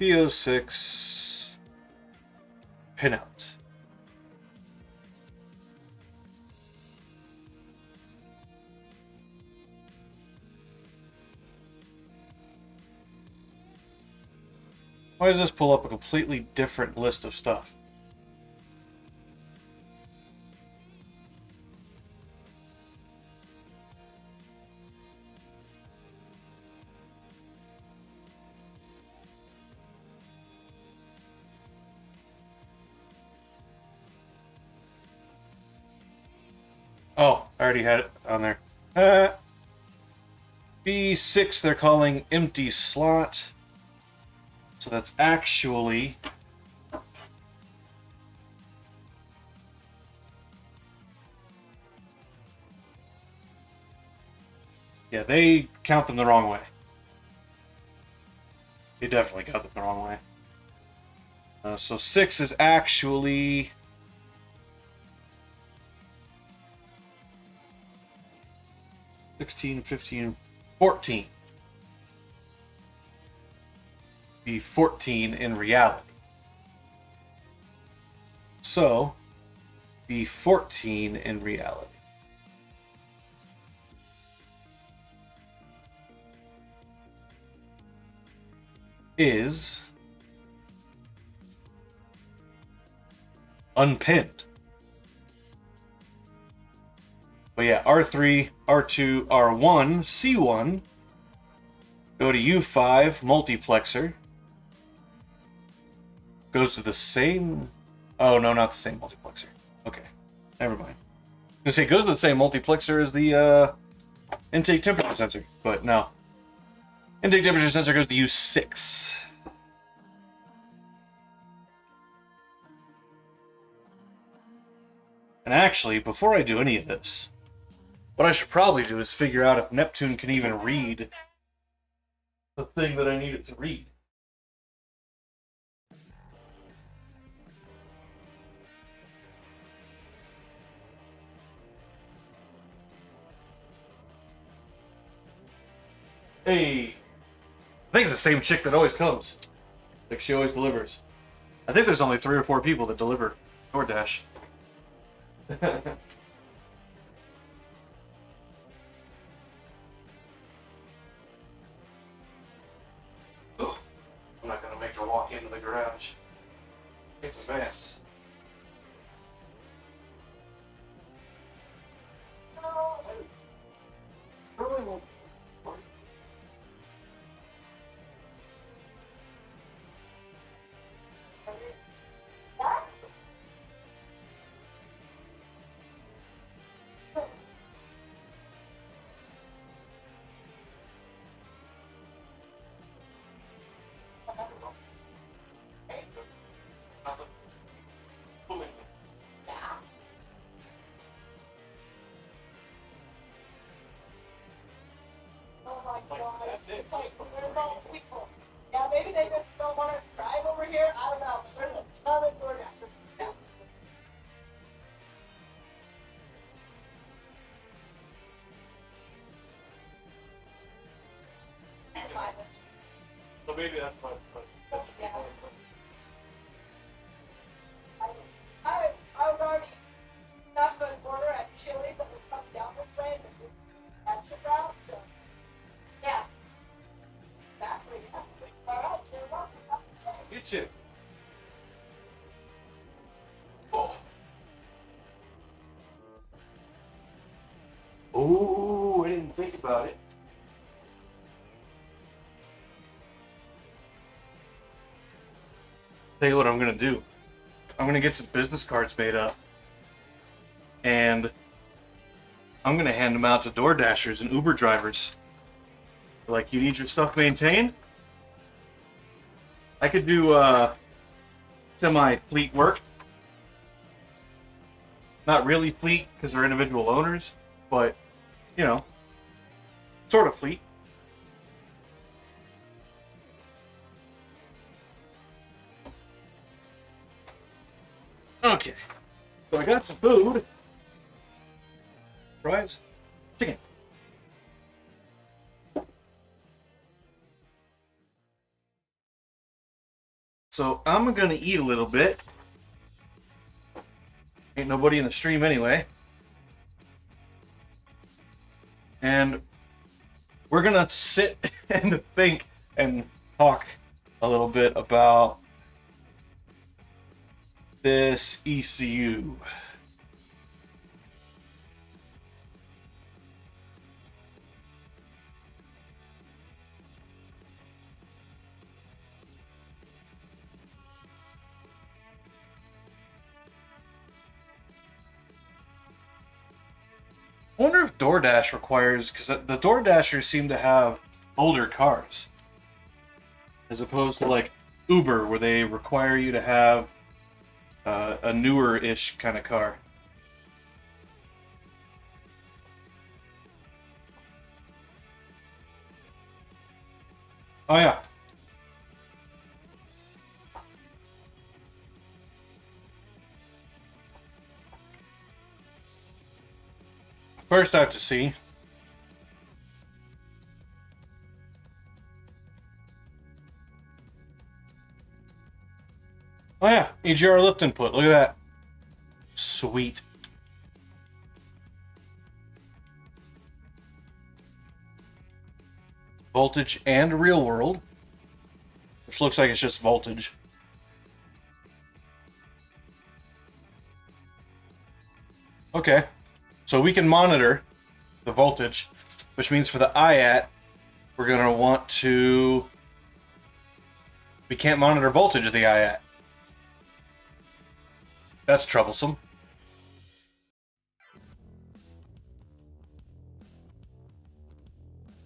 S1: P06 pinout. Why does this pull up a completely different list of stuff? Oh, I already had it on there. B6 they're calling empty slot. So that's actually yeah, they count them the wrong way. They definitely count them the wrong way. So 6 is actually 16, 15, 14. Be 14 in reality. So, be 14 in reality. Is unpinned. But yeah, R3, R2, R1, C1, go to U5, multiplexer, goes to the same, oh no, not the same multiplexer. Okay, never mind. I was gonna say, goes to the same multiplexer as the intake temperature sensor, but no. Intake temperature sensor goes to U6. And actually, before I do any of this, what I should probably do is figure out if Neptune can even read the thing that I need it to read. Hey, I think it's the same chick that always comes. Like, she always delivers. I think there's only 3 or 4 people that deliver DoorDash. I'm not gonna make her walk into the garage. It's a mess. That's it.
S2: Yeah, maybe they just don't want to drive over here. I don't know. But there's a ton of DoorDashers. Yeah.
S1: So maybe that's what.
S2: Yeah. I was already not going to order at Chili, but we're coming down this way. That's the route, so yeah. Exactly. All right, you're welcome.
S1: You too. Oh. Oh, I didn't think about it. Tell you what I'm gonna do. I'm gonna get some business cards made up, and I'm gonna hand them out to DoorDashers and Uber drivers. Like, you need your stuff maintained? I could do semi-fleet work. Not really fleet because they're individual owners, but you know, sort of fleet. Okay. So I got some food. Fries, chicken. So I'm gonna eat a little bit. Ain't nobody in the stream anyway. And we're gonna sit and think and talk a little bit about this ECU. I wonder if DoorDash requires, because the DoorDashers seem to have older cars, as opposed to like Uber, where they require you to have a newer-ish kind of car. Oh yeah. First I have to see. Oh yeah, EGR lift input. Look at that. Sweet. Voltage and real world, which looks like it's just voltage. Okay, so we can monitor the voltage, which means for the IAT, we're gonna want to. We can't monitor voltage of the IAT. That's troublesome.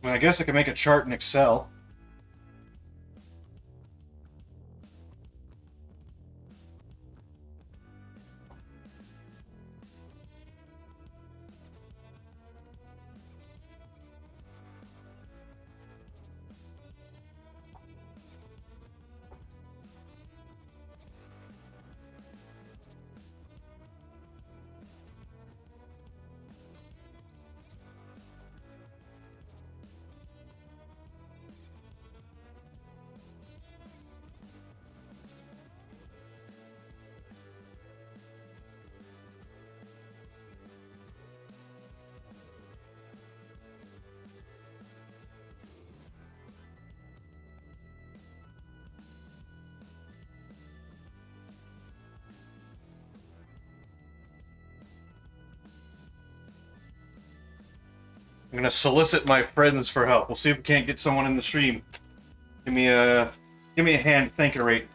S1: I mean, I guess I can make a chart in Excel. I'm gonna solicit my friends for help. We'll see if we can't get someone in the stream. Give me a hand. Thanking rate.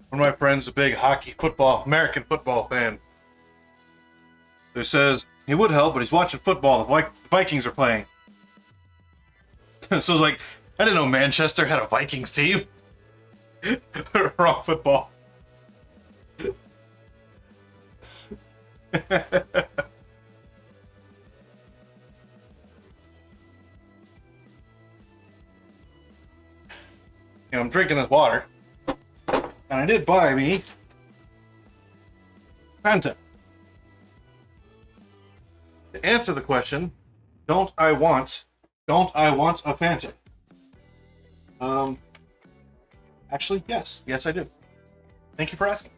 S1: One of my friends, a big American football fan, who says he would help, but he's watching football. The Vikings are playing. So it's like, I didn't know Manchester had a Vikings team. Wrong football. I'm drinking this water. And I did buy me Fanta. To answer the question, don't I want a Fanta? Actually, yes. Yes, I do. Thank you for asking.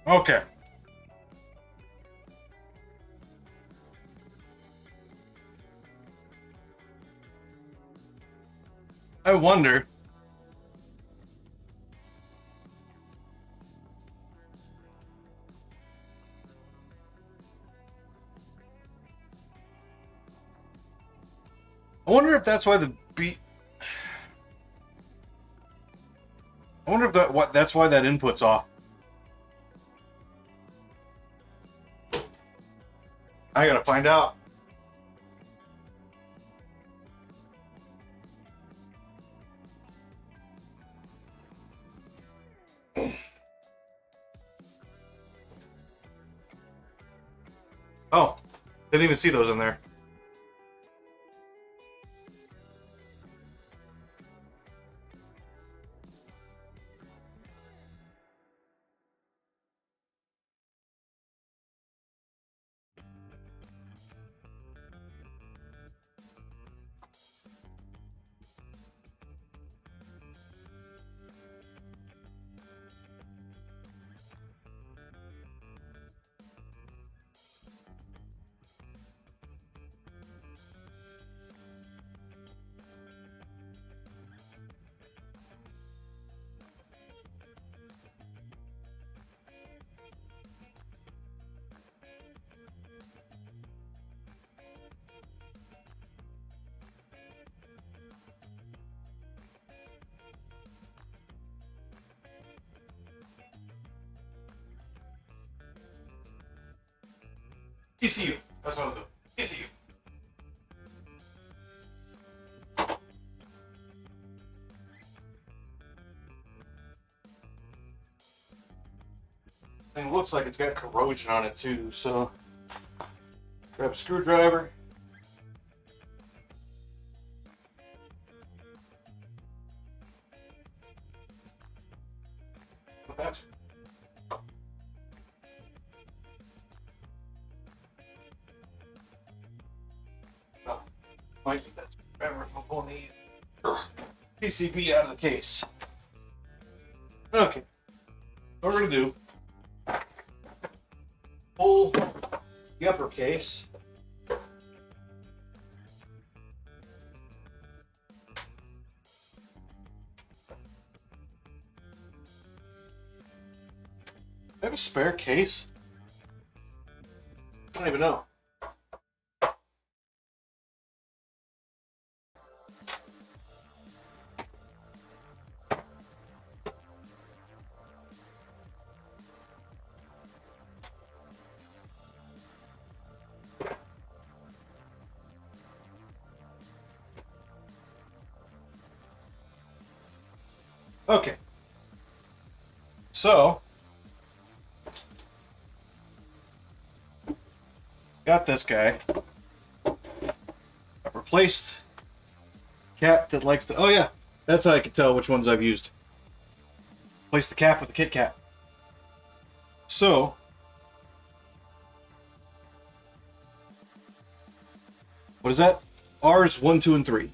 S1: Okay. I wonder. I wonder if that's why the beat. I wonder if that's why that input's off. I gotta find out. Oh, didn't even see those in there. ECU. That's what I'll do. ECU. And it looks like it's got corrosion on it too, so grab a screwdriver. That's might need that screwdriver if I'm pulling the PCB out of the case. Okay, what we're gonna do, pull the upper case. Do I have a spare case? I don't even know. Okay. So, got this guy. I've replaced cat that likes to. Oh yeah, that's how I can tell which ones I've used. Replace the cap with the Kit Kat. So, what is that? R's 1, 2, and 3.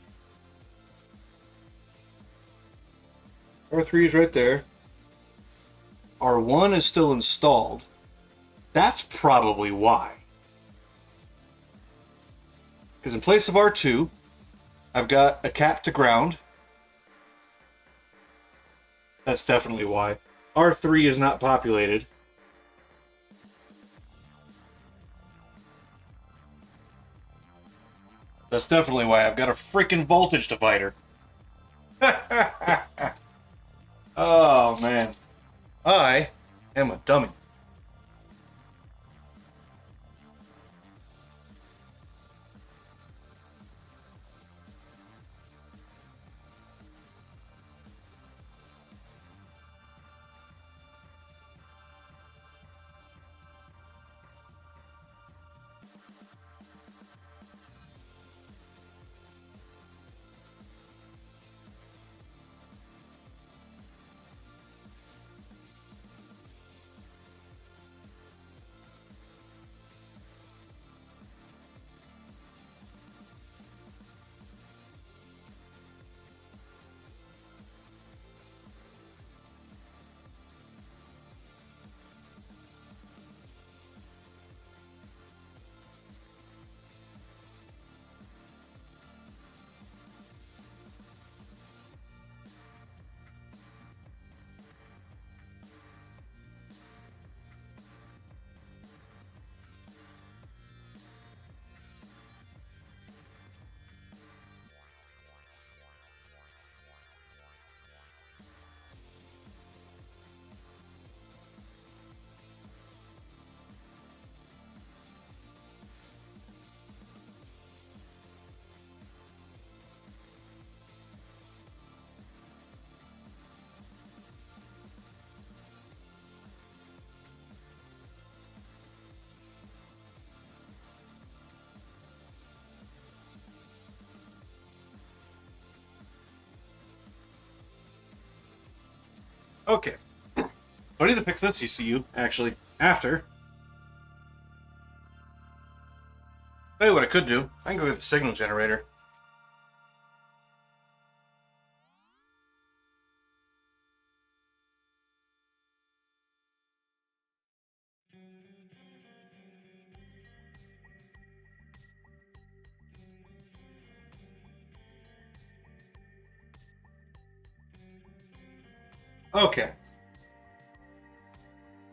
S1: R3 is right there. R1 is still installed. That's probably why. Because in place of R2, I've got a cap to ground. That's definitely why. R3 is not populated. That's definitely why I've got a freaking voltage divider. Oh, man. I am a dummy. Okay. I need to fix this ECU, actually, after. Tell you what I could do. I can go get the signal generator. Okay.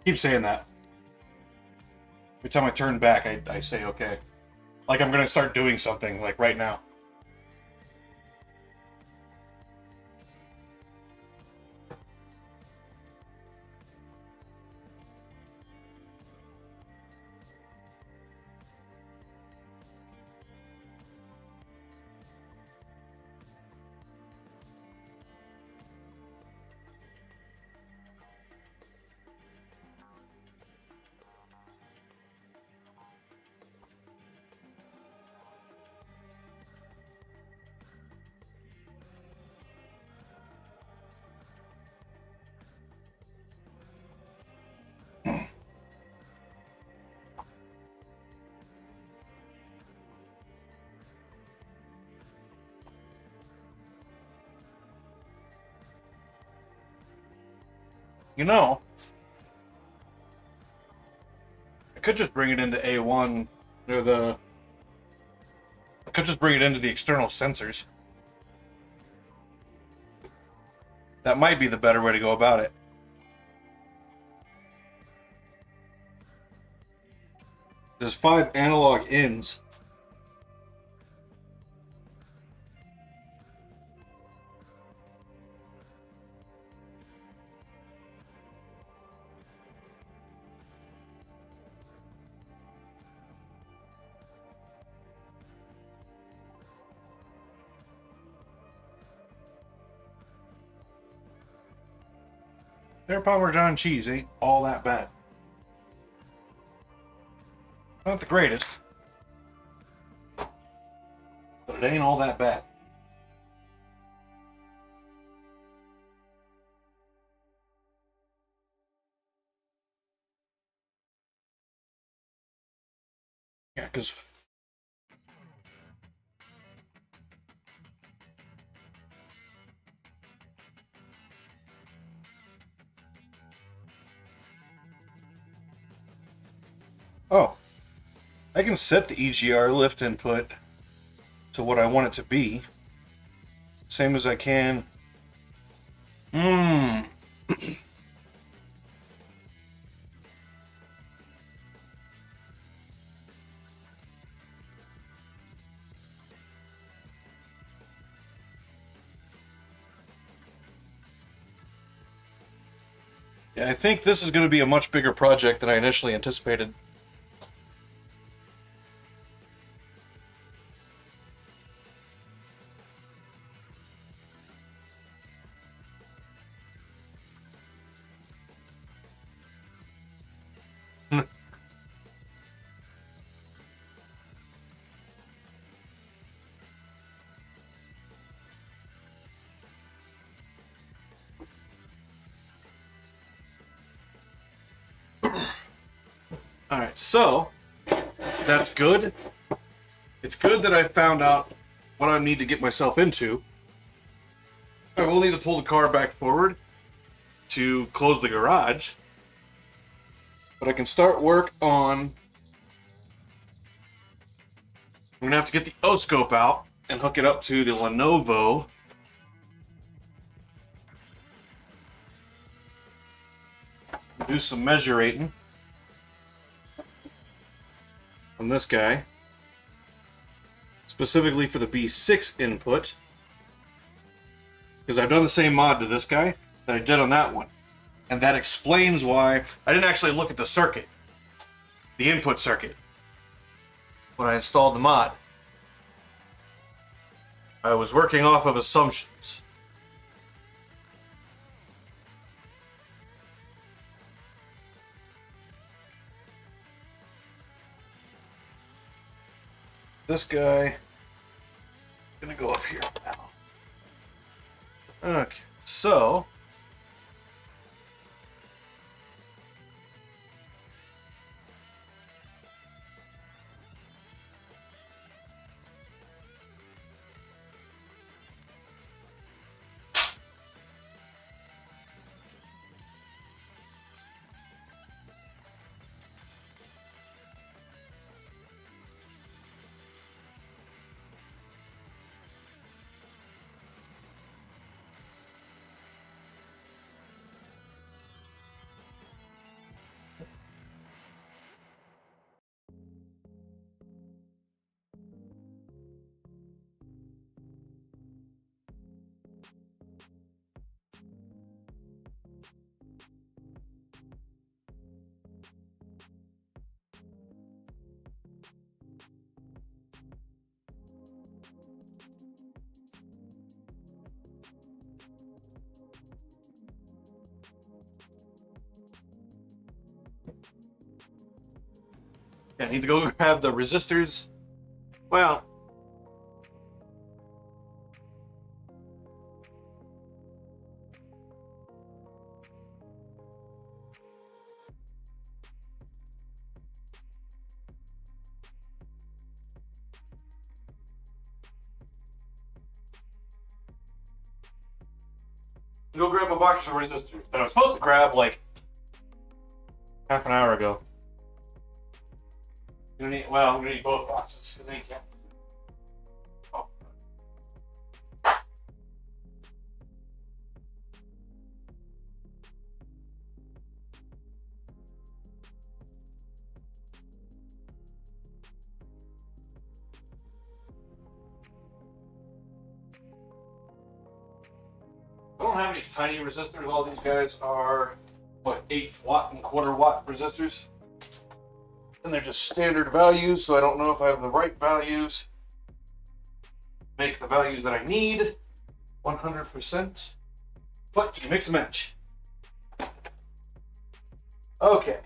S1: Keep saying that. Every time I turn back, I say okay. Like I'm going to start doing something, like right now. You know, I could just bring it into A1, or the... I could just bring it into the external sensors. That might be the better way to go about it. There's 5 analog ins. Their Parmesan cheese ain't all that bad. Not the greatest, but it ain't all that bad. Yeah, because oh, I can set the EGR lift input to what I want it to be. Same as I can. Yeah, I think this is going to be a much bigger project than I initially anticipated. Alright, so that's good. It's good that I found out what I need to get myself into. I will need to pull the car back forward to close the garage. But I can start work on... I'm going to have to get the O-scope out and hook it up to the Lenovo. Do some measuring on this guy, specifically for the B6 input, because I've done the same mod to this guy that I did on that one, and that explains why I didn't actually look at the circuit, the input circuit, when I installed the mod. I was working off of assumptions. This guy, gonna go up here now. Okay, so I need to go grab the resistors. Well, go grab a box of resistors that I was supposed to grab like half an hour ago. I'm gonna need both boxes. Oh. I don't have any tiny resistors. All these guys are, what, 8-watt and quarter-watt resistors? And they're just standard values, so I don't know if I have the right values. Make the values that I need 100%. But you can mix and match. Okay.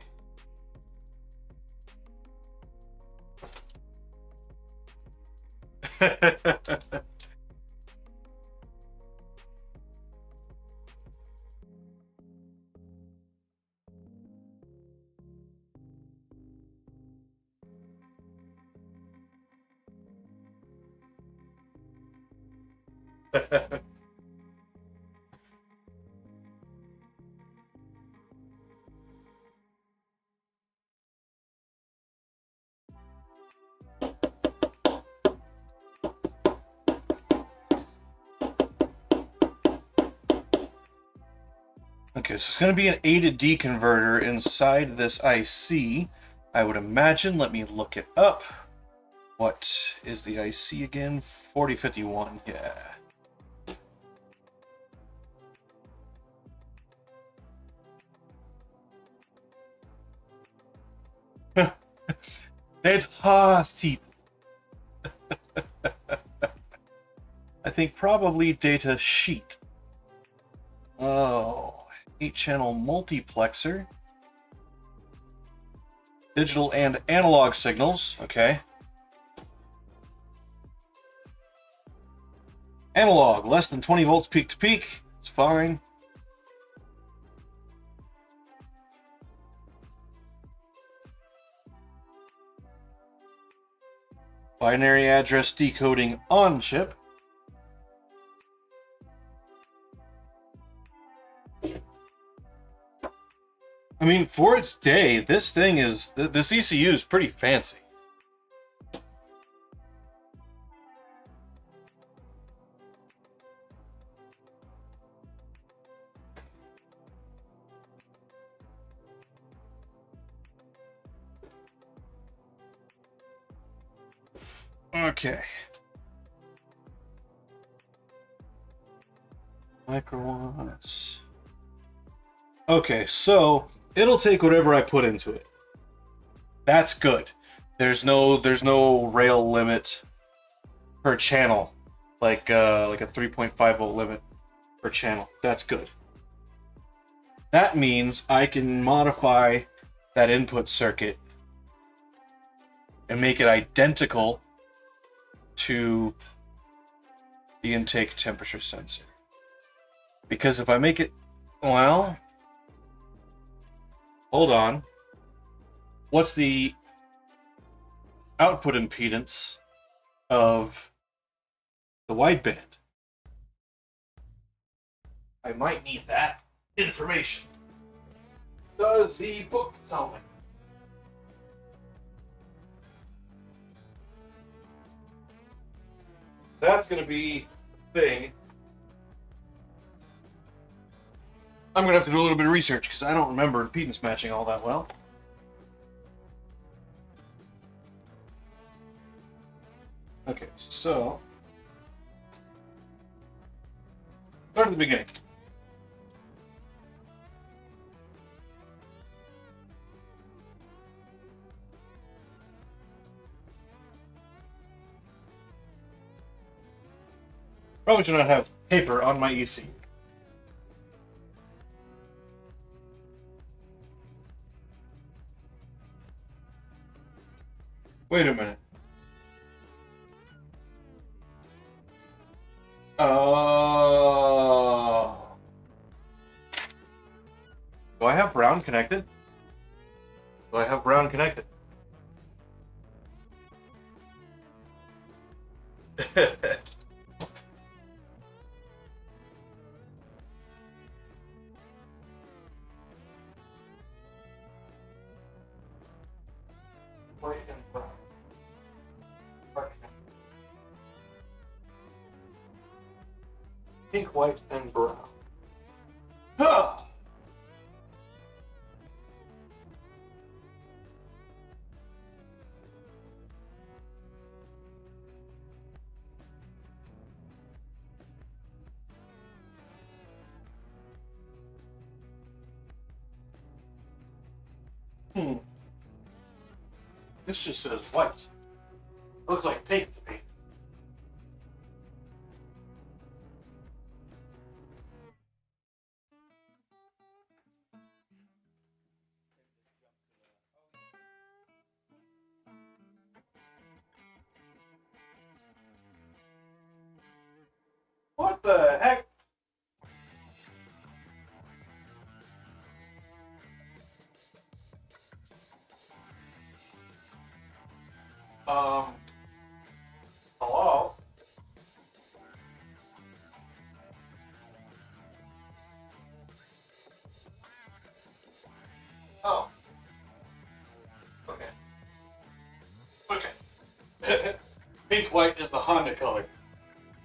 S1: Okay, so it's going to be an A to D converter inside this IC. I would imagine. Let me look it up. What is the IC again? 4051, yeah. Data sheet. I think probably data sheet. Oh, 8-channel multiplexer. Digital and analog signals, okay. Analog, less than 20 volts peak to peak. It's fine. Binary address decoding on chip. I mean, for its day, this thing is, this ECU is pretty fancy. Okay. Microwatts. Okay, so it'll take whatever I put into it. That's good. There's no rail limit per channel, like a 3.5 volt limit per channel. That's good. That means I can modify that input circuit and make it identical to the intake temperature sensor. Because if I make it, well, hold on. What's the output impedance of the wideband? I might need that information. Does the book tell me? That's going to be the thing. I'm going to have to do a little bit of research because I don't remember impedance matching all that well. Okay, so start at the beginning. Probably should not have paper on my EC. Wait a minute. Do I have brown connected? Do I have brown connected? White and brown. Pink, white, and brown. This just says white. Looks like pink to me. the heck? Hello? Oh. Okay. Okay. Pink white is the Honda color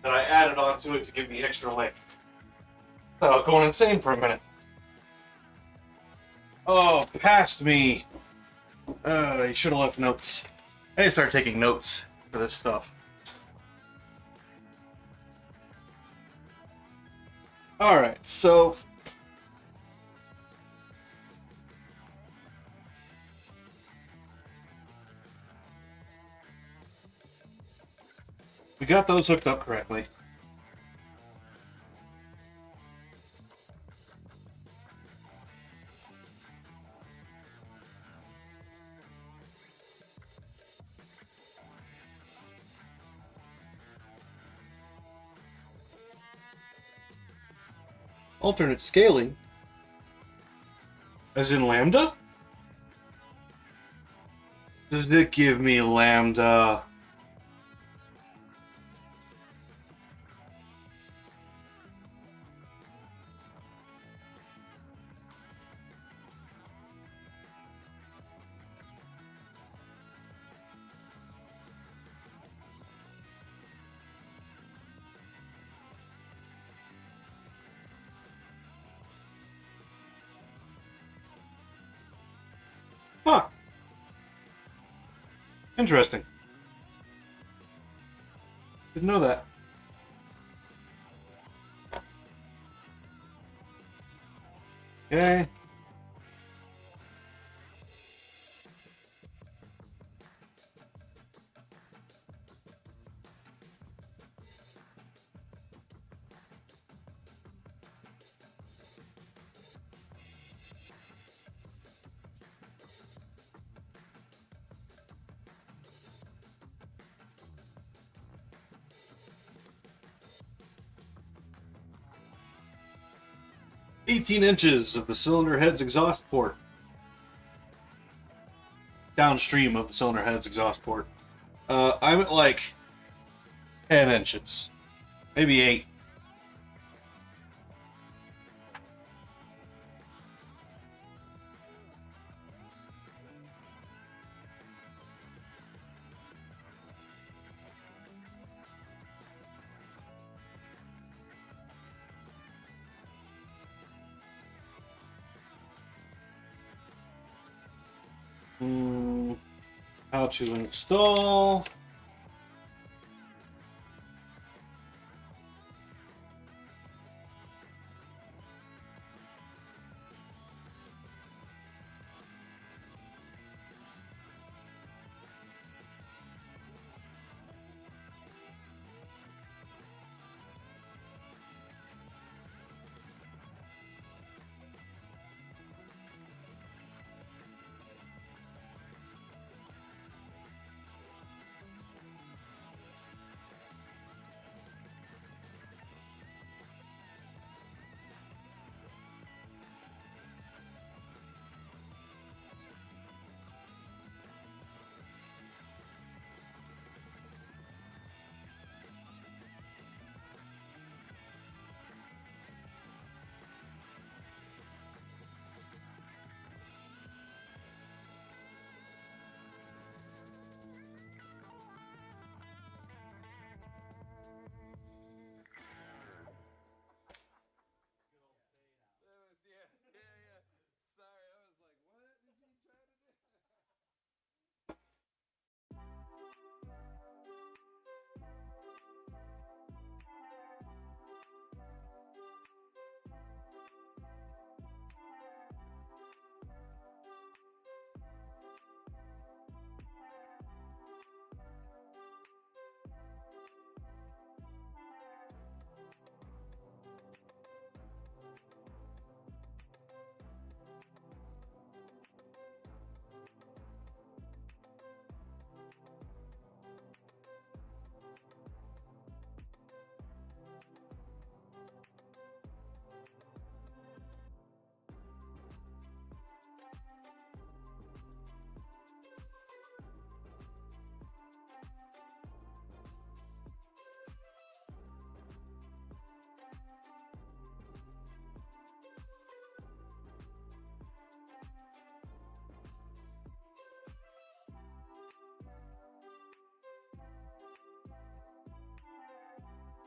S1: that I added onto it to give me extra length. Thought I was going insane for a minute. Oh, past me. You should have left notes. I need to start taking notes for this stuff. Alright, so we got those hooked up correctly. Alternate scaling? As in lambda? Does it give me lambda? Huh. Interesting. Didn't know that. Okay. "18 inches of the cylinder head's exhaust port. Downstream of the cylinder head's exhaust port. I'm at like 10 inches. Maybe 8. How to install.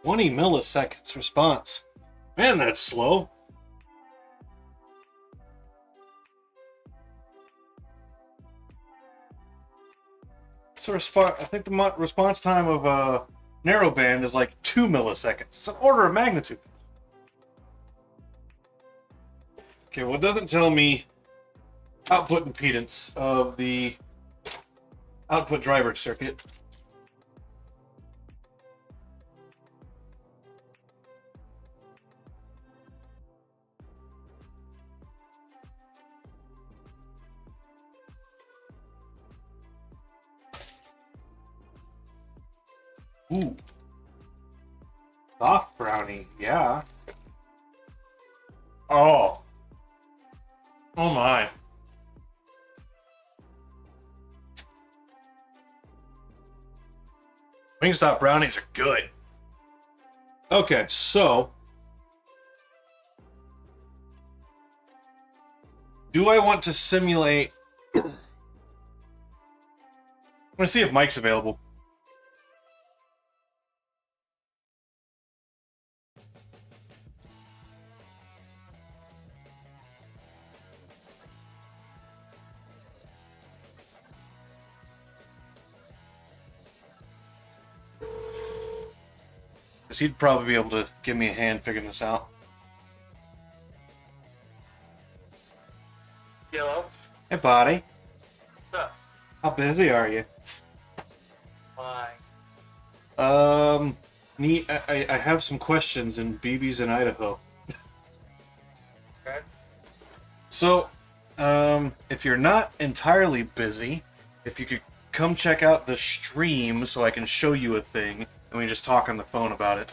S1: 20 milliseconds response. Man, that's slow. So I think the response time of narrowband is like 2 milliseconds. It's an order of magnitude. Okay, well, it doesn't tell me output impedance of the output driver circuit. Ooh. Soft brownie, yeah. Oh. Oh my. Wingstop brownies are good. Okay, so do I want to simulate? I'm gonna see if Mike's available. Because he'd probably be able to give me a hand figuring this out.
S3: Hello?
S1: Hey, buddy.
S3: What's up?
S1: How busy are you?
S3: Why?
S1: I have some questions in BB's in Idaho.
S3: Okay.
S1: So, if you're not entirely busy, if you could come check out the stream so I can show you a thing, and we just talk on the phone about it.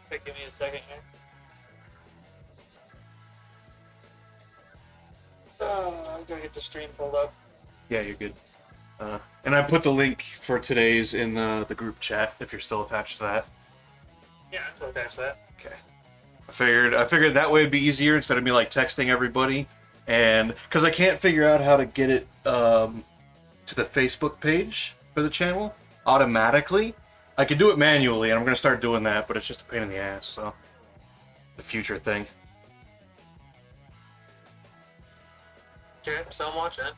S3: Okay, give me a second here. I'm gonna get the stream pulled up.
S1: Yeah, you're good. And I put the link for today's in the group chat if you're still attached to that.
S3: Yeah, I'm still attached to that.
S1: Okay. I figured that way it'd be easier instead of me like texting everybody, and because I can't figure out how to get it to the Facebook page for the channel automatically. I could do it manually, and I'm gonna start doing that, but it's just a pain in the ass. So, the future thing.
S3: Okay, so I'm watching it.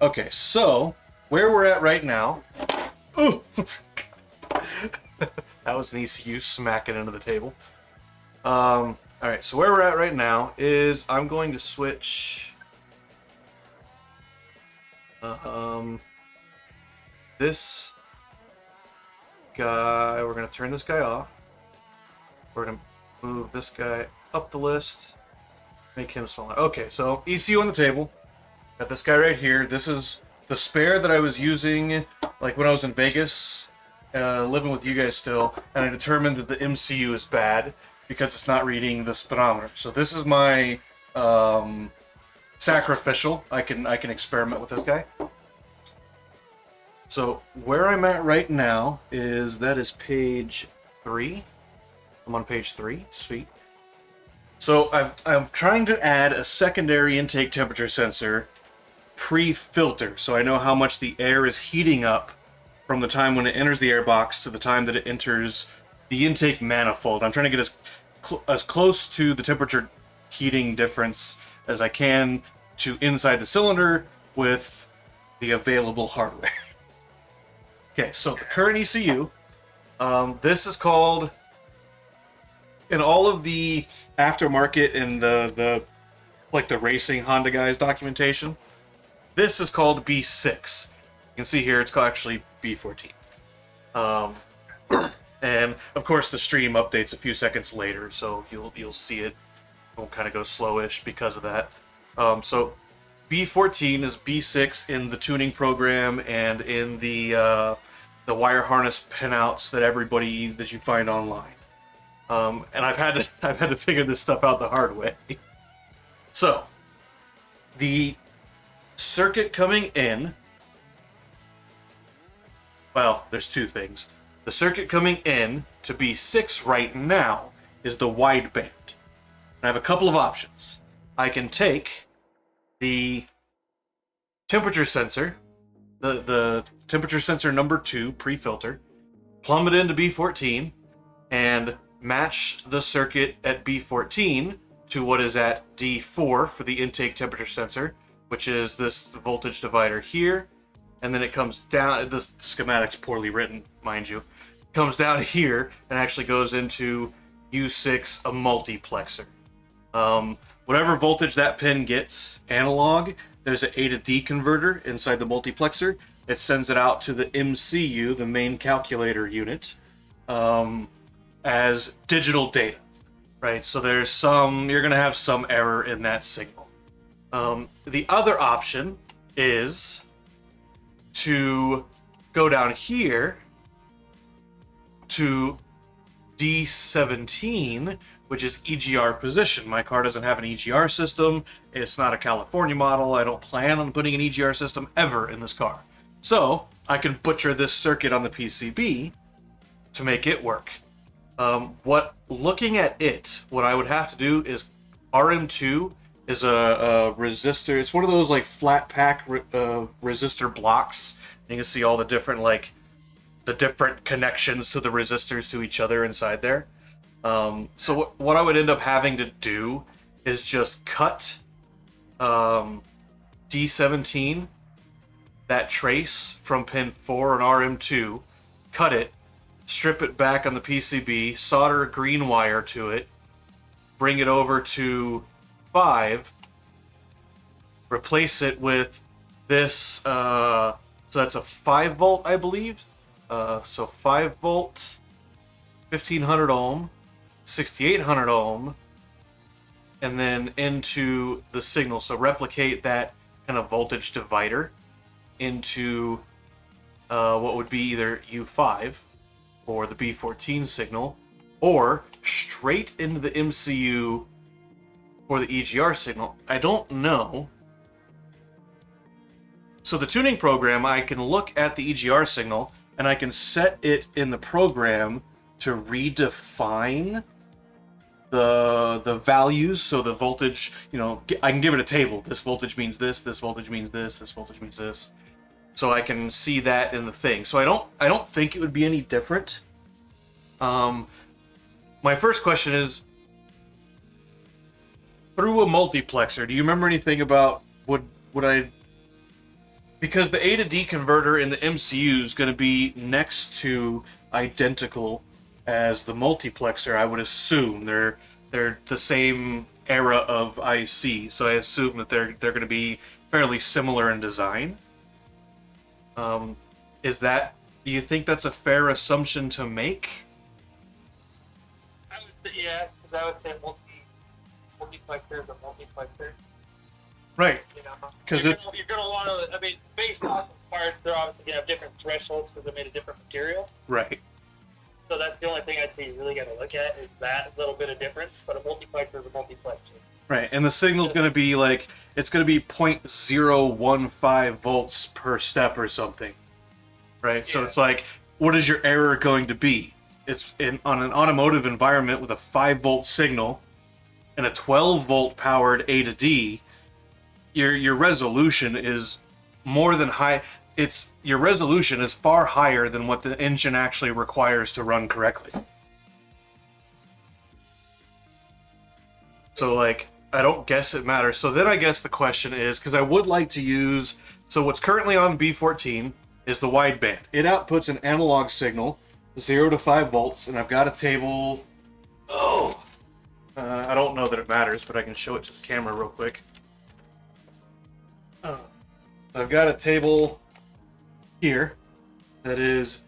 S1: Okay, so where we're at right now. Ooh, that was an ECU smacking into the table. All right, so where we're at right now is I'm going to switch this guy. We're going to turn this guy off. We're going to move this guy up the list, make him smaller. Okay, so ECU on the table. Got this guy right here. This is the spare that I was using like when I was in Vegas, living with you guys still, and I determined that the MCU is bad because it's not reading the speedometer. So this is my sacrificial. I can experiment with this guy. So where I'm at right now is that is page 3. I'm on page 3. Sweet. So I'm trying to add a secondary intake temperature sensor pre-filter, so I know how much the air is heating up from the time when it enters the air box to the time that it enters the intake manifold. I'm trying to get as close to the temperature heating difference as I can to inside the cylinder with the available hardware. Okay, so the current ECU, this is called, in all of the aftermarket and the racing Honda guys documentation, this is called B6. You can see here it's actually B14. And of course the stream updates a few seconds later, so you'll see it will kind of go slowish because of that. So B14 is B6 in the tuning program and in the wire harness pinouts that you find online. And I've had to figure this stuff out the hard way. So the circuit coming in, well, there's two things. The circuit coming in to B6 right now is the wideband. I have a couple of options. I can take the temperature sensor, the temperature sensor number 2 pre-filter, plumb it into B14 and match the circuit at B14 to what is at D4 for the intake temperature sensor, which is this voltage divider here. And then it comes down, this schematic's poorly written, mind you, comes down here and actually goes into U6, a multiplexer. Whatever voltage that pin gets analog, there's an A to D converter inside the multiplexer. It sends it out to the MCU, the main calculator unit, as digital data, right? So there's you're gonna have some error in that signal. The other option is to go down here to D17, which is EGR position. My car doesn't have an EGR system. It's not a California model. I don't plan on putting an EGR system ever in this car. So I can butcher this circuit on the PCB to make it work. Looking at it, what I would have to do is RM2 is a resistor. It's one of those like flat pack resistor blocks. You can see all the different the different connections to the resistors to each other inside there. So what I would end up having to do is just cut D17, that trace from pin 4 and RM2, cut it, strip it back on the PCB, solder a green wire to it, bring it over to 5, replace it with this, so that's a 5 volt, I believe. So 5 volt, 1500 ohm, 6800 ohm, and then into the signal. So replicate that kind of voltage divider into what would be either U5 for the B14 signal, or straight into the MCU for the EGR signal. I don't know. So the tuning program, I can look at the EGR signal and I can set it in the program to redefine the values. So the voltage, I can give it a table. This voltage means this voltage means this voltage means this. So I can see that in the thing. So I don't think it would be any different. My first question is, through a multiplexer, do you remember anything about because the A to D converter in the MCU is going to be next to identical as the multiplexer, I would assume. They're the same era of IC, so I assume that they're going to be fairly similar in design. Do you think that's a fair assumption to make?
S3: I would say, yeah, because I would say multiplexer is a multiplexer.
S1: Right.
S3: Because you're going to want to, based on the parts, they're obviously going to have different thresholds because they're made of different material.
S1: Right.
S3: So that's the only thing I'd say you really got to look at is that little bit of difference. But a multiplexer is a multiplexer. Right, and the signal's going to be it's going to be 0.015 volts per step or something. Right? Yeah. So it's what is your error going to be? It's on an automotive environment with a 5 volt signal and a 12 volt powered A to D, your resolution is more than high. Your resolution is far higher than what the engine actually requires to run correctly. So I don't guess it matters. So then I guess the question is, because I would like to use, so what's currently on B14 is the wideband. It outputs an analog signal, 0 to 5 volts, and I've got a table. I don't know that it matters, but I can show it to the camera real quick. I've got a table here that is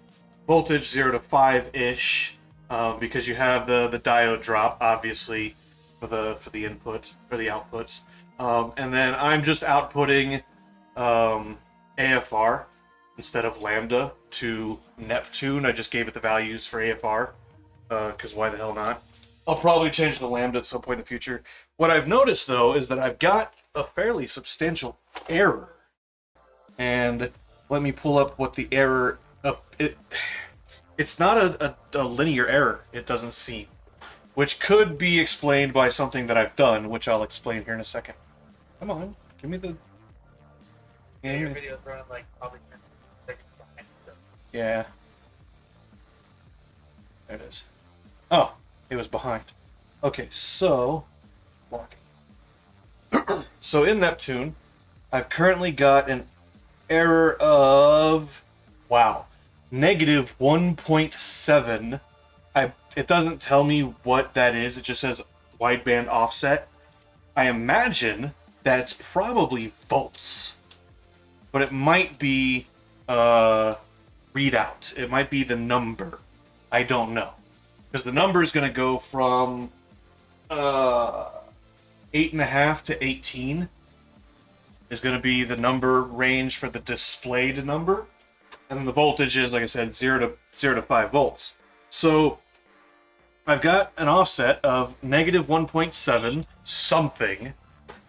S3: voltage 0 to 5-ish, because you have the diode drop, obviously, for the input or the outputs, and then I'm just outputting AFR instead of lambda to Neptune. I just gave it the values for AFR because why the hell not? I'll probably change the lambda at some point in the future. What I've noticed though is that I've got a fairly substantial error, and let me pull up what the error. It's not a linear error. It doesn't seem. Which could be explained by something that I've done, which I'll explain here in a second. Come on, give me the... Yeah, your video's running probably 10 seconds behind. So.
S1: Yeah.
S3: There it is. Oh, it was behind. Okay, so blocking. So in Neptune, I've currently got an error of negative 1.7. It doesn't tell me what that is. It just says wideband offset. I imagine that it's probably volts, but it might be readout. It might be the number. I don't know, because the number is going to go from 8.5 to 18 is going to be the number range for the displayed number, and then the voltage is, like I said, 0 to 5 volts. So I've got an offset of negative 1.7 something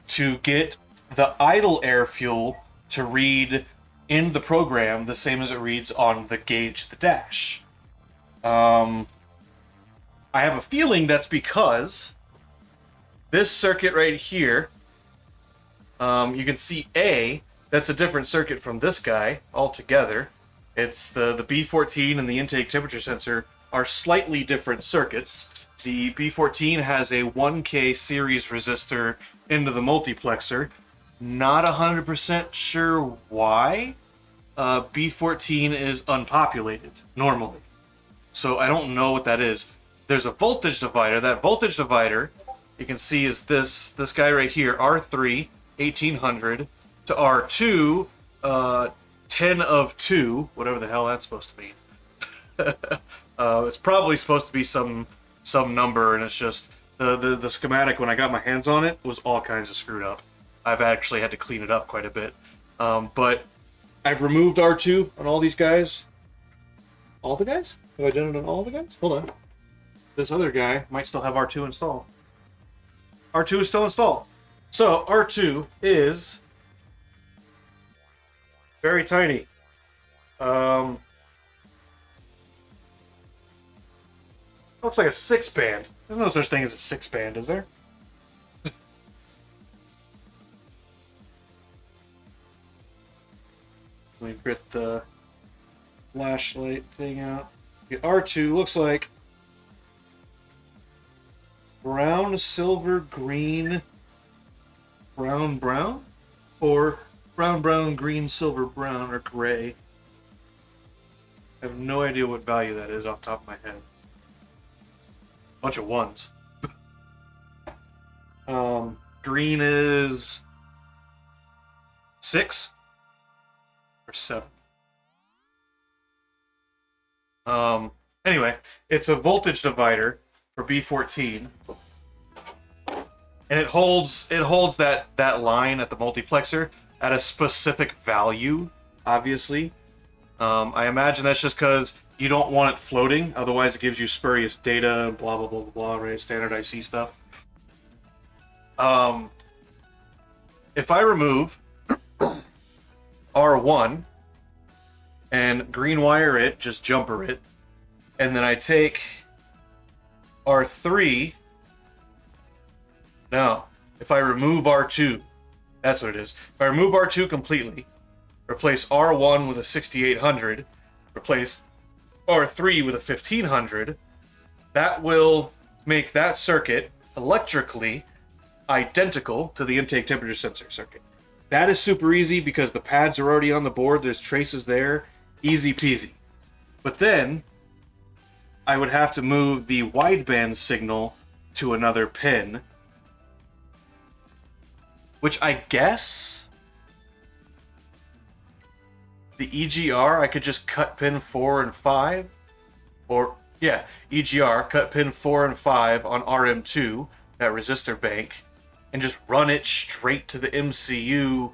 S3: to get the idle air fuel to read in the program the same as it reads on the gauge, the dash. I have a feeling that's because this circuit right here, you can see that's a different circuit from this guy altogether. It's the B14 and the intake temperature sensor are slightly different circuits. The B14 has a 1K series resistor into the multiplexer. Not 100% sure why. B14 is unpopulated normally, so I don't know what that is. There's a voltage divider. That voltage divider, you can see, is this guy right here, R3 1800 to R2 10 of 2, whatever the hell that's supposed to mean. It's probably supposed to be some number, and it's just the schematic when I got my hands on it was all kinds of screwed up. I've actually had to clean it up quite a bit. But I've removed R2 on all these guys. All the guys? Have I done it on all the guys? Hold on. This other guy might still have R2 installed. R2 is still installed. So R2 is very tiny. Looks like a 6-band. There's no such thing as a 6-band, is there? Let me get the flashlight thing out. The R2 looks like brown, silver, green, brown, or brown, green, silver, brown, or gray. I have no idea what value that is off the top of my head. Bunch of ones. Green is 6 or 7. Anyway, it's a voltage divider for B14, and it holds that line at the multiplexer at a specific value, obviously. I imagine that's just because you don't want it floating, otherwise it gives you spurious data and blah blah blah blah, right? Standard IC stuff. If I remove R1 and green wire it, just jumper it, and then I take R3. No, if I remove R2, that's what it is. If I remove R2 completely, replace R1 with a 6800, replace R3 with a 1500, that will make that circuit electrically identical to the intake temperature sensor circuit. That is super easy because the pads are already on the board, there's traces there, easy peasy. But then I would have to move the wideband signal to another pin, which I guess the EGR, I could just cut pin 4 and 5, or yeah, EGR, cut pin 4 and 5 on RM2, that resistor bank, and just run it straight to the MCU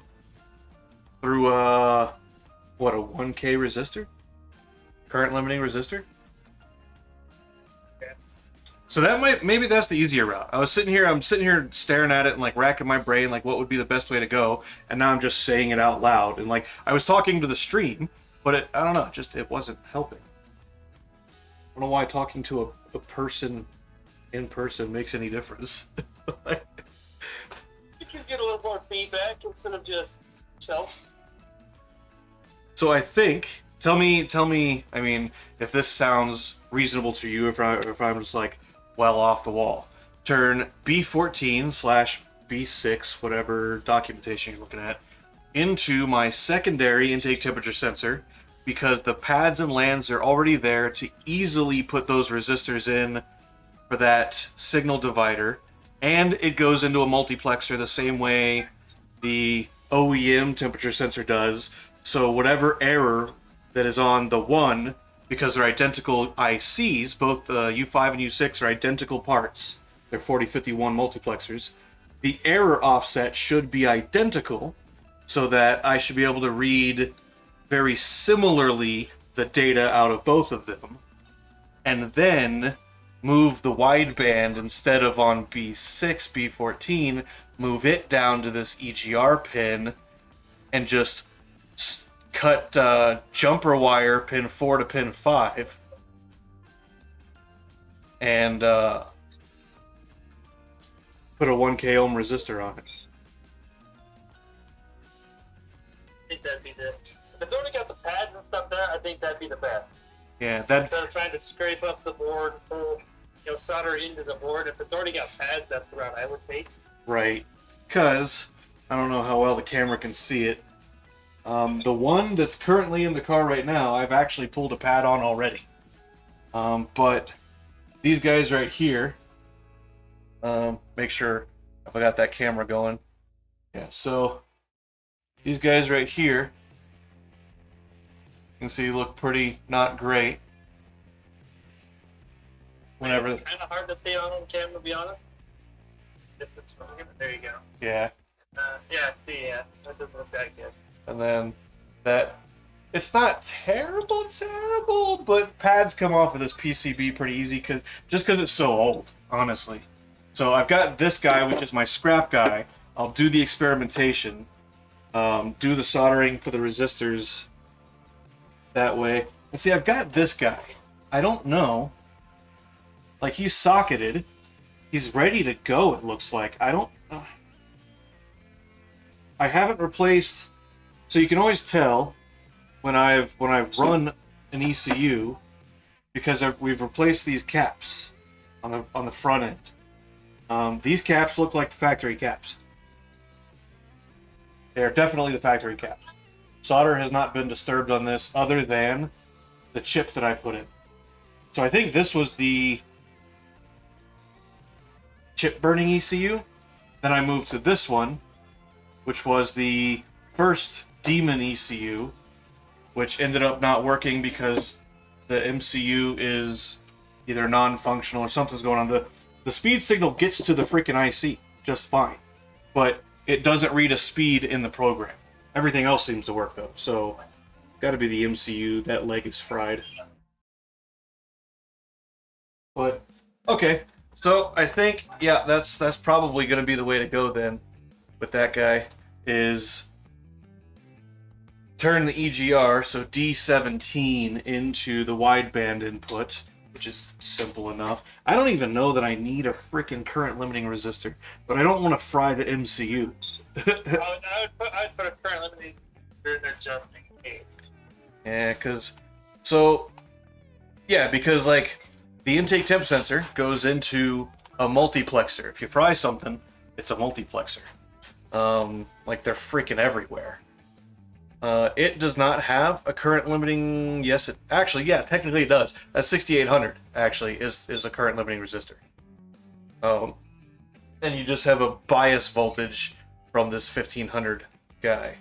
S3: through a 1K resistor? Current limiting resistor? So that maybe that's the easier route. I'm sitting here staring at it and like racking my brain, like what would be the best way to go, and now I'm just saying it out loud. And like I was talking to the stream, but I don't know, it wasn't helping. I don't know why talking to a person in person makes any difference.
S4: You can get a little more feedback instead of just self.
S3: So I think, tell me, I mean, if this sounds reasonable to you if I'm just like well off the wall. Turn B14/B6, whatever documentation you're looking at, into my secondary intake temperature sensor, because the pads and lands are already there to easily put those resistors in for that signal divider, and it goes into a multiplexer the same way the OEM temperature sensor does. So whatever error that is on the one, because they're identical ICs, both U5 and U6 are identical parts, they're 4051 multiplexers, the error offset should be identical, so that I should be able to read very similarly the data out of both of them, and then move the wideband, instead of on B6, B14, move it down to this EGR pin, and just cut jumper wire pin 4 to pin 5, and put a 1K ohm resistor on it.
S4: I think that'd be the. If it's already got the pads and stuff there, I think that'd be the best.
S3: Yeah, that.
S4: Instead of trying to scrape up the board, pull, solder into the board. If it's already got pads, that's the route I would take.
S3: Right, because I don't know how well the camera can see it. The one that's currently in the car right now, I've actually pulled a pad on already. But these guys right here, make sure if I got that camera going. Yeah, so these guys right here, you can see look pretty not great. Whenever
S4: It's kind of hard to see on camera, to be honest. If it's from here, there you go.
S3: yeah.
S4: Yeah, see, yeah, that doesn't look that good.
S3: And then that, it's not terrible, but pads come off of this PCB pretty easy, just because it's so old, honestly. So I've got this guy, which is my scrap guy. I'll do the experimentation, do the soldering for the resistors that way. And see, I've got this guy. I don't know. Like, he's socketed. He's ready to go, it looks like. I haven't replaced. So you can always tell when I've run an ECU, because we've replaced these caps on the front end. These caps look like the factory caps. They are definitely the factory caps. Solder has not been disturbed on this, other than the chip that I put in. So I think this was the chip burning ECU. Then I moved to this one, which was the first Demon ECU, which ended up not working because the MCU is either non-functional or something's going on. The speed signal gets to the freaking IC just fine, but it doesn't read a speed in the program. Everything else seems to work though, so got to be the MCU. That leg is fried. But okay, so I think, yeah, that's probably going to be the way to go then with that guy, is turn the EGR, so D17, into the wideband input, which is simple enough. I don't even know that I need a freaking current limiting resistor, but I don't want to fry the MCU.
S4: I would put a current limiting in there just in case.
S3: Yeah, because like the intake temp sensor goes into a multiplexer. If you fry something, it's a multiplexer. Like they're freaking everywhere. It does not have a current limiting. Yes, it actually, yeah, technically it does. That 6800 actually is a current limiting resistor. And you just have a bias voltage from this 1500 guy.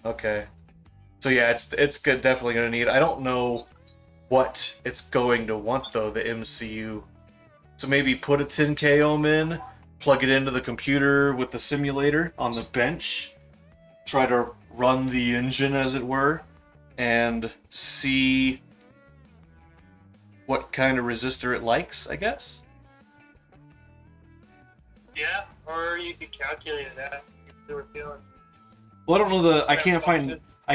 S3: Okay, so yeah, it's definitely gonna need. I don't know what it's going to want though, the MCU. So maybe put a 10K ohm in, plug it into the computer with the simulator on the bench, try to run the engine as it were, and see what kind of resistor it likes, I guess.
S4: Yeah, or you could calculate it out. See what we're feeling.
S3: Well, I don't know I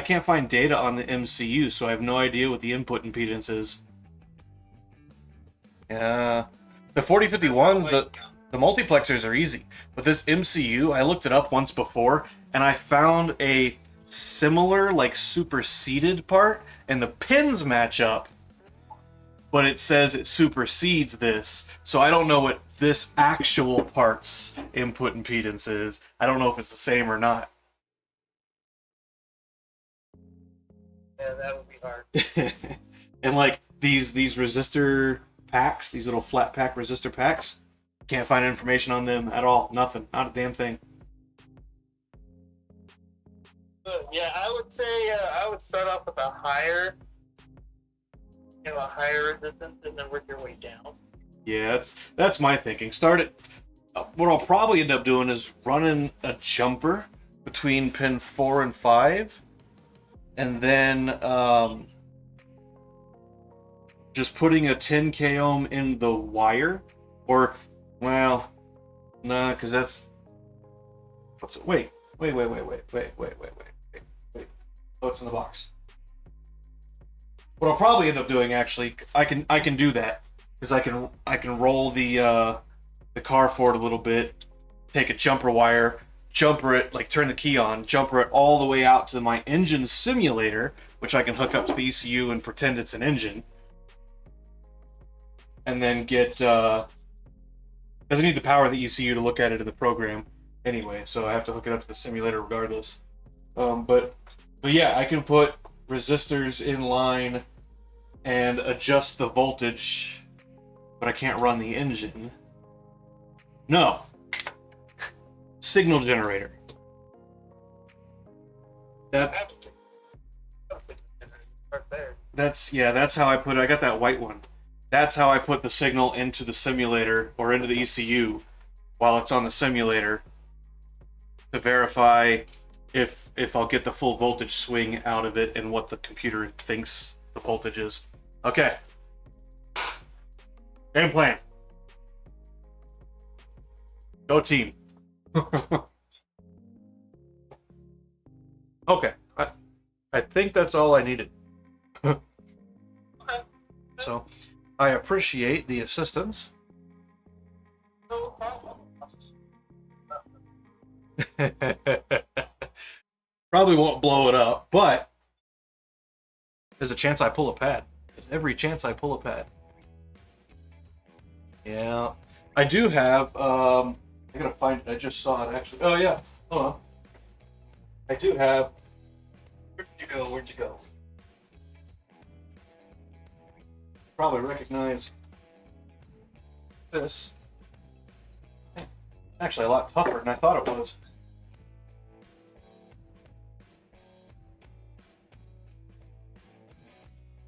S3: can't find data on the MCU, so I have no idea what the input impedance is. Yeah, the 4051s, the multiplexers are easy, but this MCU, I looked it up once before, and I found a similar, like superseded part, and the pins match up, but it says it supersedes this. So I don't know what this actual part's input impedance is. I don't know if it's the same or not.
S4: Yeah, that would be hard.
S3: And like these resistor packs, these little flat pack resistor packs, can't find information on them at all. Nothing. Not a damn thing.
S4: Yeah, I would say I would start off with a higher resistance and then work your way down.
S3: Yeah, that's my thinking. Start it. What I'll probably end up doing is running a jumper between pin 4 and 5, and then just putting a 10k ohm in the wire, or well, nah, because that's what's it? Wait. Oh, it's in the box. What I'll probably end up doing, actually, I can do that, because I can roll the car forward a little bit, take a jumper wire, jumper it, like turn the key on, jumper it all the way out to my engine simulator, which I can hook up to the ECU and pretend it's an engine, and then get because I need to power the ECU to look at it in the program anyway, so I have to hook it up to the simulator regardless. But yeah, I can put resistors in line and adjust the voltage, but I can't run the engine. No. Signal generator. That's how I put it. I got that white one. That's how I put the signal into the simulator or into the ECU while it's on the simulator to verify if I'll get the full voltage swing out of it and what the computer thinks the voltage is. Okay. Game plan. Go team. Okay. I think that's all I needed. So, I appreciate the assistance.
S4: No problem.
S3: Probably won't blow it up, but there's a chance I pull a pad. There's every chance I pull a pad. Yeah. I do have, I gotta find, I just saw it actually. Oh yeah, hold on. I do have, where'd you go? Probably recognize this. Actually a lot tougher than I thought it was.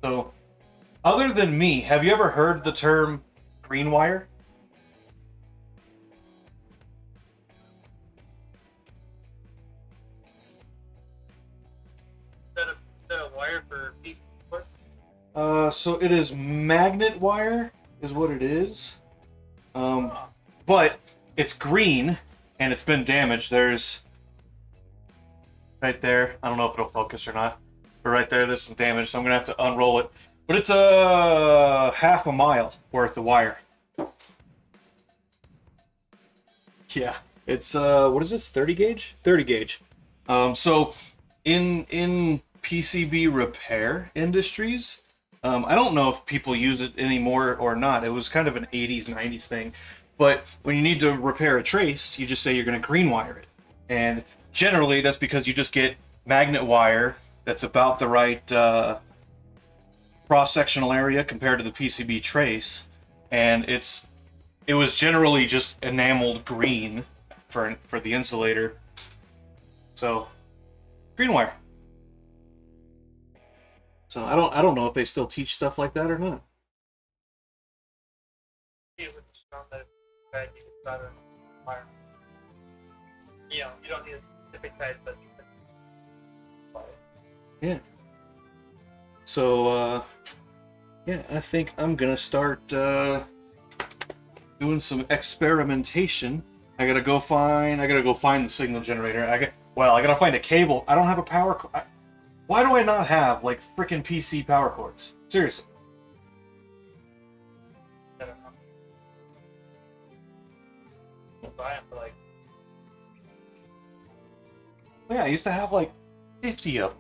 S3: So, other than me, have you ever heard the term green wire?
S4: Is that a wire for PC?
S3: So it is magnet wire, is what it is. But it's green, and it's been damaged. There's right there. I don't know if it'll focus or not, but right there, there's some damage, so I'm gonna have to unroll it. But it's a half a mile worth of wire. Yeah, it's what is this? 30 gauge? 30 gauge. So in PCB repair industries, I don't know if people use it anymore or not. It was kind of an 80s, 90s thing. But when you need to repair a trace, you just say you're going to green wire it. And generally, that's because you just get magnet wire that's about the right cross-sectional area compared to the PCB trace. And it was generally just enameled green for the insulator. So, green wire. So I don't know if they still teach stuff like that or not.
S4: It would show that you can solder wire. You know, you don't need a specific type, but
S3: yeah. So yeah, I think I'm gonna start doing some experimentation. I gotta go find the signal generator. I gotta find a cable. I don't have a power. Why do I not have like frickin' PC power cords? Seriously.
S4: I don't know. Buy them for like.
S3: Yeah, I used to have like 50 of them.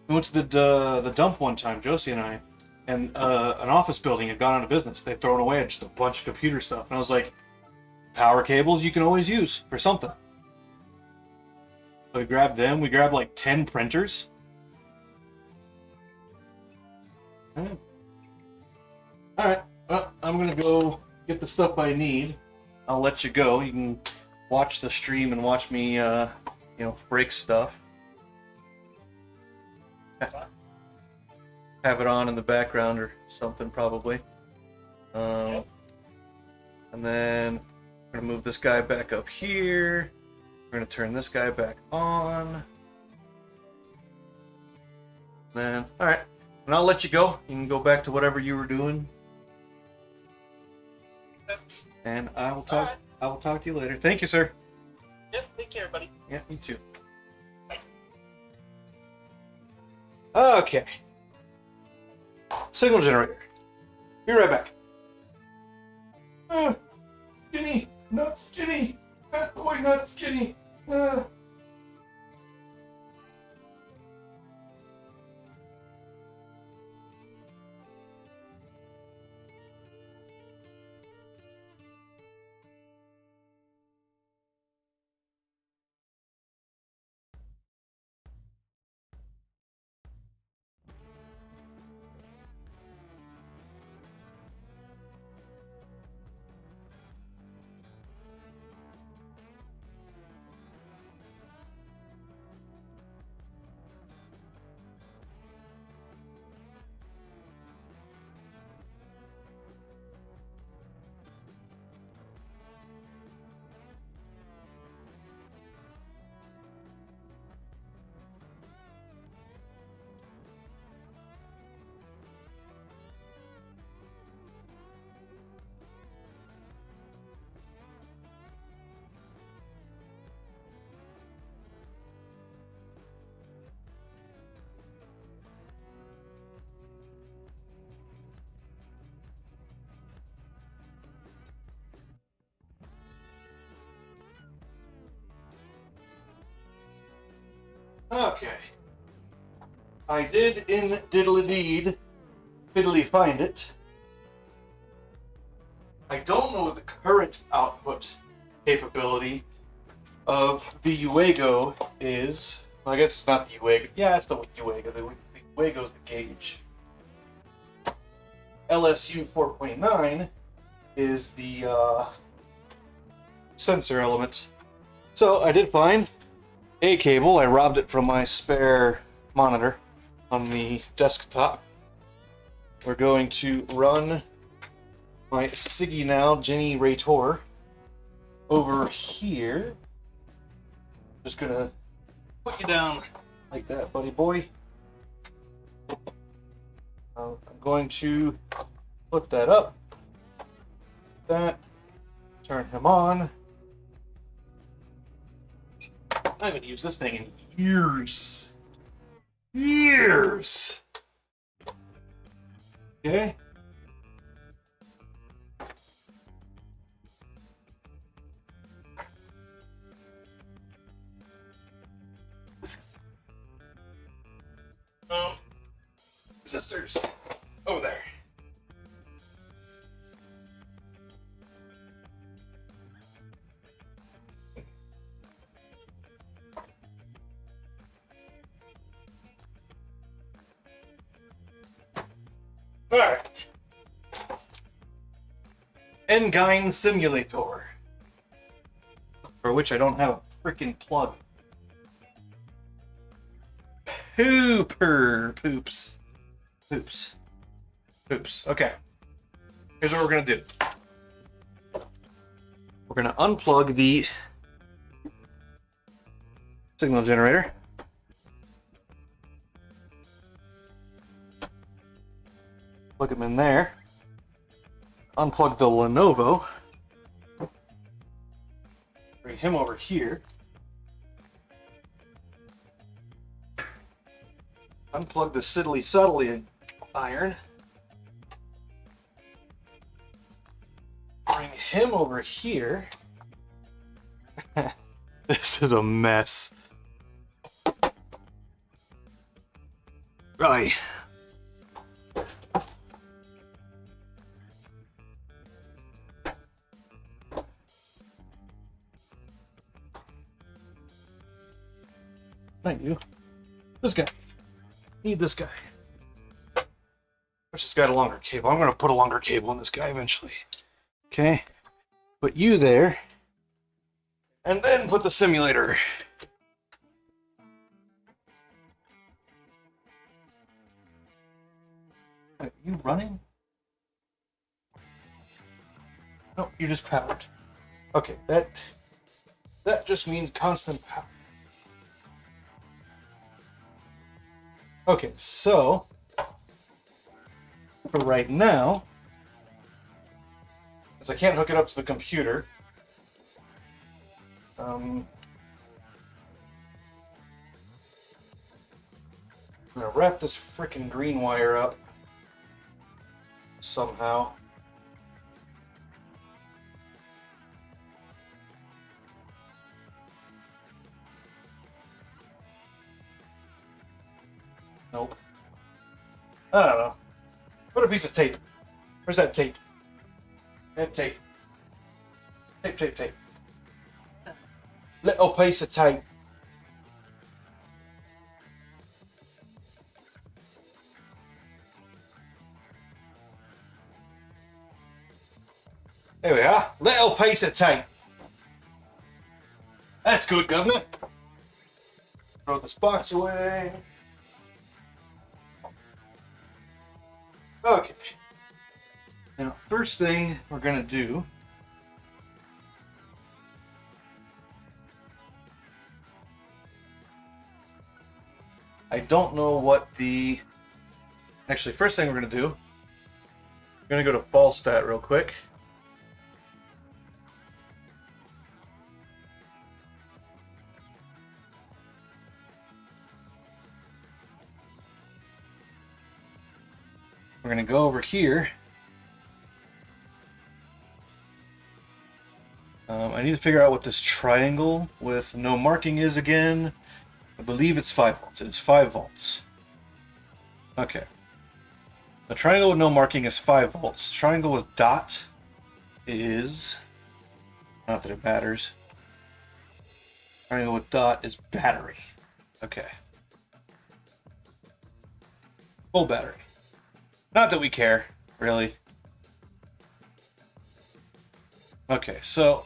S3: We went to the dump one time, Josie and I, and an office building had gone out of business. They'd thrown away just a bunch of computer stuff. And I was like, power cables you can always use for something. So we grabbed them. We grabbed like 10 printers. Alright, well, I'm gonna go get the stuff I need. I'll let you go. You can watch the stream and watch me, break stuff. Have it on in the background or something, probably. And then we're gonna move this guy back up here. We're gonna turn this guy back on. Then, alright. And I'll let you go. You can go back to whatever you were doing. And I will talk.
S4: Alright.
S3: I will talk to you later. Thank you, sir.
S4: Yep, take care, buddy.
S3: Yeah, you too.
S4: Bye.
S3: Okay. Signal generator. Be right back. Skinny, not skinny. Fat boy, not skinny. Okay. I did indeed fiddly find it. I don't know what the current output capability of the Uego is. Well, I guess it's not the Uego. Yeah, it's the Uego. The Uego's the gauge. LSU 4.9 is the sensor element. So I did find a cable. I robbed it from my spare monitor on the desktop. We're going to run my Signal generator over here. Just gonna put you down like that, buddy boy. I'm going to put that up. That. Turn him on. I haven't used this thing in years. Years! Okay. Sisters, over there. Alright. Engine Simulator. For which I don't have a freaking plug. Poops. Okay. Here's what we're gonna do. We're gonna unplug the signal generator. Plug him in there. Unplug the Lenovo. Bring him over here. Unplug the Siddeley Subtly iron. Bring him over here. This is a mess. Right. Thank you. This guy. Need this guy. Wish this guy had a longer cable. I'm gonna put a longer cable on this guy eventually. Okay. Put you there. And then put the simulator. Are you running? No, you're just powered. Okay, that just means constant power. Okay, so for right now, because I can't hook it up to the computer, I'm gonna wrap this frickin' green wire up somehow. Nope. I don't know. Put a piece of tape. Where's that tape? That tape. Tape, tape, tape. Little piece of tape. There we are. Little piece of tape. That's good, governor. Throw this box away. Okay. Now, first thing we're going to do I don't know what the... Actually, first thing we're going to do, we're going to go to Fallstat real quick. We're going to go over here. I need to figure out what this triangle with no marking is again. I believe it's 5 volts. It is 5 volts. Okay. The triangle with no marking is 5 volts. Triangle with dot is... Not that it matters. Triangle with dot is battery. Okay. Full battery. Not that we care, really. Okay, so...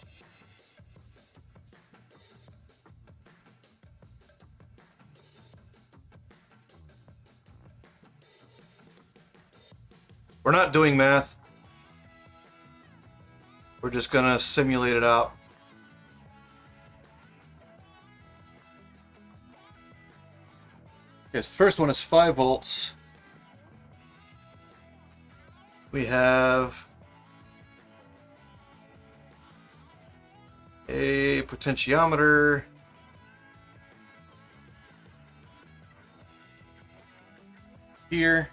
S3: We're not doing math. We're just gonna simulate it out. Okay, so the first one is 5 volts. We have a potentiometer. Here.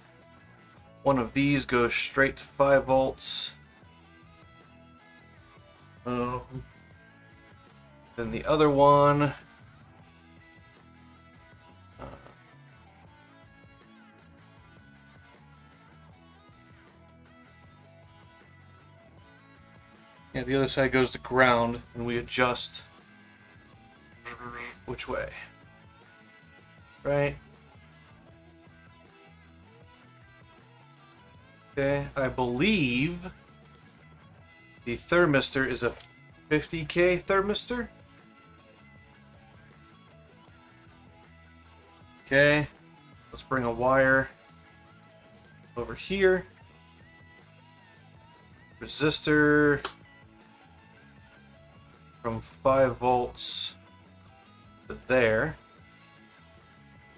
S3: One of these goes straight to 5 volts. Then the other one yeah, the other side goes to ground, and we adjust which way. Right? Okay, I believe the thermistor is a 50K thermistor. Okay, let's bring a wire over here. Resistor from 5 volts to there.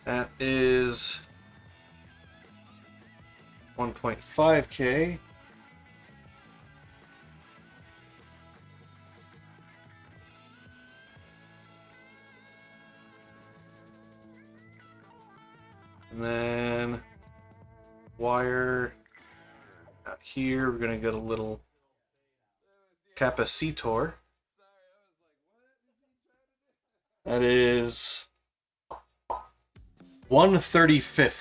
S3: That is 1.5K. And then wire out here, we're going to get a little capacitor. That is 1/35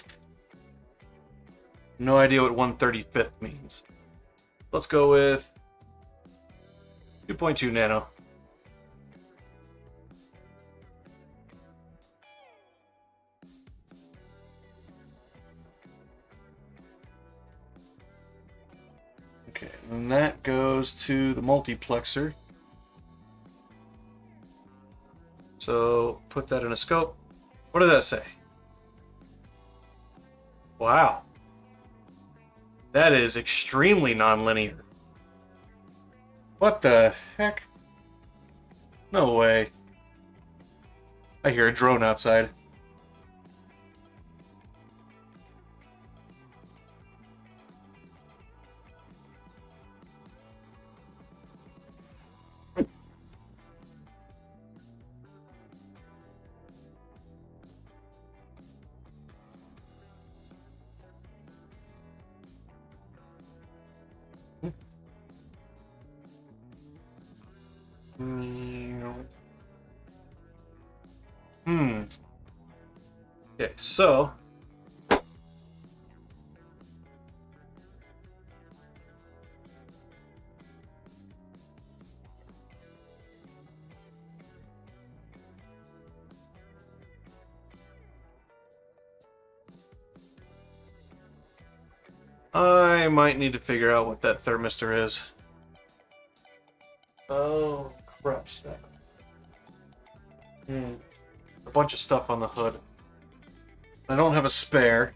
S3: No idea what 1/35th means. Let's go with 2.2 nano. Okay, and that goes to the multiplexer. So put that in a scope. What did that say? Wow. That is extremely nonlinear. What the heck? No way. I hear a drone outside. Okay, so I might need to figure out what that thermistor is. Oh, crap stack. A bunch of stuff on the hood. I don't have a spare.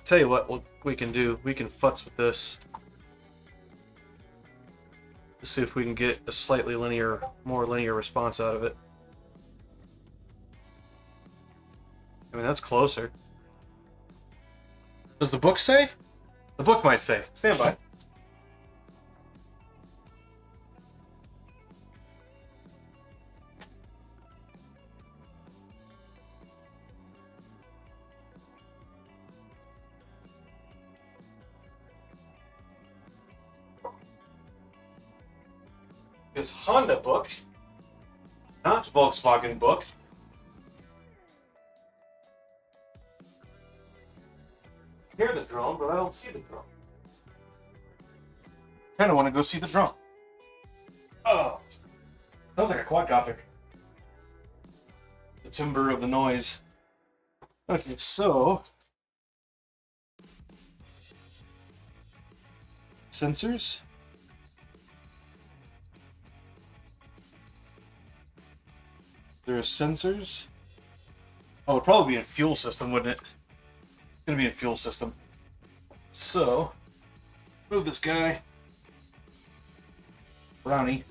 S3: Tell you what we can do. We can futz with this. To see if we can get a slightly more linear response out of it. I mean, that's closer. Does the book say? The book might say. Stand by. This Honda book, not Volkswagen book. I hear the drone, but I don't see the drone. Kind of want to go see the drone. Oh, sounds like a quadcopter. The timbre of the noise. Okay, so sensors. There are sensors. Oh, it'd probably be in fuel system, wouldn't it? It's gonna be in fuel system. So, move this guy. Brownie.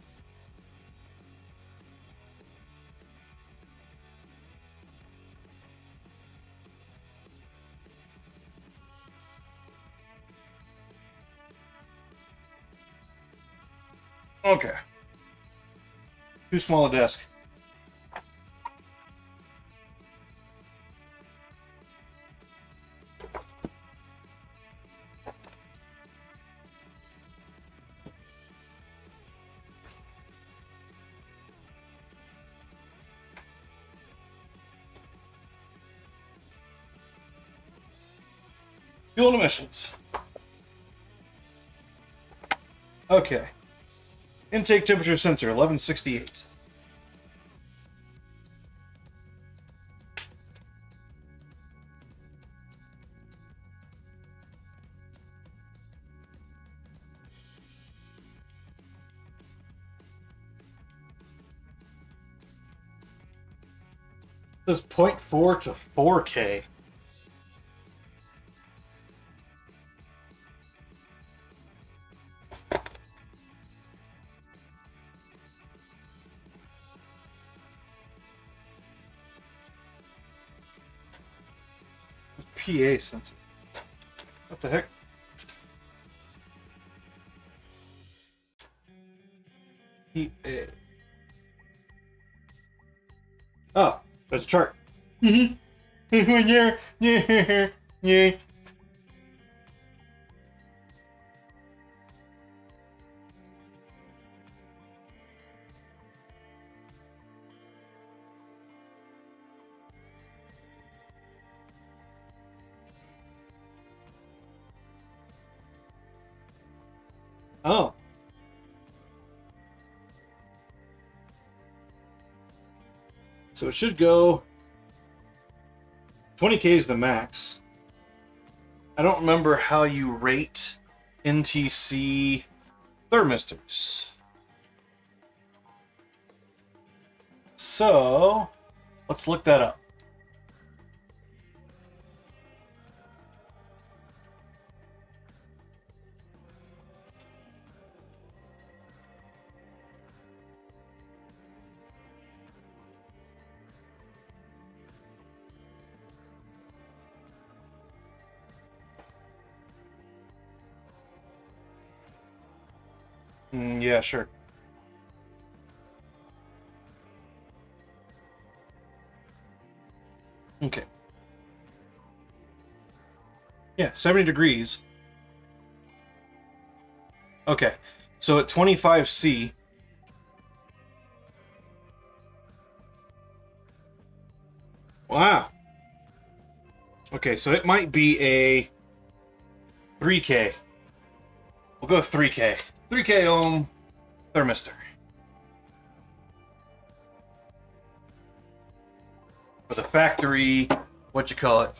S3: Okay. Too small a desk. Fuel emissions. Okay. Intake temperature sensor, 1168. This 0.4 to 4K. PA sensor. What the heck? PA. Oh, there's a chart. Yeah. Oh. So it should go 20K is the max. I don't remember how you rate NTC thermistors. So let's look that up. Yeah, sure. Okay. Yeah, 70 degrees. Okay. So at 25C, wow. Okay, so it might be a 3K. We'll go 3K. 3K ohm thermistor. For the factory, what you call it?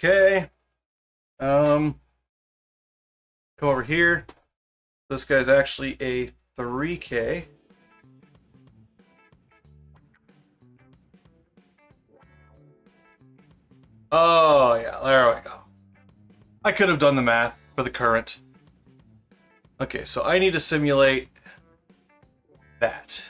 S3: Okay. Come over here. This guy's actually a 3K. Oh, yeah, there we go. I could have done the math for the current. Okay, so I need to simulate that.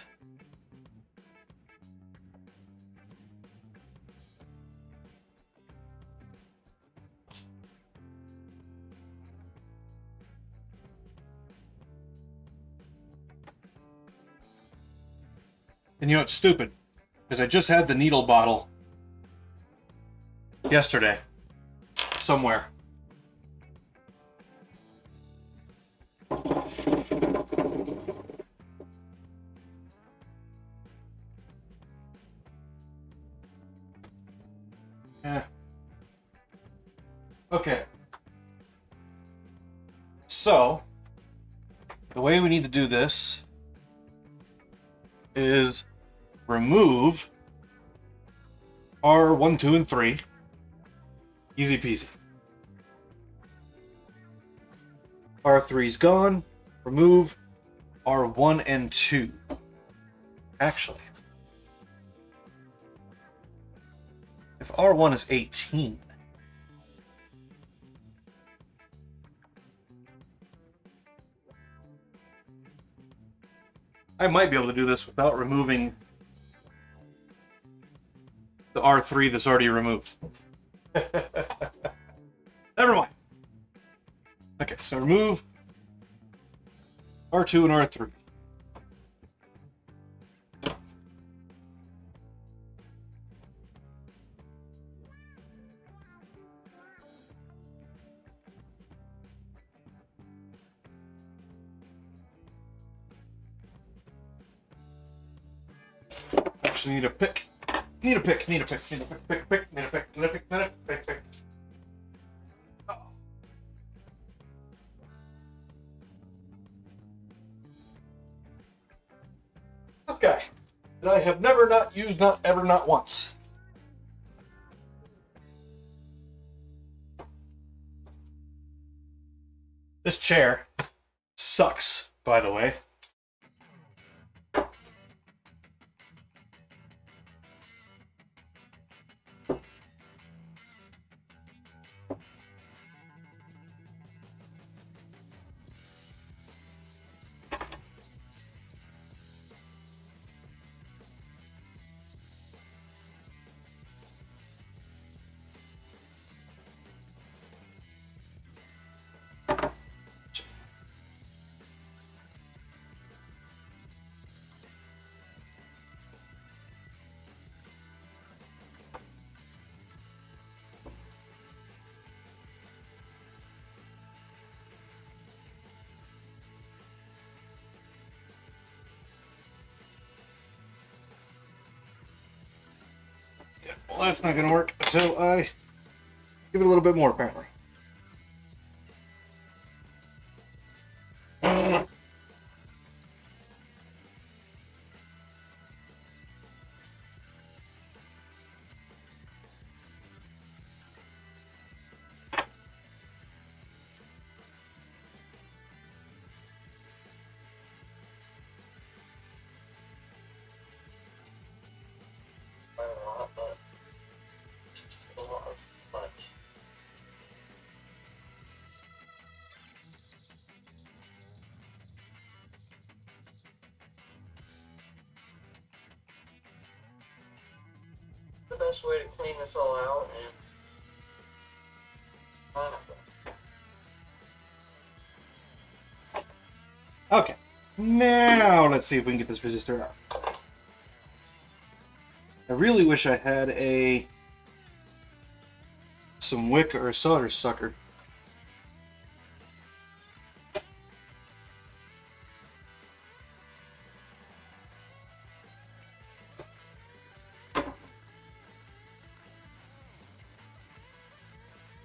S3: And you know, it's stupid, because I just had the needle bottle yesterday, somewhere. Eh. Okay. So, the way we need to do this is remove R1, 2, and 3. Easy peasy. R3's gone. Remove R1 and 2. Actually, if R1 is 18, I might be able to do this without removing the R3 that's already removed. Never mind. Okay, so remove R2 and R3. Actually need a pick. Need a pick. Need a pick. Need a pick. Pick. Pick. Need a pick. Need a pick. Need a pick. Pick. Oh. This guy that I have never not used, not ever, not once. This chair sucks, by the way. Well, that's not gonna work until I give it a little bit more, apparently.
S4: The best way to clean this all out and
S3: Okay. Now let's see if we can get this resistor out. I really wish I had some wick or a solder sucker.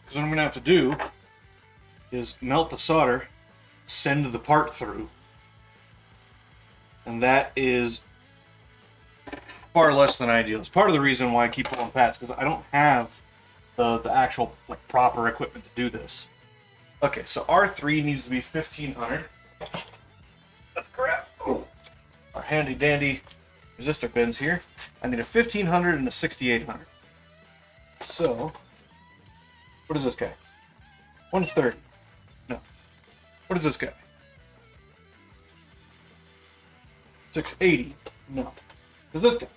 S3: Because what I'm going to have to do is melt the solder, send the part through, and that is far less than ideal. It's part of the reason why I keep pulling pads, because I don't have the actual like proper equipment to do this. Okay, so R3 needs to be 1500. Let's grab our handy dandy resistor pins here. I need a 1500 and a 6800. So, what is this guy? 130. No. What is this guy? 680. No. What is this guy?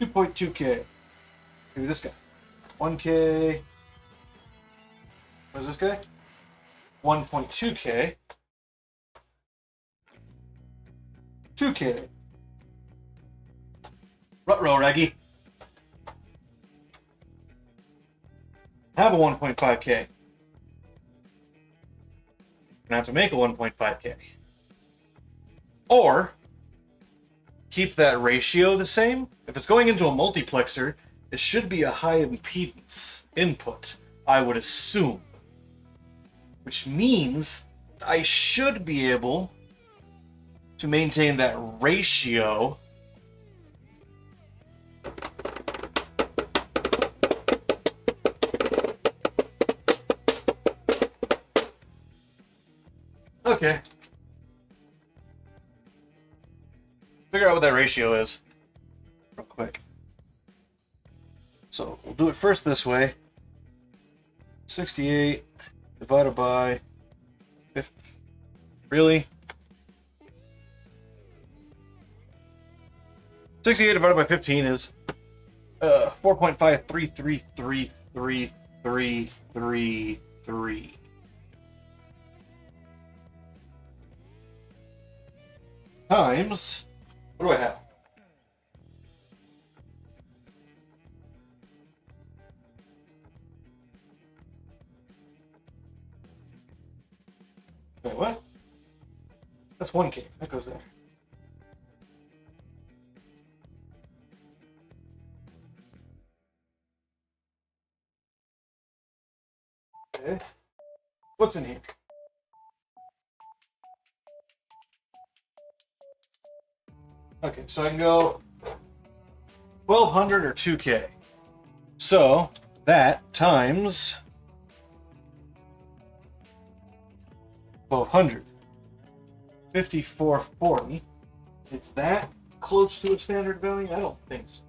S3: 2.2K. Maybe this guy. 1K. What is this guy? 1.2K. 2K. Rutrow, Reggie. Have a 1.5K. Gonna have to make a 1.5K. Or keep that ratio the same. If it's going into a multiplexer, it should be a high impedance input, I would assume. Which means I should be able to maintain that ratio Okay. Figure out what that ratio is real quick. So we'll do it first this way. 68 divided by 50. Really? 68 divided by 15 is 4.53333333. Times, what do I have? Wait, what? That's 1K. That goes there. Okay. What's in here? Okay, so I can go 1200 or 2K. So that times 1200. 5440. Is that close to its standard value? I don't think so.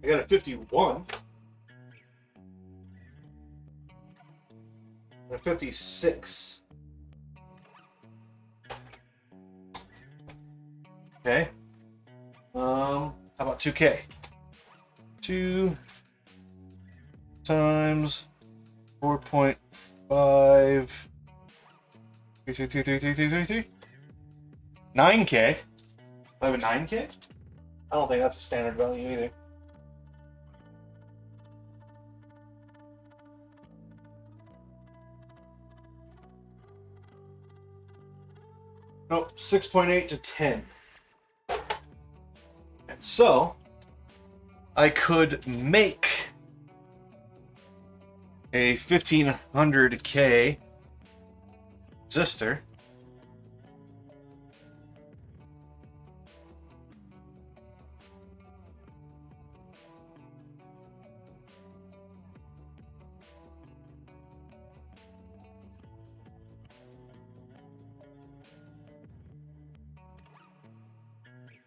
S3: I got a 51. A 56. Okay. How about 2K? 2 times 4.5. 9K. I have a 9K? I don't think that's a standard value either. Nope, 6.8 to 10. And so, I could make a 1500K resistor.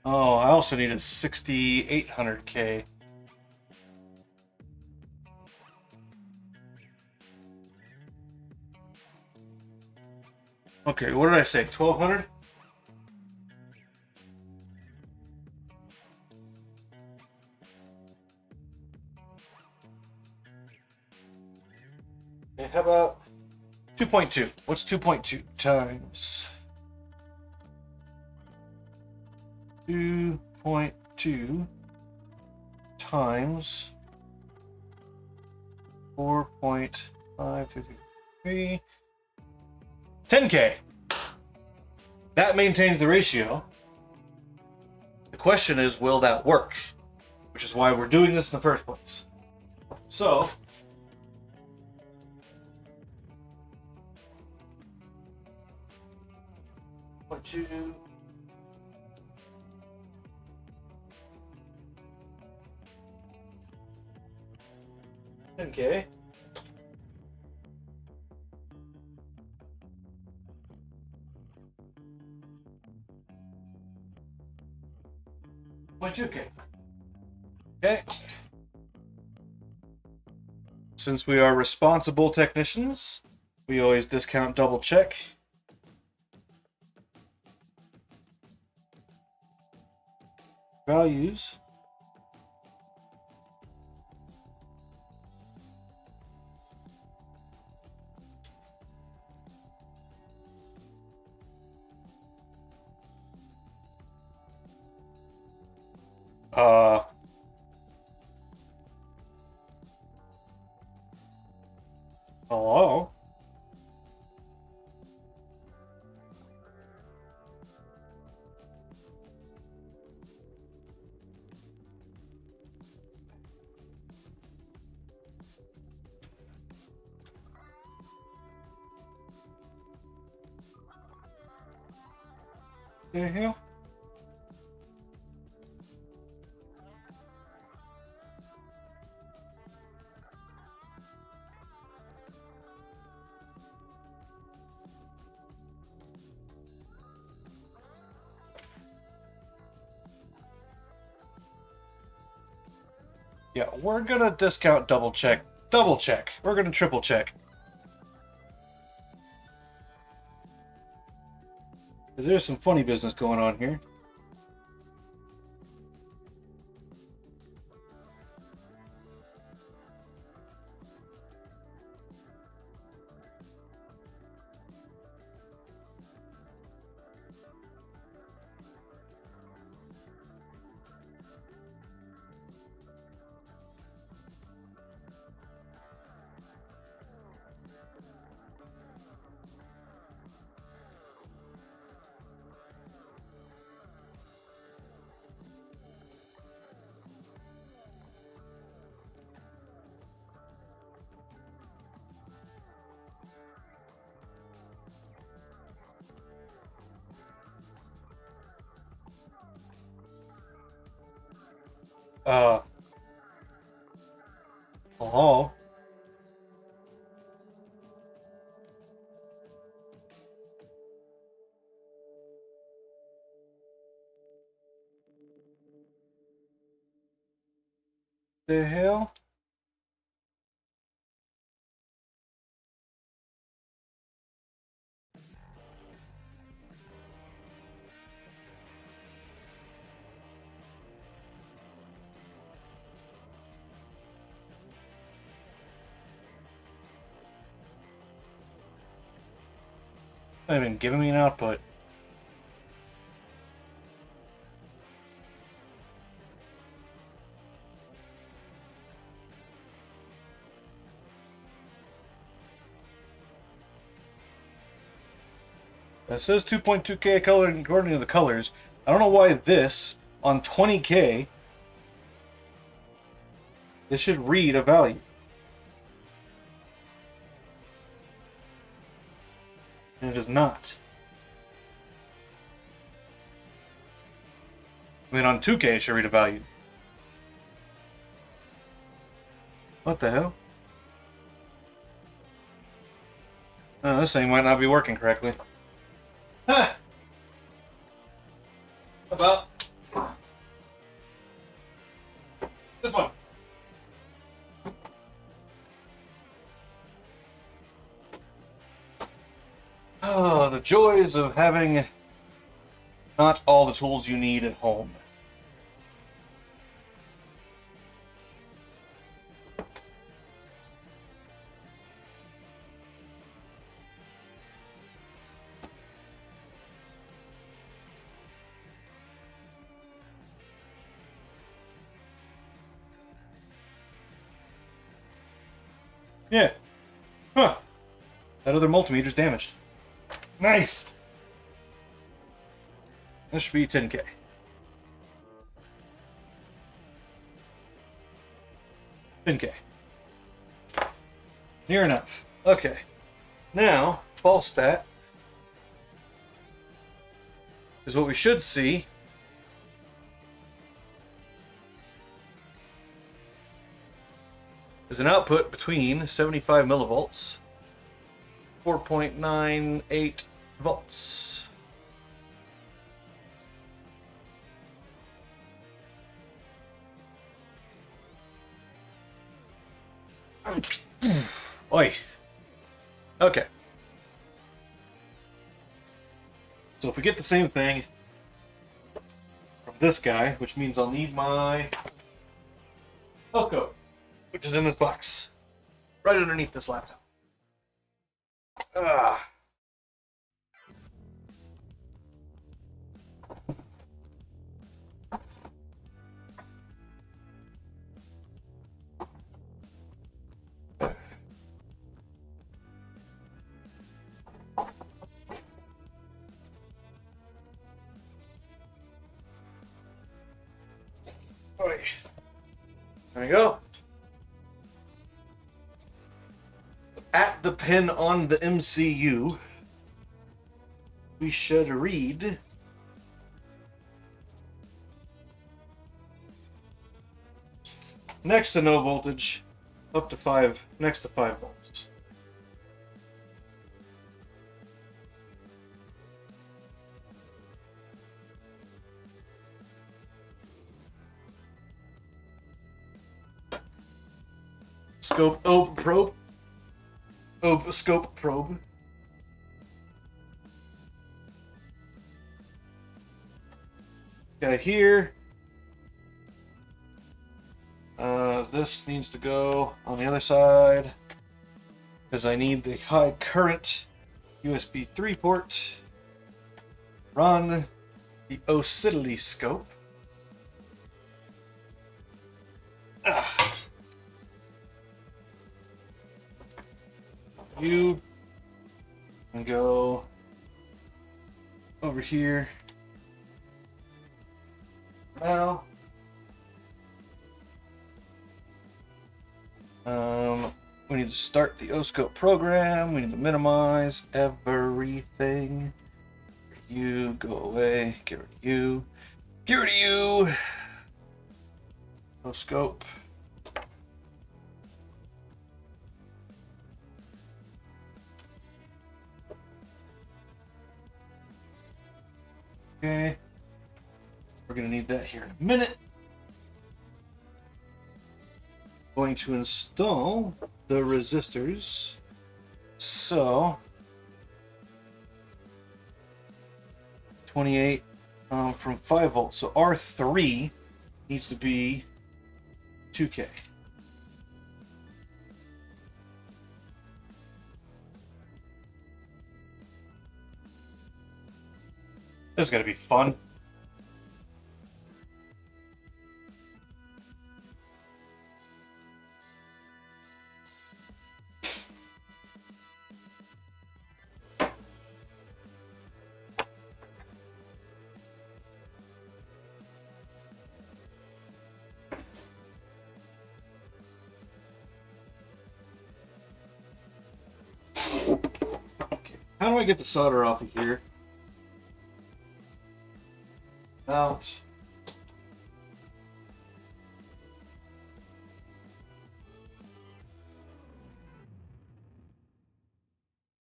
S3: Oh, I also need a 6800K. Okay, what did I say? 1200? Okay, how about 2.2? What's 2.2 times 2.2 times 4.533? 10K. That maintains the ratio. The question is, will that work? Which is why we're doing this in the first place. So, two. Okay. Okay. Okay. Since we are responsible technicians, we always discount double check. Values. Hello? The hell? Yeah, we're gonna discount double check. Double check. We're gonna triple check. There's some funny business going on here. Hello? The hell? Not even giving me an output. It says 2.2K color according to the colors. I don't know why this, on 20K, this should read a value. And it does not. I mean, on 2K, it should read a value. What the hell? Oh, this thing might not be working correctly. Huh. How about this one? Oh, the joys of having not all the tools you need at home. Yeah. Huh. That other multimeter's damaged. Nice. That should be 10K. Near enough. Okay. Now, fall stat is what we should see. There's an output between 75 millivolts, 4.98 volts. Oi. Okay. So if we get the same thing from this guy, which means I'll need my telescope, which is in this box, right underneath this laptop. Ah. Oi. There we go. At the pin on the MCU, we should read next to no voltage, up to 5, next to 5 volts. Scope probe. Scope probe. Okay, here. This needs to go on the other side because I need the high current USB 3 port. Run the oscilloscope. You can go over here. Now, we need to start the oscope program. We need to minimize everything. You go away. Get rid of you. Get rid of you. Oscope. Okay. We're going to need that here in a minute. Going to install the resistors. So 28 from 5 volts. So R3 needs to be 2K. This is going to be fun. How do I get the solder off of here? Out.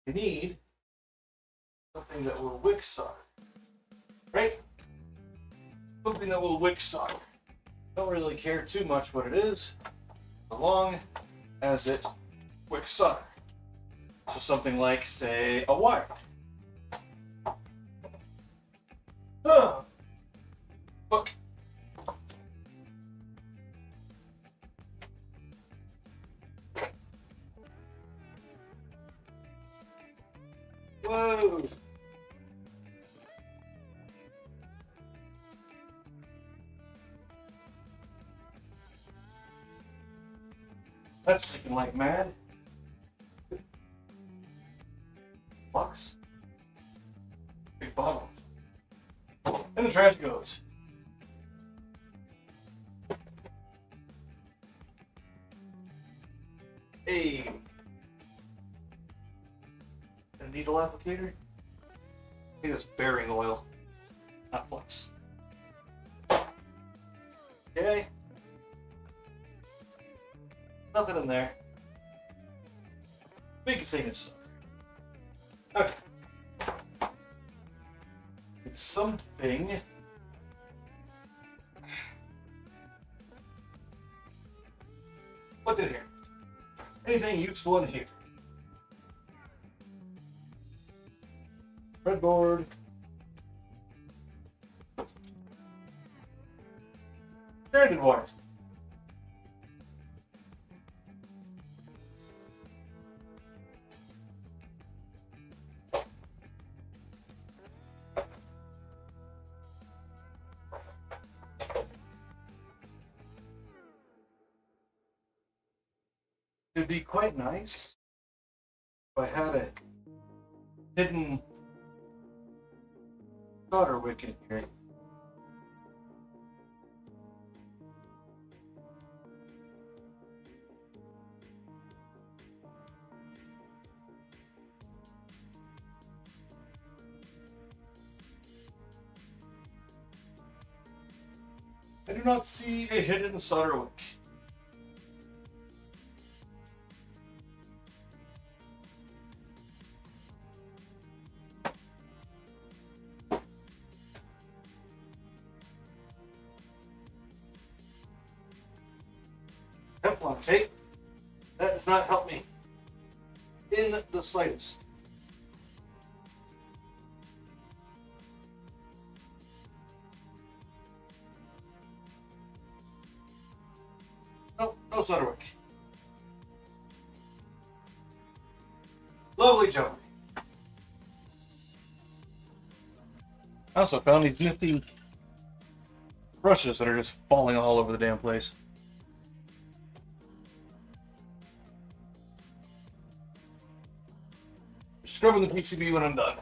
S3: You need something that will wick solder, right? Something that will wick solder. Don't really care too much what it is, as long as it wicks solder. So something like, say, a wire. Look. Whoa. That's sticking like mad. Box. Big bottle. And the trash goes. A needle applicator. I think it's bearing oil, not flux. Okay. Nothing in there. Big thing is solder. Okay. It's something. What's in here? Anything useful in here? Breadboard. Stranded wires. It'd be quite nice if I had a hidden solder wick in here. I do not see a hidden solder wick. Teflon tape. That does not help me in the slightest. Nope, no solder wick. Lovely jubbly. I also found these nifty brushes that are just falling all over the damn place. Scrubbing the PCB when I'm done.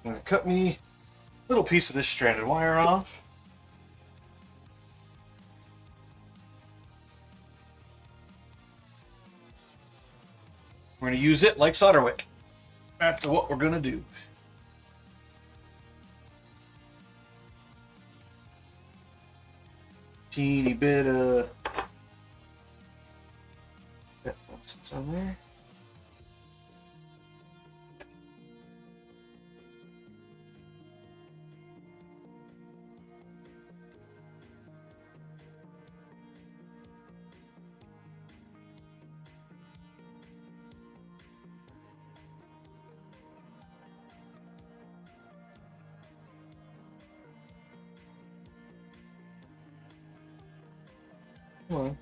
S3: I'm going to cut me a little piece of this stranded wire off. We're going to use it like solder wick. That's what we're going to do. Teeny bit of that nonsense on there. Come on.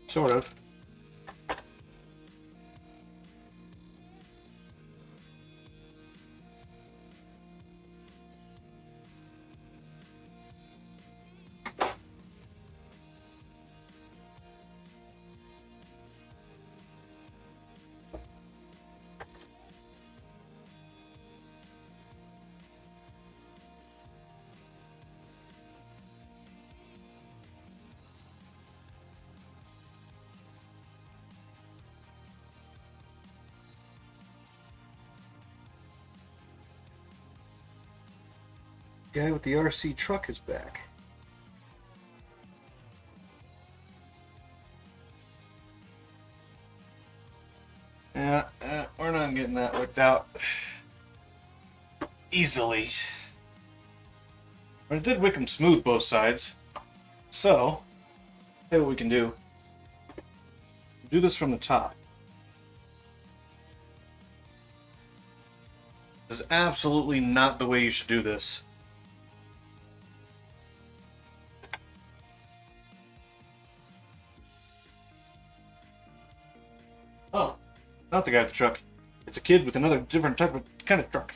S3: Sort of. Guy with the RC truck is back. Yeah, we're not getting that worked out easily. But it did wick 'em smooth both sides. So, here's what we can do. Do this from the top. This is absolutely not the way you should do this. Oh, not the guy with the truck. It's a kid with another different type of kind of truck.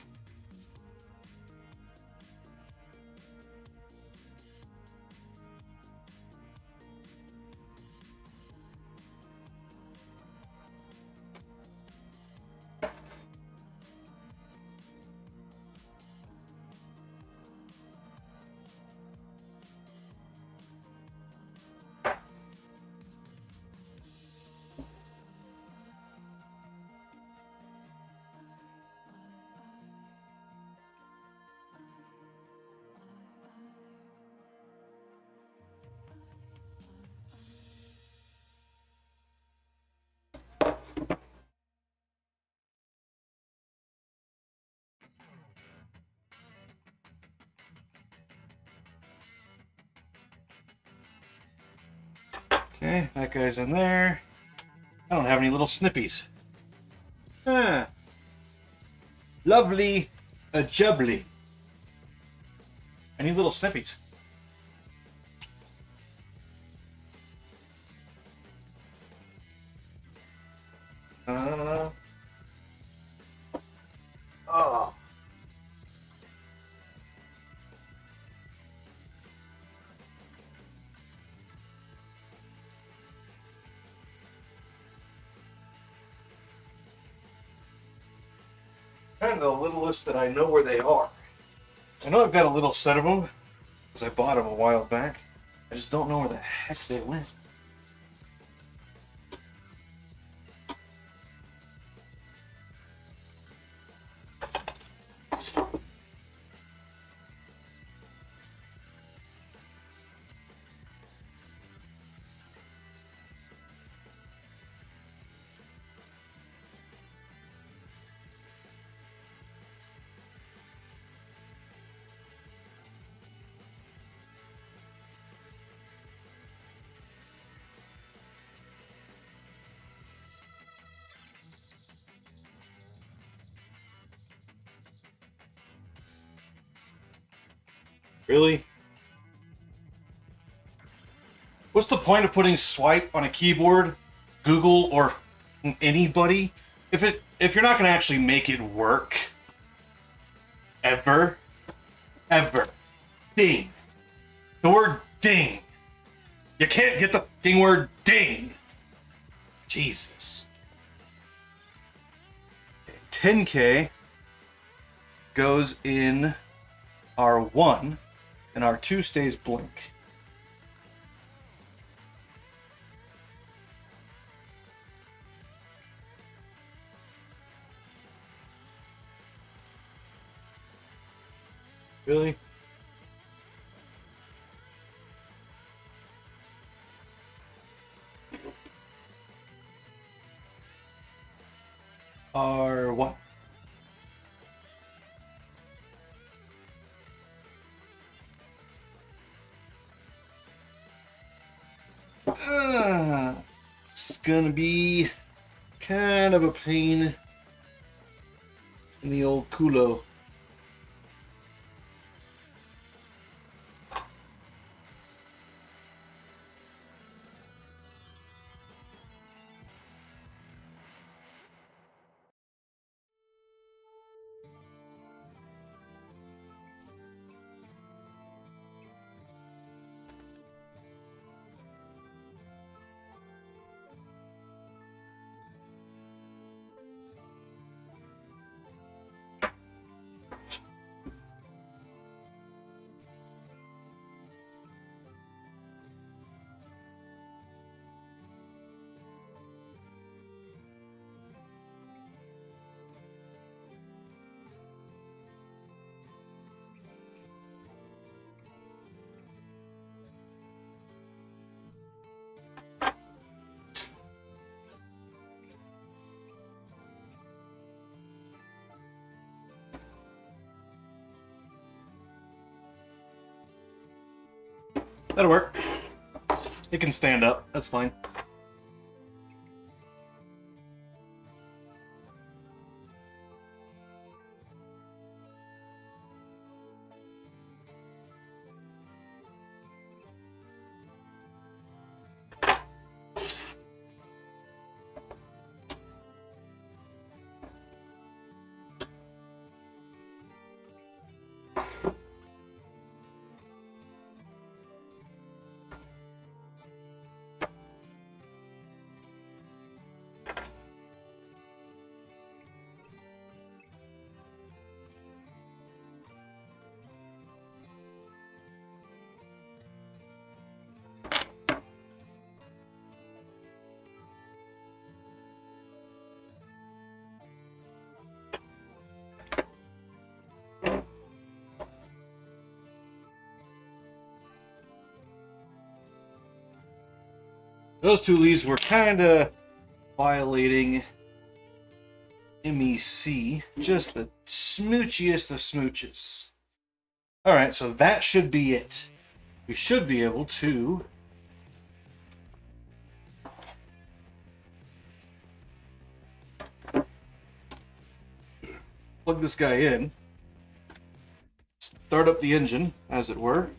S3: Okay, that guy's in there. I don't have any little snippies. Ah. Lovely, jubbly. I need little snippies. Oh. Kind of the littlest that I know where they are. I know I've got a little set of them because I bought them a while back. I just don't know where the heck they went. Really? What's the point of putting swipe on a keyboard, Google, or anybody if you're not going to actually make it work? Ever? Ding. The word ding. You can't get the ding word ding. Jesus. 10K goes in R1 and R2 stays blank. Really? R1. It's gonna be kind of a pain in the old culo. That'll work. It can stand up. That's fine. Those two leaves were kind of violating MEC, just the smoochiest of smooches. Alright, so that should be it. We should be able to plug this guy in, start up the engine, as it were.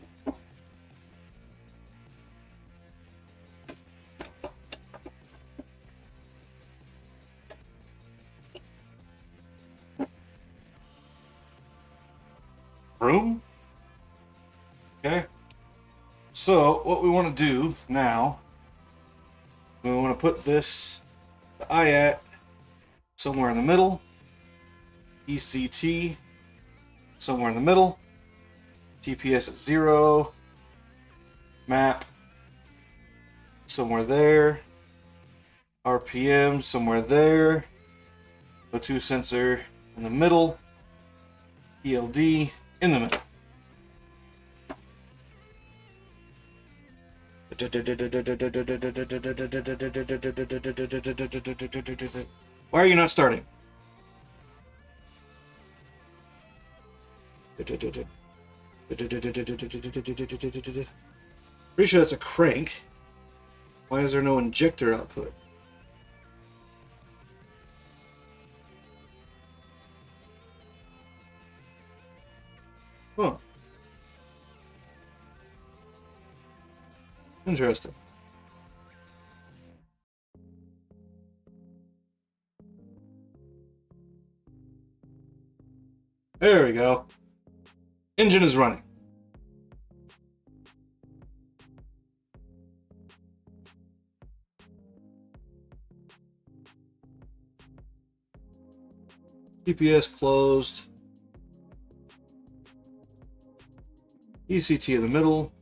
S3: Room. Okay. So what we want to do now, we want to put this the IAT somewhere in the middle, ECT somewhere in the middle, TPS at 0, map somewhere there, RPM somewhere there, O2 sensor in the middle, ELD in the middle. Why are you not starting? Pretty sure that's a crank. Why is there no injector output? Huh. Interesting. There we go. Engine is running. TPS closed. ECT in the middle.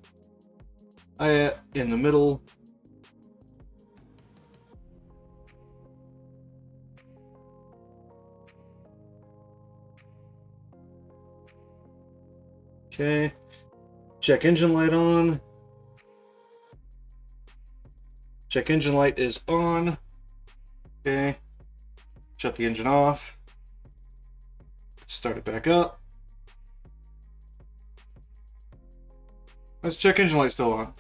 S3: IAT in the middle. Okay. Check engine light on. Check engine light is on. Okay. Shut the engine off. Start it back up. Let's check engine light still on.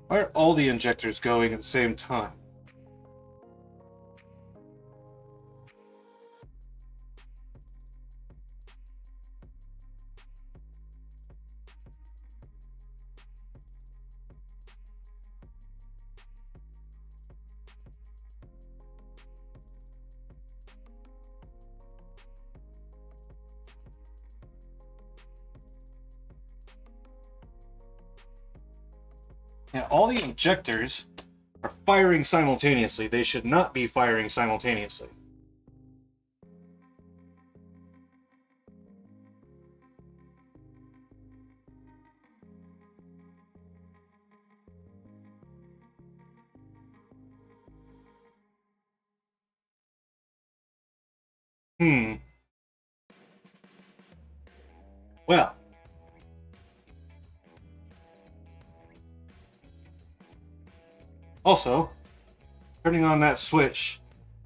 S3: Why are all the injectors going at the same time? Yeah, all the injectors are firing simultaneously. They should not be firing simultaneously. Well. Also, turning on that switch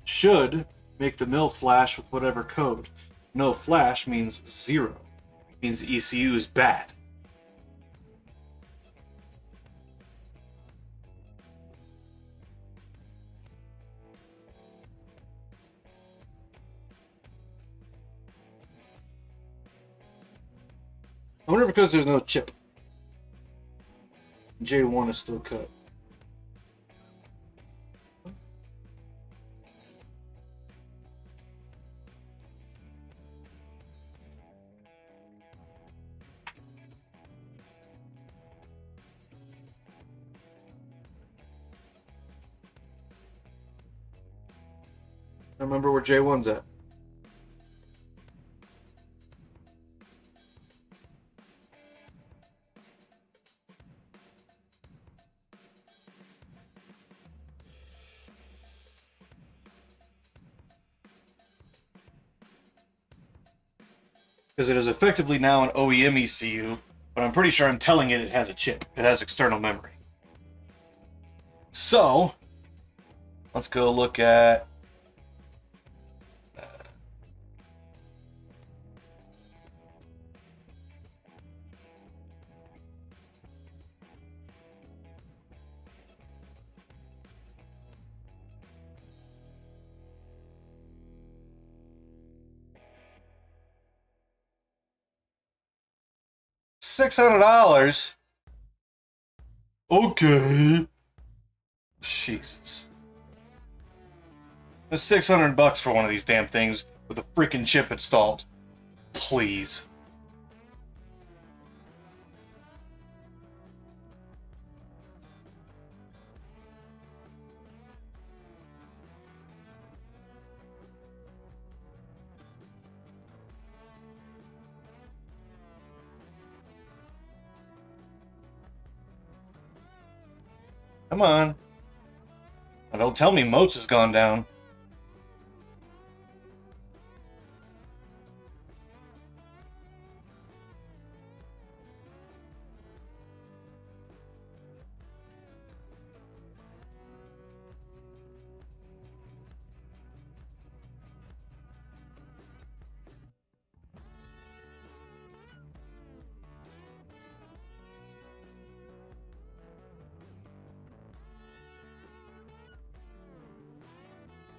S3: should make the mill flash with whatever code. No flash means 0. Means the ECU is bad. I wonder if because there's no chip. J1 is still cut. I remember where J1's at. Because it is effectively now an OEM ECU, but I'm pretty sure I'm telling it has a chip. It has external memory. So, let's go look at $600. Okay. Jesus. That's $600 for one of these damn things with a freaking chip installed. Please. Come on. Now don't tell me Motes has gone down.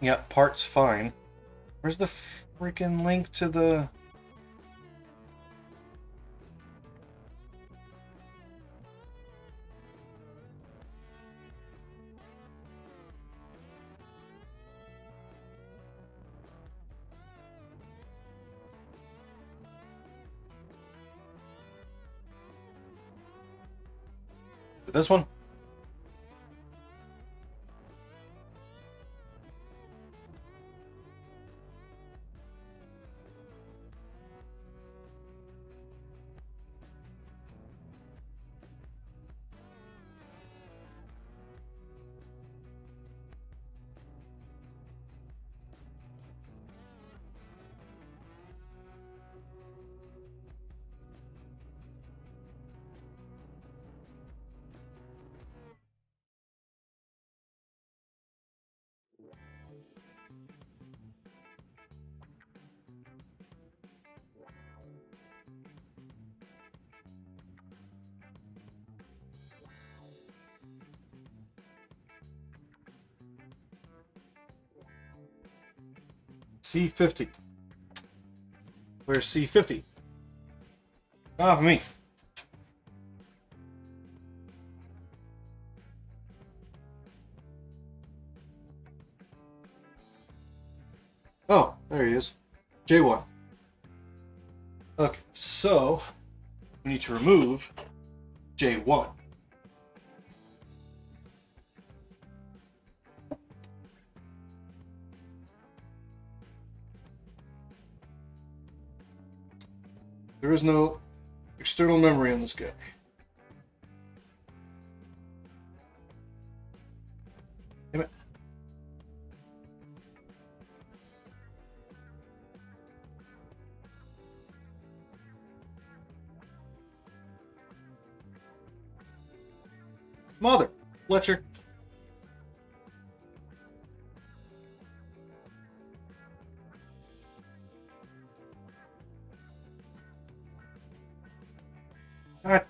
S3: Yep, part's fine. Where's the freaking link to the... This one? C50. Where's C50? Off me. Oh, there he is. J1. Okay, so we need to remove J1. There is no external memory on this guy. Damn it. Mother, Fletcher. God.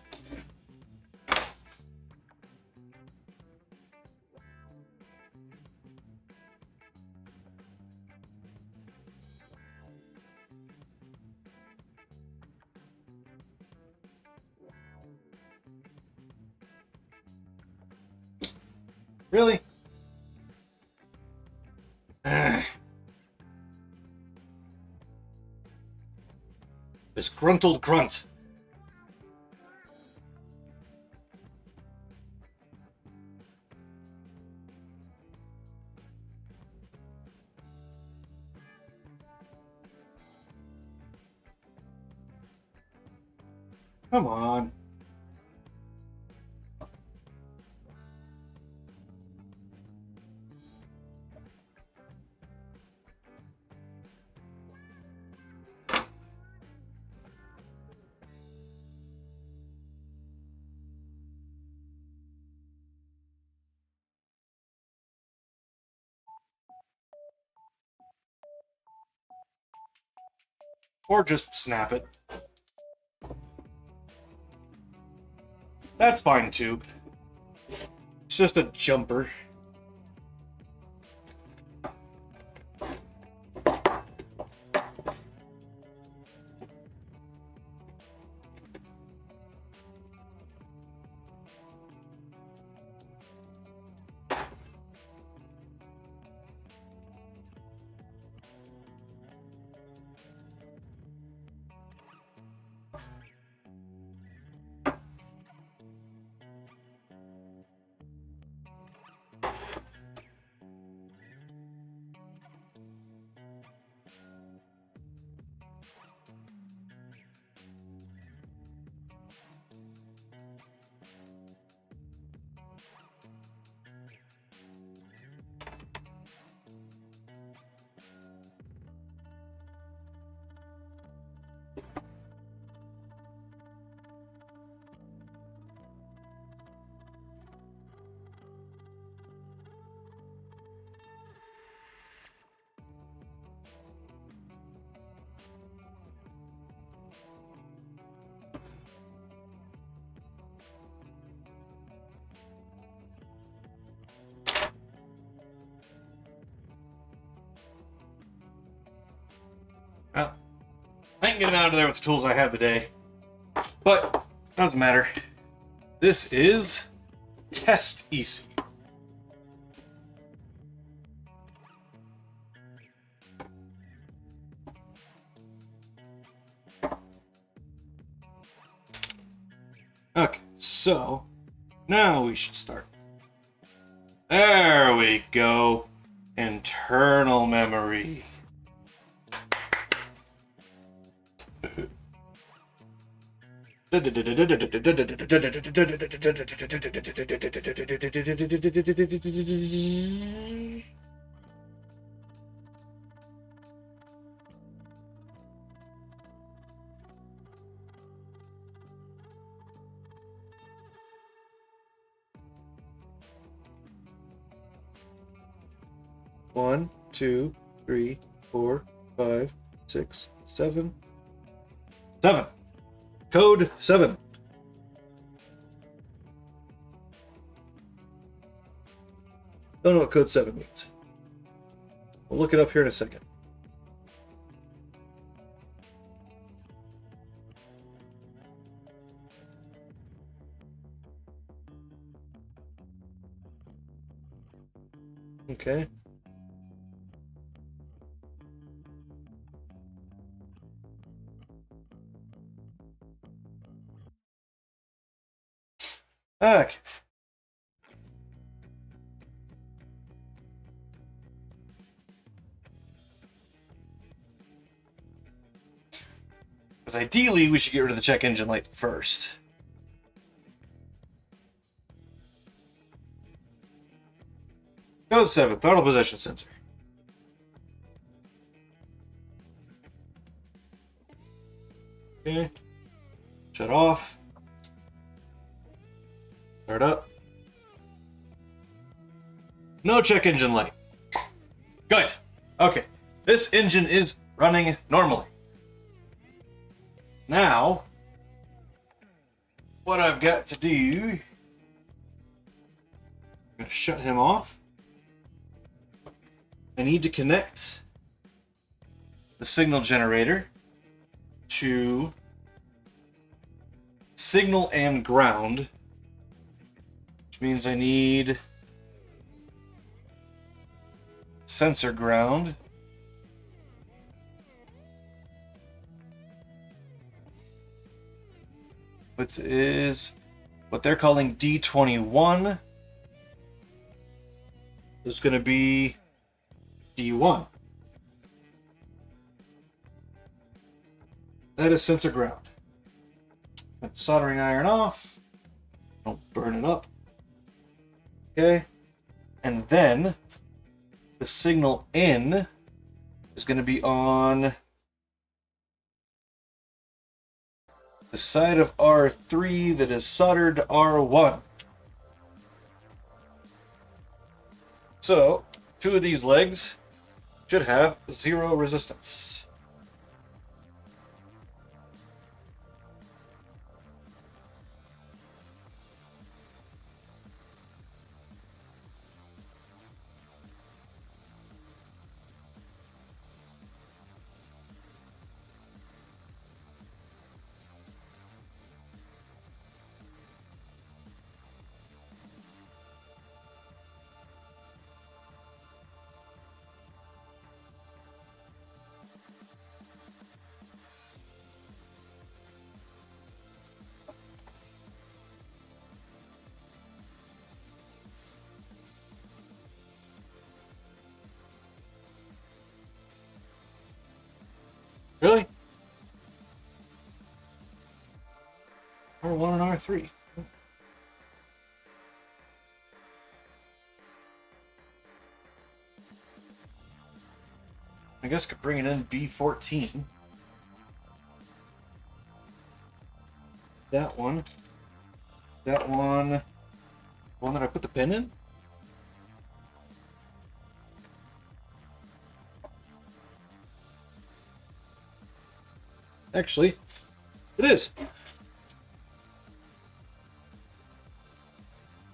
S3: Really? Disgruntled grunt. Come on. Or just snap it. That's fine too. It's just a jumper. Well, I ain't getting out of there with the tools I have today. But, doesn't matter. This is Test EC. Okay, so now we should start. There we go. Internal memory. One, two, three, 4, 5, 6, 7. 7. Code 7. Don't know what code 7 means. We'll look it up here in a second. Okay. Okay. Because ideally, we should get rid of the check engine light first. Code 7, throttle position sensor. Okay. Shut off. Start up. No check engine light. Good. Okay. This engine is running normally. Now, what I've got to do, I'm going to shut him off. I need to connect the signal generator to signal and ground, which means I need sensor ground. Which is what they're calling D21. Is going to be D1. That is sensor ground. Soldering iron off. Don't burn it up. Okay. And then the signal in is going to be on the side of R3 that is soldered to R1. So, two of these legs should have 0 resistance. Really? R1 and R3. I guess I could bring it in B14. That one. That one. One that I put the pin in? Actually, it is.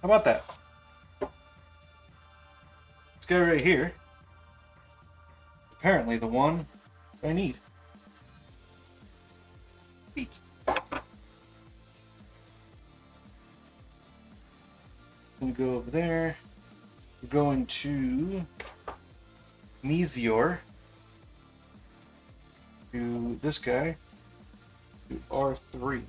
S3: How about that? This guy right here. Apparently the one I need. Sweet. Gonna go over there. We're going to Meteor. To this guy. To R3.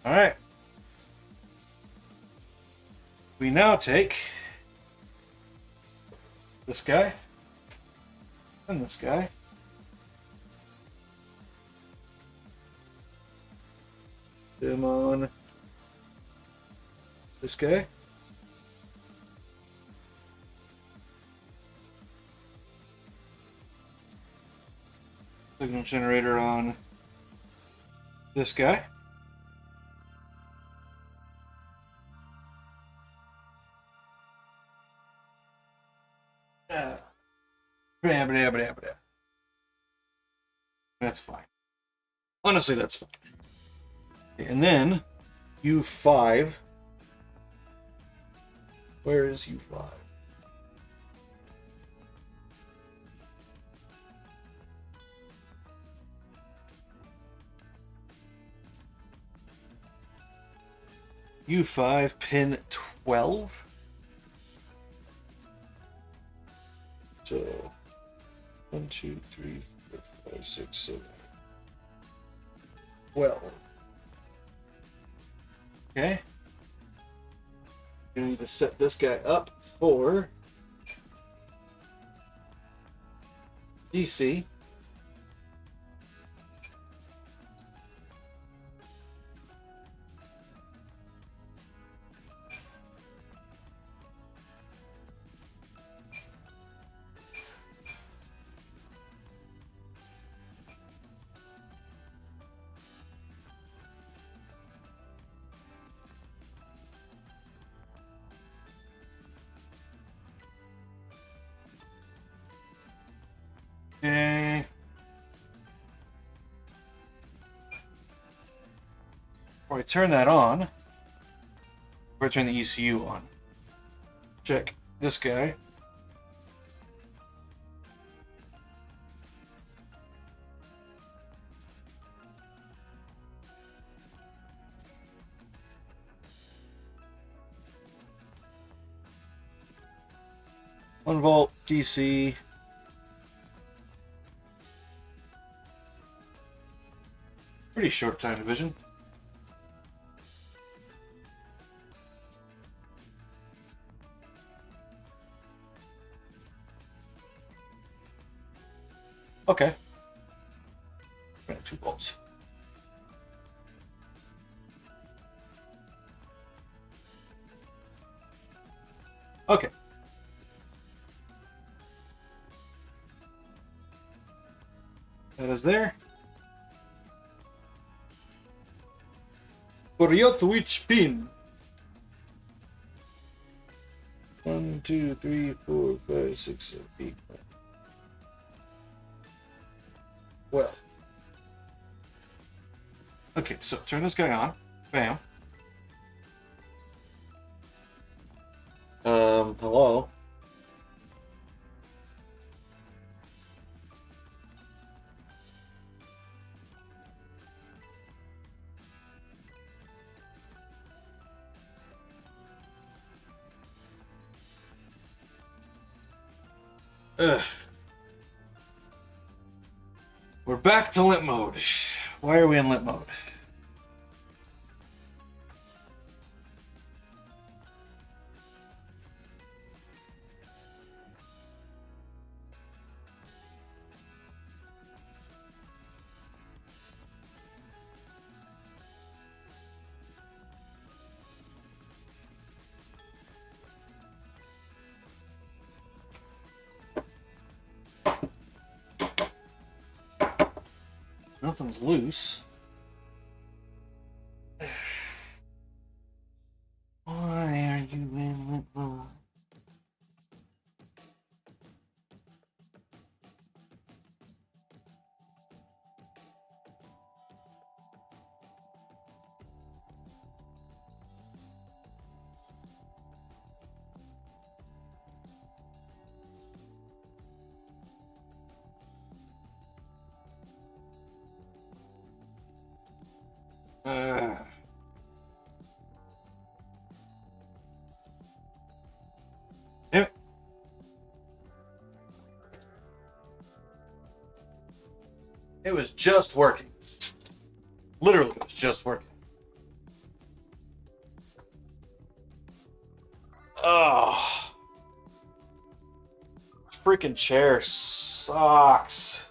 S3: All right. We now take this guy and this guy. Put him on this guy. Signal generator on this guy. That's fine. Honestly, that's fine. And then U5. Where is U5? U5 pin 12. So 1, 2, 3, 4, 5, 6, 7. 12. Okay. We need to set this guy up for DC. Okay. Before I turn that on, before I turn the ECU on, check this guy. One volt DC. Pretty short time division. Okay. 2 volts. Okay. That is there. For which pin? 1, 2, 3, 4, 5, 6, 7, 8, 9. Well. Okay, so turn this guy on. Bam. Hello? Ugh. We're back to limp mode. Why are we in limp mode? Nothing's loose. Why are you in limp mode? Damn it. It was just working. Literally, it was just working. Oh. Freaking chair sucks.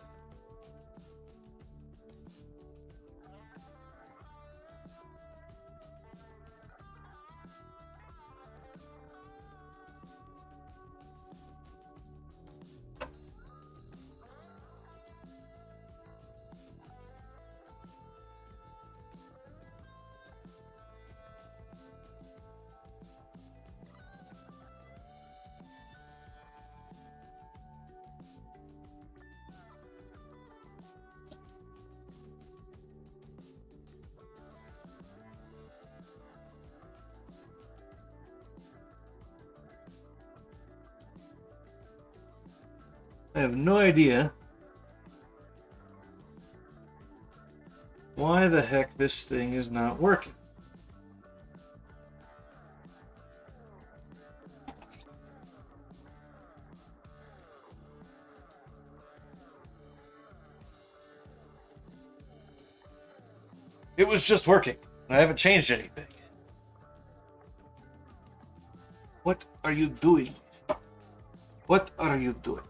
S3: I have no idea why the heck this thing is not working. It was just working. I haven't changed anything. What are you doing? What are you doing?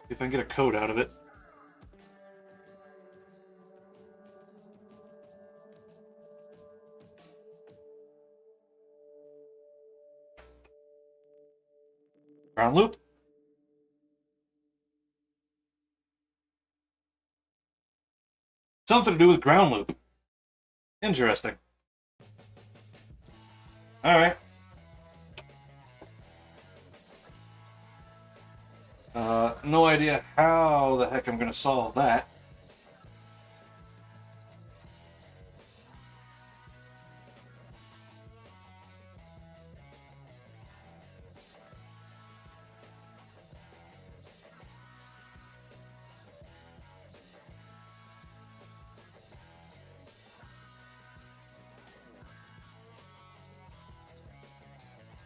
S3: See if I can get a code out of it. Ground loop. Something to do with ground loop. Interesting. Alright. No idea how the heck I'm going to solve that.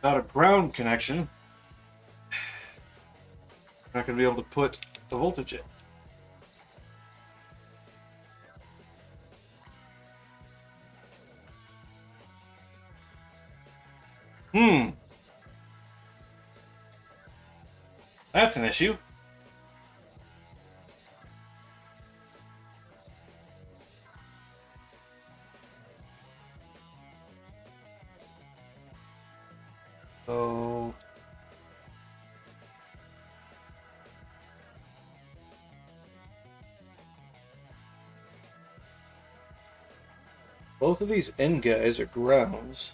S3: Without a ground connection, I'm not going to be able to put the voltage in. That's an issue. So both of these end guys are grounds.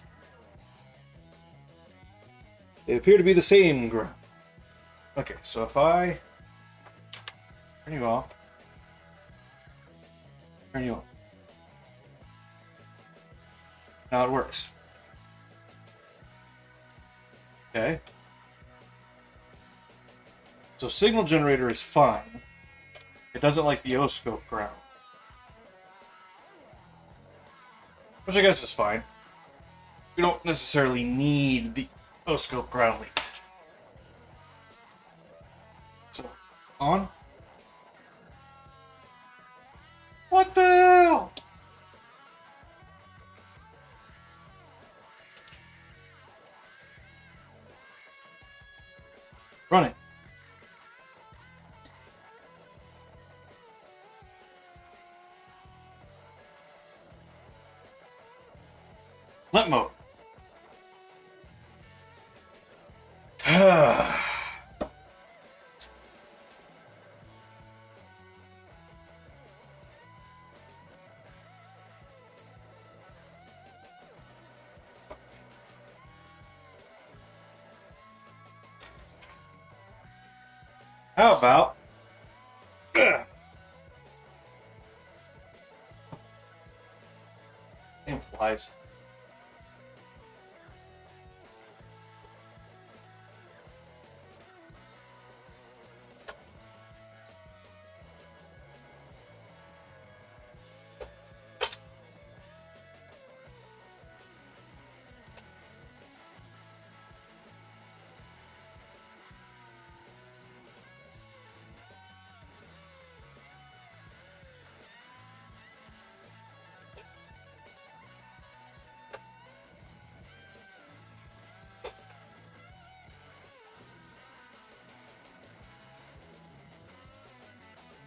S3: They appear to be the same ground. Okay, so if I turn you off, turn you on. Now it works. Okay. So signal generator is fine. It doesn't like the O-scope ground. Which I guess is fine. We don't necessarily need the O-scope ground link. So, on. What the hell? Running. Limp mode. How about damn flies.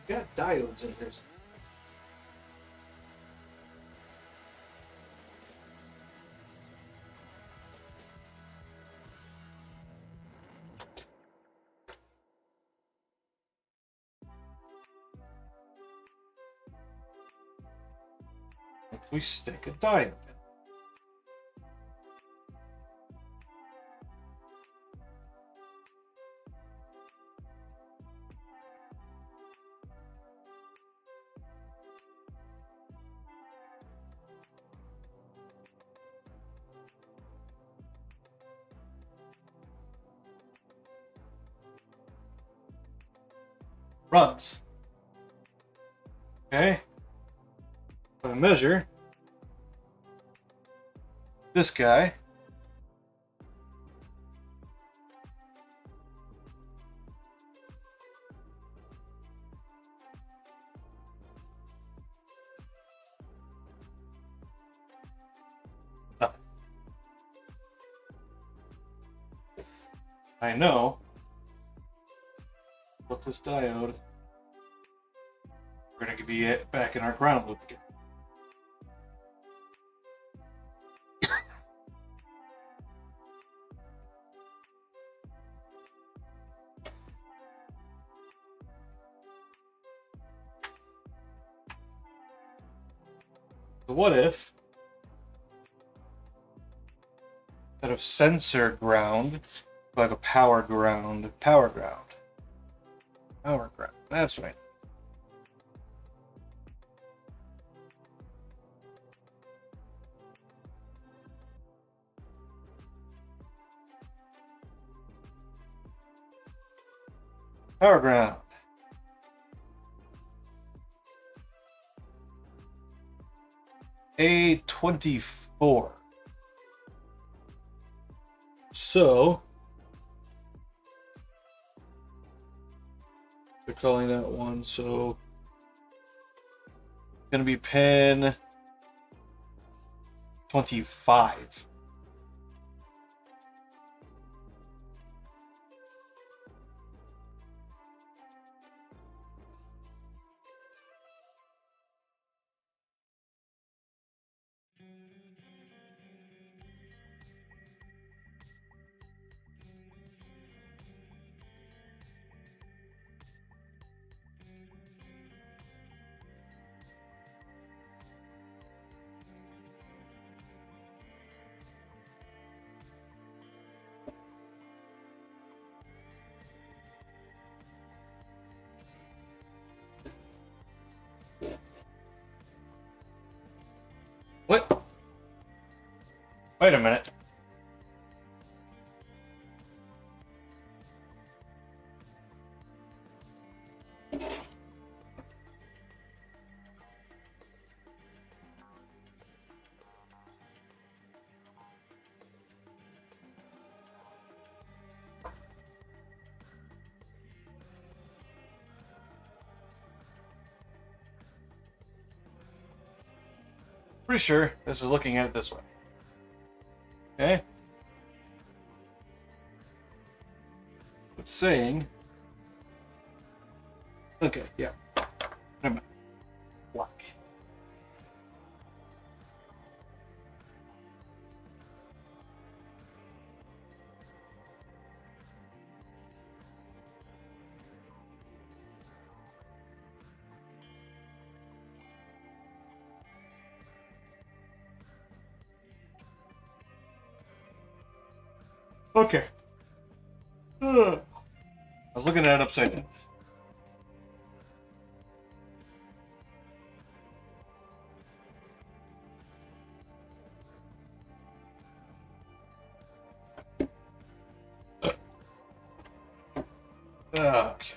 S3: Got diodes in here. If we stick a diode in. Runs. Okay. I'm gonna measure this guy. I know. But this diode, we're going to be back in our ground loop again. So what if, instead of sensor ground, we have a power ground, power ground. Power ground, that's right. Power ground. A24. So they're calling that one, so it's gonna be pin 25. What? Wait a minute. Pretty sure this is looking at it this way. Okay? It's saying. Okay, yeah. Never mind. Black. Okay. I was looking at it upside down. Okay.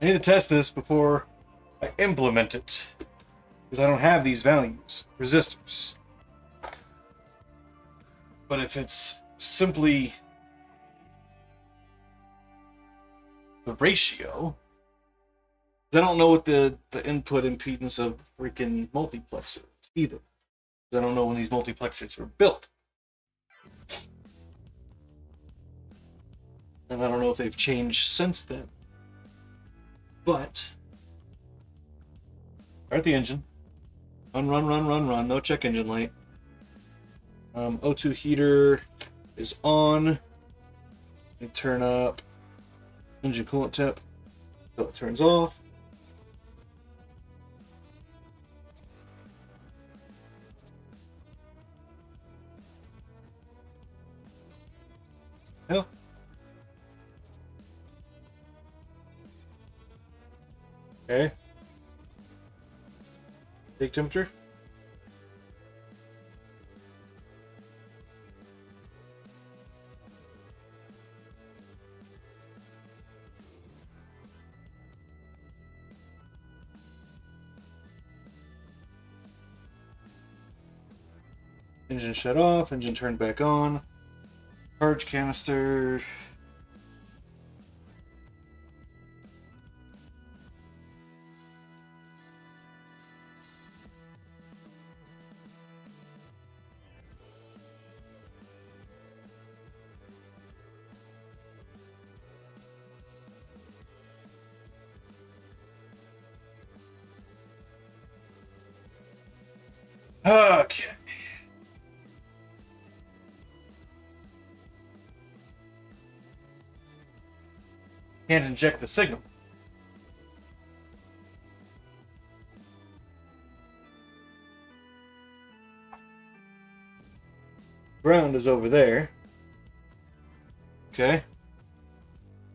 S3: I need to test this before I implement it, because I don't have these values, resistors. But if it's simply the ratio, I don't know what the input impedance of the freaking multiplexer is either. I don't know when these multiplexers were built. And I don't know if they've changed since then. But start the engine. Run. No check engine light. O2 heater is on. And turn up engine coolant temp so it turns off. Yeah. Okay. Take temperature. Engine shut off, engine turned back on. Charge canister.
S1: Okay. Can't inject the signal. Ground is over there. Okay.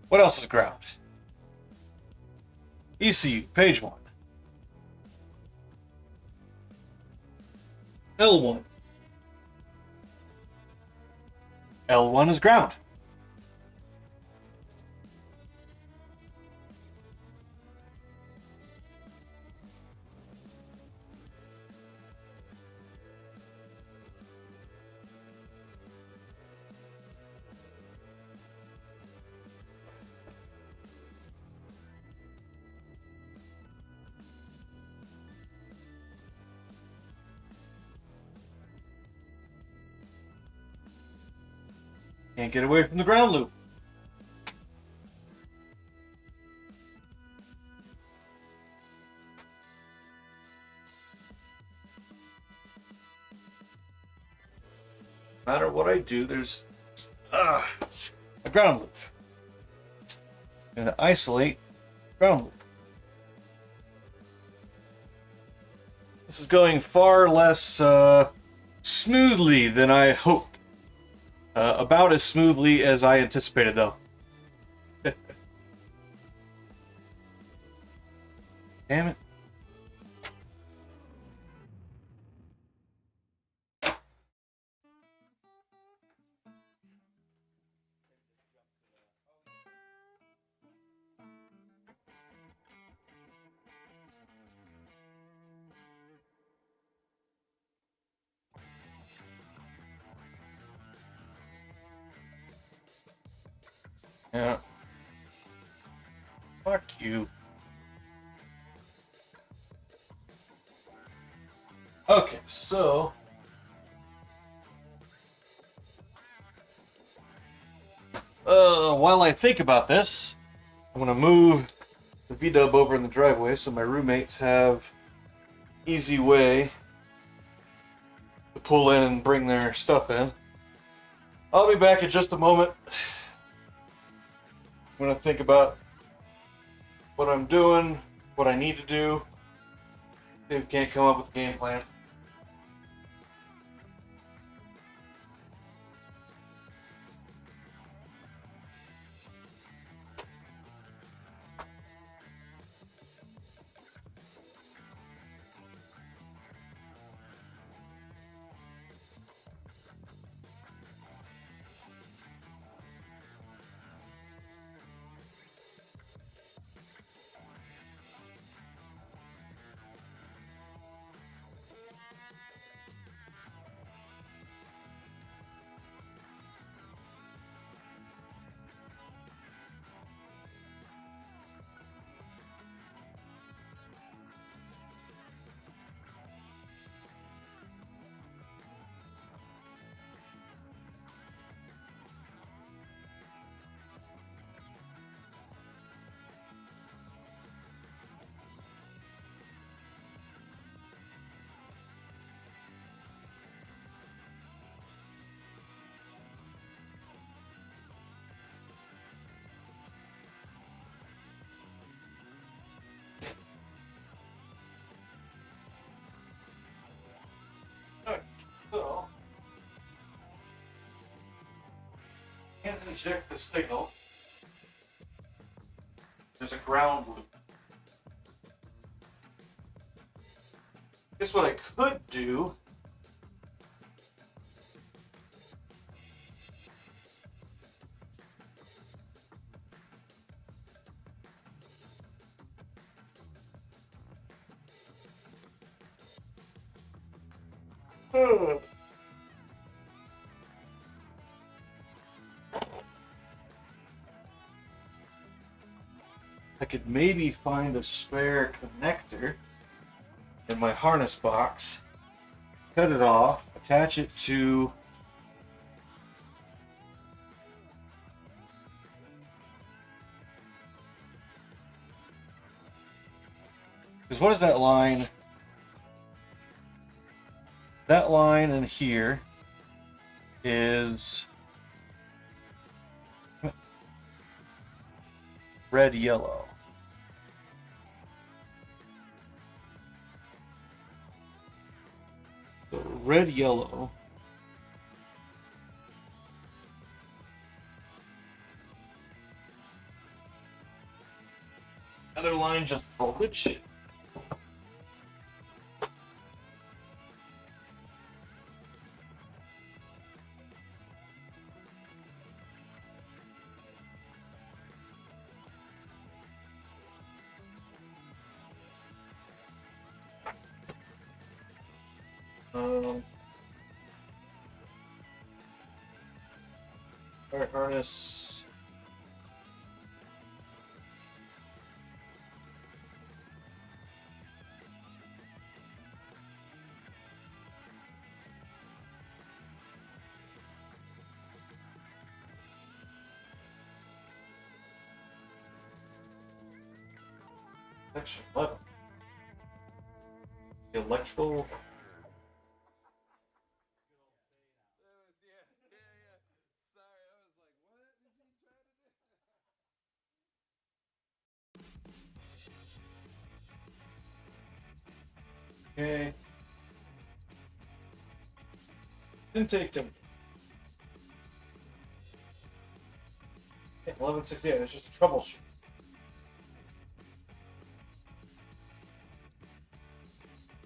S1: What else is ground? ECU, page 1. L1. L1 is ground. Can't get away from the ground loop. No matter what I do, there's a ground loop. I'm going to isolate ground loop. This is going far less smoothly than I hoped. About as smoothly as I anticipated, though. Damn it. Yeah. Fuck you. Okay, so while I think about this, I'm gonna move the V-dub over in the driveway so my roommates have easy way to pull in and bring their stuff in. I'll be back in just a moment. I'm gonna think about what I'm doing, what I need to do. See if we can't come up with a game plan. So, can't inject the signal. There's a ground loop. Guess what I could do? I could maybe find a spare connector in my harness box, cut it off, attach it to because what is that line?
S3: that line in here is red, yellow. So red, yellow. Other line just voltage. Wire harness. Section 11. The electrical. Okay. Intake temperature. 1168. It's just a troubleshoot.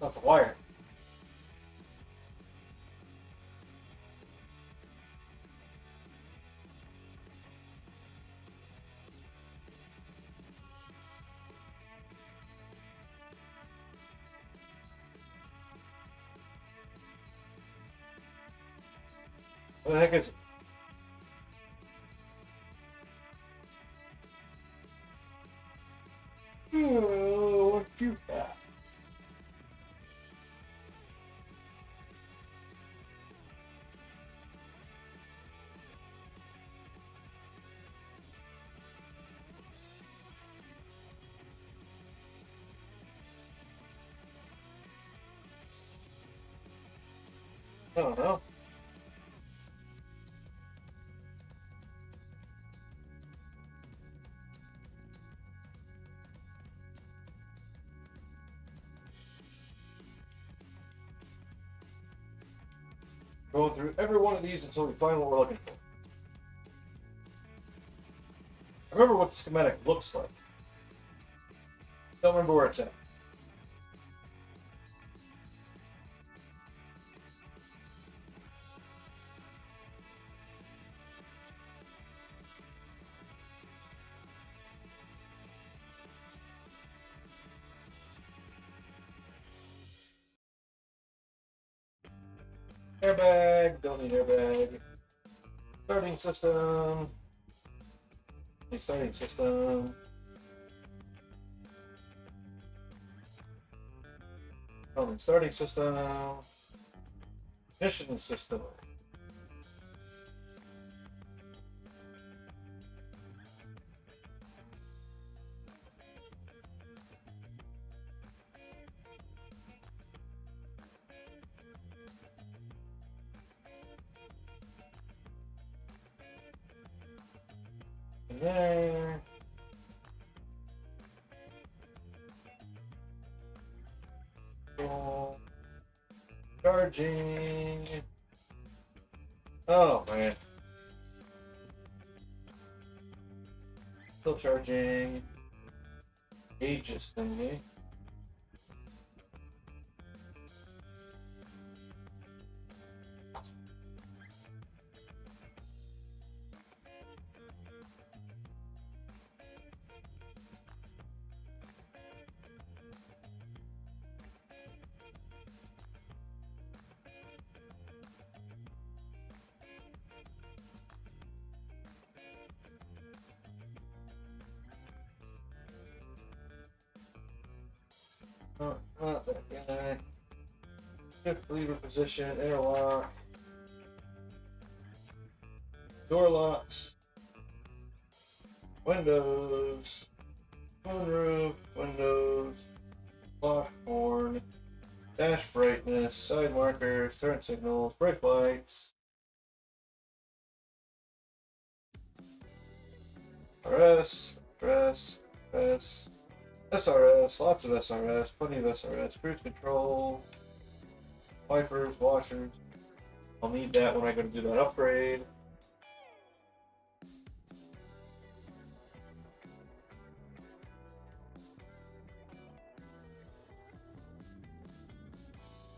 S3: Not the wire. What the heck is it? Oh, what you got? I don't know. Going through every one of these until we find what we're looking for. I remember what the schematic looks like. Don't remember where it's at. Airbag, don't need airbag. Starting system. Starting system. Starting system. Ignition system. There. Charging. Oh man. Still charging. Gauges thingy. Not that guy. Shift lever position, airlock. Door locks. Windows. Moonroof. Windows. Lock horn. dash brightness, side markers, turn signals, brake lights. RS, SRS, lots of SRS, plenty of SRS, cruise control, wipers, washers. I'll need that when I go to do that upgrade.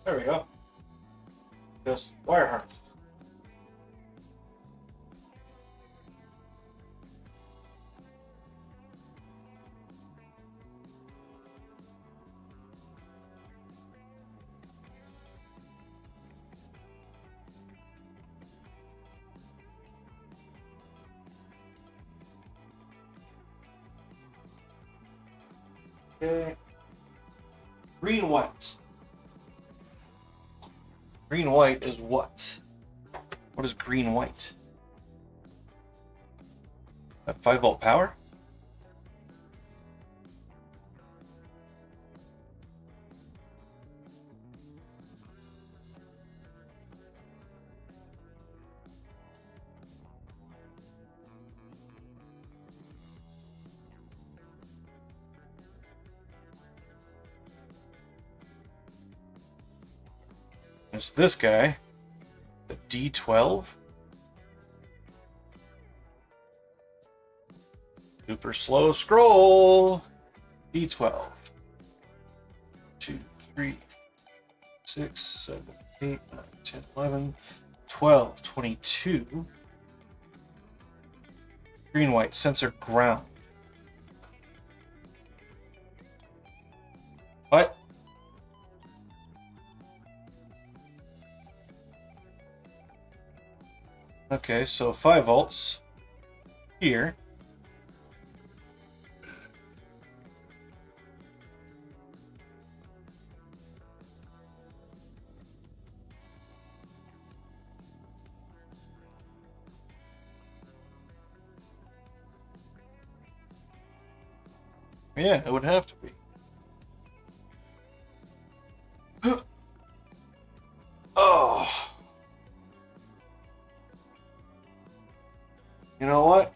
S3: There we go. Just wire harnesses. Okay. Green white. Green white is what? What is green white? That 5-volt power? There's this guy, the D12. Super slow scroll. D12. 2, 3, 6, 7, 8, 9, 10, 11, 12, 22. Green white, sensor ground. What? Okay, so 5 volts here. Yeah, it would have to be. Oh. You know what?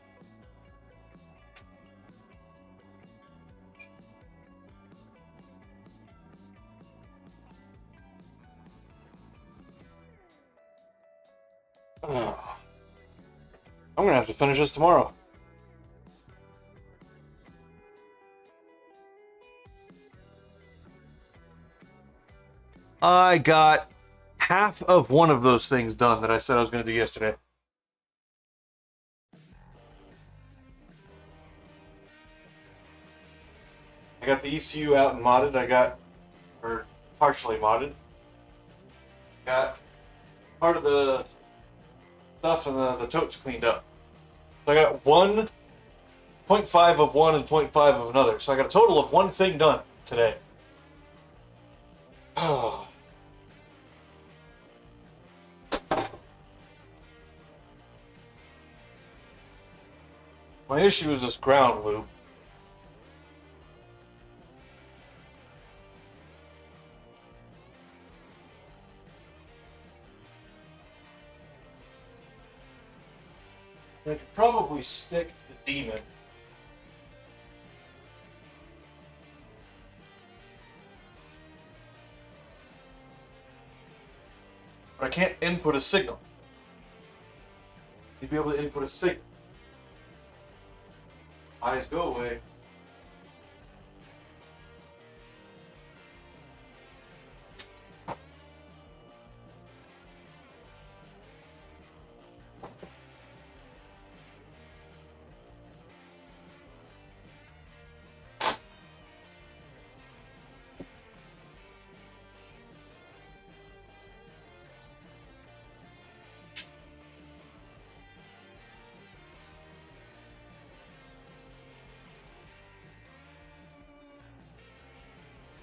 S3: Oh. I'm gonna have to finish this tomorrow. I got half of one of those things done that I said I was going to do yesterday. I got the ECU out and modded. Or partially modded. Got part of the stuff and the totes cleaned up. So I got 1.5 of one and 0.5 of another. So I got a total of one thing done today. Oh. My issue is this ground loop. I could probably stick the demon. But I can't input a signal. You'd be able to input a signal. Eyes go away.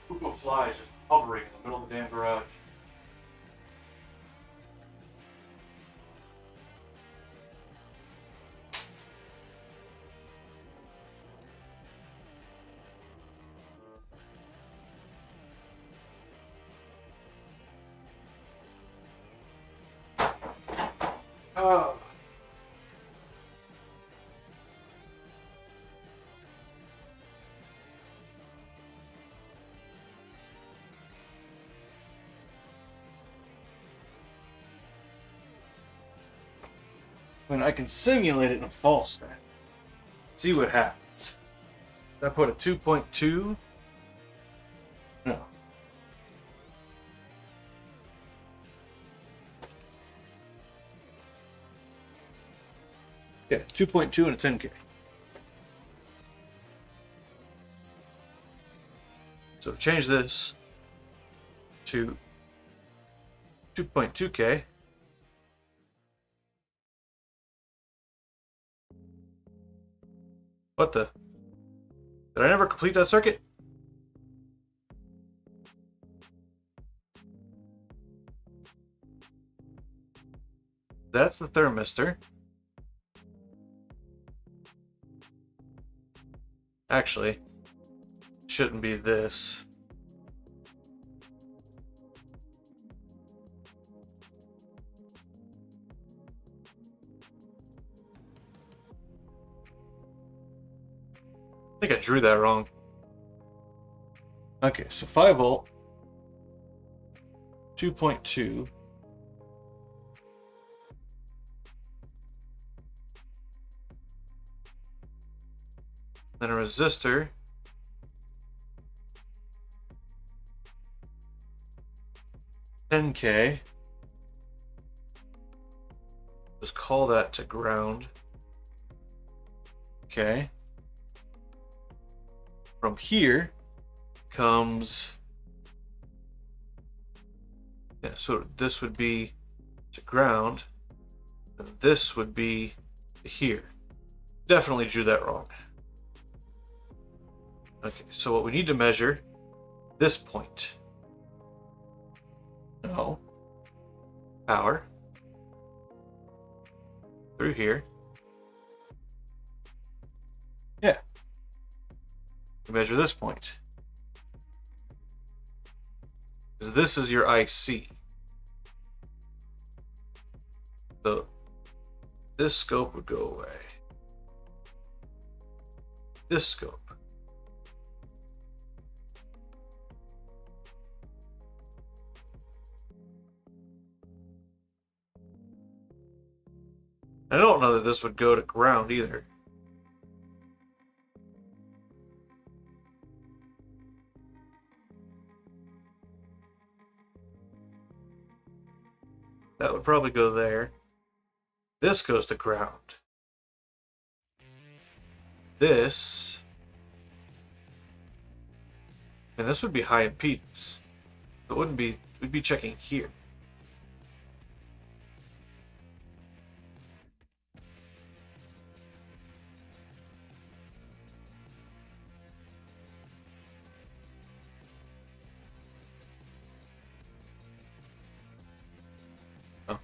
S3: Google flies just hovering in the middle of the damn garage.
S1: Oh. And I can simulate it in a false stack. See what happens. I put a 2.2. No. Yeah, 2.2 and a 10K. So change this to 2.2K. What the? Did I never complete that circuit? That's the thermistor. Actually, shouldn't be this. I think I drew that wrong. Okay, so 5 volt, 2.2. Then a resistor. $10K. Just call that to ground. Okay. From here comes, yeah, so this would be to ground, and this would be to here. Definitely drew that wrong. Okay, so what we need to measure, this point. No. Power. Through here. Yeah. We measure this point. Because this is your IC. So this scope would go away. This scope. I don't know that this would go to ground either. That would probably go there. This goes to ground. This. And this would be high impedance. It wouldn't be, we'd be checking here. Oh.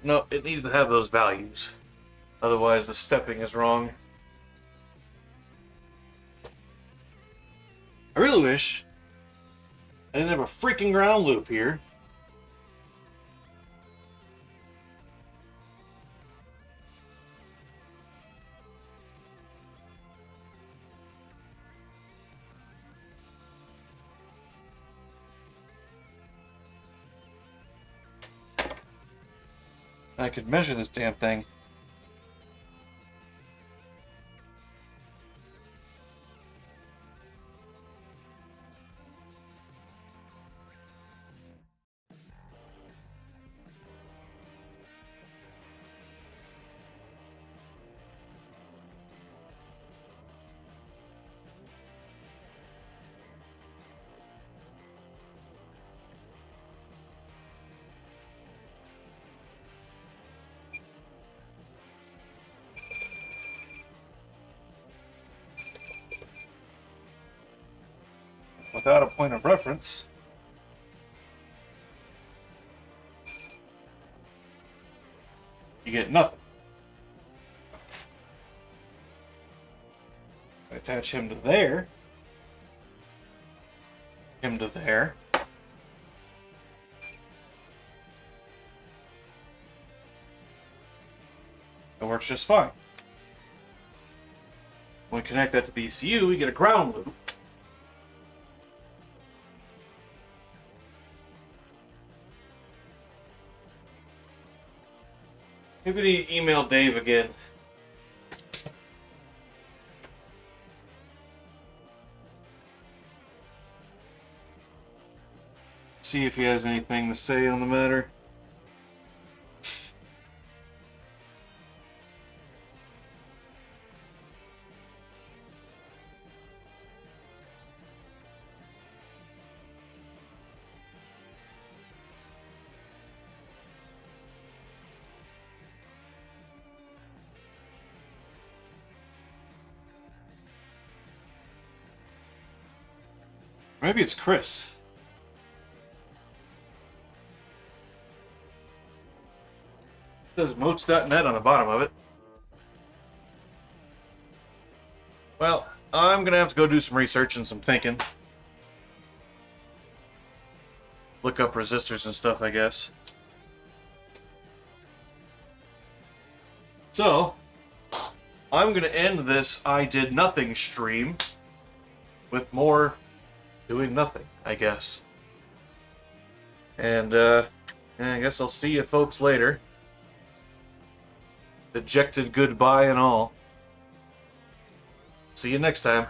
S1: No, it needs to have those values. Otherwise, the stepping is wrong. I really wish I didn't have a freaking ground loop here. I could measure this damn thing.
S3: without a point of reference, you get nothing. I attach him to there, him to there. It works just fine. When we connect that to the ECU, we get a ground loop. Maybe we need to email Dave again. See if he has anything to say on the matter. Maybe it's Chris. It says motes.net on the bottom of it. Well, I'm gonna have to go do some research and some thinking. Look up resistors and stuff, I guess. So, I'm gonna end this I did nothing stream with more doing nothing, I guess. And I guess I'll see you folks later. Dejected goodbye and all. See you next time.